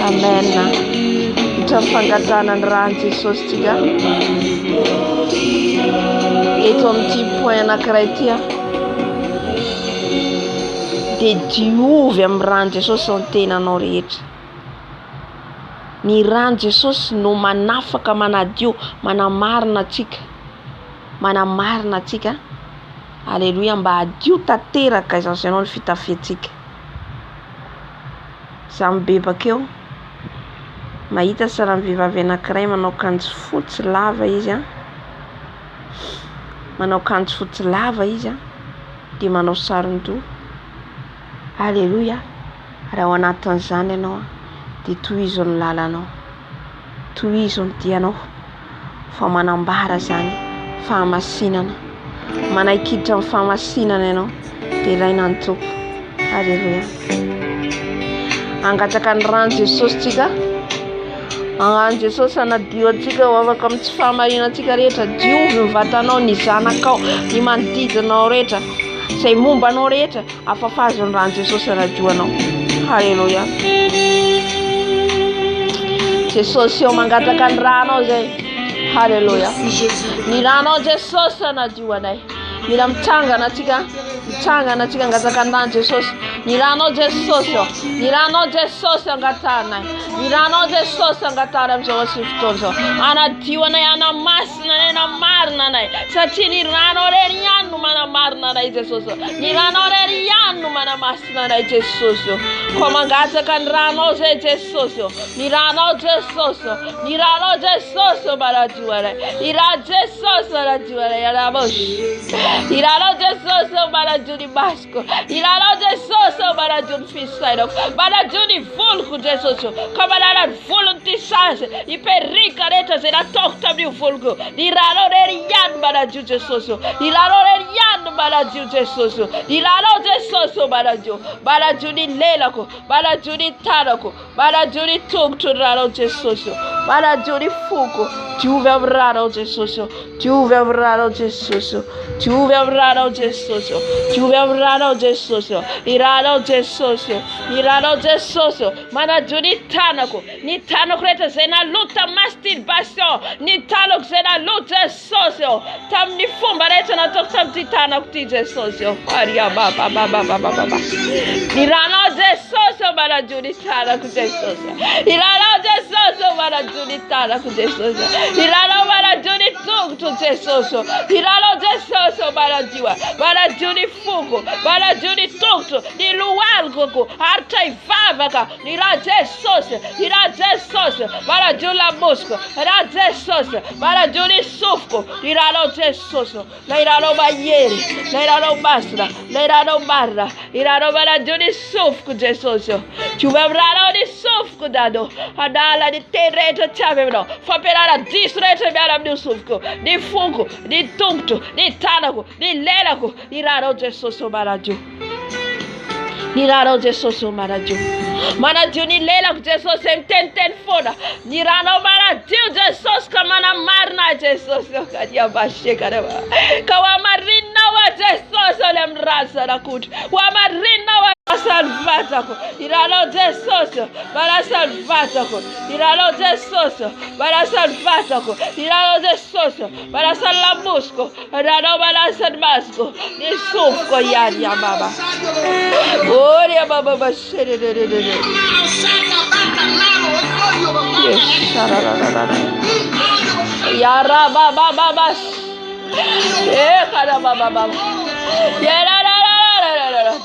Amen. Mitafangatana raha Jesosy tika. Eto amin'ity point anankiray ity dia diovy amin'ny rano Jesosy ny tenanao rehetra. Ny rano Jesosy no manafaka manadio, manamarina antsika. Alléluia, mba hadio tanteraka izany ianao ny fitafiantsika. Za mibebaka eo mahita sarany vehivavy anankiray manao akanjo fotsy lava izy dia manao saron-doha. Alléluia. Raha ao anatin'izany ianao dia tohizo ny lalanao, tohizo ny dianao, fa manambara zany fahamasinana manaikiditra amin'ny fahamasinana ianao dia ilaina ny tompo. Halleluia. Angataka ny rano Jesosy tsika, agnano Jesosy anadio antsika ho afaka amin'ny tsy fahamarinana antsika rehetra. Diovy ny vatanao, ny zanakao, ny manodidinao rehetra, izay mombanao rehetra afafazo ny rano Jesosy anadio anao. Halleluia. Jesosy eo mangataka ny ranao zay. Halleluia. Ny ranao Jesosy anadio anay. Mila mitsangana antsika angataka ny rano Jesosy. Ny ranao Jesosy eo. Ny ranao Jesosy angatanay. Ny ranao Jesosy angatanay amin'izao asy fotoana izao. Anadio anay, anamasina anay, anamarina anay. Satria ny ranao rery ihany no manamarina anay Jesosy. Ny ranao rery ihany no manamasina anay Jesosy. Ko mangataka ny ranao zay Jesosy. Ny ranao Jesosy. Ny ranao Jesosy baradio anay. Ny ranao Jesosy baradio anay. Ny ranao Jesosy baradio ny masoko. Ny ranao Jesosy baradio ny fisainako. Baradio ny voloko Jesosy. Ka manala ny volony ty sasy. Iperika rehetra zay nataoko tamin'io voloko. Ny ranao rery ihany baradio Jesosy. Ny ranao rery ihany baradio Jesosy. Ny ranao Jesosy baradio. Baradio ny lelako. Baradio ny tanako. Baradio ny tongotro ny ranao Jesosy. Baradio ny foko. Diovy amin'ny ranao Jesosy. Diovy amin'ny ranao Jesosy. Diovy amin'ny ranao Jesosy. Diovy amin'ny ranao Jesosy. Ny ranao Jesosy. Ny ranao Jesosy. Manadio ny tanako. Ny tanako rehetra zay nalota masturbation. Ny tanako zay nalota Jesosy. Tamin'ny fomba rehetra nataoko tamin'ity tanako ty Jesosy. Maria baba baba baba baba. Ny ranao Jesosy manadio ny tanako Jesosy. Ny ranao Jesosy manadio ny tanako Jesosy. Ny ranao manadio ny tongotro Jesosy. Ny ranao Jesosy manadio ny foko. Manadio ny tongotro. Ny lohalgoko. Haritra ivavaka. Ny ra Jesosy. Ny ra Jesosy manadio la mosco. Ra Jesosy manadio ny sofoko. Ny ranao Jesosy. Ny ranao mahery. Ny ranao masina. Ny ranao marina. Ny ranao manadio ny sofoko Jesosy. Diovy amin'ny ranao ny sofoko dano. Hanala ny teny rehetra tsy avy aminao. Fampianara diso rehetra miara amin'ny sofoko. Ny foko. Ny tongotro. Ny tanako. Ny lelako. Ny ranao Jesosy manadio. Ny ranao Jesosy manadio. Manadio ny lelako Jesosy miteniteny foana. Ny ranao manadio Jesosy ka manamarina Jesosy. Ka diabasheka rewa. Ka wamarinao Jesosy ole amin'ny rano zanak'ondry. Wamarinao salvatako. Ny ranao Jesosy bara salvatako. Ny ranao Jesosy bara salvatako. Ny ranao Jesosy bara salamusko. Ny ranao bara salmasko. Ny sofoko ihany ya baba. Oria baba bashere. Yes. Ya raba baba bas. Kada baba baba.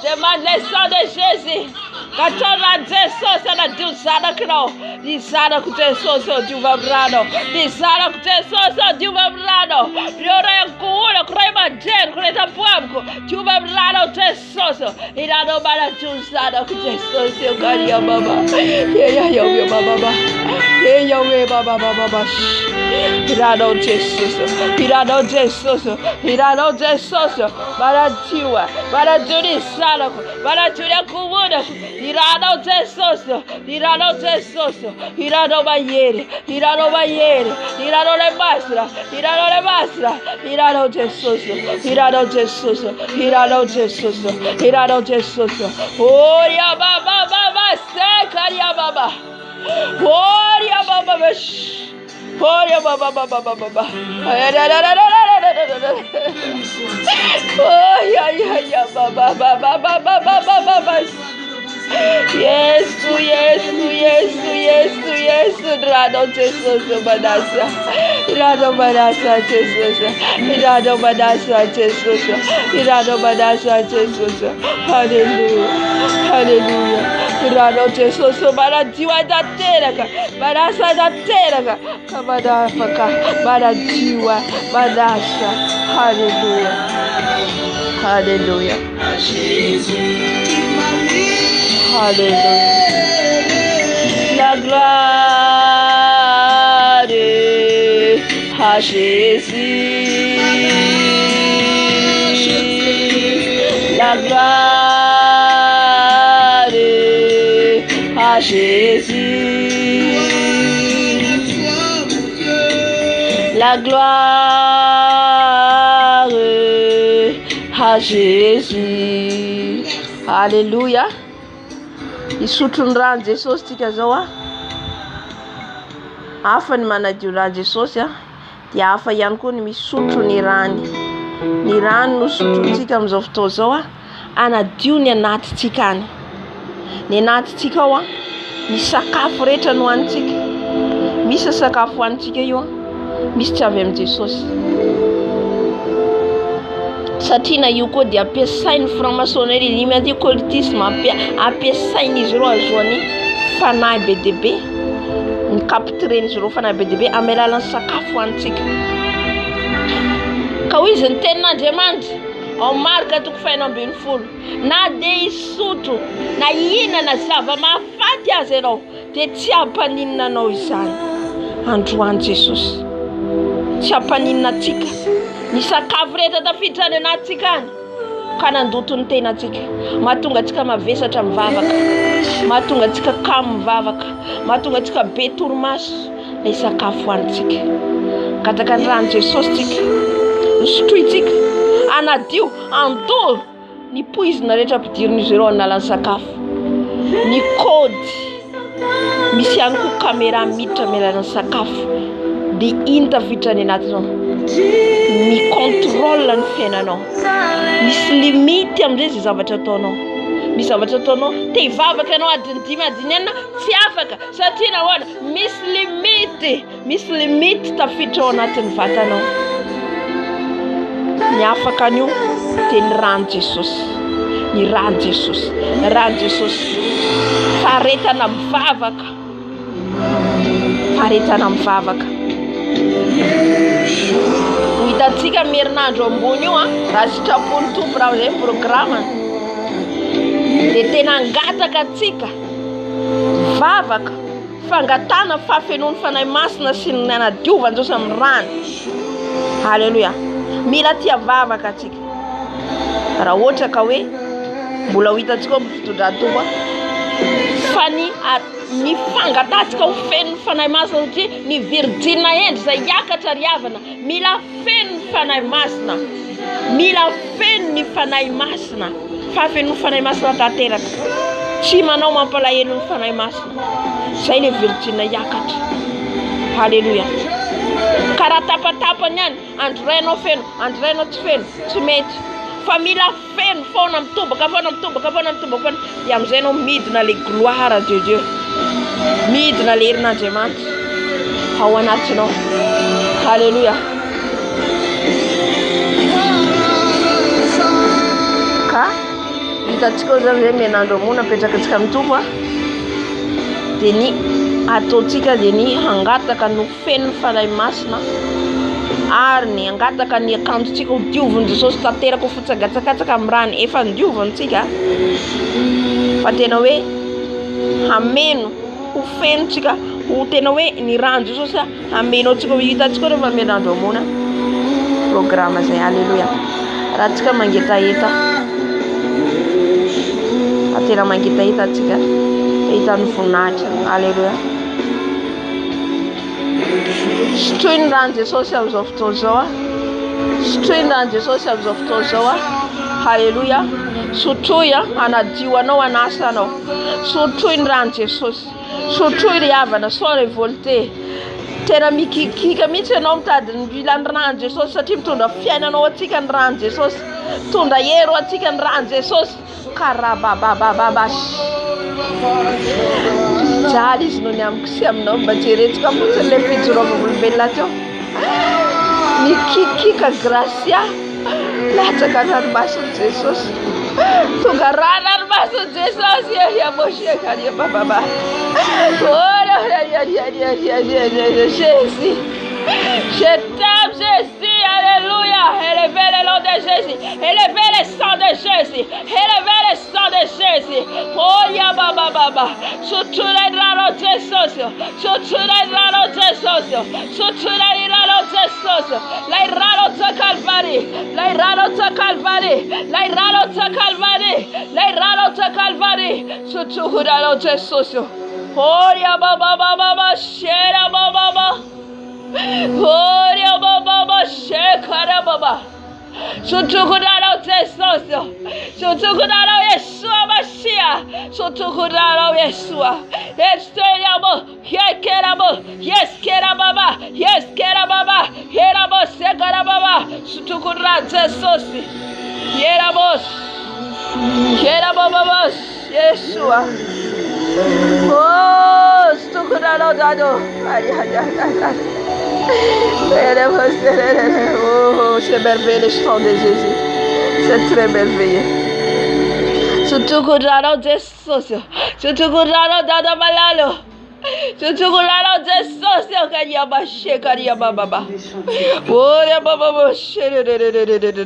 Demande le sang de Jésus. Katona Jesosy anadio zanakinao. Ny zanako Jesosy diovy amin'ny ranao. Ny zanako Jesosy diovy amin'ny ranao. Ireo ray ankoholako, ray aman-dreniko, ray tampoamiko diovy amin'ny ranao Jesosy. Ny ranao manadio zanako Jesosy. Garia baba. Yawe baba. Yawe baba. Ranao Jesosy. Ranao Jesosy. Ranao Jesosy. Manadio ny zanako. Manadio ny ankoholako. Irano Jesosy, Irano Jesosy, Irano mahery, Irano mahery, Irano le masra, Irano le masra, Irano Jesosy, Irano Jesosy, Irano Jesosy, Irano Jesosy. Oh ya baba baba sekaria baba. Oh ya baba bash. Oh ya baba baba baba. Oh ya baba baba. Yes, Rado Jesosy Manasa, Rado Manasa Jesosy, Rado Manasa Jesosy, Rado Manasa Jesosy. Hallelujah. Rado Jesosy Manadiwa da teraka, Manasa da teraka, Kamadafaka, Manadiwa, Manasa. Hallelujah. Hallelujah. La gloire à à Jésus. La gloire à Jésus. La gloire à Jésus. Alléluia. Isotro ny rano Jesosy tika zao a. Hafa ny manadio rano Jesosy a, dia hafa ihany koa ny misotro ny rano. Ny rano no sotrotsika amin'izao fotoana zao a, anadio ny anatintsika any. Ny anatintsika ao a, ny sakafo rehetra no hoanitsika. Misy sakafo hoanitsika io a, misy tsy avy amin'ny Jesosy. Satria na io koa dia ampiasain'ny franc-maçonnerie, ny madio occultisme, ampiasain'izy ireo azoany fanahy be dia be, ny capturen'izy ireo fanahy be dia be amin'ny alalan'ny sakafo hoanitsika. Ka hoy izy ny tenin'Andriamanitra ao Marka 4:20, na dia hisotro na hihinana zava-mahafaty azy ianao dia tsy hampaninina anao izany. Androany Jesosy, tsy hampaninina antsika. Ny sakafo rehetra tafiditra any anatintsika any ka nandoto ny tenantsika, mahatonga antsika mavesatra mivavaka, mahatonga antsika kamo mivavaka, mahatonga antsika be torimaso. Ilay sakafo hoanitsika, gataka ny rano Jesosy tsika, sotroitsika, anadio, andolo ny poizina rehetra ampidirin'izy ireo amin'ny alalan'ny sakafo. Ny kôdy, misy ihany koa caméra miditra amin'ny alalan'ny sakafo. Dia iny tafiditra any anatinao, mi-contrôle ny fiainanao. Misy limity amin'izay izay zavatra ataonao. Misy zavatra ataonao, te hivavaka ianao adiny 5 adiny 4, tsy afaka satria nahoana, misy limity tafiditra ao anatin'ny vatanao. Ny afaka an'io dia ny rano Jesosy, ny rano Jesosy, rano Jesosy. Faharetana mivavaka, faharetana mivavaka. Hitantsika merinandro ambony io a, raha sitrapon'ny tompo raha izay programme dia tena angataka antsika vavaka, fangatana fahafenoan'ny fanahy masina sy ny anadiovana Jesosy amin'ny rano. Halleluja. Mila tia vavaka antsika. Raha ohatra ka hoe mbola ho hitantsika amin'ny fitondran-tompo fa ny fangatantsika ho feno ny fanahy masina satria ny virgine endry izay hiakatra ry havana, mila feno ny fanahy masina, mila feno ny fanahy masina. Fahafeno ny fanahy masina tanteraka, tsy manao mampalahelo ny fanahy masina. Izay ilay virgine hiakatra. Halleluja. Karaha tapatapany ihany, androrainao feno, androrainao tsy feno, tsy mety. Fa mila feno foana mitobaka, foana mitobaka, foana mitobaka. Dia amin'izay ianao midina ilay gloire de Dieu, midina ilay herin'Andriamanitra ao anatinao. Halleluja. Ka hitantsika zany hoe menandro amona apetraka antsika amin'ny tompo a, dia ny ataontsika dia ny hangataka no feno ny fanahy masina, ary ny angataka ny akanjontsika ho diovin' Jesosy tanteraka ho fotsagatsakatsaka amin'ny rano efa nodiovintsika. Fa tena hoe hameno ho fenotsika, ho tena hoe ny rano Jesosy hameno antsika. Hitantsika rehefa menandro amona programme zay. Halleluja. Raha antsika mangetaheta, tena mangetaheta antsika, hitan'ny voninahitra. Halleluja. Sotroy ny rano Jesosy amin'izao fotoana izao a, sotroy ny rano Jesosy amin'izao fotoana izao a. Halleluja. Sotroy a, anadio anao, anasa anao. Sotroy ny rano Jesosy, sotroy ry havana, sois révolté. Tena mikikika mihitsy ianao mitady ny ilan'ny rano Jesosy satria mitondra fiainanao atsika ny rano Jesosy, mitondra hero atsika ny rano Jesosy. Karabababababash. Jaly izy noho ny amiko sy aminao mba jeretsika fotsiny ilay fijorovam-olombelona teo. Mikikika gracia, latsaka ranomason'i Jesosy, tonga ranomason'i Jesosy. Yamoshekaria bababa. Jésus, je t'aime Jésus. Alléluia. Élevez le nom de Jésus, élevez le sang de Jésus, élevez le sang de Jésus. Oh yabababa. Soturai rano Jesús, soturai rano Jesús, soturai rano Jesús. Jesus. Lairalota Calvary. Lairalota Calvary. Lairalota Calvary. Lairalota Calvary. Sutukudalo Jesus. Oria baba baba shera baba. Oria baba shekara baba. Sutukudalo Jesus. Sutukudalo Yeshua Mashiach. Sutukudalo Yeshua. Estrelamo. Yekeramo. Yes kerababa. Yes kerababa. Yeramo sekarababa. Sutukudalo Jesus. Yeramos. Yerababa. Yeshua. Oh, sutukudalo dado. Ay. Oh, c'est merveilleux le chant de Jésus. C'est très merveilleux. Sutukudalo Jesus. Sutukudalo dado malalo. Sutukudalo Jesus. Kanyama shekariama baba. Oh, ya baba shere.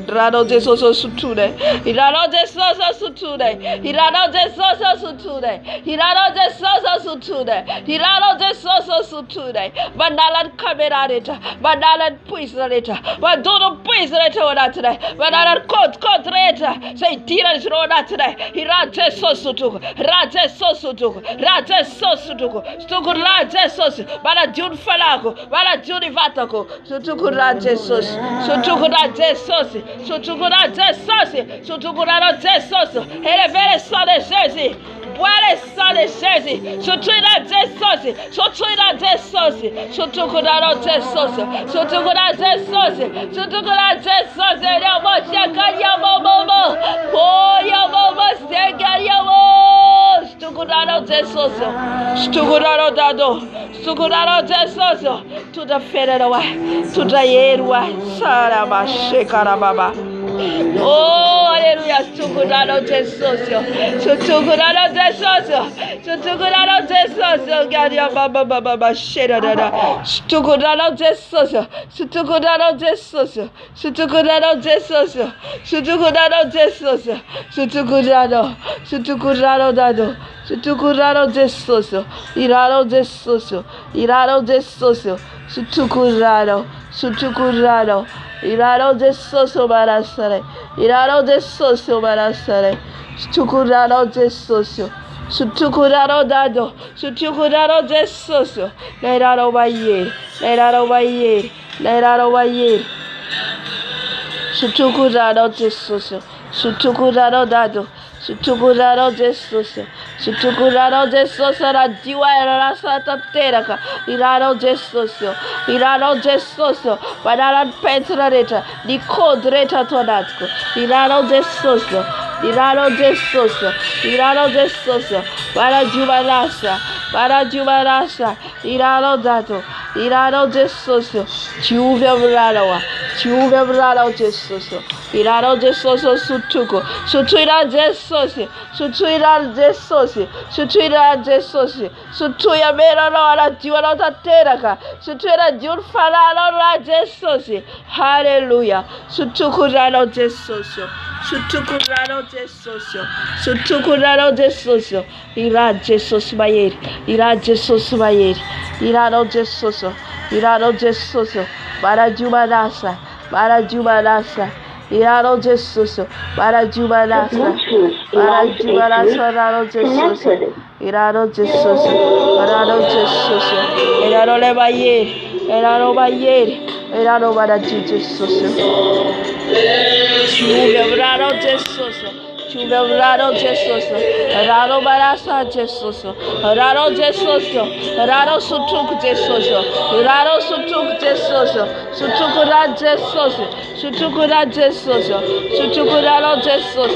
Rado Jesus sutune. Irado Jesus sutune. Irado Jesus sutune. Irado Jesus sutune. Irado Jesus sutune. Bandalan kamerareta. Bandalan puisareta. Bandono puisareta ora today. Bandalan kontreta. Say tira ora today. Irado Jesus sutuku. Rado Jesus sutuku. Rado Jesus sutuku. Sutukura Jesus. Bana jun falako. Bana juni vatako. Sutukura Jesus. Sutukura Jesus. Sutukura Jesus. Sutukura Jesus. Elevez le sang de Jésus. Bois le sang de Jésus. Sutukura Jesus. Sutukura Jesus. Sutukura Jesus. Sutukura Jesus. Sutukura Jesus. Yamo shakaya momo. Oh yamo shakaya momo. Sutukura Jesus. Sutukura dado. Sutukura Jesus. Tout a fait de loi. Tout a fait de loi. Saraba shekarababa. Oh, alléluia. Sutukura Jesus. Sutukura Jesus. Sutukura Jesus. Gadia baba baba shedada. Sutukura Jesus. Sutukura Jesus. Sutukura Jesus. Sutukura Jesus. Sutukura. Sutukura dado. Sutukura Jesus. Irado Jesus. Irado Jesus. Sutukura. Sutukura. Irado Jesus barasare. Irado Jesus barasare. Sutukura Jesus. Sutukura dado. Sutukura Jesus. Leirado baye. Leirado baye. Leirado baye. Sutukura Jesus. Sutukura dado. Sutukura Jesus. Sutukura Jesus era diwa era sata teraka. Irado Jesus. Irado Jesus. Para penetrareta. Di kodreta todatko. Irado Jesus. Irado Jesus. Irado Jesus. Para jubalasa. Para jubalasa. Irado dato. Irado Jesus. Chuvebralo. Chuvebralo Jesus. Irado Jesus sutuko. Sutuira Jesus. Sutuira Jesus. Sutuira Jesus. Sutuya mera la diwa la teraka. Sutuira jur falalo la Jesus. Hallelujah. Sutukurano Jesus. Sutukurano Jesus. Sutukurano Jesus. Ira Jesus mayer. Ira Jesus mayer. Irano Jesus. Irano Jesus. Para jumanasa. Para jumanasa. Irano Jesus. Para jumanasa. Para jumanasa. Irano Jesus. Irano Jesus. Irano Jesus. Irano le mayer. Irano mayer. Irano para Jesus. Irano Jesus. Raro Jesus, Raro Barasa Jesus, Raro Jesus, Raro Sutuk Jesus, Raro Sutuk Jesus, Sutukura Jesus, Sutukura Jesus, Sutukura Jesus,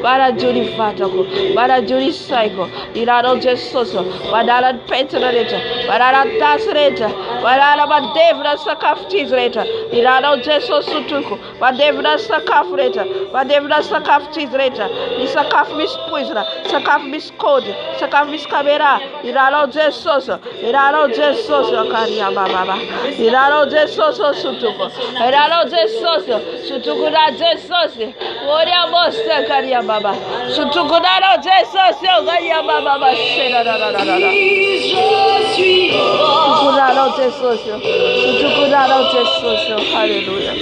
Bara Juri Fatako, Bara Juri Psycho, Raro Jesus, Badara Petroleta, Badara Tasreta, Badara Badevra Sakaftisreta, Raro Jesus Sutuku, Badevra Sakafreta, Badevra Sakaftisreta. Ni sakaf mis poisra, sakaf mis code, sakaf mis camera, iralo Jesus, karia baba, iralo Jesus, Jesús sutuko. Rano Jesús sutuko na Jesús. Oria mosta karia baba. Sutuko na Jesús karia baba. Shera da da da da. Sutuko na Jesús. Sutuko na Jesús. Hallelujah.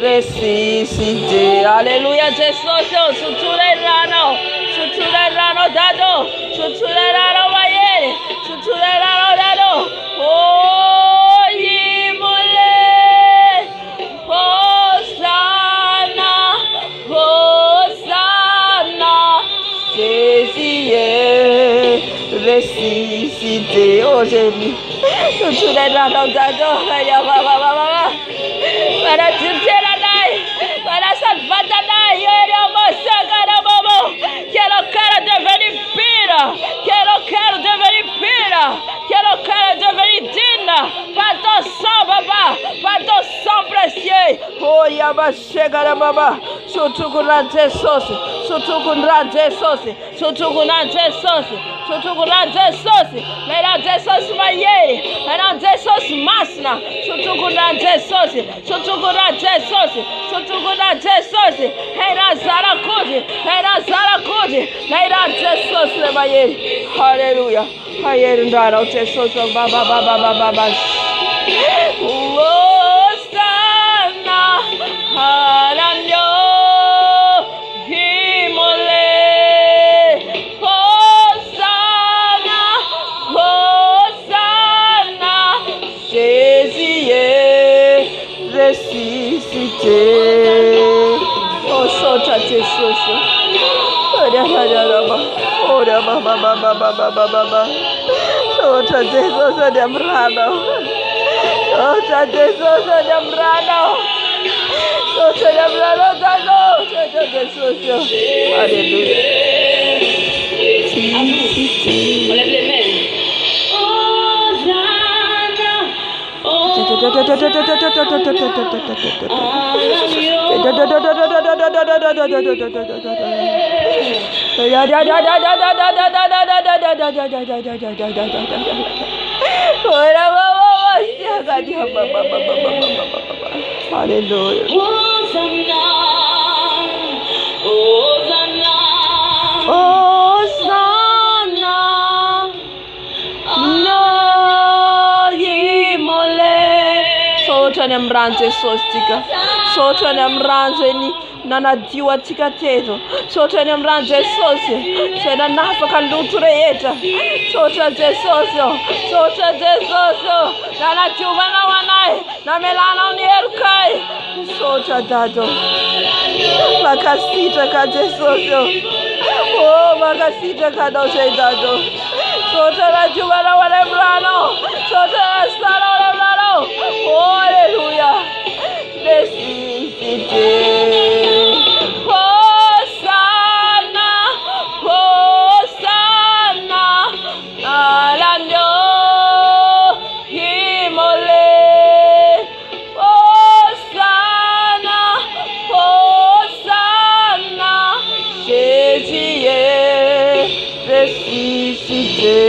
Ressuscité. Alléluia, Jesús, suturerano dado, suturerano mayere, suturerano dado. Oh, yimole, Hosanna, Hosanna, Jésus est ressuscité. Oh, Jésus, suturerano dado, baba. Para Salvatana, que lo quero devenir pira, que lo quero devenir pira, que lo quero devenir digna, par ton sang, baba, par ton sang précieux. Oh, yaba, chega, baba, surtout qu'on a des sauces, surtout qu'on a des sauces, surtout qu'on a des sauces, surtout qu'on a des sauces, mais la des sauces maillées, la des sauces masna, surtout qu'on a des sauces, surtout qu'on a des sauces, surtout qu'on a des sauces, hey, la zara kodi, hey, la des sauces, le maillé. Hallelujah. Hallelujah. Ndara des sauces, baba. Hosanna, Haranyo, Himole, Hosanna, Jésus est ressuscité. Oh, sota Jesús. Ora baba. Sota Jesús demrado. Sota Jesús demrado. Sota demrado dado. Sota Jesús. Alléluia. On lève les mains. Hallelujah. Sotra mranze sostika, sotra mranze ni nanajiwa tika teto, sotra mranze sosi, sena nafa kanduture yeta, sotra jesosio, nanajiwa na wanai, na melana unierkai, sotra dato, makasita ka jesosio, oh makasita ka doshe dato, sotra najiwa na wanai brano, sotra stara wanai brano. Oh, alléluia. Ressuscité. Hosanna, Hosanna, à l'agneau immolé. Hosanna, Hosanna, Jésus est ressuscité.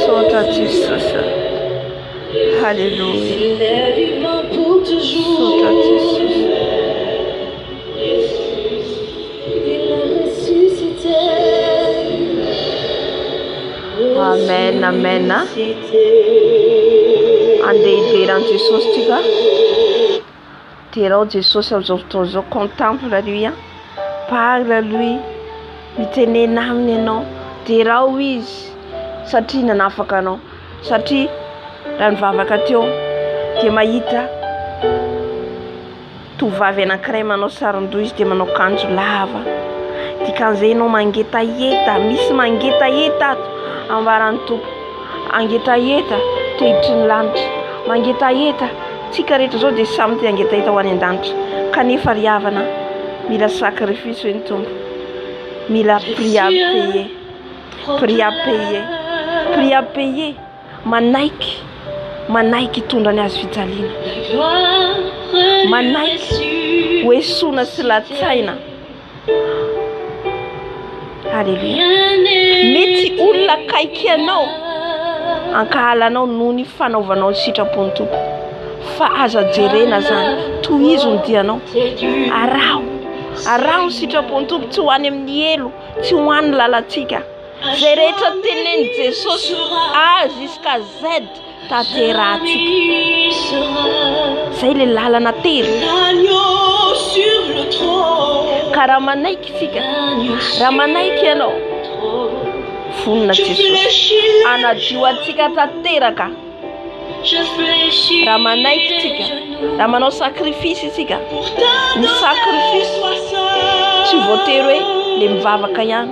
Sota Jesús. Alléluia. Sota Jesús. Amen. Ande idiran'i Jesosy tika. Dirao Jesosy amin'izao fotoana zao, contemple lui, parle lui, mitenena aminy ianao, dirao izy satria nanafaka anao, satria raha nivavaka teo dia mahita tovavy anankiray manao saron-doha izy dia manao kanjo lava dikan'izay ianao mangetaheta misy mangetaheta ato ambaran'ny tompo angetaheta tehitry ny lanitra mangetaheta tsika rehetra zao dia samy te angetaheta ho any an-danitra kanefa ry havana mila sacrifice hoe ny tompo mila prix à payer manaiky hitondra ny azy fijaliana manaiky hoesoana sy latsaina halleluja mety olona kaiky anao ankahalanao noho ny fanaovanao ny sitrapony tompo fa aza jerena zany tohizo ny dianao araho ny sitrapony tompo tsy ho any amin'ny elo tsy ho any lalatsika zay rehetra teneny Jesosy A jusqu'à Z tateratsika zay le lalana tery ka raha manaiky tsika raha manaiky ianao vonina Jesosy anadio atsika tateraka raha manaiky tsika raha manao sacrifice tsika ny sacrifice tsy voatery hoe le mivavaka ihany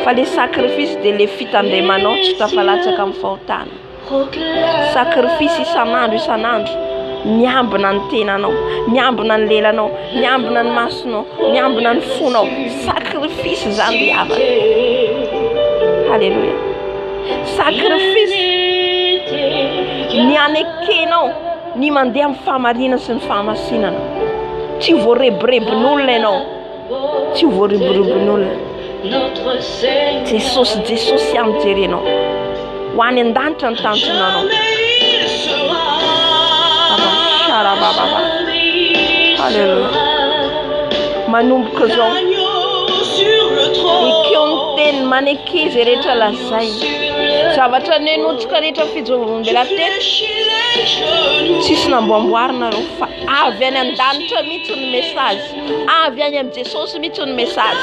fa le sacrifice dia le fitandemanao tsy tafalatsaka amin'ny fahotana sacrifice isan'andro miambina ny tenanao miambina ny lelanao miambina ny masonao miambina ny fonao sacrifice zany ry havana halleluja sacrifice ny anekenao ny mandeha amin'ny fahamarina sy ny fahamasinana tsy voarebirebin'olona ianao tsy voarebirebin'olona Jesosy amjerenao ho any an-danitra ny tanjonanao halleluja manomboka zao ekeo ny teny maneke zay rehetra lazay zavatra nenotsika rehetra fijorombela tety tsisy namboamboarina reo fa avy any an-danitra mihitsy ny message avy any amin'ny Jesosy mihitsy ny message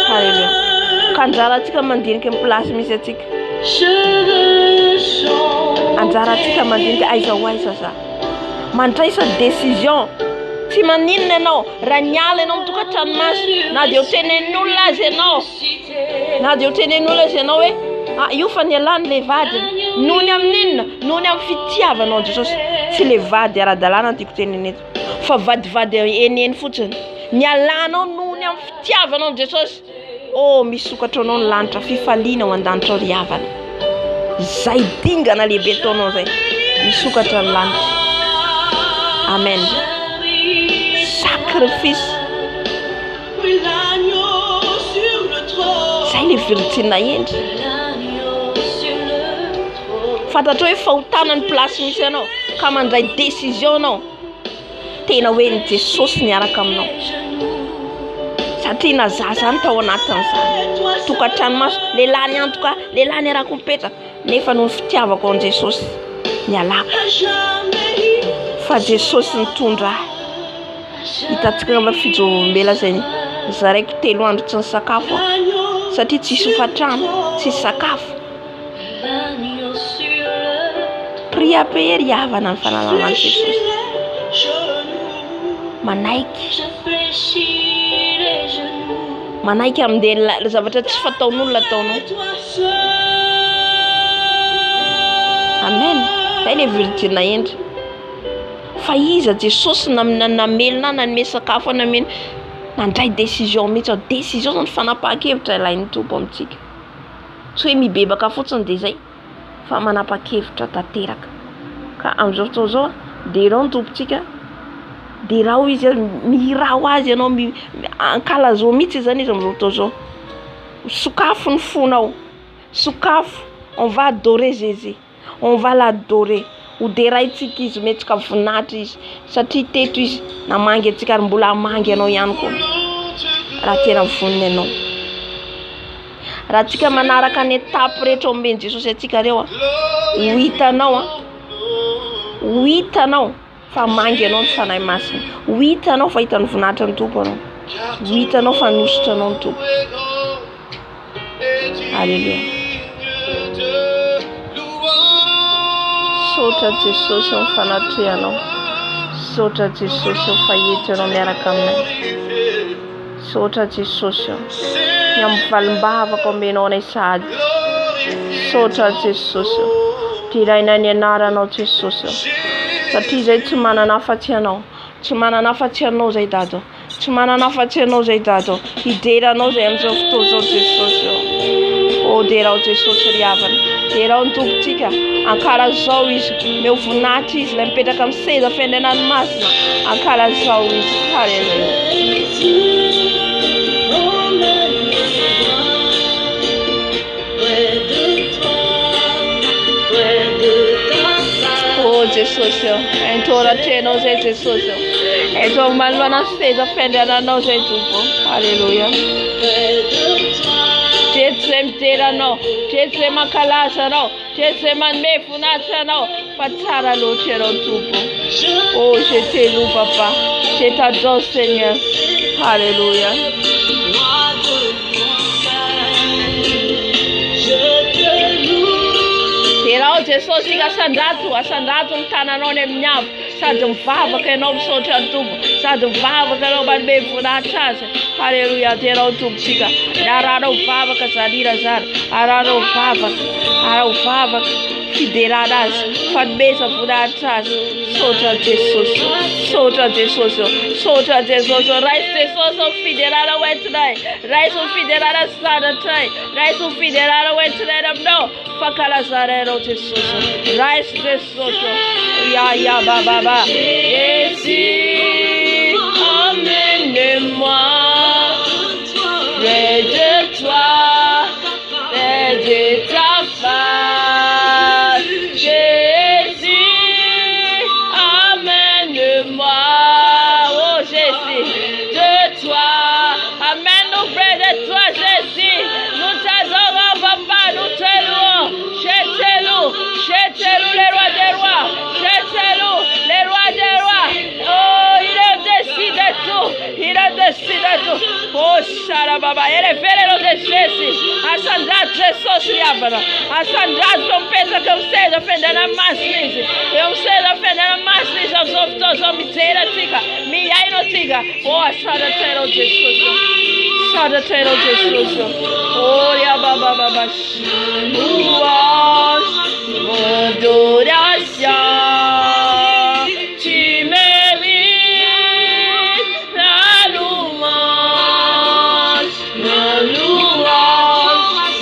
halleluja ka anjaratsika mandinika amin'ny place misy atsika anjaratsika mandinika aiza ho aiza za mandraisa décision tsy maninona ianao raha niala ianao mitokantranomasy na dia ho tenenin'olona azy ianao hoe io fa nialany le vadiny noho ny amin'inona noho ny amin'ny fitiavanao Jesosy tsy le vady ara-dalàna tiako teneny eto fa vadivady eneny fotsiny nialanao noho ny amin'ny fitiavanao Jesosy misokatra anao ny lanitra fifaliana ao an-danitra ry havana zay dingana lehibe taonao zay misokatra ny lanitra amen sacrifice zay le viritina endry fantatra hoe fahotana ny place misy anao ka mandray décision anao tena hoe ny Jesosy niaraka aminao satria na za zany tao anatin'izany tokantranomaso lehilahy ny antoka lehilahy ny arako mipetraka nefa noho ny fitiavako an Jesosy nialako fa Jesosy nitondra hitatsika amba fijorombela zay zaraiko 3 andro tsy nisakafo satria tsisy hofatrano tsisy sakafo prix à payer ry havana ny fananana Jesosy manaiky amin'ny zavatra tsy fataon'olona ataonao amen zay le virgina endry fa iza Jesosy namelona nanome sakafo nameny nandray décision mihitsy décision zany fanapa-kevitra ilain'ny tompo amintsika tsy hoe mibebaka fotsiny dia zay fa manapa-kevitra tanteraka ka amin'izao fotoana zao dia rao ny tompontsika dia raha izy miraho azy ianao ankalazo mihitsy zany izy amin'izao fotoana zao sokafo ny fonao sokafo on va adorer Jésus on va l'adorer hoderaitsika izy metsika voninahitra izy satria teto izy namangy atsika ary mbola hamangy ianao ihany koa raha tena vonina ianao raha tsika manaraka ny étape rehetra omben'i Jesosy atsika reo ho hitanao fa mangy ianao ny fanahy masina ho hitanao fa hitan'ny voninahitra ny tompo anao ho hitanao fa nositra anao ny tompo halleluja Sotra Jesús mfanatiano. Sotra Jesús fayetano miaraka aminay. Sotra Jesús. Nyamvalim-bava komenao nay sady. Sotra Jesús. Tiraina ny anaranao Jesús. Satria zay tsy manana afa-tsy anao. Tsy manana afa-tsy anao zay dado. Tsy manana afa-tsy anao zay dado. Hideranao zay amin'izao fotoana zao Jesús. Oh derao Jesús ry havana. Derao ny tompontsika. Ankalazao izy. Meo voninahitra izy. Ilay mipetraka amin'ny seza fiandrianan'ny masina. Ankalazao izy. Halleluja. Oh Jesús, entoratrenao zay Jesús. Eto manoloana ny seza fiandriananao zay tompo. Halleluja. Jeto zay mideranao, jeto zay mankalaza anao, jeto zay manome voninahitra anao, fa tsara loatra ianao tompo. Oh je te loue papa, je t'adore Seigneur. Halleluja. Derao Jesús ika asandrato ny tananao ny amin'ny avo. Sady mivavaka ianao misaotra ny tompo. Sady mivavaka ianao manome voninahitra azy. Halleluja. Derao tompontsika. Arahanao mivavaka zalira zany. Arahanao mivavaka. Fiderana azy. Fanomeza voninahitra azy. Sotra Jesús. Sotra Jesús. Sotra Jesús. Raisy Jesús ao fiderana hoentinay. Raisy ho fiderana sanatray. Raisy ho fiderana hoentinay aminao. Fakalazareno Jesús. Raisy Jesús. Ya baba. Jésus, emmène-moi près de toi, près de ta face. Jésus, amène-moi, oh Jésus, de toi. Amène-nous près de toi, Jésus. Nous t'adorons, papa, nous te louons. Je te loue, les rois des rois. Je te loue, les rois des rois. Oh, il est au-dessus de tout. Il est au-dessus de tout. Oh, Sharababa, elevez-le de Jésus. Asandrat Jesus Riavana. Asandrat trompeta que eu sei defender na maslize. Eu sei defender na maslize. Os outros homens tira tica. Me aí no tica. Oh, Sharatero Jesus. Sharatero Jesus. Oh, Riababa Baba. Adoration, tu mérites la louange,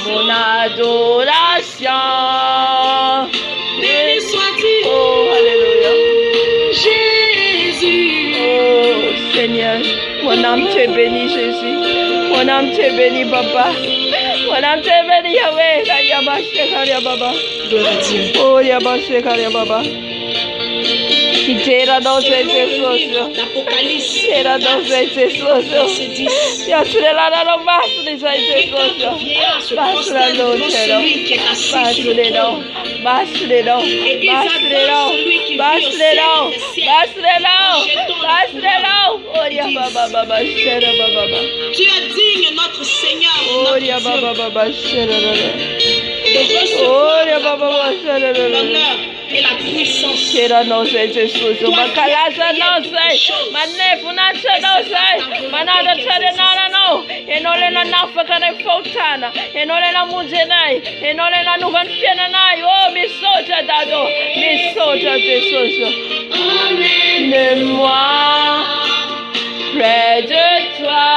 mon adoration. Béni sois-tu, oh alléluia, Jésus. Oh Seigneur, mon âme te bénit Jésus, mon âme te bénit Papa. Mon âme te bénit Yahweh, Karia Baba. Oh Yabashe Karia Baba. Kitera dans Jésus. Kitera dans Jésus. Yasrela la masri Jésus. Basrelo chero. Basrelo. Basrelo. Basrelo. Basrelo. Basrelo. Basrelo. Oh Yababa Baba Shera Baba. Tu es digne notre Seigneur. Oh Yababa Baba Shera. Oh Yababa Shera. L'honneur et la puissance. Shera no Jesus. Makalaza no say. Manefu na no say. Manada tere na no. Enole na nafaka na fotana. Enole na mujenai. Enole na nuvan fiena nai. Oh mi soja dado. Mi soja Jesus. Emmène-moi près de toi,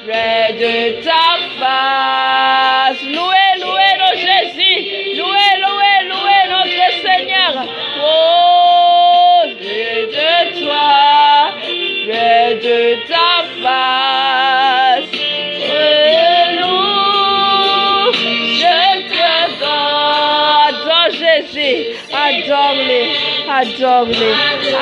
près de ta face. Louez, louez notre Jésus. Louez, louez, louez notre Seigneur. Oh, près de toi, près de ta face. Nous, je t'adore. Adore Jésus. Adore-les. Adore-les.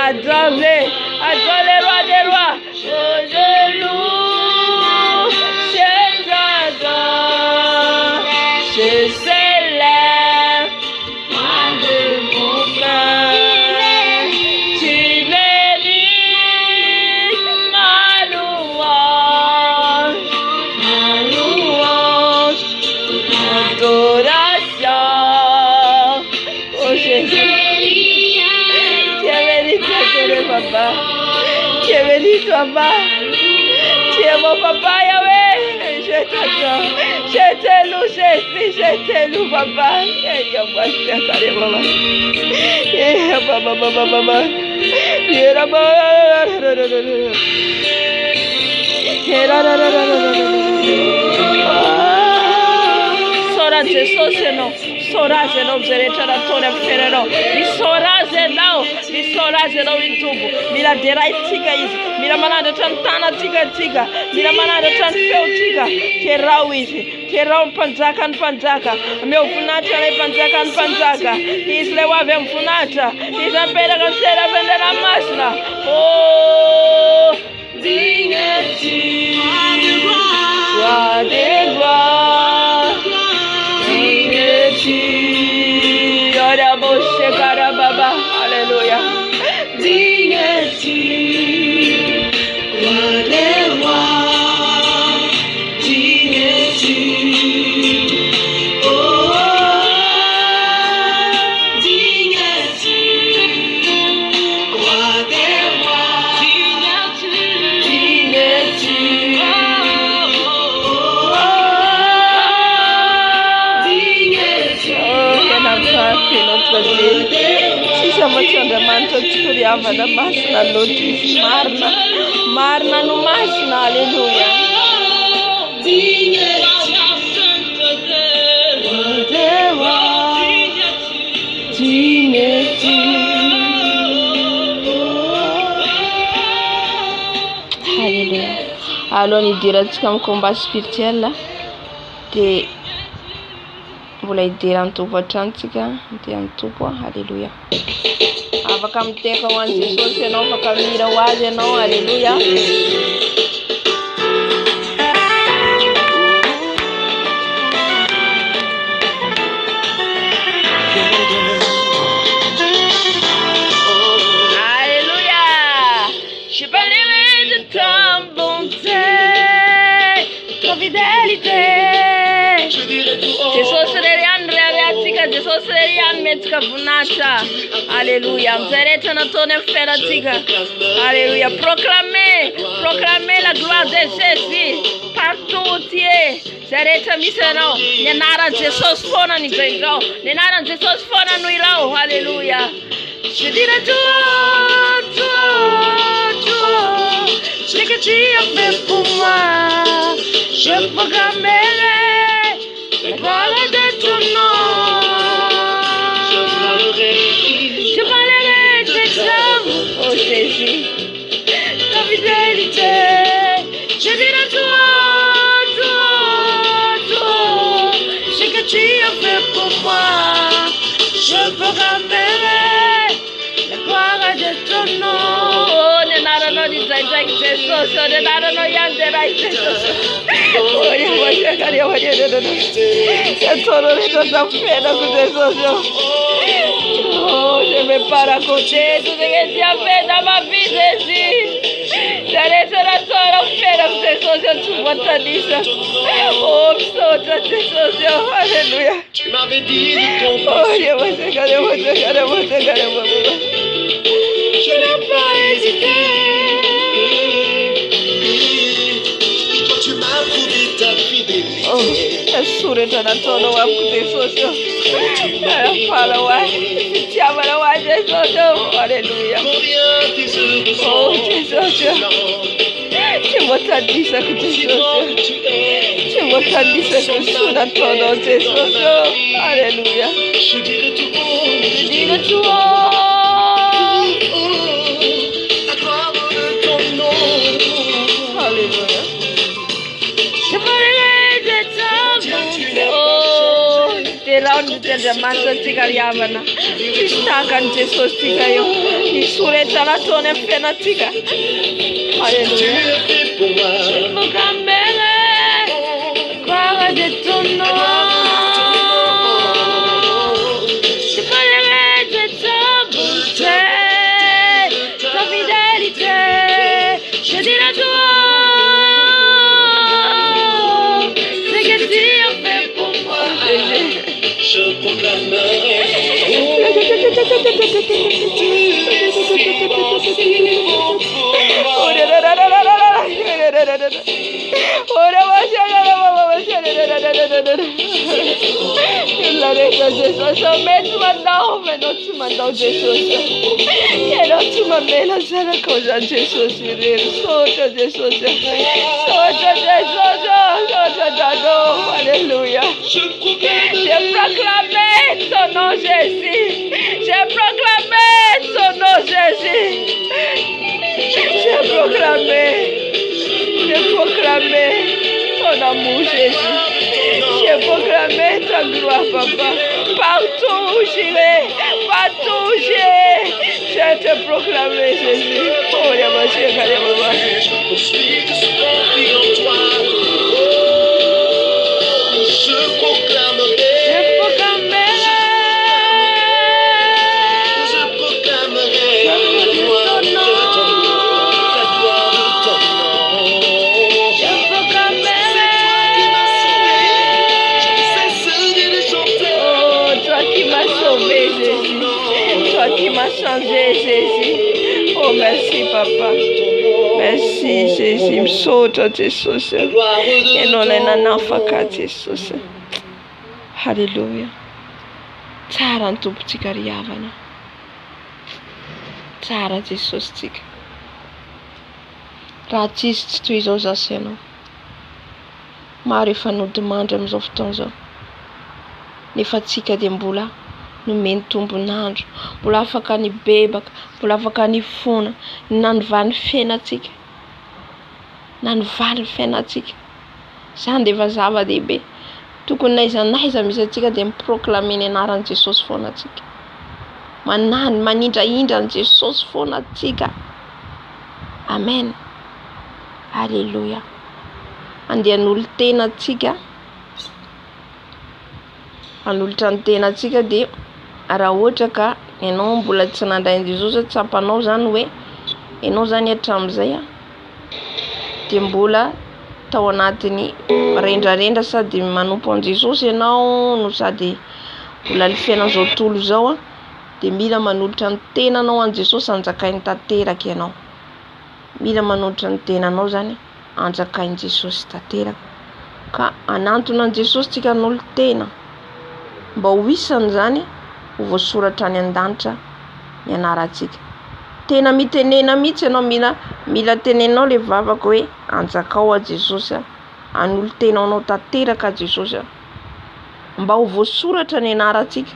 Adore-les. Adore les rois des rois. Oh, je loue, je t'adore, je célèbre, moi de mon cœur, tu mérites ma louange, adoration, oh Jésus. papa. Tu es mon papa, Yahweh. Je t'adore. Je te loue, Jésus. Je te loue, papa. Soraze sose no, soraze no mzereta na tone mferero. Mi soraze nao, mi soraze no intubu. Mila derai tiga izi, mila manada tantana tiga. Mila manada tan feu tiga. Terau izi, terau mpanzaka. Meu funata le panzaka. Isle wave mfunata. Isa pera kansera vende na masna. Oh, dingeti. Wadegwa. Alléluia. Avada masna lotus marna no masna aleluia. Alléluia. Allons y dire comme combat spirituel là de voulait dire en tout atlantika de en tout point. Alléluia. Avakamteka wanzi sose no vakamira waje no. Haleluya. Haleluya. Je parlerai de ta bonté, ta fidélité. Jesus serian metka vunata. Alléluia. Mzereta na tone fera tiga. Alléluia. Proclamez la gloire de Jésus partout où tu es. Zereta miseno. Nenara Jesus fona ni vengao. Nenara Jesus fona nuilao. Alléluia. Je dirai tout. Ce que tu as fait pour moi. Je proclamerai la gloire de ton nom. Je parlerai de ta oh Jésus, ta fidélité. Je dirai toi, ce que tu as fait pour moi. Je proclamerai la gloire de ton nom. Oh, nenara no di zai Jesus, nenara no yande rai Jesus. Oh, je ne vais pas raconter tout ce que tu as fait dans ma vie, Jésus. J'arrêterai la soeur en fait dans ces choses, tu vois ta liste. Oh, Jésus, alléluia. Tu m'avais dit de ton Oh, je n'ai pas hésité. Tu m'as prouvé ta fidélité. Oh, sureta na tono wa kutesoso. Fala wa. Tiama na wa Jesus. Alléluia. Oh, Jesus. Tu m'as kutesoso. Tu m'as kusuna tono Jesus. Alléluia. Je dirai tout haut. Je dirai tout haut. La gloire de ton nom. Alléluia. Je parlerai de ta bonté. Oh, te round de master tigariavana. Istakan Jesus tigayo. Isureta la tone fena tiga. Tu Alléluia. l'as fait pour moi. Je proclamerai la gloire de ton nom. Je parlerai de ta bonté, ta fidélité. Je dirai toi. Je proclamerai. Oh, Mais tu m'as Jésus. Et non, tu m'as mis la seule cause à Jésus. Alléluia. J'ai proclamé ton nom, Jésus. J'ai proclamé ton nom, Jésus. J'ai proclamé ton amour, Jésus. J'ai proclamé ta gloire, Papa. Partout où j'irai, partout où j'irai, je te proclamer, Jésus. Oh, les machins, les mamans. Je proclamerai. La gloire de ton nom. La gloire de ton nom. Je proclamerai. Oh, toi qui m'as sauvé, Jésus. Toi qui m'as changé, Jésus. Oh, merci, Papa. Merci, Jésus. Me saute, Jésus. Et non, les nanas, faka, Jésus. Alléluia. Tsara ny tompontsika ry havana. Tsara Jesosy tsika. Raha tsisy tsy toy izao zasy ianao. Maro efa nodimandry amin'izao fotoana izao. Nefa tsika dia mbola nomeny tombonandro, mbola afaka ny bebaka, mbola afaka ny fona, nanovaly ny fiainantsika. Nanovaly ny fiainantsika. Izany dia efa zava-dehibe. Tokony n'aiza misy atsika dia miproclamer ny anaran'i Jesosy foana atsika. Manindraindra an' Jesosy foana atsika. Amen. Alléluia. Andeha hanolo tena atsika. Hanolotra ny tena atsika dia raha ohatra ka ianao mbola tsy nandray an'i Jesosy, tsampanao zany hoe ianao zany hatramin'izay dia mbola tao anatiny rendrarendra sady manompo an' Jesosy ianao no sady mbola ny fiainan'izao tontolo izao dia mila manolotra ny tenanao an' Jesosy anjakainy tanteraka ianao. Mila manolotra ny tenanao zany anjakainy Jesosy tanteraka. Ka anantona an' Jesosy tsika hanolo tena mba ho isany zany ho voasoratra any an-danitra ny anarantsika. Tena mitenena mihitsy ianao, mila tenenao le vavaka hoe anjakao a Jesosy, hanolo tenanao tanteraka a Jesosy mba ho voasoratra ny anarantsika.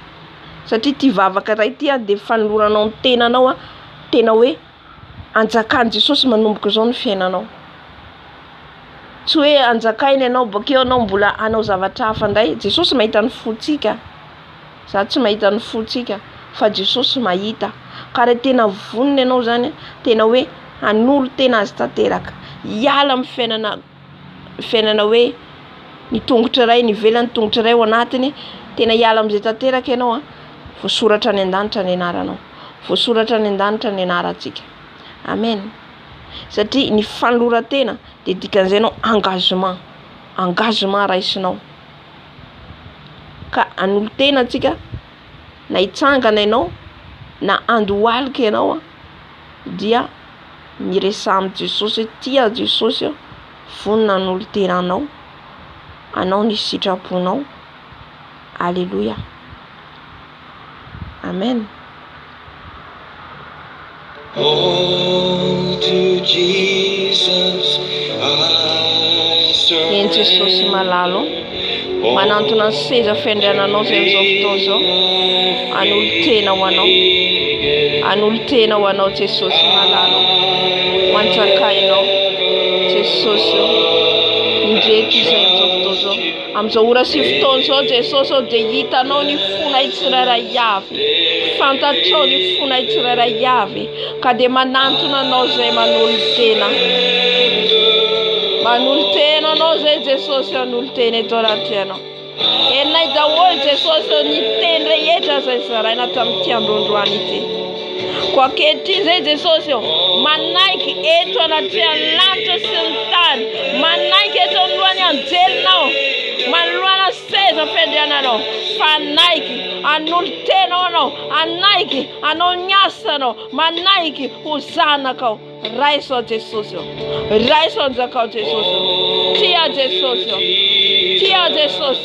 Satria ty vavaka iray ty dia fanoloranao ny tenanao tena hoe anjakan'i Jesosy manomboka izao ny fiainanao. Tsy hoe anjakainy ianao bakeo anao mbola hanao zavatra hafa ndray. Jesosy mahita ny fotsika. Za tsy mahita ny fotsika fa Jesosy mahita. Ka raha tena vonona ianao zany tena hoe hanolo tena azy tanteraka. Hiala amin'ny fiainana hoe ny tongotra iray, ny velany tongotra iray ao anatiny, tena hiala amin'izay tanteraka ianao voasoratra any an-danitra ny anaranao. Voasoratra any an-danitra ny anarantsika. Amen. Satria ny fanoloran-tena dia dikan'izay ianao engagement raisinao. Ka hanolo tena atsika na hitsangana ianao na andohalika ianao dia miresa amin'ny Jesosy, tia Jesosy, vonona hanolo tenanao, anao ny sitraponao. Alléluia. Amen. Oh, to Jesus I surrender. En Jesosy malalo manantona ny seza fiandriananao zay amin'izao fotoana izao. Hanolo tena ho anao. Hanolo tena ho anao Jesosy malalo. Manjakainao Jesosy indreky izay amin'izao fotoana izao. Amin'izao ora sy fotoana izao Jesosy dia hitanao ny fonay tsirairay avy. Fantatrao ny fonay tsirairay avy. Ka dia manantona anao zay manolo tena. Manolo tena anao zay Jesosy, hanolo tena eto anaty anao. Enay daholo Jesosy ny teny rehetra zay zaraina tamin'ity androandroany ity. Ko ankehitriny zay Jesosy manaiky eto anaty lanitra sy ny tany. Manaiky eto anoloan'ny anjelinao. Manoloana seza fendiana no fanaiki anulteno no anaiki anonyasano manaiki usana kau raiso Jesus raiso zakau Jesus tia Jesus tia Jesus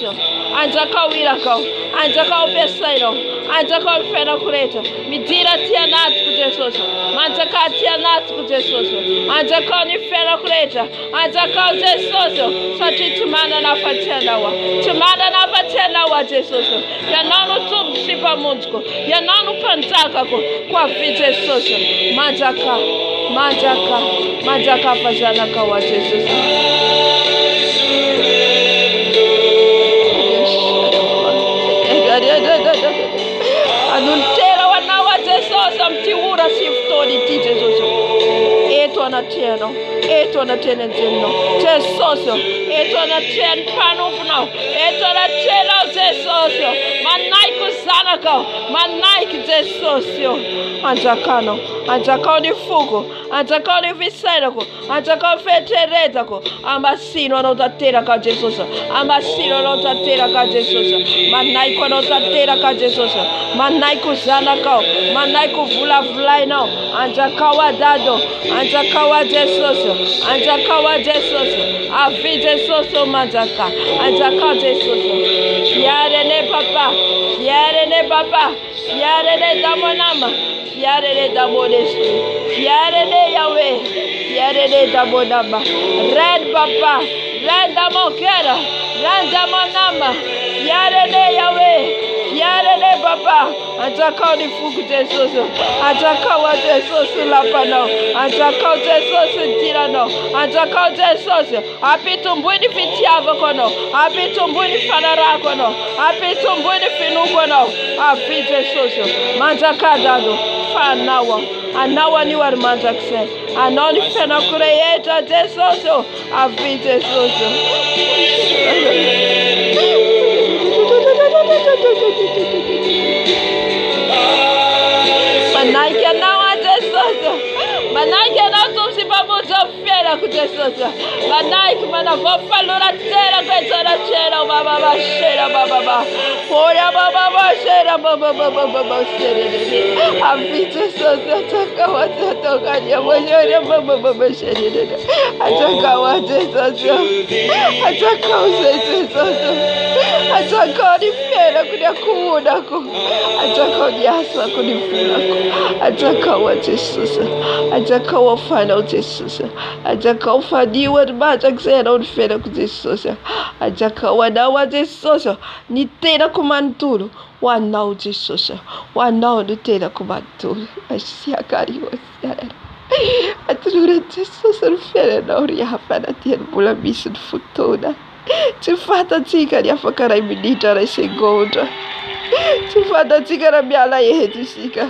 anjakau wirakau anjakau pesaino anjakau fena kureta midira tia nat ku Jesus manjaka tia nat ku Jesus anjakau ni fena kureta anjakau Jesus sati tumana na fatenda wa Jesus ya nanu tumsipa munduko ya nanu pantaka kwa vita Jesus Majaka pazana kawa Jesus. Anuntera wanawa Jesus amtiura siftoni ti Jesus. Eto na tena nzeno. Jesus. Eto na tena panupno. Eto na tena Jesus. Manaiku sanaka. Manaiku Jesus. Anjakao ni fugo. Anjakao ni viserako. Anjakao feterezako. Amasino anotatera ka Jesus. Amasino anotatera ka Jesus. Manaiku anotatera ka Jesus. Manaiku sanakao. Manaiku vula Anjakawa dado. Anjakawa Jesus. Anjakawa Jesus. Avi Jesus manjaka. Anjakawa Jesus. Fiare ne papa. Fiare ne damonama. Fiare ne damonesti. Fiare ne Yahweh. Fiare ne damonama. Red papa. Red damokera. Red damonama. Fiare ne Yahweh. Fiare ne papa. Anjakawa ni fuku Jesus. Anjakawa Jesus lapano. Anjakawa Jesus tirano. Anjakawa Jesus. Apitumbuni fitiava kono. Apitumbuni fanara kono. Apitumbuni finukono. Afi Jesus. Manjaka dado. Fanawa. Anawa ni war manjakse. Anoni fena creator Jesus. Afi Jesus. Manaika nawa Jesus. Manaika na tumsi pamoja fera ku Jesus. Manaika mana vofalura tera kwetara tera baba bashera baba. Ora baba shera baba shera. Afi Jesus atakawa atokanya mojore baba shera. Atakawa Jesus. Atakawa Jesus. Atakawa ni fera kudia kuona ku. Atakawa yasa kunifuna ku. Atakawa Jesus. Atakawa fana Jesus. Atakawa fadiwa majaksera unfera ku Jesus. Atakawa dawa Jesus. Ni tena kumantulu. Wanao Jesus. Wanao ni tena kumantulu. Asiakari wasiara. Atulura Jesus unfera na uri hafana tiyan mula misun futona. Tufata tika ni afakara iminita na segonda. Tufata tika na miala yetu sika.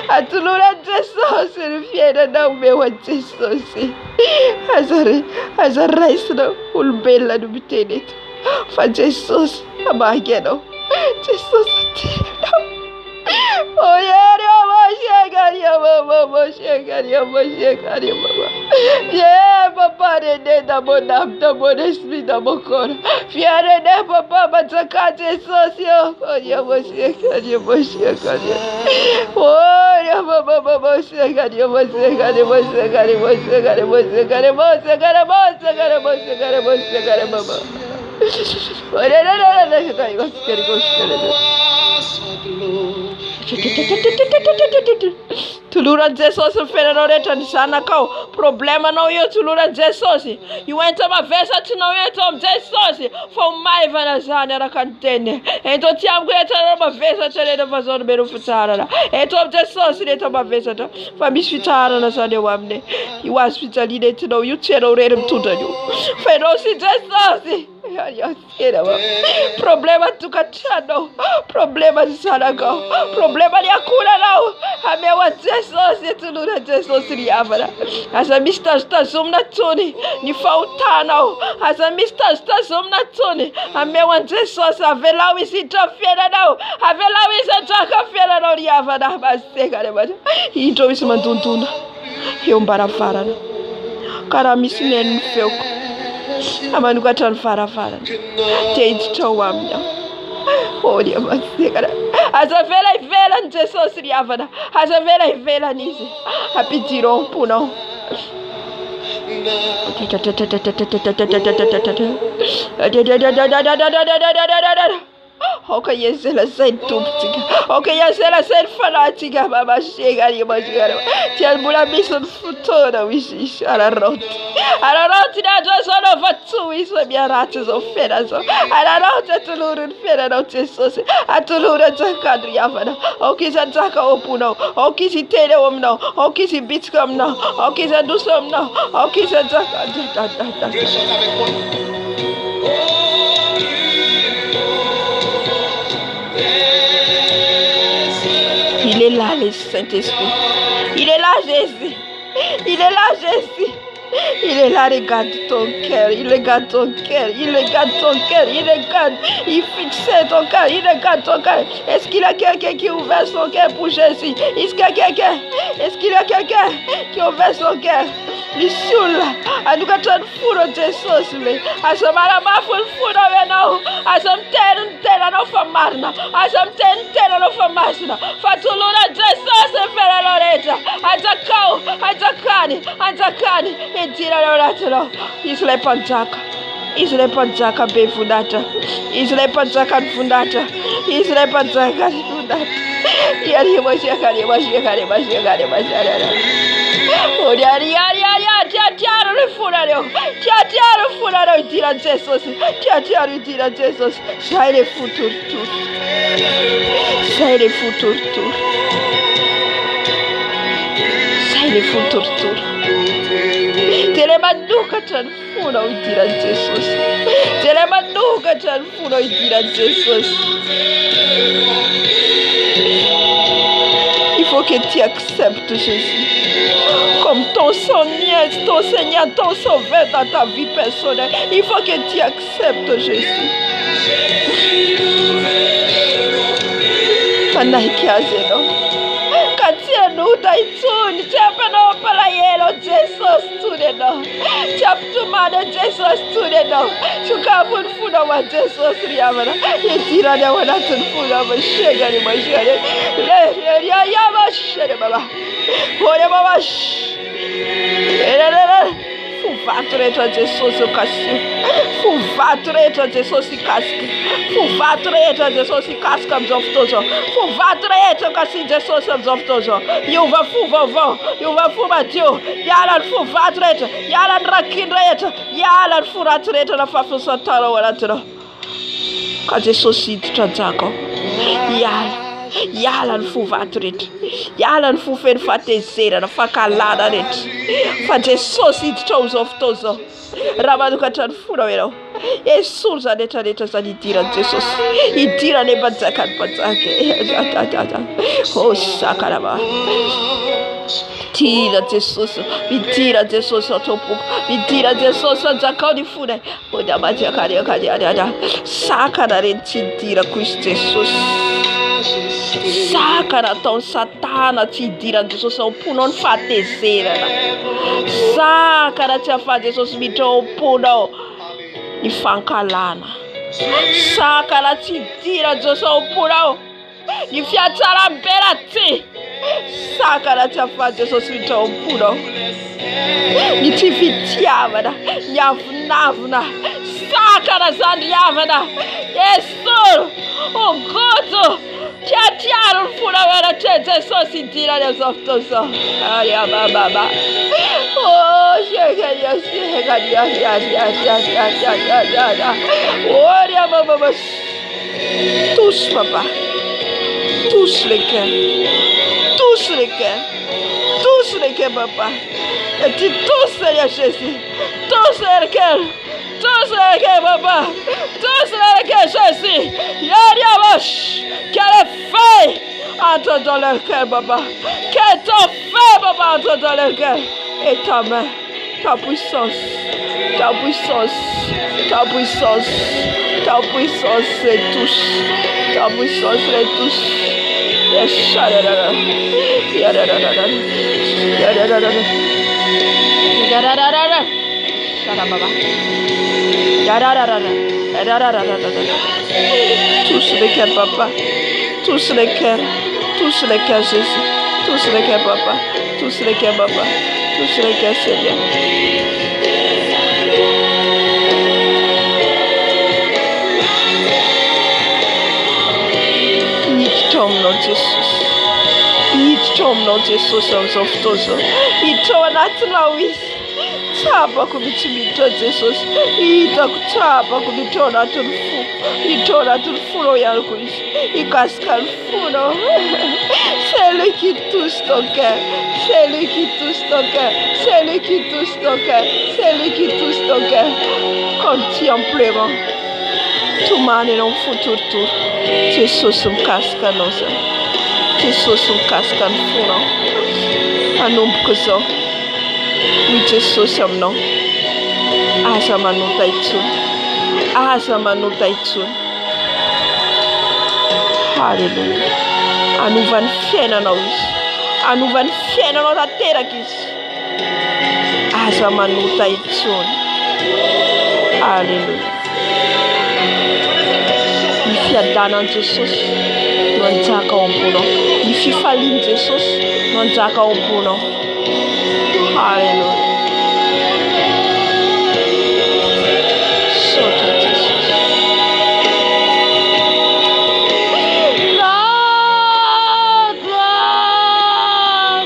Atulura Jesus unfera na umewa Jesus. Hazara isna ulbela nubitenetu. Fa Jesus amageno. Jesus atira. Oyere amashekaria mama. Yeah, papa de da bonam da bonesmi da bokora. Fiare de papa bataka Jesus yo. Oya moshekaria. Oya baba shekaria mama. Tulura Jesus fenaroreta nisana kau problema não eu tulura Jesus you enter uma versa tu não entra Jesus for mai vanazana era cantene então te amo que entra uma versa terena fazendo bem futara então Jesus entra uma versa tá família futara na sua deu amne you hospitality tu não you tero rem tudo you feroci Jesus problema tukachano problema sanaka problema ya kula nao amewa Jesus tulura Jesus riavara asa mista sumna tuni ni fautana asa mista sumna tuni amewa Jesus avelawi sitafera nao avelawi sitakafera nao riavara baseka le bado ito ismantuntuna yombara farana cara misinen feuko Amanuka tanfara Change tawamnya. Oh dia masih kada. Asa vela Jesus riavana. Asa vela nisi. Apitiro puno. Okay, yes, I said to okay, yes, I said fanatica, Baba Shega, you must get it. Tell Bula Bison Futona, which is a rot. I don't know that was one of a two is when your rattles of feathers. I don't know that to lure and feather out Jesus. I to lure at the country Avana. Okay, Zaka Opuno. Okay, she tell him now. Okay, she beats come now. Okay, she do some now. Okay, she Il est là, le Saint-Esprit. Il est là, Jésus. Il est là, Jésus. Il est là, regarde ton cœur. Il regarde ton cœur. Il regarde ton cœur. Il regarde. Il fixe ton cœur. Il regarde ton cœur. Est-ce qu'il y a quelqu'un qui ouvre son cœur pour Jésus? Est-ce qu'il y a quelqu'un? Est-ce qu'il y a quelqu'un qui ouvre son cœur? Lisula, anuka tan furo Jesus le. Asamara ma furo we now. Asam ten no famarna. Asam ten no famasna. Fatulura Jesus fera loreta. Atakani. Etira loratelo. Isle panjaka. Isle panjaka be fundata. Isle panjaka fundata. Isle panjaka fundata. Yari moshaka. Oh, tiaro le fulano, tira Jesus, tira Jesus, sai le futur tour. Telemanuka tanfuno, tira Jesus. Telemanuka tanfuno, tira Jesus. Il faut que tu acceptes Jésus comme ton Seigneur, ton Sauveur dans ta vie personnelle. Il faut que tu acceptes Jésus. Nuda ituni chapano pala yelo Jesus tudeno chaptumane Jesus tudeno chukabun funa wa Jesus riamana yetira ne wana tun funa ba shega ni ma shega le ya ba shega baba ore baba Fuvatore to Jesus kasi. Fuvatore to Jesus kaski. Fuvatore to Jesus kaskam zoftozo. Fuvatore to kasi Jesus zoftozo. You va fuvovo. You va fumatio. Yalan fuvatore to. Yalan rakindreto. Yalan furatreto na fafusataro walatro. Ka Jesus sit tranzako. Yalan fuvatret. Yalan fufen fatezera na fakalada net. Fa Jesus it chose of tozo. Rabaduka tanfura wero. Jesus adeta zanitira Jesus. Itira ne batzaka batzake. Oh sakaraba. Tira Jesus. Vitira Jesus otopu. Vitira Jesus zakoni fune. Oda majakaria kadia. Sakara rentira kus Jesus. Sakara ton satana ti dira Jesus punon fatezera. Sakara ti fa Jesus mito puno ni fankalana. Sakara ti dira Jesus puno ni fiatara berati. Sakara ti fa Jesus mito puno ni ti fitiavana nyavnavna. Sakara zandiavana. Yesu oh God. Tiaro fura vera tete so sintira de softoso. Aria baba. Oh, chega. Oria baba. Touche papa. Touche les cœurs papa. Et tu touches les Jésus. Touche les cœurs. Tous les cœurs, papa. Tous les cœurs, Jésus. Yadiabash. Quel effet entre dans leur cœur, papa. Quel effet, papa, entre dans leur cœur. Et ta main, ta puissance les touche. Ta puissance les touche. Touche les cœurs, papa. Touche les cœurs. Touche les cœurs, Jésus. Touche les cœurs, papa. Touche les cœurs, papa. Touche les cœurs, Seigneur. Idź Jezus. Idź Jezus, zawtórzo. Idź na wis. Chapa kubichimito Jesus. Ita kuchapa kubitona tulfu. Itona tulfuno yalkuis. Ikaskal funo. C'est lui qui touche ton cœur. C'est lui qui touche ton cœur. C'est lui qui touche ton cœur. C'est lui qui touche ton cœur. Continue en pleurant. Tout le monde est en futur. Jesus me casque à nous. Jesus me casque à nous. Un homme que ça. Oui, Jesus am non. Asamanu taitsun. Asamanu taitsun. Hallelujah. Anu van fiena na us. Anu van fiena na terra kis. Asamanu taitsun. Hallelujah. Fiadana Jesus, non tsaka ompuno. Ni fifalin Jesus, non tsaka ompuno. Hallelujah. Soto Jesus. La gloire,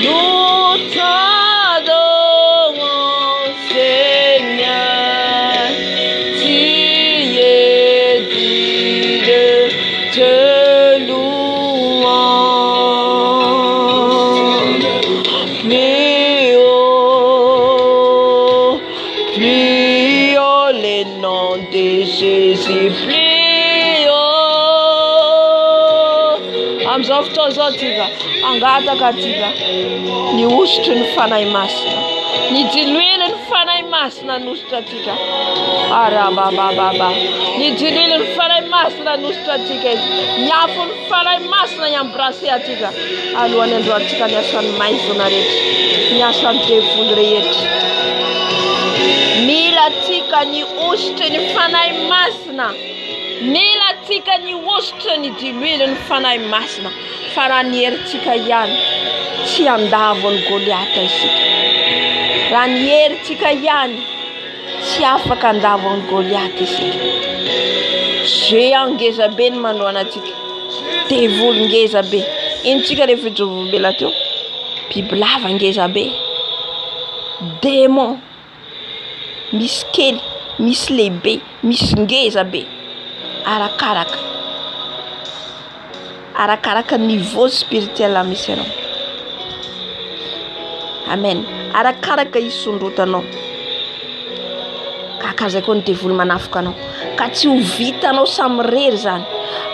nous t'adorons, Seigneur. Tu es digne de louange. Plus haut le nom de Jésus, plus haut. Amzoftozotika, angata katika. Ni ushtu nifana imasna. Ni dilwile nifana imasna nustatika. Arabababa. Ni dilwile nifana imasna nustatika. Nyafu nifana imasna nyambrasi atika. Aluane ndo atika nyasan maizuna reti. Nyasan tefundre yeti. Mila tika ni ushtu nifana imasna. Nila tika ni ushtu ni dilwile nifana imasna. Faranier tika yan. Tsy andavon Goliata isika. Ranier tika yan. Tsy afaka andavon Goliata isika. Géant ngeza be ny manoana atika. Devoly ngeza be. Ino tsika rehefa jovobela teo? Biby lava ngeza be. Démon. Misy kely, misy lehibe, misy ngeza be. Arakaraka niveau spirituel misy anao. Amen. Arakaraka isondrotanao. Kakazay koa ny devoly manafika anao. Ka tsy ho vitanao samirery zany.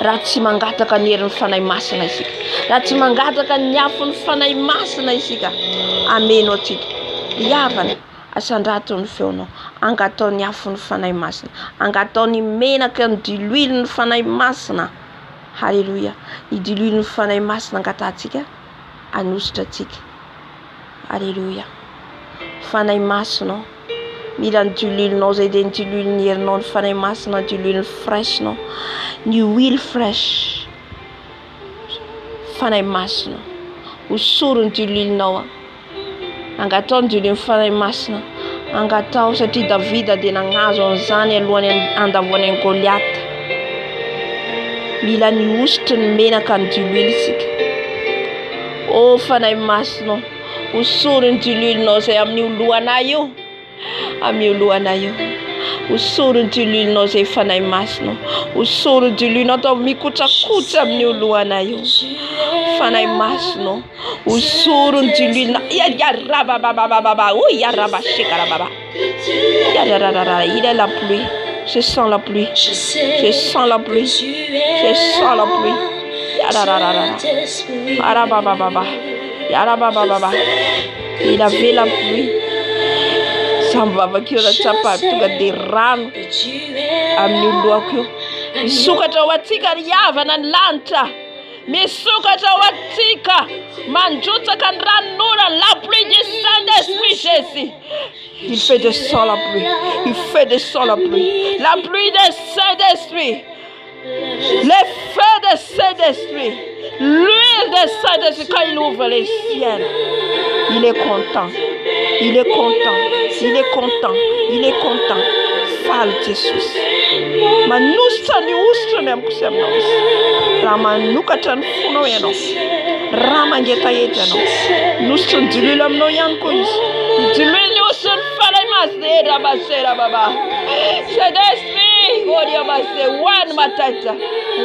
Raha tsy mangataka ny herin'ny fanahy masina isika. Raha tsy mangataka ny afon'ny fanahy masina isika. Ameno atsika. Iavana. Asandrato ny feonao. Angatao ny afon'ny fanahy masina. Angatao ny menaka ny diluile ny fanahy masina. Halleluja. Ny diluile ny fanahy masina angatatsika. Anositra atsika. Halleluja. Fanahy masina. Mila ny diluile-nao zay dia ny diluile ny herinao ny fanahy masina, ny diluile ny fraîche-nao. Ny huile fraîche. Fanahy masina. Hosoro ny diluile-nao. Angatao ny diluile ny fanahy masina. Angatao satria Davida dia nagnazo an'izany alohany andavoany ny Goliata. Mila ny hositra ny menaka ny diluile isika. O fanahy masina. Hosoro ny diluile-nao zay amin'ny lohanay io. Amin'ny lohanay io. Hosoro ny diluile-nao zay fanahy masina. Hosoro ny diluile-nao atao mikotrakotra amin'ny lohanay io. Fanahy masina. Hosoro ny diluile-nao. Yarabababababa. Oui, yarabashekarababa. Yarararara. Il est la pluie. Je sens la pluie. Je sens la pluie. Je sens la pluie. Yarararara. Yarababababa. Yarababababa. Il avait la pluie. Sambavakio na tsapa tonga dia rano amin'ny lohako io. Misokatra ho atsika ny havana ny lanitra. Misuka tawatika. Manjuta kanranura. La pluie du Saint-Esprit, Jésus. Il fait descendre la pluie. Il fait descendre la pluie. La pluie du Saint-Esprit. Les feux du Saint-Esprit. L'huile du Saint-Esprit quand il ouvre les ciels. Il est content. Il est content. Il est content. Il est content. Fal Jesus. Manustani ustranem kusemnos. Ramanukatan funo yeno. Ramangeta yeteno. Nustun dilulam no yankois. Dilul nustun falemas de rabasera baba. Saint-Esprit, oh Dieu masse, one matata.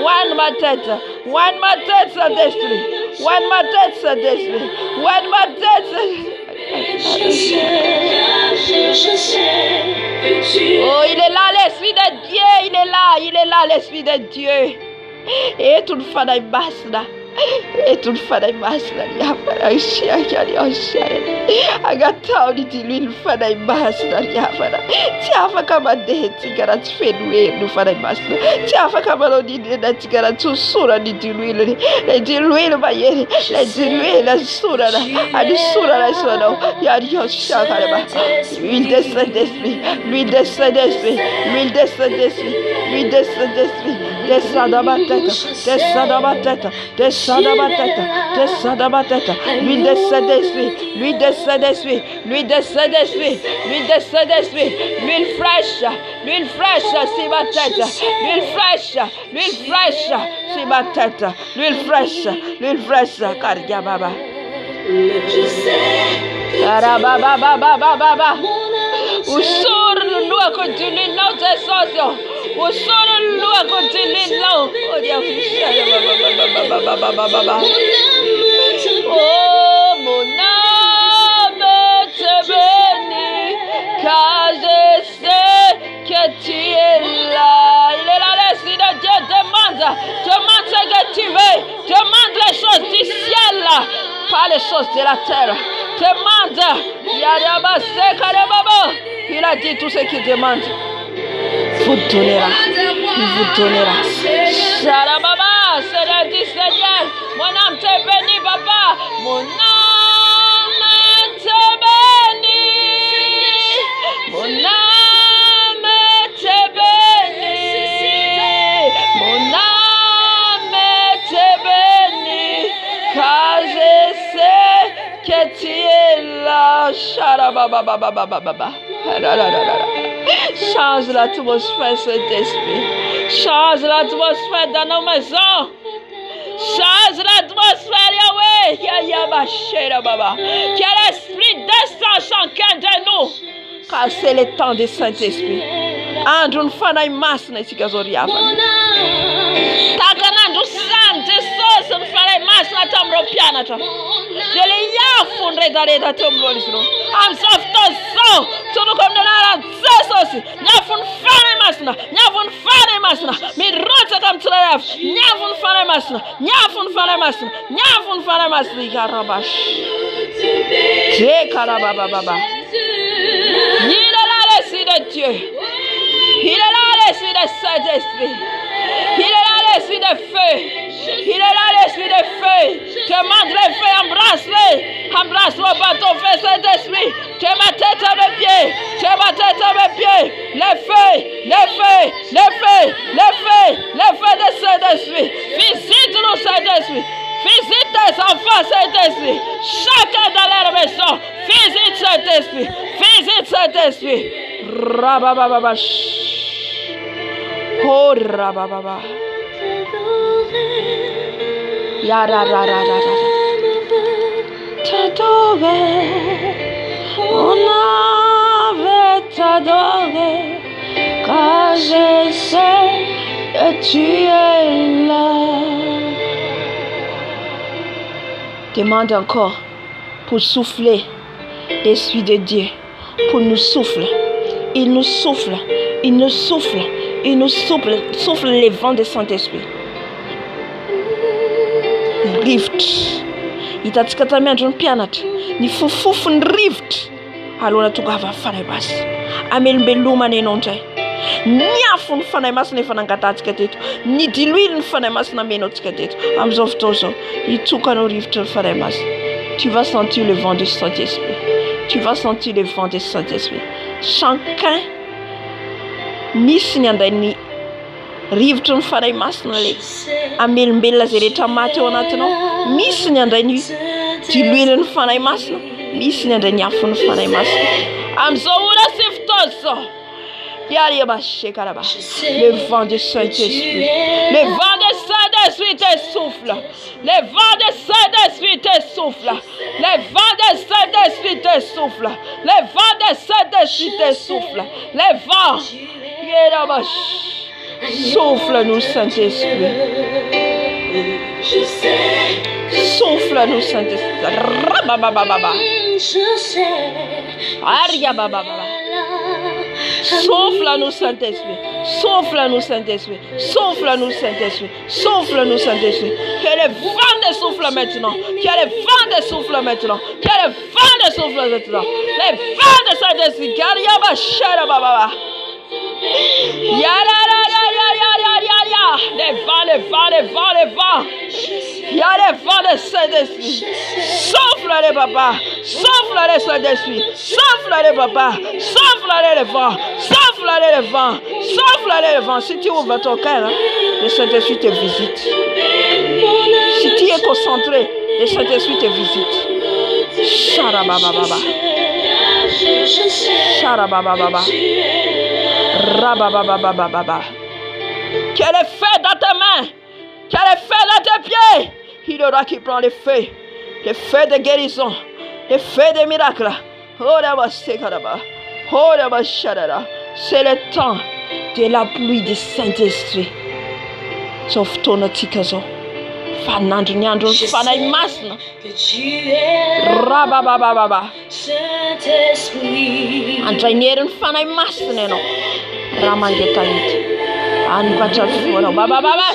One matata. One matata d'esprit. One matata d'esprit. One matata. Oh, il est là, l'Esprit de Dieu, il est là, l'Esprit de Dieu. Et toute femme est basse là. Et toute femme est basse là. Il y a pas de chien qui a dit, oh chien. Agata, on dit, lui, il fait des basses là. Il y a pas de. Tiens, fa comme des tigaras fait louer, nous fait des basses là. Tiens, fa comme on dit, des tigaras tout sourd, on dit, lui, le bayer, lui, la sourd là. A dit sourd là, sourd là. Il y a dit, oh chien, là-bas. L'huile de Saint-Esprit, l'huile de Saint-Esprit, l'huile de Saint-Esprit, l'huile de Saint-Esprit. Descends dans ma tête, descends dans ma tête, descends dans ma tête, descends dans ma tête. L'huile de Saint-Esprit, l'huile de Saint-Esprit, l'huile de Saint-Esprit, l'huile de Saint-Esprit, l'huile fraîche sur ma tête, l'huile fraîche sur ma tête, l'huile fraîche, Kardia Baba. Karababa. Usur nous a continué nos ascensions. Usur nous a continué nos. Oh mon âme te bénit, car je sais que tu es là. Il est là, l'Esprit de Dieu. Demande ce que tu veux. Demande les choses du ciel, pas les choses de la terre. Demande. Il a dit tout ce qu'il demande. Vous donnera. Il vous donnera. Sharababa, Seigneur dit Seigneur, mon âme te bénit, papa. Mon âme te bénit. Mon âme te bénit. Mon âme te bénit. Car je sais que tu es là. Sharababa. Change l'atmosphère, Saint-Esprit. Change l'atmosphère dans nos maisons. Change l'atmosphère, Yahweh. Que l'Esprit descend chacun de nous. Car c'est le temps du Saint-Esprit. Andrun fanay mas na sikazoria. Takanandu sante sos fanay mas na tamro piana ta. Dele ya fundre dare da tomlo lisno. Am softo so tunu kom de na sos. Nyafun fanay masna. Nyafun fanay masna. Mi rota kam traf. Nyafun fanay masna. Nyafun fanay masna. Nyafun fanay masna karabash. Je karababa baba. Il est là l'Esprit de Dieu. Il est là l'Esprit de Saint-Esprit. Il est là l'Esprit de feu. Il est là l'Esprit de feu. Demande le feu, embrasse-le. Embrasse-le par ton feu, Saint-Esprit. Tu es ma tête à mes pieds. Tu es ma tête à mes pieds. Le feu, le feu, le feu, le feu, le feu de Saint-Esprit. Visite-nous, Saint-Esprit. Visite tes enfants, Saint-Esprit. Chacun dans leur maison. Visite Saint-Esprit. Visite Saint-Esprit. Rabababa. Oh, rabababa. Yararararara. T'adorer. On avait t'adoré. Car je sais que tu es là. Demande encore pour souffler l'Esprit de Dieu, pour nous souffler. Il nous souffle, il nous souffle, il nous souffle, souffle les vents de Saint-Esprit. Rift. Il t'a dit que tu as mis un piano. Il faut faire un rift. Alors tu vas faire un bas. Amel beluma ne non jai. Niafo ny fanahy masina efa nangatantsika teto. Ny diloilo ny fanahy masina menontsika teto. Amin'izao fotoana izao, itokanao rivotry ny fanahy masina. Tu vas sentir le vent du Saint-Esprit. Tu vas sentir le vent du Saint-Esprit. Chacun misy ny anday ny rivotry ny fanahy masina le amelombelona zay rehetra maty ao anatinao. Misy ny anday ny diloilo ny fanahy masina. Misy ny anday ny afo ny fanahy masina. Amin'izao ora sy fotoana izao. Le vent du Saint-Esprit. Le vent du Saint-Esprit t'essouffle. Le vent du Saint-Esprit t'essouffle. Le vent du Saint-Esprit t'essouffle. Le vent du Saint-Esprit t'essouffle. Le vent. Souffle-nous, Saint-Esprit. Souffle-nous, Saint-Esprit. Souffle-nous, Saint-Esprit. Souffle-nous, Saint-Esprit. Souffle-nous, Saint-Esprit. Souffle-nous, Saint-Esprit. Que le vent te souffle maintenant. Que le vent te souffle maintenant. Que le vent te souffle maintenant. Le vent de Saint-Esprit. Les vents. Il y a les vents de Saint-Esprit. Souffle-les, papa. Souffle-les, Saint-Esprit. Souffle-les, papa. Souffle-les, les vents. Souffle-les, les vents. Souffle-les, les vents. Si tu ouvres ton cœur, hein, le Saint-Esprit te visite. Si tu es concentré, le Saint-Esprit te visite. Sharabababa. Sharabababa. Rabababababa. Quel est fait dans tes mains? Quel est fait dans tes pieds? Il y aura qui prend les feux de guérison, les feux de miracles. Oh là-bas, c'est là-bas. Oh là-bas, c'est le temps de la pluie du Saint-Esprit. Sauf ton atikazo. Fanandro nyandro fanay masina. Rababababa. Andraineriny fanay masina ianao. Raha mangetahita. Anokatra foana babababa.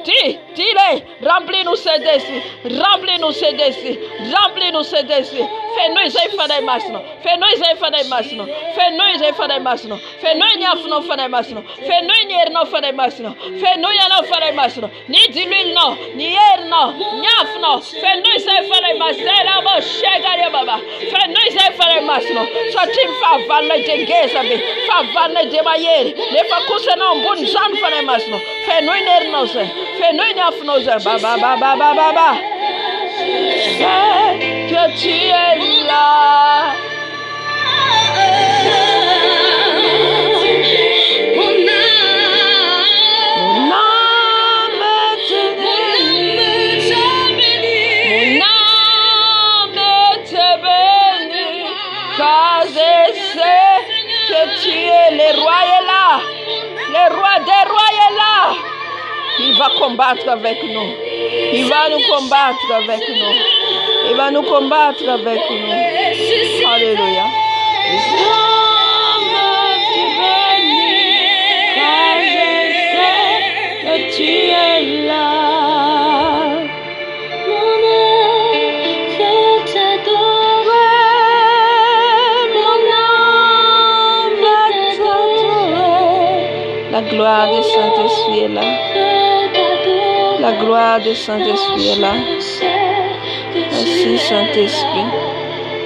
Remplis, dis-le, remplis-nous Saint-Esprit, remplis-nous Saint-Esprit, remplis-nous Saint-Esprit. Fais-nous izay fanay masina, fais-nous izay fanay masina, fais-nous izay fanay masina, fais-nous niafinao fanay masina, fais-nous ny herinao fanay masina, fais-nous ianao fanay masina, ny diloilonao, ny herinao, niafinao, fais-nous izay fanay masina, elabo shegare baba, fais-nous izay fanay masina, satria fahavalonay dia ngeza be, fahavalonay dia mahery, nefa kosa anao ambony zany fanay masina, fais-nous ny herinao zay, fais-nous niafinao zay, baba. Que tu es là. Mon âme te bénit, car je sais que tu es le roi est là, le roi des rois est là. Il va combattre avec nous. Il va nous combattre avec nous. Il va nous combattre avec nous. Alléluia. Car je sais que tu es là. Mon âme veut t'adorer. Mon âme veut t'adorer. La gloire du Saint-Esprit est là. La gloire du Saint-Esprit est là. Merci Saint-Esprit.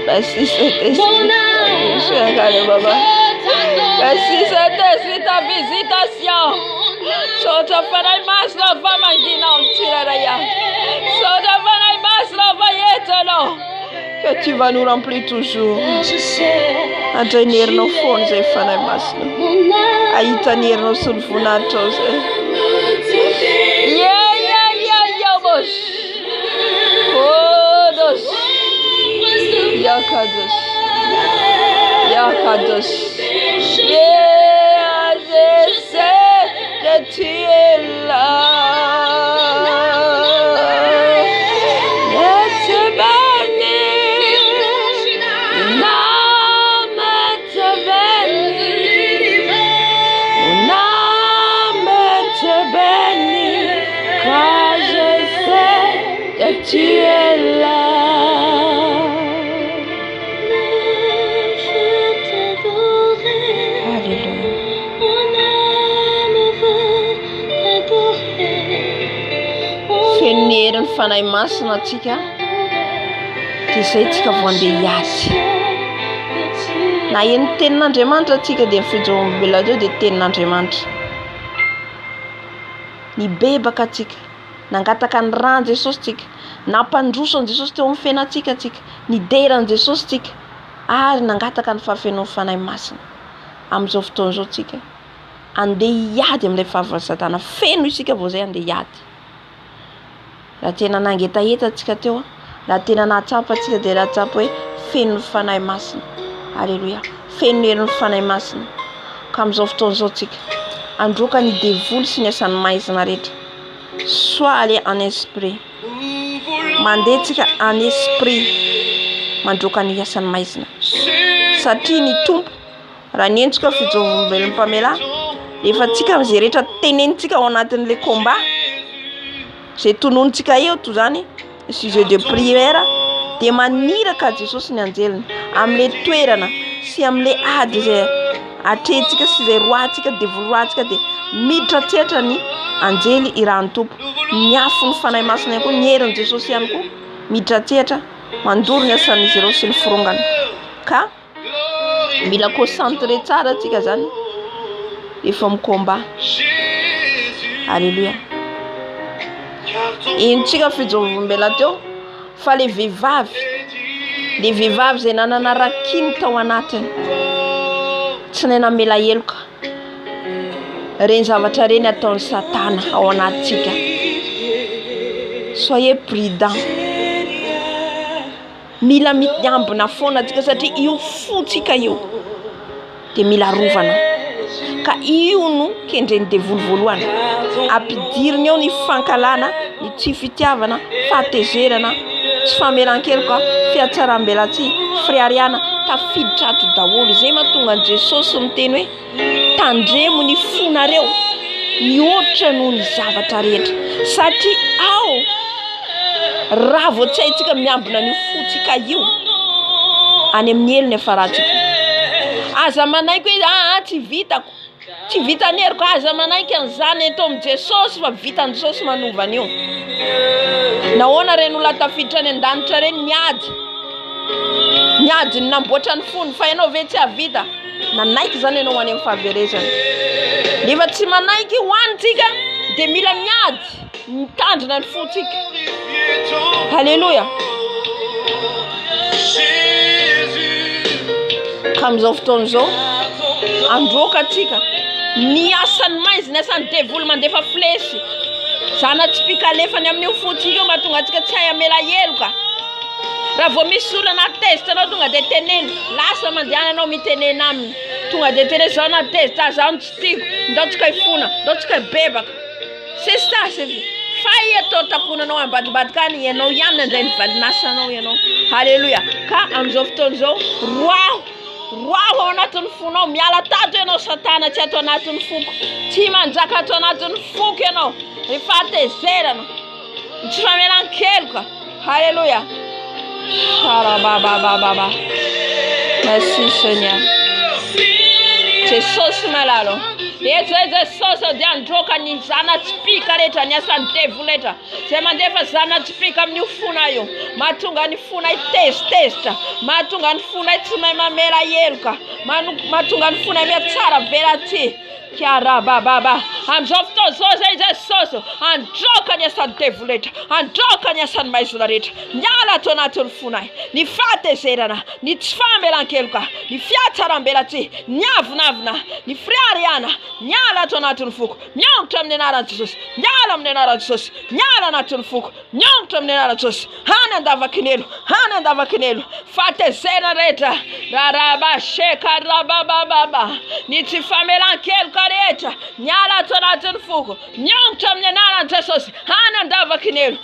Merci Saint-Esprit. Merci Saint-Esprit, ta visitation. Sota fanay maslo va mangina tiraraya. Sota fanay maslo va yetelo. Que tu vas nous remplir toujours. Antenir nos fonds et fanay maslo. Aitanir nos sulfunatos. Yakados. Yeah, je sais que tu es là. Je te bénis. Mon âme te bénit. Mon âme te bénit. Car je sais que tu es là. fanahy masina atsika dia izay tsika vao andeha hiady na eny tenin'Andriamanitra atsika dia fijehovam-belona teo dia tenin'Andriamanitra nibebaka atsika nangataka ny rà Jesosy tsika nampandroso an Jesosy teo amin'ny fiainantsika tsika nideran Jesosy tsika ary nangataka ny fahafenoan'ny fanahy masina amin'izao fotoana izao tsika andeha hiady amin'ilay fahavalon'ny Satana feno isika vao zay andeha hiady raha tena nangetaheta atsika teo raha tena nahatsapa atsika dia raha tsapa hoe fenon'ny fanahy masina alleluia feno herin'ny fanahy masina ka amin'izao fotoana izao tsika androka ny devoly sy ny asan'ny maizina rehetra soit aller en esprit mandeha tsika en esprit mandroka ny asan'ny maizina satria ny tompo raha ny endrika fijehovam-belon'ny mpamela rehefa tsika amin'izay rehetra tenenitsika ao anatin'ilay combat zay tononitsika eo toy izany sujet de prière dia maniraka Jesosy ny anjeliny amin'ilay toerana sy amin'ilay ady izay atrehintsika sy izay roantsika devoly roantsika dia miditra tsetra ny anjely irahan'ny tompo miafo ny fanahy masina ihany koa ny herin'i Jesosy ihany koa miditra tsetra mandoro ny asan'izy ireo sy ny firongana ka mila concentré tsara atsika zany efa mikomba alleluia intsika fijehovam-belona teo fa le vehivavy zay nanana rakiny tao anatiny tsy namela heloka reny zavatra reny ataon'ny Satana ao anatsika soyez prudent mila miambina foana atsika satria io fotsika io dia mila rovana ka io no kendreny devoly voalohany ampidiriny eo ny fankalana ny tsy fitiavana fahatezerana tsy famelan-keloka fiatsaram-belatsy friariana tafiditra ato daholo izay mahatonga an Jesosy miteny hoe tandremo ny fonareo mihoatra noho ny zavatra rehetra satria ao raha vao tsy haitsika miambina ny fotsika io any amin'ny heliny afaratsika aza manaiky hoe tsy vitako tsy vitan'heriko aza manaiky an'izany eto amin'ny Jesosy fa vitan'i Jesosy manovana io nahoana reny olona tafiditra any an-danitra reny miady ny namboatra ny fony fa ianao ve tsy havita nanaiky zany ianao any amin'ny fahaverezana nefa tsy manaiky hoanitsika dia mila miady mitandrina ny fotsika halleluia ka amin'izao fotoana izao androka atsika ny asan'ny maizina ny asan'ny devoly mandefa flesy zanatsipika alefany amin'io fotsika io mahatonga atsika tsy hay amela heloka raha vao misy olona natezitra anao tonga dia teneny lasa mandehana anao mitenena aminy tonga dia teneny zao natezitra zao tsy tiako ndao tsika hifona ndao tsika hibebaka c'est ça c'est fay atao taponanao ambadibadika any ianao ihany nandray ny valinasanao ianao halleluia ka amin'izao fotoana izao roaho ao anatin'ny fonao miala tato ianao Satana tsy ato anatin'ny foko tsy manjaka ato anatin'ny foko ianao rehefa atezerana tsy famelan-keloka halleluia Sharababababa. Merci Seigneur. Jesosy malalo. Jesosy dia androka ny zanatsipika rehetra ny asan'ny devoly rehetra zay mandefa zanatsipika amin'ny fona io mahatonga ny fona itezitezitra mahatonga ny fona tsy mahay mamela heloka mahatonga ny fona miatsara velatsy kiarabababa amin'izao fotoana izao zay Jesosy androka ny asan'ny devoly rehetra androka ny asan'ny maizina rehetra miala ato anatin'ny fona ny fahatezerana ny tsy famelan-keloka ny fiatsaram-belatsy ny avinavina ny friariana miala ato anatin'ny foko miongitra amin'ny anaran'i Jesosy miala amin'ny anaran'i Jesosy miala anatin'ny foko miongitra amin'ny anaran'i Jesosy hany andavakinelo fahatezerana rehetra rarabashekarabababa ny tsy famelan-keloka rehetra miala ato anatin'ny foko miongitra amin'ny anaran'i Jesosy hany andavakinelo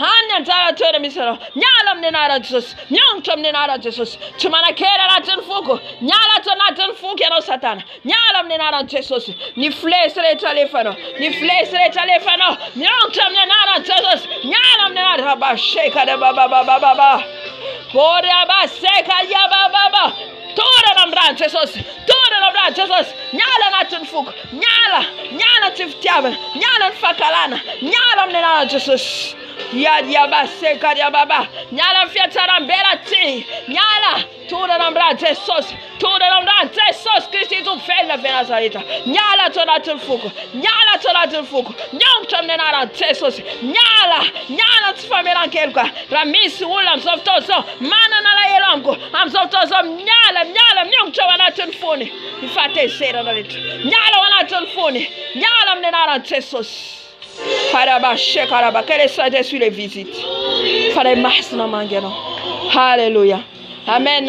hany anjara toera misy anao miala amin'ny anaran'i Jesosy miongitra amin'ny anaran'i Jesosy tsy manan-kera anatin'ny foko miala ato anatin'ny foko ianao Satana miala amin'ny anaran'i Jesosy ny flesy rehetra alefanao miongitra amin'ny anaran'i Jesosy miala amin'ny anaran'i rabashekarabababa torana amin'ny ran'i Jesosy torana lambra Jesus nyala anatin'ny foko nyala tsy fitiavana nyala ny fakalana nyala amin'ny anarana Jesus Yadiabaseka baba nyala fiatsaram-bela ty nyala tonga lambra Jesus tonga lambra Jesus Kristy tovelona ve Nazareta nyala to anatin'ny foko nyala to anatin'ny foko nyongitra amin'ny anarana Jesus nyala tsy famelan-keloka raha misy olona amin'izao fotoana zao manana lahelo amiko amin'izao fotoana zao nyala miongitra ao anatin'ny fony ny fahatezerana rehetra nyala ao anatin'ny fony nyala amin'ny anarana Jesus Qu'elle soit sur les visites. Fallait masna mangano. Alléluia. Amen.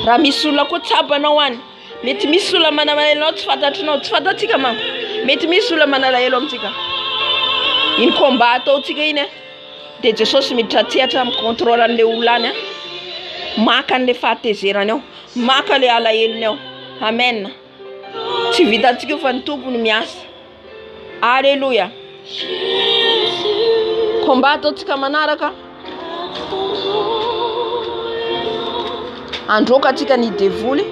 Ramisula ko tsabana wan. Mety misula manamalo tsy fatatsika manko. Mety misula manalahelo amtsika. In combat ataotsika iny de Jesosy mitratsiatra am contrôle an'le olana. Maka an'le fahatezerany ao. Maka le alahelony ao. Amen. Tsy vitantsika fa ny tompony miasa. Alléluia. Combat ataotsika manaraka. Androka atsika ny devoly.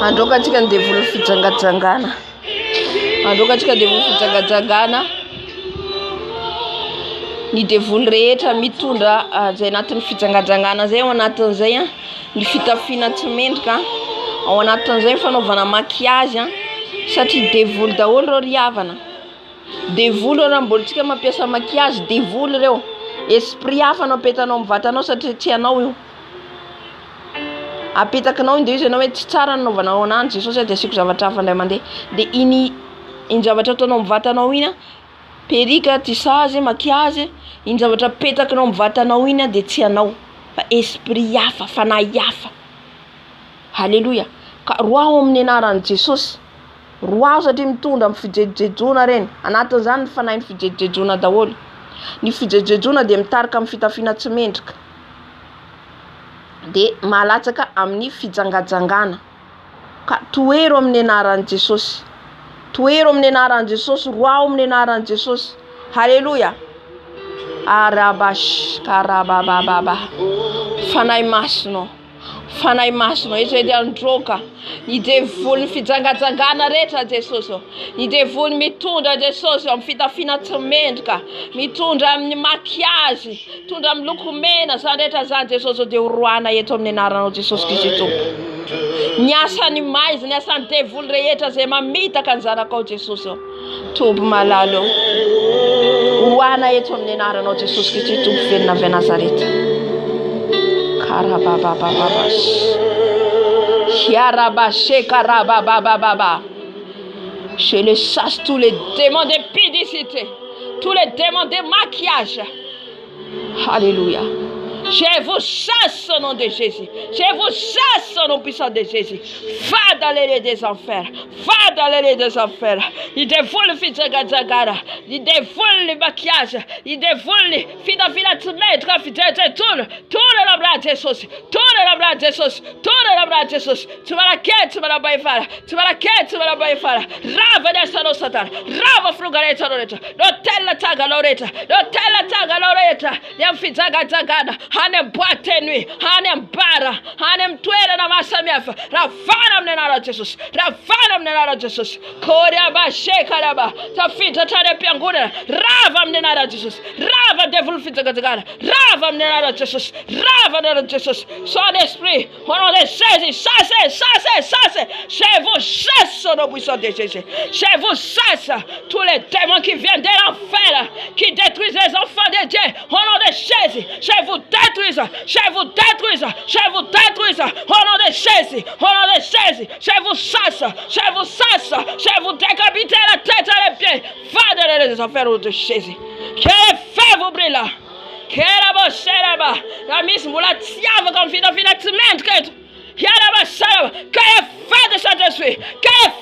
Androka atsika ny devoly fijangajangana. Ny devoly rehetra mitondra zay anatin'ny fijangajangana zay ao anatin'izay ny fitafiana tsy mendrika ao anatin'izay fanaovana maquillage satria devoly daholo reo riavana. Devoly raha mbola tsika mampiasa maquillage devoly reo esprit hafa no apetanao amin'ny vatanao satria tsy anao io. Apetakanao inde izy anao hoe tsy tsara nanaovanao ananjy Jesosy de asiko zavatra hafa ndray mandeha de iny zavatra ataonao amin'ny vatanao iny perika tissage maquillage iny zavatra petakanao amin'ny vatanao iny de tsy anao fa esprit hafa fanahy hafa. Alléluia. Ka roao amin'ny anaran'i Jesosy roao satria mitondra amin'ny fijejejona reny anatin'izany ny fanahy ny fijejejona daholo. Ny fijejejona de mitarika amin'ny fitafiana tsy mendrika de malatsaka amin'ny fijangajangana. Ka toero amin'ny anaran'i Jesosy. Toero amin'ny anaran'i Jesosy roao amin'ny anaran'i Jesosy. Alléluia. Arabash karabababa. Fanahy masino izy edy androka ny devoly fijangajangana rehetra Jesosy. Ny devoly mitondra Jesosy amin'ny fitafiana tsy mendrika, mitondra amin'ny maquillage, mitondra amin'ny lokomena zany rehetra zany Jesosy de roana eto amin'ny anaranao Jesosy Kristy tompo. Ny asany maizy, ny asany devoly rehetra zay mamitaka ny zanakao Jesosy tompo malalo. Roana eto amin'ny anaranao Jesosy Kristy tompo velona avy Nazareta. Je les chasse tous les démons de pudicité, tous les démons de maquillage. Alléluia. Je vous chasse au nom de Jésus. Je vous chasse au nom puissant de Jésus. Va dans les lieux des enfers. Va dans les lieux des enfers. Il dévoile le fidjagadzagara. Il dévoile le maquillage. Il dévoile le fidafila te mettre. Tourne la bras de Jésus. Tourne la bras de Jésus. Tourne la bras de Jésus. Tu vas la quête, tu vas la baïfara. Tu vas la quête, tu vas la baïfara. Rava dessa no satan. Rava frugareta loreta. L'hôtel taga loreta. L'hôtel taga loreta. Yam fidjagadzagara. Hanem boate nuit, hanem bara, hanem toera na masamihafa. Ravana amin'ny anarana Jesosy. Ravana amin'ny anarana Jesosy. Koriaba shekaraba. Tafiditra any am-piangonana. Rava amin'ny anarana Jesosy. Rava devoly fijagajagana. Rava amin'ny anarana Jesosy. Rava amin'ny anarana Jesosy. Son esprit, au nom de Jésus, chassez. Je vous chasse au nom puissant de Jésus. Je vous chasse tous les démons qui viennent de l'enfer, qui détruisent les enfants de Dieu. Au nom de Jésus, je vous détruise. Je vous détruise au nom de Jésus, je vous chasse, je vous décapite la tête et les pieds. Va dans les affaires de Jésus. Que les feux vous brûlent là. Que la bosse là-bas. La mise moula tiave comme fina Que le feu de Saint-Esprit, que le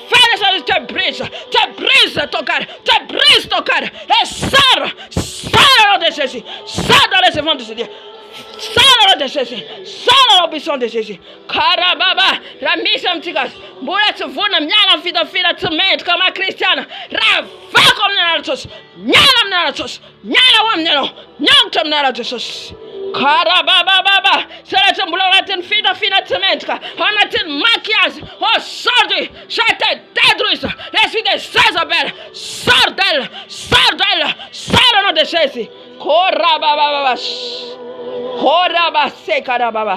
feu de Saint-Esprit te brise ton cœur, te brise ton cœur. Et sors au nom de Jésus, sors dans les évents de Jésus. Sors au nom de Jésus, sors dans l'ambition de Jésus. Karababa, la mise en tigas. Boula tu vona miala fida tu met comme un Christian. Rava comme nalatos. Miala nalatos. Miala wam nalo. Nyam tam nalatos. Karababa baba. C'est la tamboula la ten fida tu met. On a ten maquillage. Oh sordi. Je te détruis. L'esprit de Jézabel. Sors d'elle. Sors d'elle. Sors au nom de Jésus. Korababa. Horaba sekarababa.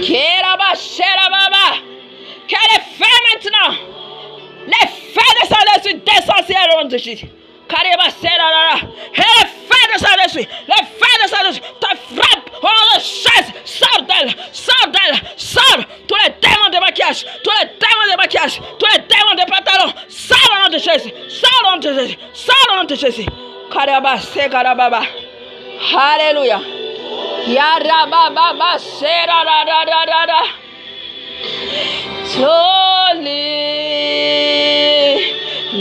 Keraba sherababa. Que les feux maintenant. Les feux de Saint-Esprit descendent sur le nom de Jésus. Kareba serara. Et les feux de Saint-Esprit. Les feux de Saint-Esprit te frappent au nom de Jésus. Sors d'elle. Sors d'elle. Sors. Tous les démons de maquillage. Tous les démons de maquillage. Tous les démons de pantalon. Sors au nom de Jésus. Sors au nom de Jésus. Sors au nom de Jésus. Kareba sekarababa. Alléluia. Yarababa serarararara. Slowly,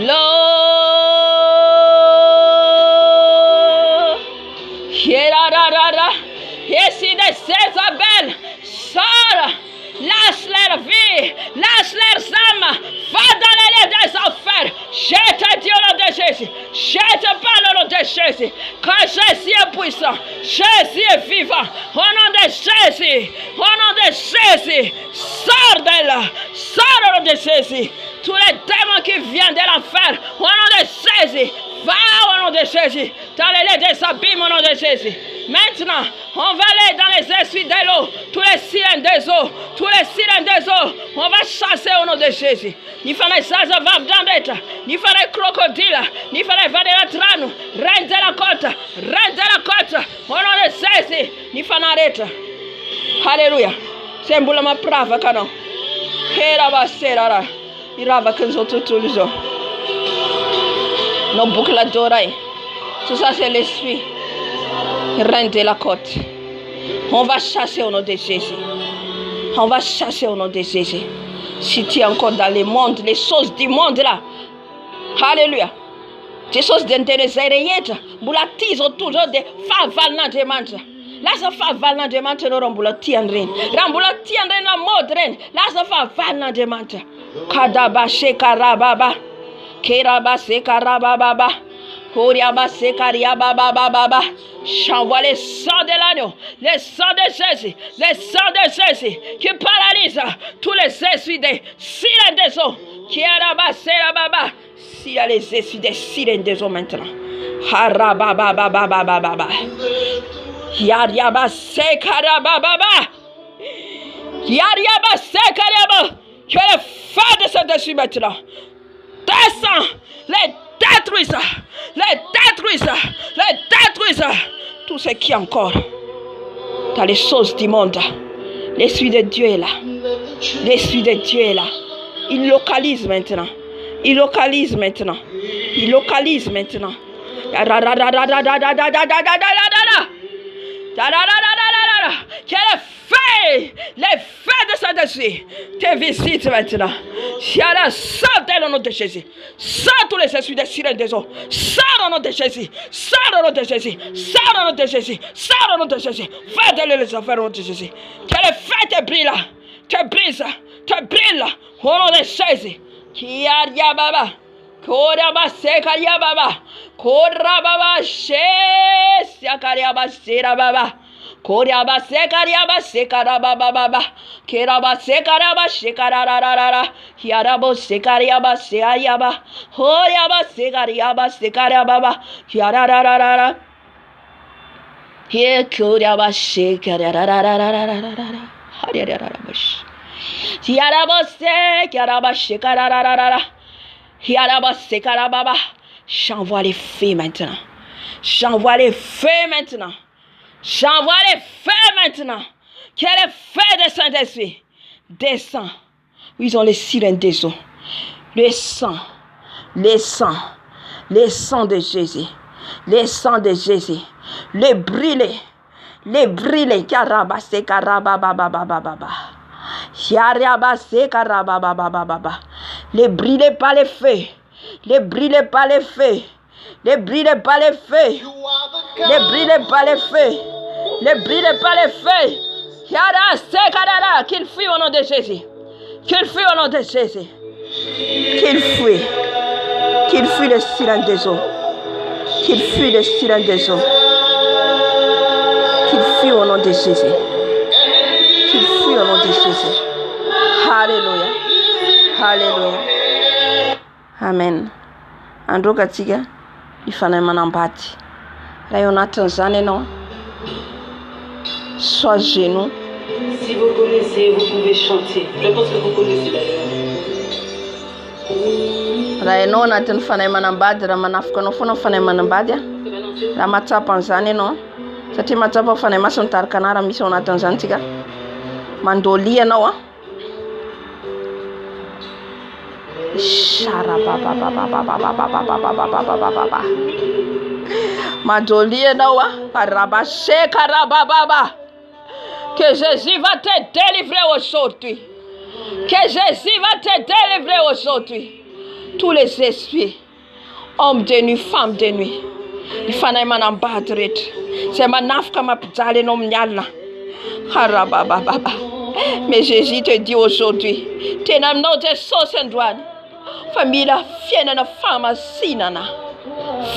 Lord. Yarararara. Ici de Jézabel, sors. Lâche leur vie, lâche leurs âmes, va dans les lieux des enfers. Je te dis au nom de Jésus, je te parle au nom de Jésus, quand Jésus est puissant, Jésus est vivant, au nom de Jésus, au nom de Jésus, sors de là, sors au nom de Jésus. Tous les démons qui viennent de l'enfer, au nom de Jésus, va au nom de Jésus, dans les lieux des abîmes au nom de Jésus. Maintenant, on va aller dans les esprits de l'eau, tous les sirènes des eaux, tous les sirènes des eaux, on va chasser au nom de Jésus. Il fallait ça, ça va d'endette, il fallait crocodile, il fallait vadelatrano, reine de la côte, au nom de Jésus, il fallait arrêter. Alléluia. C'est un boulot ma prava canon. Era va serara, il va que nous autres tous les jours. Nos boucles d'oreilles, tout ça c'est l'esprit. Reine de la côte. On va chasser au nom de Jésus. On va chasser au nom de Jésus. Si tu es encore dans le monde, les choses du monde là. Alléluia. Des choses d'intérêt zéréiette. Boulatis toujours des favalna de mantra. Là ça favalna de mantra no rambulati andren. Rambulati andren la modren. Là ça favalna de mantra. Kadaba shekarababa. Keraba sekarababa. J'envoie les sangs de l'agneau, les sangs de Jésus, les sangs de Jésus qui paralysent tous les esprits des sirènes des eaux. Qui est là-bas, c'est là-bas. S'il y a les esprits des sirènes des eaux maintenant. Harababababababa. Yariaba sekarabababa. Yariaba sekarababa. Que le feu de cet esprit maintenant descend, les détruisent, tout ce qui est encore dans les choses du monde. L'esprit de Dieu est là. L'esprit de Dieu est là. Il localise maintenant. Il localise maintenant. Il localise maintenant. Que les feux de Saint-Esprit te visitent maintenant. Sors au nom de Jésus. Sors tous les esprits des sirènes des eaux. Sors au nom de Jésus. Sors au nom de Jésus. Sors au nom de Jésus. Sors au nom de Jésus. Fais de les affaires au nom de Jésus. Que les feux te brillent, te brisent, te brillent au nom de Jésus. Qui a baba. Koraba sekaria baba. Koraba shesiakaria basira baba. Koraba sekaria sekara baba baba. Keraba sekara shekarararara. Kiarabo sekaria baseayaba. Horiaba sekaria sekaria baba. Kiarararara. Here koraba shekarararara. Hariarara bush. Kiarabo sekara shekarararara. J'envoie les feux maintenant. J'envoie les feux maintenant. J'envoie les feux maintenant. Que le feu de Saint-Esprit descend. Ils ont les sirènes des eaux. Le sang. Le sang. Le sang de Jésus. Le sang de Jésus. Le brûler. Les brûler, karabase, karabababababa. Yarabase, karabababababa. Les brûler par les feux. Les brûler par les feux. Les brûler par les feux. Les brûler par les feux. Les brûler par les feux. Yarase, karara. Qu'il fuit au nom de Jésus. Qu'il fuit au nom de Jésus. Qu'il fuit. Qu'il fuit le silence des eaux. Qu'il fuit le silence des eaux. Qu'il fuit au nom de Jésus. Qu'il fuit au nom de Jésus. Alléluia. Alléluia. Amen. Andro katika ifana manambati. Rayonatan zane non. Sois genou. Si vous connaissez, vous pouvez chanter. Je pense que vous connaissez d'ailleurs. Raino natin fanay manambady raha manafika anao foana fanay manambady raha matsapa an'izany ianao satria matsapa fanay maso mitarika anao raha misy ao anatin'izany tsika mandolia anao mandolia anao karababa. Que Jésus va te délivrer aujourd'hui. Que Jésus va te délivrer aujourd'hui. Tous les esprits, hommes de nuit, femmes de nuit, il faut que c'est ma nafka ma pizale nom nyala. Mais Jésus te dit aujourd'hui, tu n'as pas de sauce en douane. Famille la fienne na femme sinana.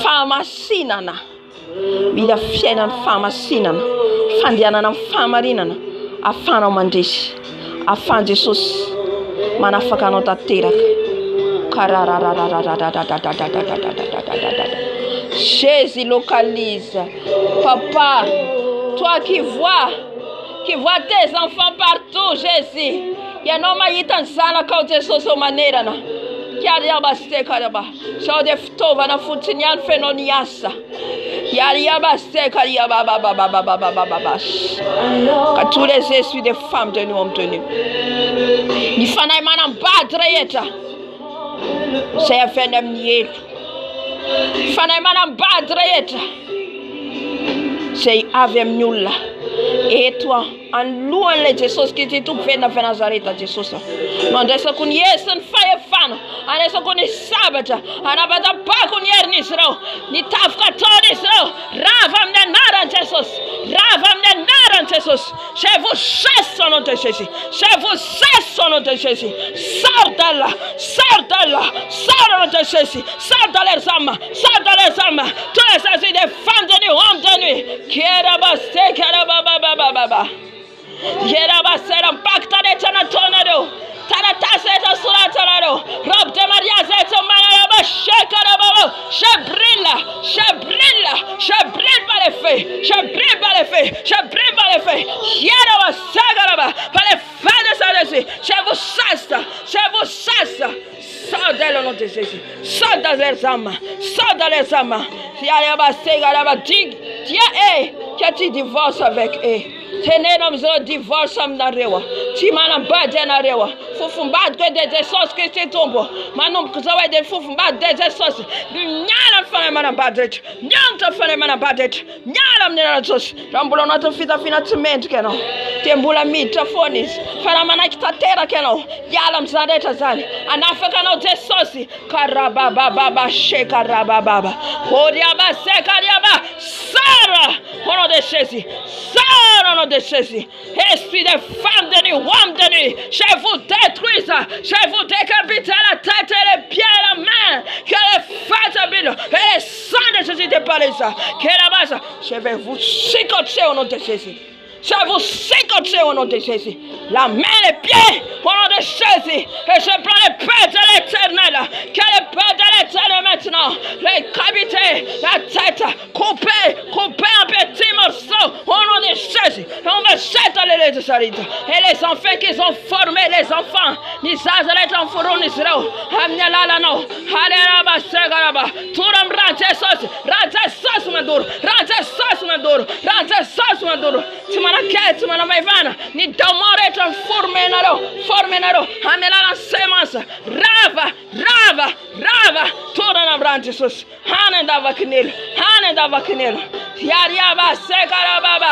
Femme sinana. Bila fienne na femme sinana. Fandiana na femme rinana. Afin au mandis. Afin de sauce. Manafaka no tatira. Jésus localise. Papa, toi qui vois tes enfants partout, Jésus. Il y a no maïtan sana quand tu es sur manera na. Kiariaba stekaraba. Chau de ftova na futinyan fenoniasa. Yariaba stekariaba baba. Que tous les esprits des femmes de nous ont tenu. Ni fanay manam badreyeta. C'est fenem niel. Fanay manam badreyeta. C'est avem nulla. Et toi, en louant les Jesus qui t'est tout fait dans Nazareth à Jesus. Non, de ce qu'on y est, c'est un fire fan. En ce qu'on est sabbat. En abata pas qu'on y est nisro. Ni tafka tonisro. Ravam de naran Jesus. Ravam de naran Jesus. Je vous chasse au nom de Jésus. Je vous chasse au nom de Jésus. Sors de là. Sors de là. Sors au nom de Jésus. Sors de leurs âmes. Sors de leurs âmes. Tous les assis des femmes de nuit, hommes de nuit. Kerabase, kerababa. Yerabasera pacta de Tanatonado, Tanataseta Suratanado, Rob de Maria Zeta Manaba, Shekarabo, je brille par les feux, je brille par les feux, Yerabasagaraba, par les feux de Saint-Jésus, je vous chasse, sors dans le nom de Jésus, sors dans les âmes, Yerabasagaraba, Dieu que tu divorces avec eux. Tenez nos divorce na rewa. Timana bade na rewa. Fufumbad que des sauces que tu tombes. Manom que ça va de fufumbad des sauces. Nyala fane mana badet. Nyanta fane mana badet. Nyala mnena sauce. Rambulo na to fita financement keno. Tembula mita fonis. Fana mana kitatera keno. Yala mzadeta zani. Anafaka no des sauces. Karababa baba shekarababa baba. Horiaba sekariaba. Sara. Ono de Jésus. Sara ono de Jésus. Esprit de femme de nuit, homme de nuit, je vous détruis, je vous décapite la tête et les pieds et la main, que les fêtes et les sangs de Jésus déparlent ça, que la base, je vais vous chicoter au nom de Jésus. Je vous chicoter au nom de Jésus. La main, les pieds, au nom de Jésus. Et je prends les paix de l'éternel. Que les paix de l'éternel maintenant. Les cavités, la tête, coupée en petits morceaux. Au nom de Jésus. Et on va jeter les de Sarit. Et les enfants qu'ils ont formés, les enfants. Ni Zazaret en fourron, ni Zero. Amnialalano. Haleraba, Segaraba. Touram Rantesos. Rantesos Madur. Rantesos Madur. Rantesos Madur. Tu m'en as ni domore ton formenaro, amela la semence, rava, toda na branche sus, hanenda vakinel, Yariaba, Sekarababa,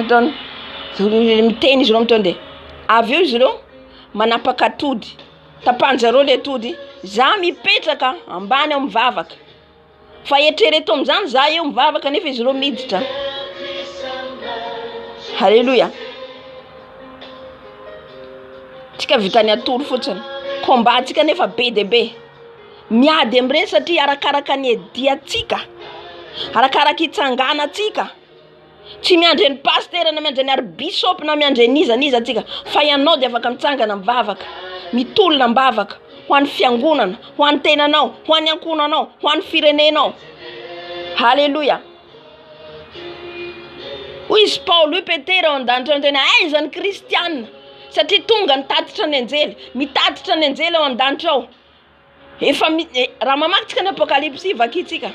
Ataony miteny izy ireo mitondra avy eo izy ireo manapakatody tapanjareo le tody za mipetraka ambany ao mivavaka fa etrereto am'zany za eo mivavaka nefa izy reo miditra. Halleluja. Tsika vitany atory fotsiny combat tsika nefa be de be miady am'ireny satria arakaraka ny ediatsika arakaraka itsangana tsika tsy miandre ny pasteur na miandre ny archbishop na miandre niza tsika fa ianao de afaka mitsangana mivavaka mitolona mivavaka ho an'ny fiangonana ho an'ny tenanao ho an'ny ankonanao ho an'ny firenenao. Halleluja. Hoy izy Paul io Petera ao an-danitra ny tena aizany kristianina satria tonga nitatitra ny anjely mitatitra ny anjely ao an-danitra ao. Efa raha mamaky tsika ny apokalypsy vakitsika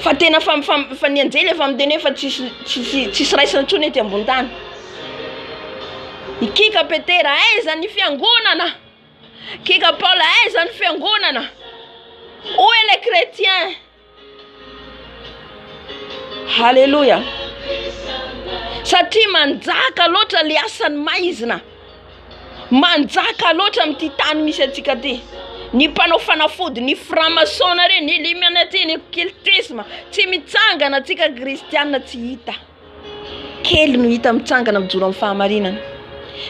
fa tena fa ny anjely efa miteny hoe fa tsisy raisina intsony ety ambony tany. Ikika Petera aizany ny fiangonana, kika Paul aizany fiangonana. Où est les chrétiens? Halleluja. Satria manjaka loatra le asany maizina, manjaka loatra am'ty tany misy atsika ty. Ny mpanao fanafody, ny franc-maçon reny, ny illuminati, ny occultisme, tsy mitsangana atsika kristianina tsy hita. Kely no hita mitsangana mijoro amin'ny fahamarinana.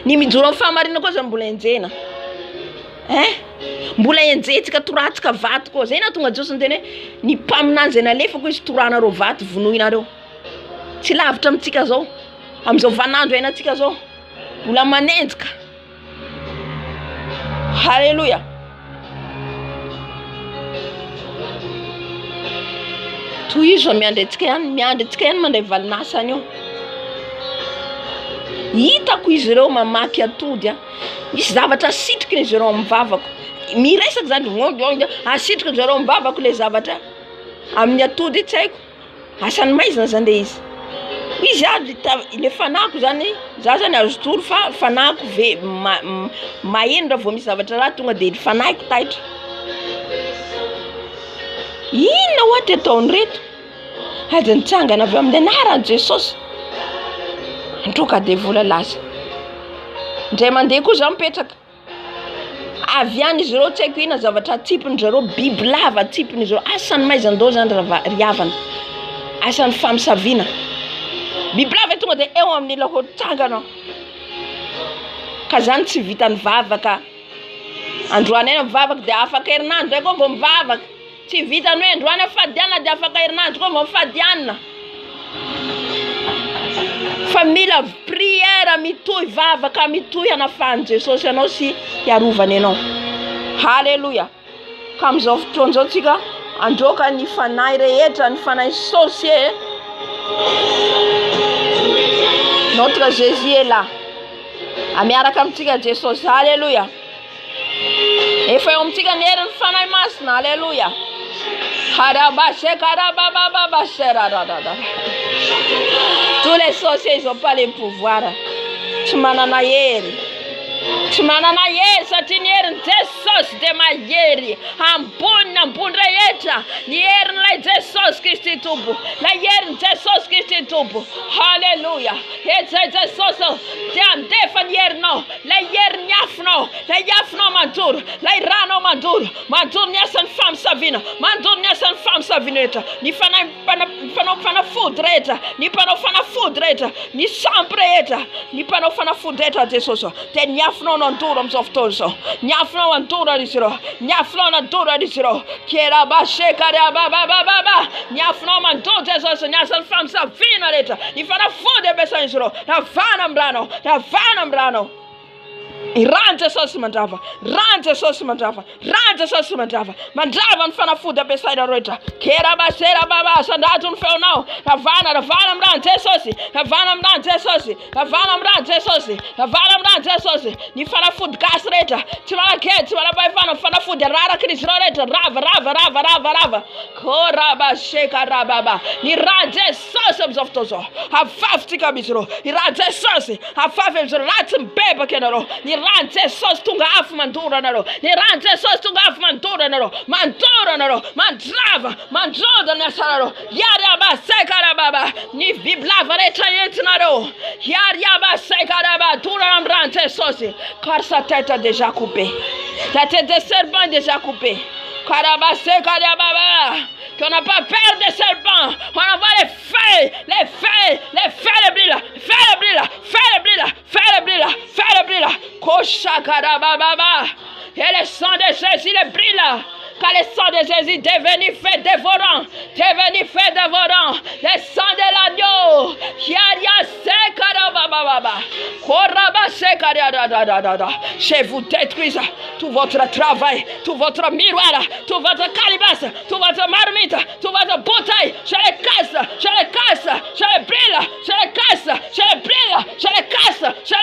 Ny mijoro amin'ny fahamarinana koa zany mbola enjena. Mbola enjetsika toratsika vato koa. Zay na tonga Jesosy ny teny hoe ny mpaminany zay nalefako izy toranareo vato vonoinareo. Tsy lavitra amitsika zao. Am'izao vanandro hainatsika zao. Mbola manenjika. Halleluja. Toy izo miandry antsika ihany mandray valinasany io. Hitako izy ireo mamaky atody misy zavatra asitrika izy ireo mivavako. Miresaka zany asitrika izy ireo mivavako le zavatra amin'ny atody tsy haiko. Asany maizina zany le izy. Izy le fanako zany za zany azo tory fa fanako maheno raha vao misy zavatra raha tonga de fanaiko taitra. Inona ohatra ataony reto? Ady nitsangana avy amin'ny anaran'i Jesosy. Androka de vola lasa. Ndray mandeha koa za mipetraka. Avy any izy ireo tsy haiko ina zavatra tsipiny zareo biby lava tsipiny izy ireo. Asany maizandao zany riavana. Asany famisaviana. Biby lava tonga de eo amin'ny lahotitsangana. Ka zany tsy vita mivavaka. Androany ena mivavaka de afaka herinandro zay koa mbo mivavaka. Tsy vita ny hoe androany afadiana de afaka herinandro koa mbo mifadiana. Fa mila prière mitohy vavaka mitohy anafany Jesosy ianao sy hiarovany ianao. Halleluja. Ka am'izao fotoana zao tsika androka ny fanahy rehetra, ny fanahy sorcier. Notre Jésus est là. Amiaraka amitsika Jesosy. Halleluja. Efa eo amitsika ny herin'ny fanahy masina. Halleluja. Tous les sorciers ils ont pas les pouvoirs. Tsy manana hery. Tsy manana hery satria ny herin'i Jesosy de mahery. Ambony rehetra ny herin'ilay Jesosy Kristy tompo. Lay herin'i Jesosy Kristy tompo. Halleluja. Ezay Jesosy de andefa ny herinao. Lay herin'ny afinao. Lay afinao mandoro. Lay ranao mandoro. Mandoro ny asan'ny famisaviana. Mandoro ny asan'ny famisaviana rehetra. Ny fanao fanafody rehetra. Ny mpanao fanafody rehetra. Ny sampy rehetra. Ny mpanao fanafody rehetra Jesosy. De ny afinao nandoro am'izao fotoana zao. Ny afinao andoro izy ireo. Ny afinao nandoro izy ireo. Ny afinao mandoro Jesosy. Ny asan'ny famisaviana rehetra. Ny fanafody ampiasaina izy ireo. Ravana am'ranao. Ravana am'ranao. Ran Jesosy mandrava. Ran Jesosy mandrava. Ran Jesosy mandrava. Mandrava ny fanafody ampiasaina rehetra. Sandato ny feonao. Ravana am'ran Jesosy. Ravana am'ran Jesosy. Ravana am'ran Jesosy. Ravana am'ran Jesosy. Ny fanafody gasy rehetra. Tsy malakely, tsy malapahefana fanafody raraka izy ireo rehetra. Rava. Korabashekarababa. Ny ran Jesosy am'izao fotoana zao. Avavitsika amin'izy ireo. Ny ran Jesosy. Avavy amin'izy ireo. Ratsy mibebaka ianareo. Ny ran Jesosy tonga afo mandoro anareo. Ny ran Jesosy tonga afo mandoro anareo. Mandoro anareo. Mandrava. Mandroda ny asanareo. Yariabasekarababa. Ny biby lava rehetra entinareo. Yariabasekarababa. Tonga amin'ny ran des sorciers, car sa tête est déjà coupée. La tête des serpents est déjà coupée. Qu'on n'a pas peur des serpents. On envoie les feux, les brûlent, fais le brûle. Et le sang de Jésus le brûle. Car le sang de Jésus est devenu fait dévorant. Le sang de l'agneau. Je vous détruis tout votre travail, tout votre miroir, tout votre calebasse, tout votre marmite, tout votre bouteille. Je les casse, je les brûle, je les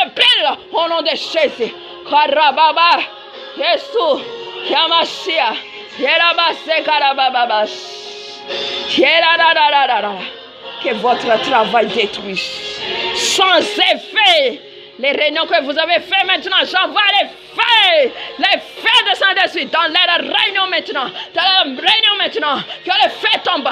brûle. Au nom de Jésus. Karababa. Jésus. Yamashia. Que votre travail détruise sans effet. Les réunions que vous avez fait maintenant, j'envoie les feux de Saint-Esprit dans les réunions maintenant, que le feu tombe,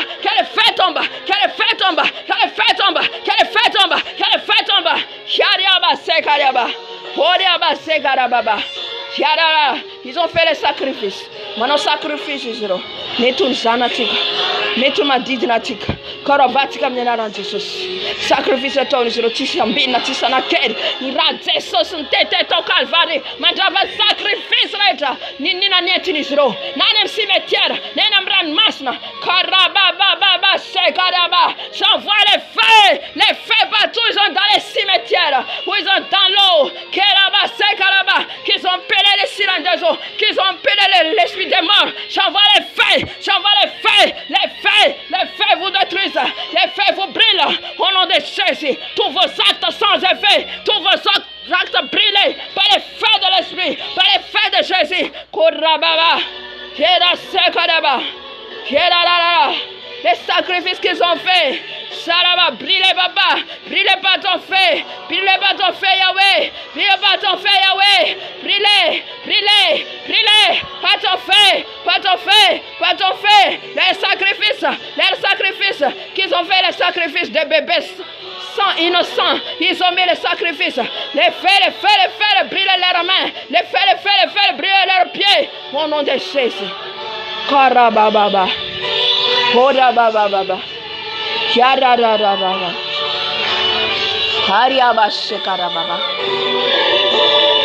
ils ont fait les sacrifices. Maintenant sacrifice Israël. Netun zanatika. Netun madidinatika. Karabatika mnenara Jesus. Sacrifice ton Israël. Tishambina tisanakeri. Iradze sosntete to Calvary. Madrava sacrifice later. Nina netin Israël. Nanem cimetière. Nenam ran masna. Karababa sekaraba. J'envoie les feux partout. Ils sont dans les cimetières. Où ils sont dans l'eau. Keraba sekaraba. Qu'ils ont pelé les cylindres des eaux. Qu'ils ont pelé l'esprit des morts. J'envoie les feux vous détruisent, les feux vous brûlent, au nom de Jésus, tous vos actes sans effet, tous vos actes brûlés par les feux de l'esprit, par les feux de Jésus, les sacrifices qu'ils ont faits, Saraba, brûlez papa, brûlez pas ton feu, Yahweh, brûlez, pas ton feu, les sacrifices qu'ils ont fait, les sacrifices de bébés sans innocents, ils ont mis les sacrifices, les feux, brûlez leurs mains, les feux, brûlez leurs pieds, au nom de Jésus. Karababa. Baba.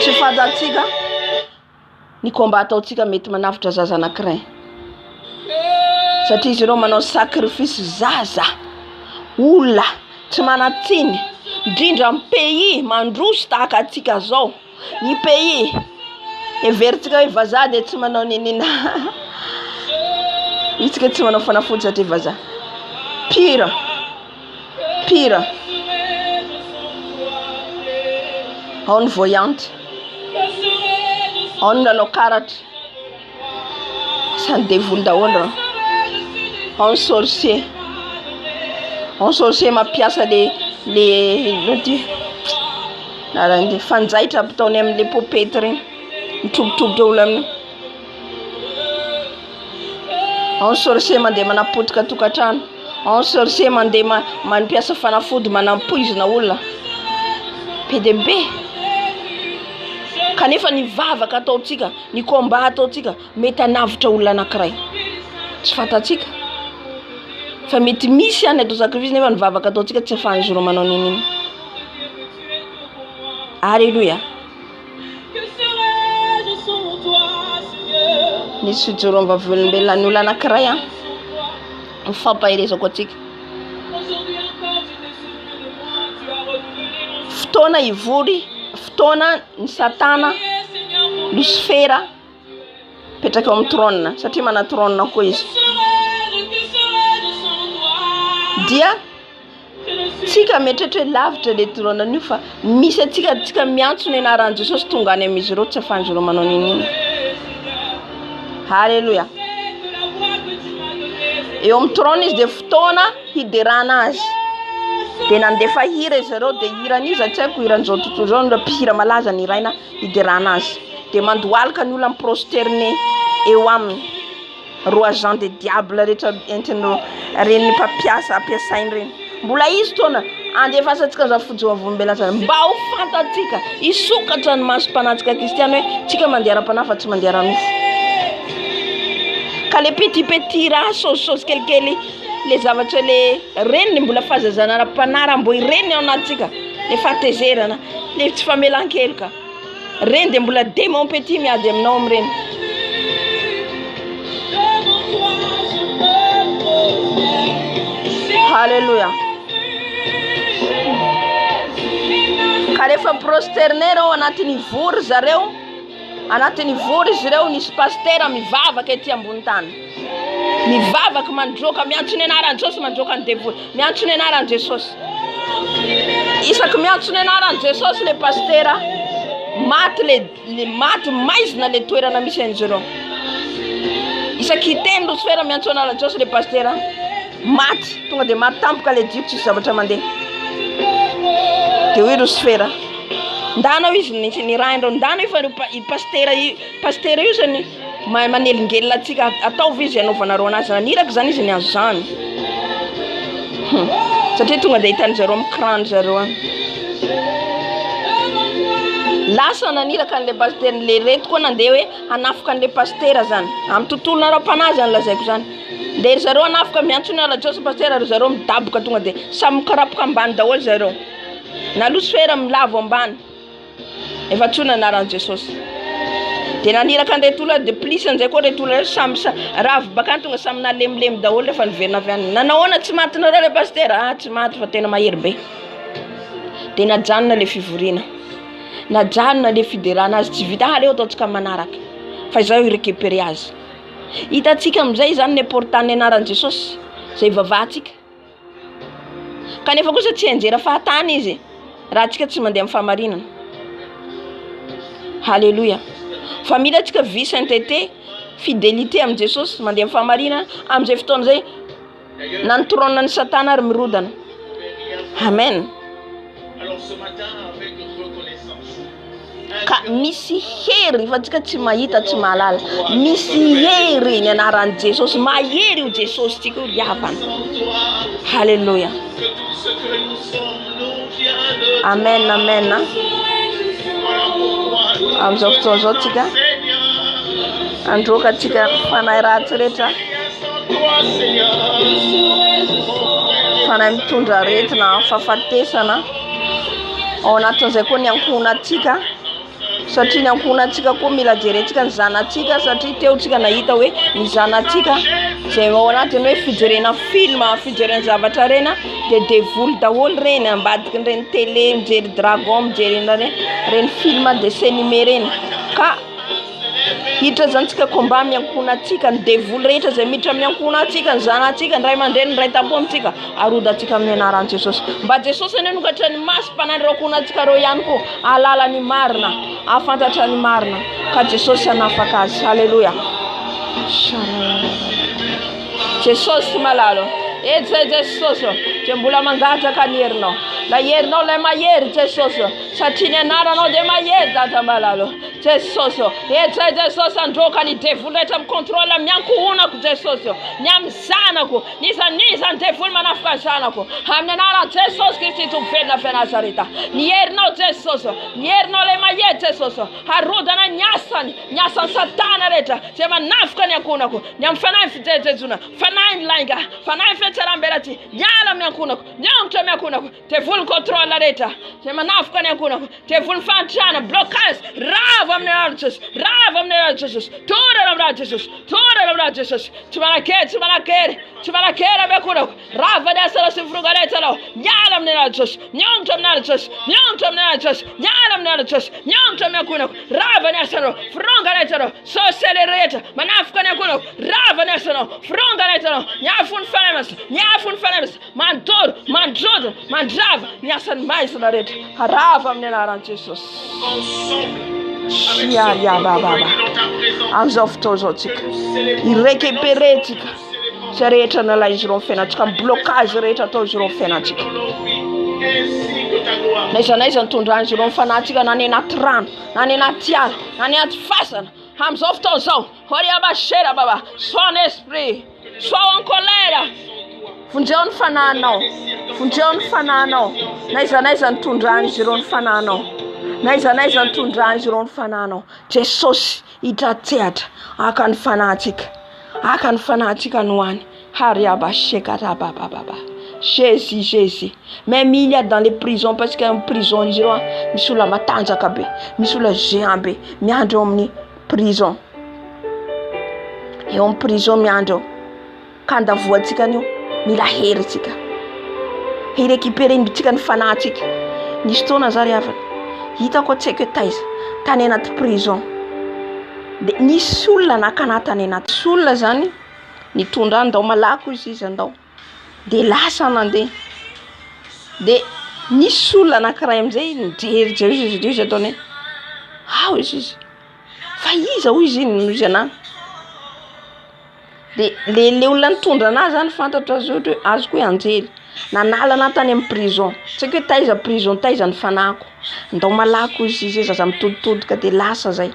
Tsy fantatsika ny komba ataotsika mety manavitra zaza anankiray satria izy ireo manao sacrifice zaza olona tsy manatsiny indrindra amin'ny pays mandroso tahaka atsika zao ny pays everitsika hoe vazaha dia tsy manao ninina itsika tsy manao fanafody satria vazaha pire ao ny voyante ao ny nanao karatra sany devony daholo ao ny sorcier mampiasa le fanjaitra ataony amin'le popety regny mitrobotrobotra olo aminy ao ny sorcier mandeha manapotika tokantrano ao ny sorcier mandeha mampiasa fanafody manampoizina olona PDB kanefa ny vavaka ataotsika ny komba ataotsika mety anavitra olona anankiray tsy fantatsika fa mety misy any atao sacrifice nefa ny vavaka ataotsika tsy afahan'izy ireo manao nininy. Alléluia. Nisy fijoroam-ba velom-belona ny olona anankiray mifampahirezako atsika fotoana ivory, fotoana ny satana Lucifera petraka amin'ny trône satria mana trône koa izy dia tsika metratra lavitra le trône io fa misy atsika miantso ny anaran'i Jesosy tonga any amin'izy ireo tsy afahan'izy ireo manao nininy. Alléluia. Eo amin'ny trône izy dia fotoana hiderana azy dia nandefa hira izy ireo dia hiran'izy tsy haiko hiran'izao tontolo izao no mpihira malaza ny iraina hiderana azy dia mandohalika ny olona miprosterné eo aminy ro agent de diable rehetra entiny reny ampiasainy reny mbola izy tona andefasantsika za fojoavombelazana mba ho fantatsika isokatra ny masom-panatsika kristiana hoe tsika mandeha ara-panahy fa tsy mandeha ara-nofo. Ka le petit raha saosisosy kelikely le zavatra le reniny mbola fahazazana ara-panahy raha mbo ireny ao anatsika le fahatezerana le tsy famelan-kely ka reny de mbola démon petit miady aminao amin'ireny. Halleluja. Ka rehefa prosterner ao anatin'ny vory zareo, anatin'ny vory izy ireo nisy pastera mivavaka ety ambony tany, mivavaka mandroaka miantso ny anaran'i Jesosy, mandroaka ny devoly miantso ny anaran'i Jesosy. Isaky miantso ny anaran'i Jesosy le pastera maty le maty maizina le toerana misy an'izy ireo. Isaky hiteny Lucifer miantso anaran'i Jesosy le pastera maty, tonga de matampoka le jiro tsisy zavatra mandeha. De hoe Lucifer ndanao izy ny raindro ndana io fa i pastera io zany manelingelina atsika ataovy izy anaovanareo anazy naniraka zany izy ny azo zany satria tonga de hitany zareo mikrany zareo any lasa naniraka an'le pastera le reto koa nandeha hoe hanafika an'le pastera zany amin'ny tontolo nara-panahy zany lazaiko zany. De zareo anafika miantso ny ala Jesosy pastera zareo midaboka tonga de samy mikarapoka ambany daholo zareo na Lucifer milavo ambany efa tsona anaran'i Jesosy. De naniraka an'reto olona de plus an'izay koa reto olona samy ravy bakany tonga samy nalemilemy daholo rehefa niverina avy any. Nanahoana tsy maty nareo le pastera? Tsy maty fa tena mahery be. De najanona le fivoriana, najanona le fiderana azy tsy vita aleo ataontsika manaraka fa izao irécupérer azy. Hitatsika amin'izay zany ny portany anaran'i Jesosy zay vavahantsika. Kanefa kosa tsy anjera fahatany izy raha antsika tsy mandeha amin'ny fahamarinana. Halleluja. Fa mila antsika vie sainteté, fidélité amin'i Jesosy mandeha amin'ny fahamarinana amin'izay fotoana zay nanotorona ny Satana ary mirodana. Amen. Ka misy hery fa tsika tsy mahita tsy mahalala, misy hery ny anaran'i Jesosy, mahery io Jesosy tsika io liavana. Halleluja. Amen, amen. Amin'izao fotoana zao tsika androaka tsika fanahy ratsy rehetra, fanahy mitondra aretina, fahafatesana ao anatin'izay koa ny ankohonantsika, satria ny ankohonantsika koa mila jerentsika ny zanantsika, satria teo tsika nahita hoe ny zanantsika zay ao anatiny hoe fijerena film, fijerena zavatra rena de devoly daholo reny ambadiky reny télé, mijery dragon, mijery reny film dessin animé reny. Ka hiditra zany tsika komba miankohonantsika ny devoly rehetra zay miditra miankohonantsika ny zanantsika, ny ray aman-dreny, ny ray tampo amintsika arodantsika amin'ny anaran'i Jesosy. Mba Jesosy ane nokatra ny masom-panahy reo ankohonantsika reo ihany koa alala ny marina, afantatra ny marina, ka Jesosy anafaka azy. Halleluja. Jesosy malalo. Jesosy dia mbola mangataka ny herinao, la herinao lay mahery Jesosy, satria ny anaranao dia mahery data malalo. Jesosy Jesosy androka ny devoly rehetra mikontrola miankohonako Jesosy, ny amin'ny zanako, niza ny devoly manafika zanako amin'ny anaran'i Jesosy Kristy Tompony avy Nazareta. Ny herinao Jesosy, ny herinao lay mahery Jesosy, harodana ny asan'ny Satana rehetra zay manafika ny ankohonako, ny amin'ny fanahy fijerejejona, fanahy ny lainga, fanahy fetsarambelaty, miala amin'ny ankohonako, miongitra amin'ny ankohonako, devoly contrôle rehetra zay manafika ny ankohonako, devoly fantrana, blocage, rava amin'ny anaran'i Jesosy, rava amin'ny anaran'i Jesosy, torana amin'ny anaran'i Jesosy, torana amin'ny anaran'i Jesosy, tsy manakely amin'ny ankohonako, rava ny asana sy firongaretanao, miala amin'ny anaran'i Jesosy, miongitra amin'ny anaran'i Jesosy, miongitra amin'ny anaran'i Jesosy, miala amin'ny anaran'i Jesosy, miongitra amin'ny ankohonako, rava ny asanao, firongaretanao, sosele rehetra manafika ny ankohonako, rava ny asanao, firongaretanao, miafo ny fanamasa, mandoro, mandrodona, mandrava ny asan'ny maizina rehetra, harava amin'ny anaran'i Jesosy. Amin'izao fotoana izao tsika irécupérer tsika zay rehetra nalainy izy ireo amin'ny fiainantsika, blocage rehetra atao izy ireo amin'ny fiainantsika. Naizanaiza nitondrany izy ireo amin'ny fanahintsika, na ny anaty rano, na ny anaty ala, na ny anaty fasana. Amin'izao fotoana izao, sois en esprit, sois en colère. Vonjeo ny fananao. Vonjeo ny fananao. Naiza ny tondrany izy ireo ny fananao. Naiza ny tondrany izy ireo ny fananao. Jesosy hitratsehatra aka ny fanahintsika. Aka ny fanahintsika no any. Hariaba shekatabababa. Jésus. Même il y a dans les prisons parce que en prison izy ireo misy olona matanjaka be, misy olona géant be miandro amin'ny prison. Eo amin'ny prison miandro. Kandavoantsika anio mila heritsika. Hirécupérentsika ny fanahintsika. Nisy fotoana zary avana. Hitako tsy haiko taiza tany anaty prison. De nisy olona nakanatany anaty olona zany nitondra andao malako izy andao. De lasa nandeha. De nisy olona anankiray amizay nijery izy ataony. Izy. Fa iza hoy izy izy ana. De le olona nitondra anazy zany fantatro azo koe anjery. Nanala natany amin'ny prison. Tsy haiko taiza prison taiza ny fanako. Andao malako izy zaza mitoditodika de lasa zay.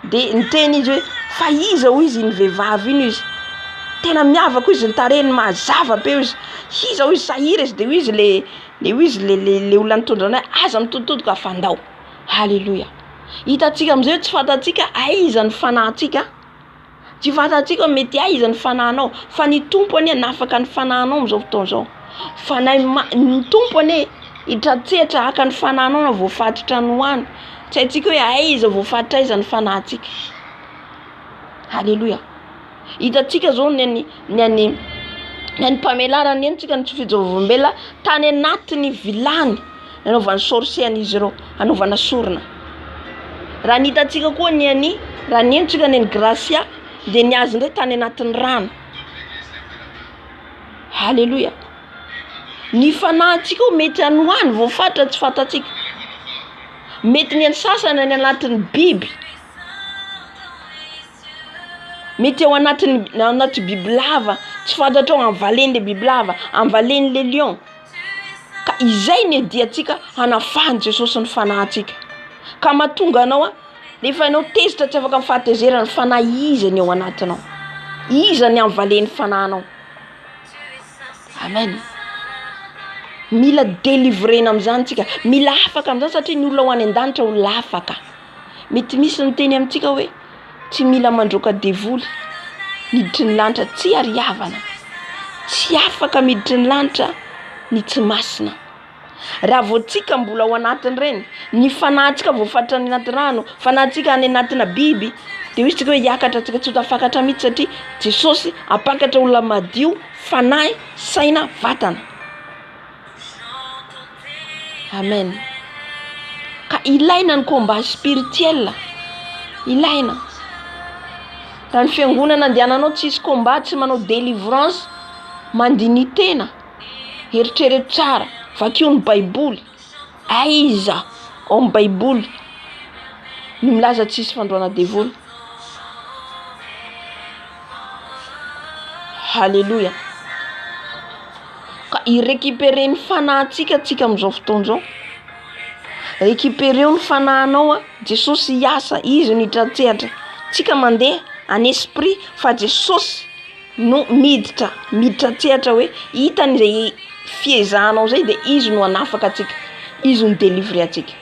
De niteny izy hoe fa iza hoy izy ny vehivavy iny izy. Tena miavaka izy ny tarehiny mazava be izy. Iza hoy izy sahira izy de hoy izy le olona nitondra anazy aza mitoditodika afandao. Halleluja. Hitatsika amizay tsy fantatsika aiza ny fanahintsika. Tsy fantatsika mety aiza ny fanahinao. Fa ny tompony nafaka ny fanahinao amizao fotoana zao. Fa ny tompony hitratsehatra aka ny fanahinao na voafatotra ny hoany. Tsy haitsika hoe aiza voafatotra aiza ny fanahintsika. Halleluja. Hitatsika zao ny mpamelarana entsika ny fijorovam-bela tany anatiny vilany anaovana sorcière izy ireo anaovana sorona. Raha hitatsika koa raha nentsika ny Gracia de niazy ndray tany anatiny rano. Halleluja. Ny fanahintsika mety anoany voafatotra tsy fantatsika. Mety ny sasany any anatiny biby. Mety ao anaty bibilava tsy fantatrao amin'ny le bibilava, amin'ny le lion. Ka izay ny diatsika hanafahany Jesosy ny fanahintsika. Ka mahatonga anao rehefa anao tezitra tsy afaka mifahatezerana ny fanahy iza ny ao anatinao. Iza ny amin'ny fanahinao. Amen. Mila délivrena am'zany tsika. Mila afaka am'zany satria ny olona ho any an-danitra olona afaka. Mety misy miteny amintsika hoe tsy mila mandroaka devoly miditry ny lanitra tsy ariavana. Tsy afaka miditry ny lanitra ny tsy masina. Raha voatsika mbola ao anatiny reny, ny fanahintsika voafatotra any anaty rano, fanahintsika any anatina biby, de hoy tsika hoe hiakatra tsika tsy tafakatra mihitsy satria Jesosy apakatra olona madio, fanahy, saina, vatana. Amen. Ka ilaina ny combat spirituel. Ilaina. Raha ny fiangonana andehananao tsisy combat, tsy manao délivrance, mandiny tena. Eritrereto tsara, vakio ny Baiboly. Aiza ao amin'ny Baiboly ny milaza tsisy fandroana devoly. Halleluja. Ka irécupérer ny fanahintsika tsika am'izao fotoana zao. Récupérer ny fanahinao Jesosy hiasa, izy ny hitratsehatra. Tsika mandeha en esprit fa Jesosy no mitratsehatra hoe hitany zay fiezahanao zay de izy no anafaka atsika. Izy no délivrer atsika.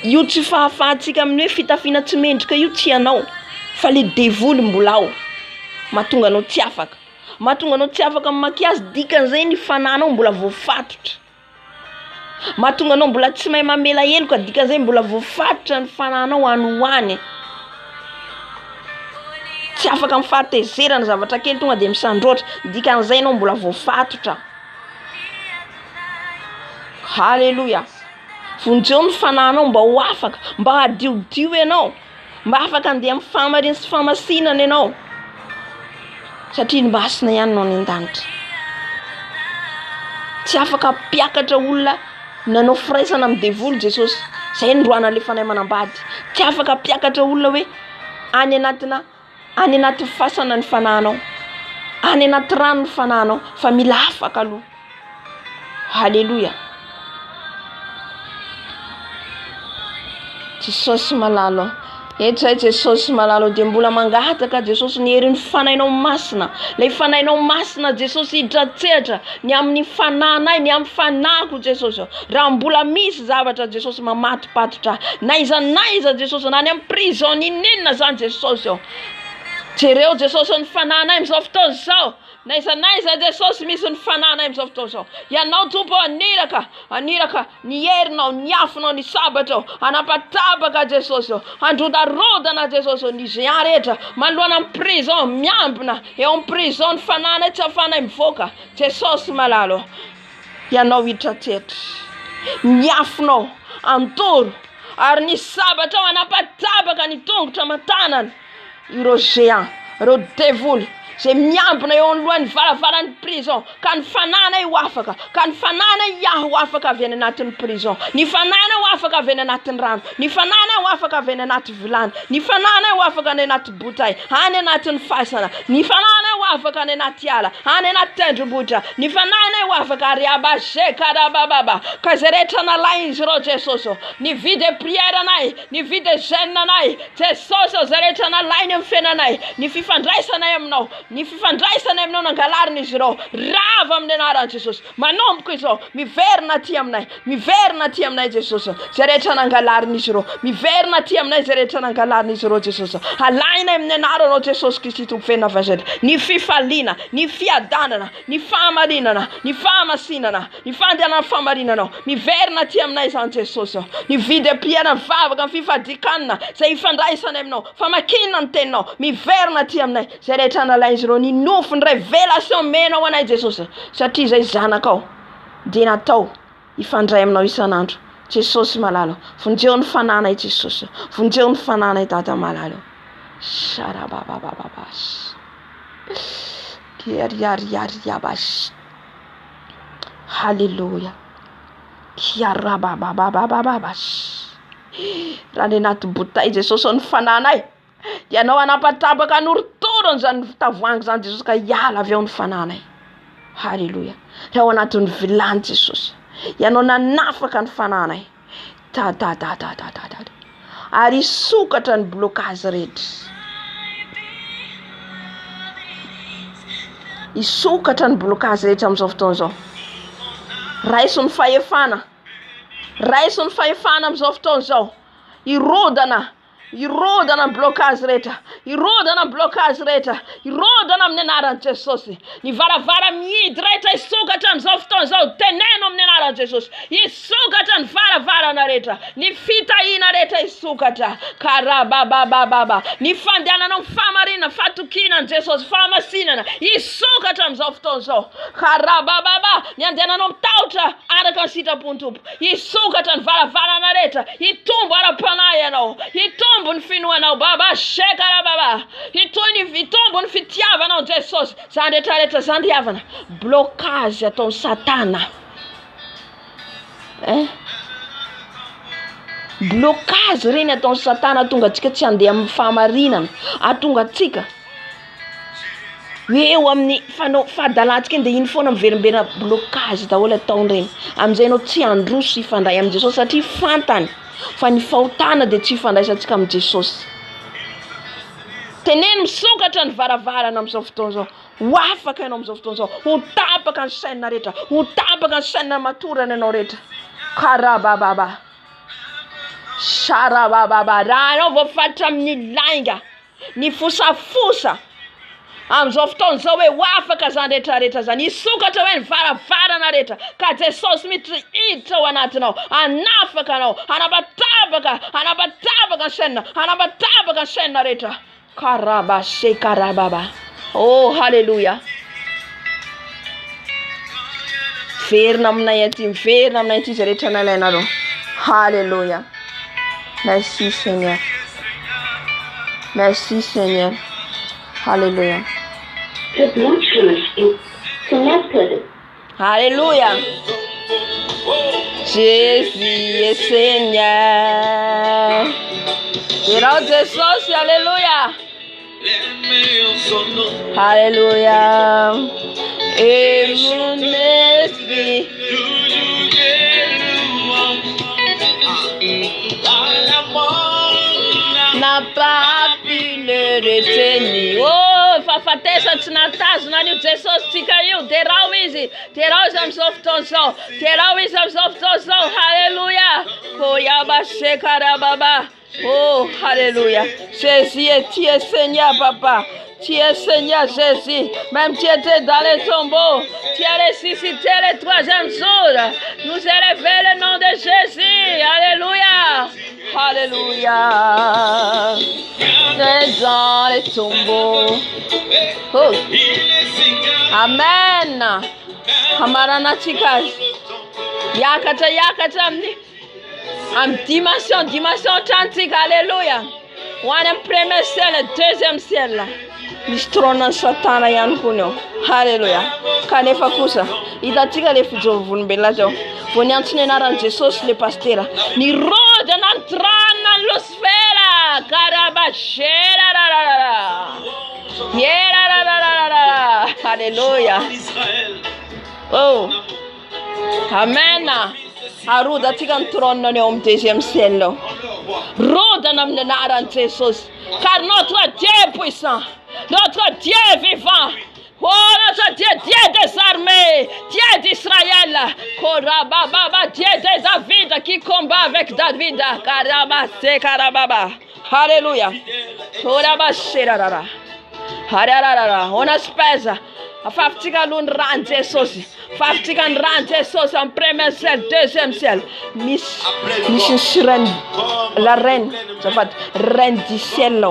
Io tsy fahafahantsika amin'ny hoe fitafiana tsy mendrika io tsy anao, fa le devoly mbola ao. Mahatonga anao tsy afaka. Mahatonga anao tsy afaka makiazy dikan'izay ny fanahinao mbola voafatotra. Mahatonga anao mbola tsy mahay mamela heloka dikan'izay mbola voafatotra ny fanahinao anohany. Tsy afaka mifahatezerana zavatra kely tonga de misandroatra dikan'izay anao mbola voafatotra. Halleluja. Vonjeo ny fanahinao mba ho afaka, mba hadiodio ianao, mba afaka andeha amin'ny famariny sy famasinana ianao. Satria ny masina ihany no any an-danitra. Tsy afaka mpiakatra olona nanao firaisana amin'ny devoly Jesosy. Zay nandroana le fanahy manambady. Tsy afaka mpiakatra olona hoe any anaty fasana ny fanahinao, any anaty rano ny fanahinao, fa mila afaka aloha. Halleluja. Jesosy malalo. Etra Jesosy malalo dia mbola mangataka Jesosy ny herin'ny fanainao masina. Le fanainao masina Jesosy hidratsehatra ny amin'ny fananay, ny amin'ny fanako Jesosy. Raha mbola misy zavatra Jesosy mamatipatotra. Naiza Jesosy na ny amin'ny prison inona zany Jesosy. Jereo Jesosy ny fananay amin'izao fotoana izao. Naiza Jesosy misy ny fananay amin'izao fotoana izao. Ianao Tompo aniraka ny herinao, ny afinao, ny sabatao. Anapatabaka Jesosy. Androdarodana Jesosy ny géant rehetra. Manoloana amin'ny prison miambina. Eo amin'ny prison ny fananay tsy afanay mivoaka. Jesosy malalo. Ianao hitratsehatra. Ny afinao antoro. Ary ny sabatao anapatabaka ny tongotra matanana. Ireo géant, ireo devoly. Zay miambina eo anoloan'ny varavaran'ny prison. Ka ny fananay ho afaka. Ka ny fananay ho afaka avy any anatin'ny prison. Ny fananay ho afaka avy any anatin'ny rano. Ny fananay ho afaka avy any anaty vilany. Ny fananay ho afaka any anaty botay. Any anatin'ny fasana. Ny fananay ho afaka any anaty ala. Any anaty tendrombohitra. Ny fananay ho afaka ary abazhe karabababa. Ka zay rehetra nalainy izy ireo Jesosy. Ny vie de prière anay. Ny vie de jeûne anay. Jesosy zay rehetra nalainy amin'ny fiainanay. Ny fifandraisanay aminao. Ny fifandraisana aminao nangalarina izy ireo. Rava amin'ny anaran'i Jesosy. Manomboka izao. Miverina aty aminay. Miverina aty aminay Jesosy. Zay rehetra nangalarina izy ireo. Miverina aty aminay zay rehetra nangalarina izy ireo Jesosy. Alaina amin'ny anaranao Jesosy Kristy Tompofena Vazaitra. Ny fifaliana, ny fiadanana, ny fahamarinana, ny fahamasinana, ny fandehanana fahamarinanao. Miverina aty aminay zany Jesosy. Ny vie de prière mivavaka amin'ny fifadikanana zay ifandraisana aminao. Famakinana ny teninao. Miverina aty aminay zay rehetra nalainy izy ireo. Ny nofony révélation menao anay Jesosy. Satria zay zanakao dia natao ifandray aminao isanandro. Jesosy malalo. Vonjeo ny fananay Jesosy. Vonjeo ny fananay Dada malalo. Sharababababas. Kiariariariabas. Hallelujah. Kiarabababababas. Raha ny anaty botay Jesosy ny fananay. Ianao anapatabaka nortorony zany tavoangy zany Jesosy ka hiala avy ao ny fananay. Hallelujah. Raha ao anatin'ny vilany Jesosy. Ianao nanafaka ny fananay. Ary isokatra ny blocage rehetra. Isokatra ny blocage rehetra amin'izao fotoana izao. Raiso ny fahefana. Raiso ny fahefana amin'izao fotoana izao. Irodana blocage rehetra. Irodana blocage rehetra. Irodana amin'ny anaran'i Jesosy. Ny varavara mihidy rehetra isokatra amin'izao fotoana izao. Teneno amin'ny anaran'i Jesosy. Isokatra ny varavarana rehetra. Ny fitahiana rehetra isokatra. Karababababa. Ny fandehanana amin'ny fahamarinana, fatokiana Jesosy, fahamasinana. Isokatra amin'izao fotoana izao. Karabababa. Ny andehanana amin'ny tahotra araka ny sitrapony Tompo. Isokatra ny varavarana rehetra. Itombo ara-panahy ianao. Itombo ny finoanao baba shekara baba. Itombo ny fitiavanao Jesosy. Zany rehetrarehetra zany riavana. Blocage ataon'ny Satana. Blocage reny ataon'ny Satana atonga antsika tsy handeha amin'ny fahamarinana. Atonga antsika eo amin'ny fahadalantsika dia iny foana miverimberina blocage daholo ataony reny. Amin'izay ianao tsy handroso ifandray amin'ny Jesosy satria fantany fa ny fahotana dia tsy ifandraisantsika amin'ny Jesosy. Teneny misokatra ny varavarana amin'izao fotoana izao. Ho afaka ianao amin'izao fotoana izao. Ho tapaka ny saina rehetra. Ho tapaka ny saina matorana ianao rehetra. Karabababa. Sharabababa. Raha ianao voafatra amin'ny lainga, ny fosafosa amin'izao fotoana izao hoe ho afaka zany rehetrarehetra zany. Isokatra hoe ny varavarana rehetra. Ka Jesosy miditra ao anatinao. Anafaka anao. Anapatabaka ny saina. Anapatabaka ny saina rehetra. Karabashe karababa. Oh, hallelujah. Verina aminay aty. Verina aminay aty zay rehetra nalainareo. Hallelujah. Merci Seigneur. Merci Seigneur. Hallelujah. The Bluetooth is connected. Alléluia. Jésus est Seigneur. Dirons Jésus, alléluia. Alléluia. Et mon esprit. Na n'a pas pu le retenir. Oh, fafatesa tunatazuna ni Jesus tikayu. Terawizi amsoftonso. Terawizi amsoftonso. Hallelujah. Koyaba shekarababa. Oh, hallelujah. Jésus est Seigneur, papa. Tu es Seigneur Jésus, même tu étais dans les tombeaux, tu as ressuscité le troisième jour. Nous élevons le nom de Jésus. Alléluia. Alléluia. Tu es dans les tombeaux. Oh. Amen. Amaranatika. Yakata amni. Am dimension authentique. Alléluia. One premier ciel, deuxième ciel là. Mistrona satana yankuno. Hallelujah. Kanefa kusa. Itatika le fujovun belajo. Voniantine naran Jesus le pastera. Ni roda nantrana lo sfera. Karabashera la la la. Yera la la la la. Hallelujah. Oh. Amen. Aruda tikan trono ne deuxième ciel. Roda nam ne naran Jesus. Car notre Dieu est puissant. Notre Dieu est vivant. Oh, notre Dieu, Dieu des armées, Dieu d'Israël. Korababa, Dieu de David qui combat avec David. Karaba, c'est Karababa. Alléluia. Koraba, Sherara. Hararara. On espèce. Faftika l'un rend Jesus. Faftika rend Jesus en premier ciel, deuxième ciel. Miss Sirène, la reine, ça va reine du ciel.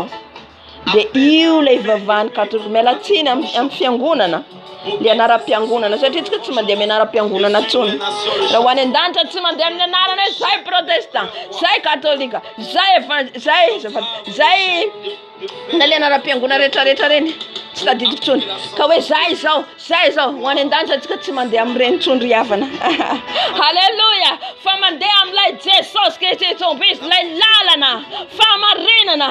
De iu le vavan katur melatina am fianguna na lianara pianguna na sati tsuma de menara pianguna na tsun rawane ndanta tsuma de menara na sai protestant sai katolika sai na lianara pianguna reta reni tsika didi tsun kawe sai zao wane ndanta tsuma de am ren tsun riavana. Hallelujah. Famande am like Jesus que c'est ton bis like lalana famarinana.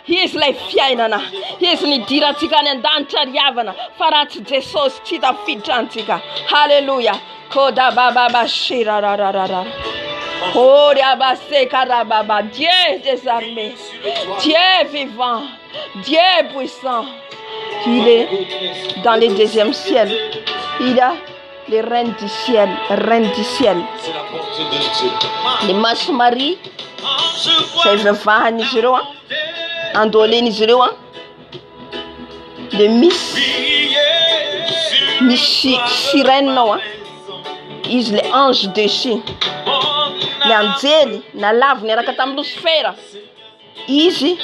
He is like fiainana. He is ni diratika nendanta riavana. Farat Jesus tita fitantika. Hallelujah. Koda baba shira ra ra ra ra. Koda base karababa. Dieu des armées. Dieu vivant. Dieu puissant. Il est dans le deuxième ciel. Il a les reines du ciel. Reines du ciel. Les Marie. C'est vivant ni zéro. Andolé ni zéro. De Miss Sirène Noah. Ils les anges déchus. Les angeli na lave ne rakatamlu sfera. Izy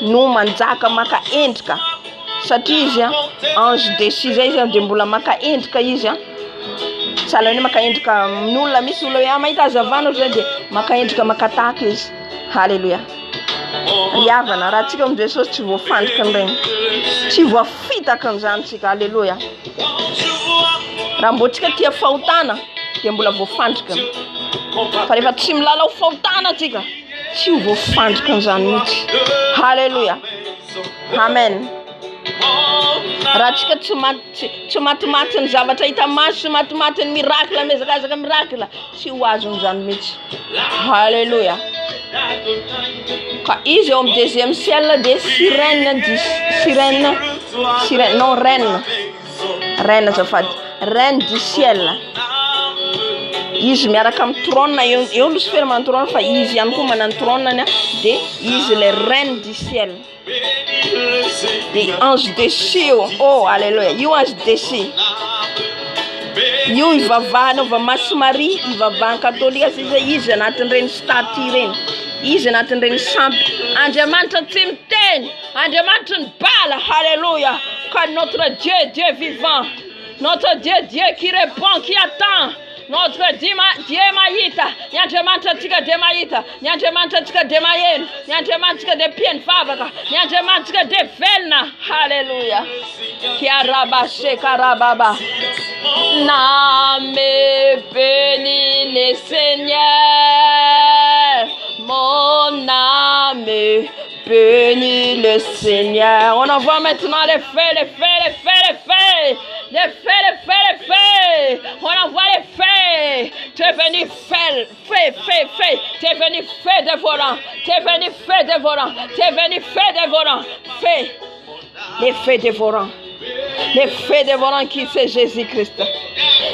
no manjaka maka endrika. Satria izy ange déchu zay izy de mbola maka endrika izy salany maka endrika n'olona misy olona mahita hazavana zay de maka endrika makataka izy. Hallelujah. Riavana raha tsika amin'izay Jesosy tsy voafandrika an'iregny, tsy voafitaka an'izany tsika. Hallelujah. Raha mbo tsika tia fahotana dia mbola voafandrika, fa rehefa tsy milala ho fahotana tsika tsy ho voafandrika an'izany mihitsy. Hallelujah. Amen. Raha tsika tsy matimaty ny zavatra hita maso, tsy matimaty ny miracle, mihazakazaka miracle, tsy ho azon'izany mihitsy. Hallelujah. Ka izy eo amin'ny deuxième ciel de sirène, non reine azafady, reine du ciel. Izy miaraka amin'ny trône eo Lucifer manana trône, fa izy ihany koa manana trône de izy le reine du ciel. Des anges déchus. Oh, alléluia. Io ange déchu. Io ivavahana masy Marie, ivavahana katolika izy anatin'ireny statue ireny. Izy anatin'ireny sampy. Andriamanitra tsy miteny, Andriamanitra ny bala. Alléluia. Car notre Dieu est Dieu vivant. Notre Dieu, Dieu qui répond, qui attend. Notre Dieu mahita, Andriamanitra tsika de mahita, Andriamanitra tsika de maheno, Andriamanitra de pieny favaka, Andriamanitra de velona. Hallelujah. Kiarabashe karababa. N'ame bénis le Seigneur, mon âme bénis le Seigneur. On envoie maintenant les feux. feux. On envoie les feux. Tu es venu feu. Tu es venu feu dévorant. Tu es venu feu dévorant. Tu es venu feu dévorant. Feu. Les feux dévorants. Les feux dévorants qui c'est Jésus-Christ.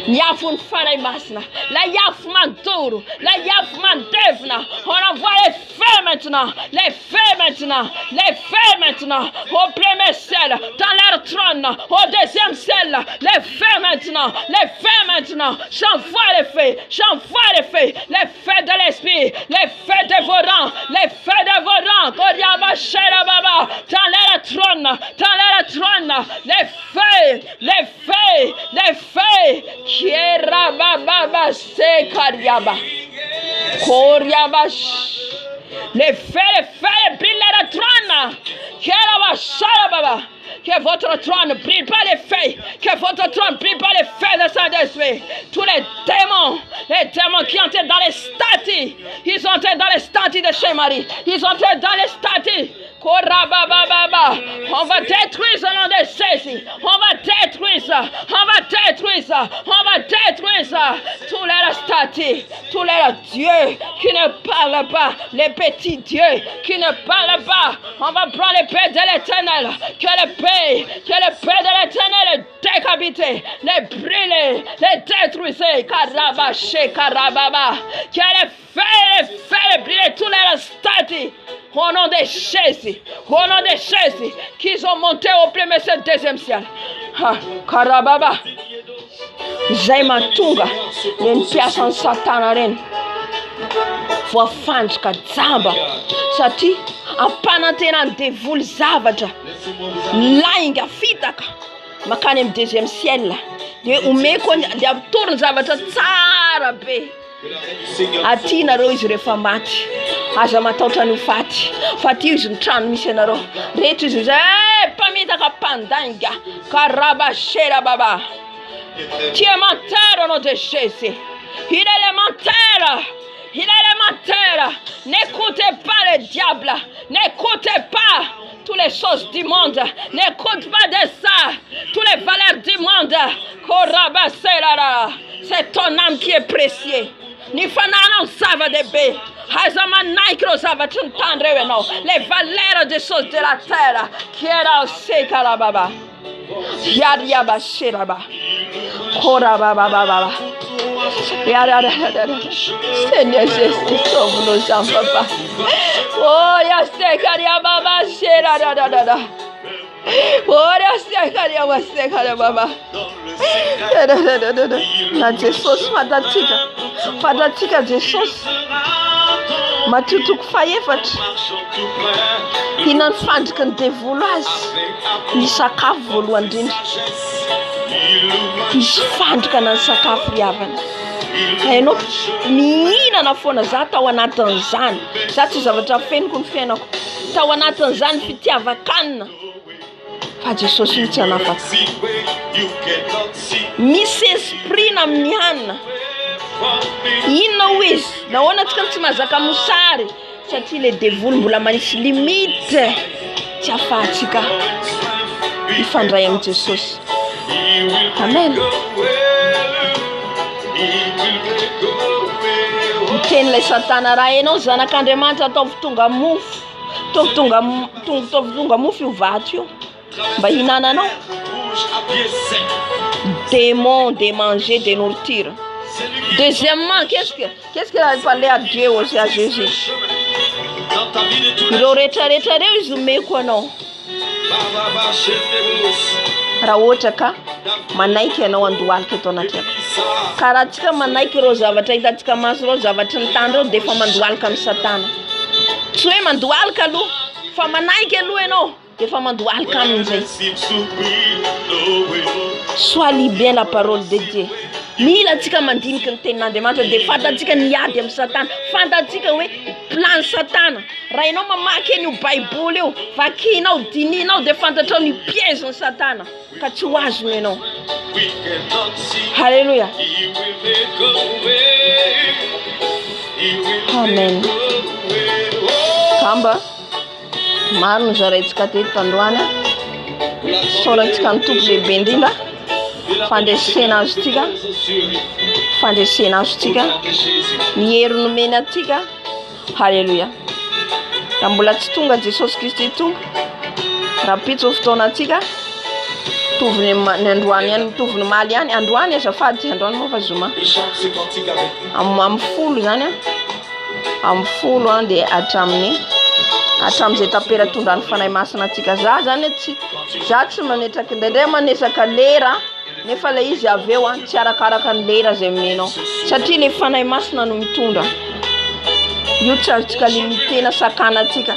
Yafun Faray Masna. La Yaf Manduru. La Yaf Mandevna. On envoie les feux maintenant. Les feux maintenant. Les feux maintenant. Au premier ciel. Dans leur trône. Au deuxième ciel. Les feux maintenant. Les feux maintenant. J'envoie les feux. J'envoie les feux. Les feux de l'esprit. Les feux dévorants. Les feux dévorants. Koriaba Shera Baba. Dans leur trône. Dans leur trône. Les feux. Les feux. Les feux. Kiera Baba Sekariaba. Koriaba. Les feux brillent leur trône. Kiera Shera Baba. Que votre trône brille par les feux. Que votre trône brille par les feux de Saint-Esprit. Tous les démons qui entraient dans les statues. Ils entraient dans les statues de chez Marie. Ils entraient dans les statues. On va détruire ce nom de Jésus. On va détruire ça. On va détruire ça. On va détruire ça. Tous les statues. Tous les dieux qui ne parlent pas. Les petits dieux qui ne parlent pas. On va prendre les paix de l'éternel. Que le paix de l'éternel est décapité. Les brûler. Les détruire. Karabaché, karababa. Que les feux brûler tous les statues. Au nom de Jésus, qu'ils ont monté au premier ciel, deuxième ciel. Karababa. Zaimatunga. L'impiasan satanaren. Voafanjika jamba. Satria ampanantena devoly zavatra. Lainga fitaka. Makany amin'ny deuxième ciel. De omeko de atorony zavatra tsara be. Aty nareo izy rehefa maty. Aza mataotra ny faty. Faty izy ny trano misy anareo. Rehetra izy zay pamitaka pandanga. Karabashera baba. Tu es menteur au nom de Jésus. Il est élémentaire. Il est élémentaire. N'écoutez pas le diable. N'écoutez pas toutes les choses du monde. N'écoute pas de ça. Toutes les valeurs du monde. C'est ton âme qui est précieuse. Ni fanano sava de be. Les valeurs des choses de la terre. Qui est là aussi Karababa. Yariaba Shiraba. Korababa. Seigneur Jésus, sauve nos âmes, papa. Oh, Yasekariaba Shirada. Oh, Yasekariaba. Na Jesus fadatika Jesus. Matutuko faefatra. Hinany fandriky ny devolo azy. Ny sakafo voalohany indrindra. Izy fandrika na ny sakafo riavana. Hainao mihinana foana za tao anatin'izany. Za tsy zavatra feniko ny fiainako. Tao anatin'izany fitiavan-kanina. Fa Jesosy mitsy anafaka. Misy esprit na amin'ny hanina. Inona ho izy? Nahoana antsika tsy mahazaka mosary? Satria le devolo mbola manisy limite. Tsy afahantsika ifandray amin'ny Jesosy. Amen. Miteny satana raha enao zanak'Andriamanitra ataovy tonga mofo. Tonga mofo io vato io. Mba hinananao. Démon de manger des nourritures. Deuxièmement, qu'est-ce qu'il a parlé à Dieu aussi, à Jésus? Il aurait résumé quoi non? Raotra ka manaiky anao andohalika eto anaty. Karaha tsika manaiky reo zavatra hitantsika maso reo zavatra ny tany reo dia efa mandohalika amin'ny satana. Tsy hoe mandohalika aloha, fa manaiky aloha ianao dia efa mandohalika amin'izay. Sois libéré la parole de Dieu. Mila tsika mandiniky ny tenin'Andriamanitra dia fantatsika niady amin'ny satana. Fantatsika hoe plan satana. Raha ianao mamaky eny io Baiboly io, vakianao, dininao dia fantatrao ny piège ny satana. Ka tsy ho azony ianao. Halleluja. Amen. Kamba maro ny zaraintsika teto androany. Sorantsika ny tompo lehibe indrindra. fandresena azy tika fandresena azy tika miery nomena atika halleluja raha mbola tsy tonga Jesosy Kristy tompo raha pitso fotoana atika toviny androany ihany mitoviny maly ihany androany azafady androany moa fa zoma amin'ny folo zany amin'ny folo dia hatramin'izay tapera tondrany fanahy masina atsika za zany za tsy manetraky ndraindray manesaka lera nefa le izy aveo tsy arakaraka ny lera zay menao satria le fanahy masina no mitondra io tsy azontsika limitena sakana atsika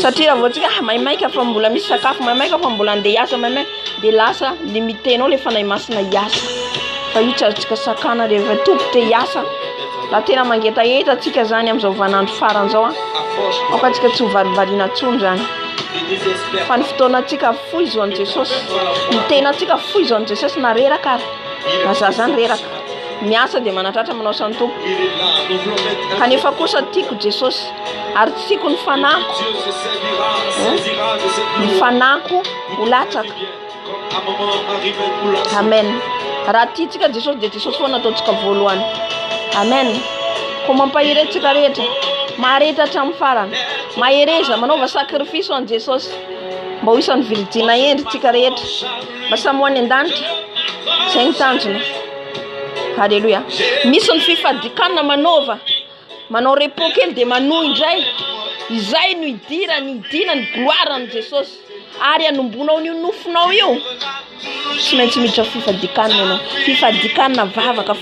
satria raha vao tsika maimaika fa mbola misy sakafo maimaika fa mbola andeha hiasa maimaika dia lasa limitenao le fanahy masina hiasa fa io tsy azontsika sakana rehefa tompo te hiasa raha tena mangetaheta atsika zany amin'izao vanandro faran zao aoka atsika tsy hovarivariana tsony zany fa ny fotoana atsika foy zao an Jesosy ny tena atsika foy zao an Jesosy na reraka ary na za zany reraka miasa dia manatratra manao sany tompo kanefa kosa tiako Jesosy ary tiako ny fanako ho latsaka amen raha tiatsika Jesosy dia Jesosy foana ataontsika voalohany amen ko mampahirentsika rehetra mahareta hatramin'ny farany mahereza manaova sakrifisy an Jesosy mba ho isan'ny virijina endritsika rehetra mba samy ho any an-danitra zay ny tanjona halleluja misy ny fifadikana manao repos kely dia manohy indray izay no idina ny gloire ny Jesosy ary anombonao n'io nofonao io tsy maintsy miditra fifadikana ianao fifadikana vavaka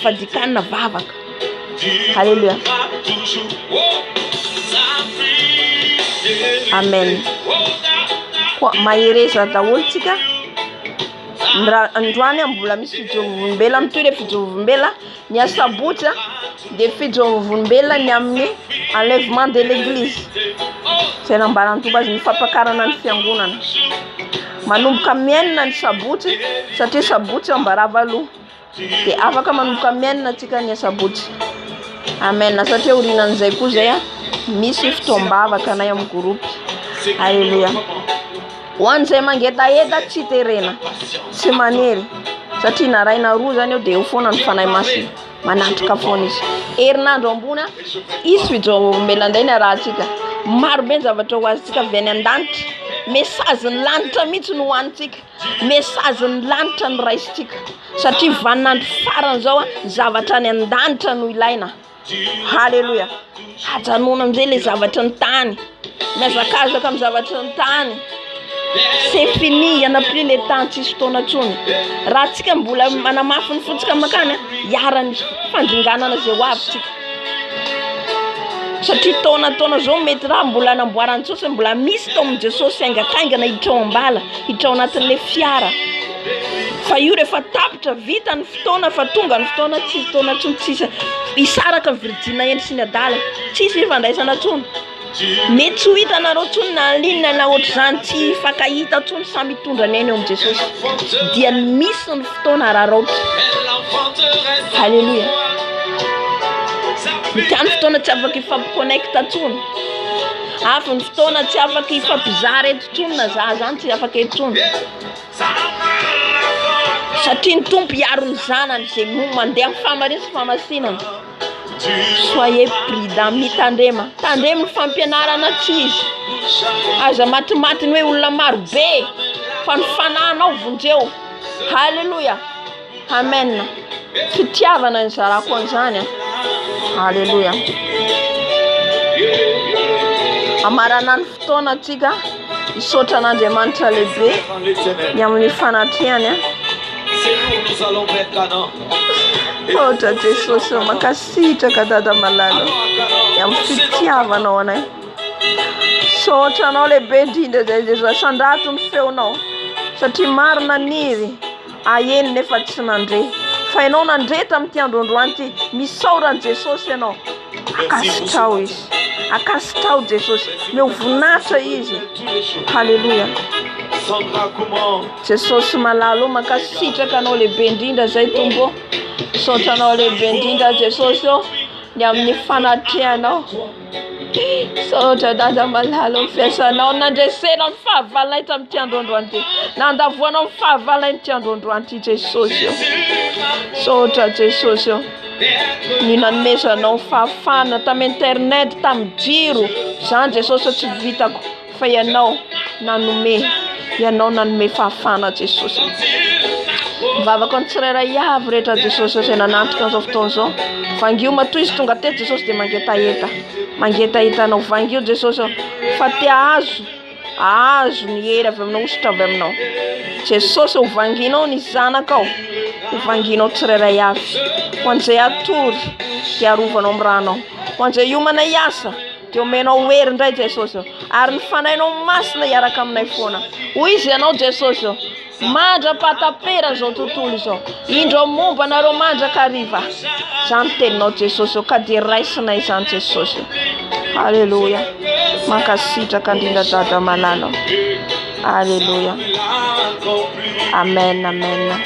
halleluja amen ko mahereza daholo tsika androany mbola misy fijovovombela mitoy le fijovovombela ny asabotsy dia fijovovombela ny amin'ny enlèvement de l'église zay nambarany tompo azy ny fampakarana ny fiangonana manomboka miainina ny sabotsy satria sabotsy ambarava aloha dia afaka manomboka miainina atsika ny asabotsy amen satria orinan'izay koa zay misy fotoam-bavaka anay amin'ny groupe halleluja ho an'izay mangetaheta tsy terena tsy manery satria naraina roa zany eo dia eo foana ny fanahy masina manatrika foana izy herinandro ambony isy fijovovombela-nday ny arahantsika marobe ny zavatra ho azytsika avy any an-danitra mesazy ny lanitra mihitsy no hoanitsika mesazy ny lanitra ny raisitsika satria vaninandro farany zao zavatra any an-danitra no ilaina halleluja hajanona am'izay le zavatra ny tany miazakazaka amin'ny zavatra ny tany c'est fini, il n'y en a plus le temps tsisy fotoana tsony raha tsika mbola manamafy ny fotsika makany hiarany fandringanana zay ho avytsika satria taona zao mety raha mbola namboarany Jesosy mbola misy tao amin'ny Jesosy aingakaingana hiditra ambala hiditra anatin'le fiara fa io rehefa tapitra vita ny fotoana fa tonga ny fotoana tsisy fotoana tsony tsisy isaraka virijina endry sy ny adala tsisy ifandraisana tsony mety tsy ho hitanareo tsony na linina na ohatry zany tsy fakahita tsony samy hitondra ny ainy eo amin'ny Jesosy dia misy ny fotoana raraotra halleluja mitiany fotoana tsy afaka ifampiconnecta tsony hafa ny fotoana tsy afaka ifampizara eto tsony na za zany tsy afaka eto tsony satria ny tompo hiaro ny zanany zay mandeha famariny sy famasinana soyez prudent mitandrema tandrema ny fampianarana tsy izy aza matimaty ny hoe olona maro be fa ny fananao vonjeo halleluja amen fitiavana ny zarako an'izany halleluja amarana ny fotoana atsika isotra an'Andriamanitra lehibe ny amin'ny fanatrehany ohatra Jesosy makasitraka dada malala ny amin'ny fitiavanao anay sotra anao lehibe indrindra zay Jesosy sandrato ny feonao satria maro naniry aheny nefa tsy nandre fa ianao nandre tamin'ity androandroany ity misaorany Jesosy ianao akasitrao izy akasitrao Jesosy miovonatra izy halleluja Jesosy malalo makasitraka anao lehibe indrindra zay tombo sotra anao lehibe indrindra Jesosy ny amin'ny fanatrehanao Sotra dada malalo fiasanao nandresena ny fahavalana tamin'ity androandroany ty. Nandavoanao ny fahavalana ty androandroany ty Jesosy io. Sotra Jesosy io. Ny nanomezanao fahafana tamin'ny internet tamin'ny jiro. Zany Jesosy tsy vitako fa ianao nanome. Ianao nanome fahafana Jesosy. Vavaka ny tsirairay avy rehetra Jesosy izay nanantrika an'izao fotoana izao. Vangio matoy izy tonga teto Jesosy dia mangetaeta. Mangetaetanao vangio Jesosy fa te azo ny hery avy aminao ositra avy aminao. Jesosy ho vanginao ny zanakao. Ho vanginao tsirairay avy. Ho an'izay atory dia arovanao amin'ny ranao. Ho an'izay hiomana hiasa dia omenao hery indray Jesosy. Ary ny fanainao masina hiaraka aminay foana. Hoy izy ianao Jesosy. Mandra-patapera zao tontolo izao. Indro momba nareo mandrakariva. Zany teninao Jesosy ka dia raisinay izany Jesosy. Halleluja. Mankasitraka indrindra dada malala. Halleluja. Amen, amen.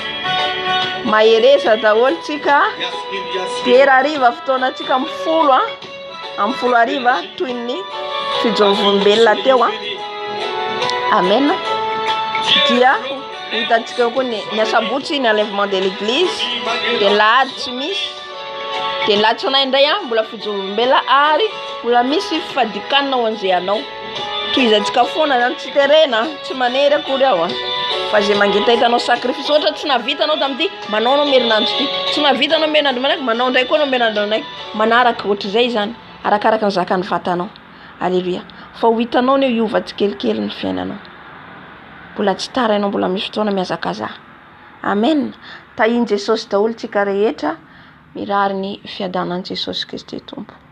Mahereza daholo tsika. Dia hariva fotoanantsika amin'ny folo amin'ny folo hariva toy ny fijorovam-belona teo Amen. Dia hitantsika koa ny asabotsy ny enlèvement de l'église. Dia lahady tsy misy. Dia lahady tsy indray mbola fijorovam-belona ary mbola misy fifadikanana ho an'izay anao. Tohizantsika foana zany tsy terena, tsy manery akory ao fa zay mangetahitanao sacrifice. Ohatra tsy navitanao tamin'ity, manao anao merinandro ty. Tsy navitanao merinandro manaiky, manao ndray koa anao merinandro manaiky. Manaraka ohatr'izay zany, arakaraka ny zakan'ny vatanao. Alleluia. Fa ho hitanao ny hiova tsikelikely ny fiainanao. Mbola tsy tara ianao, mbola misy fotoana mihazakaza. Amen. Tahiny Jesosy daholo tsika rehetra mirary ny fiadanan'i Jesosy Kristy Tompo.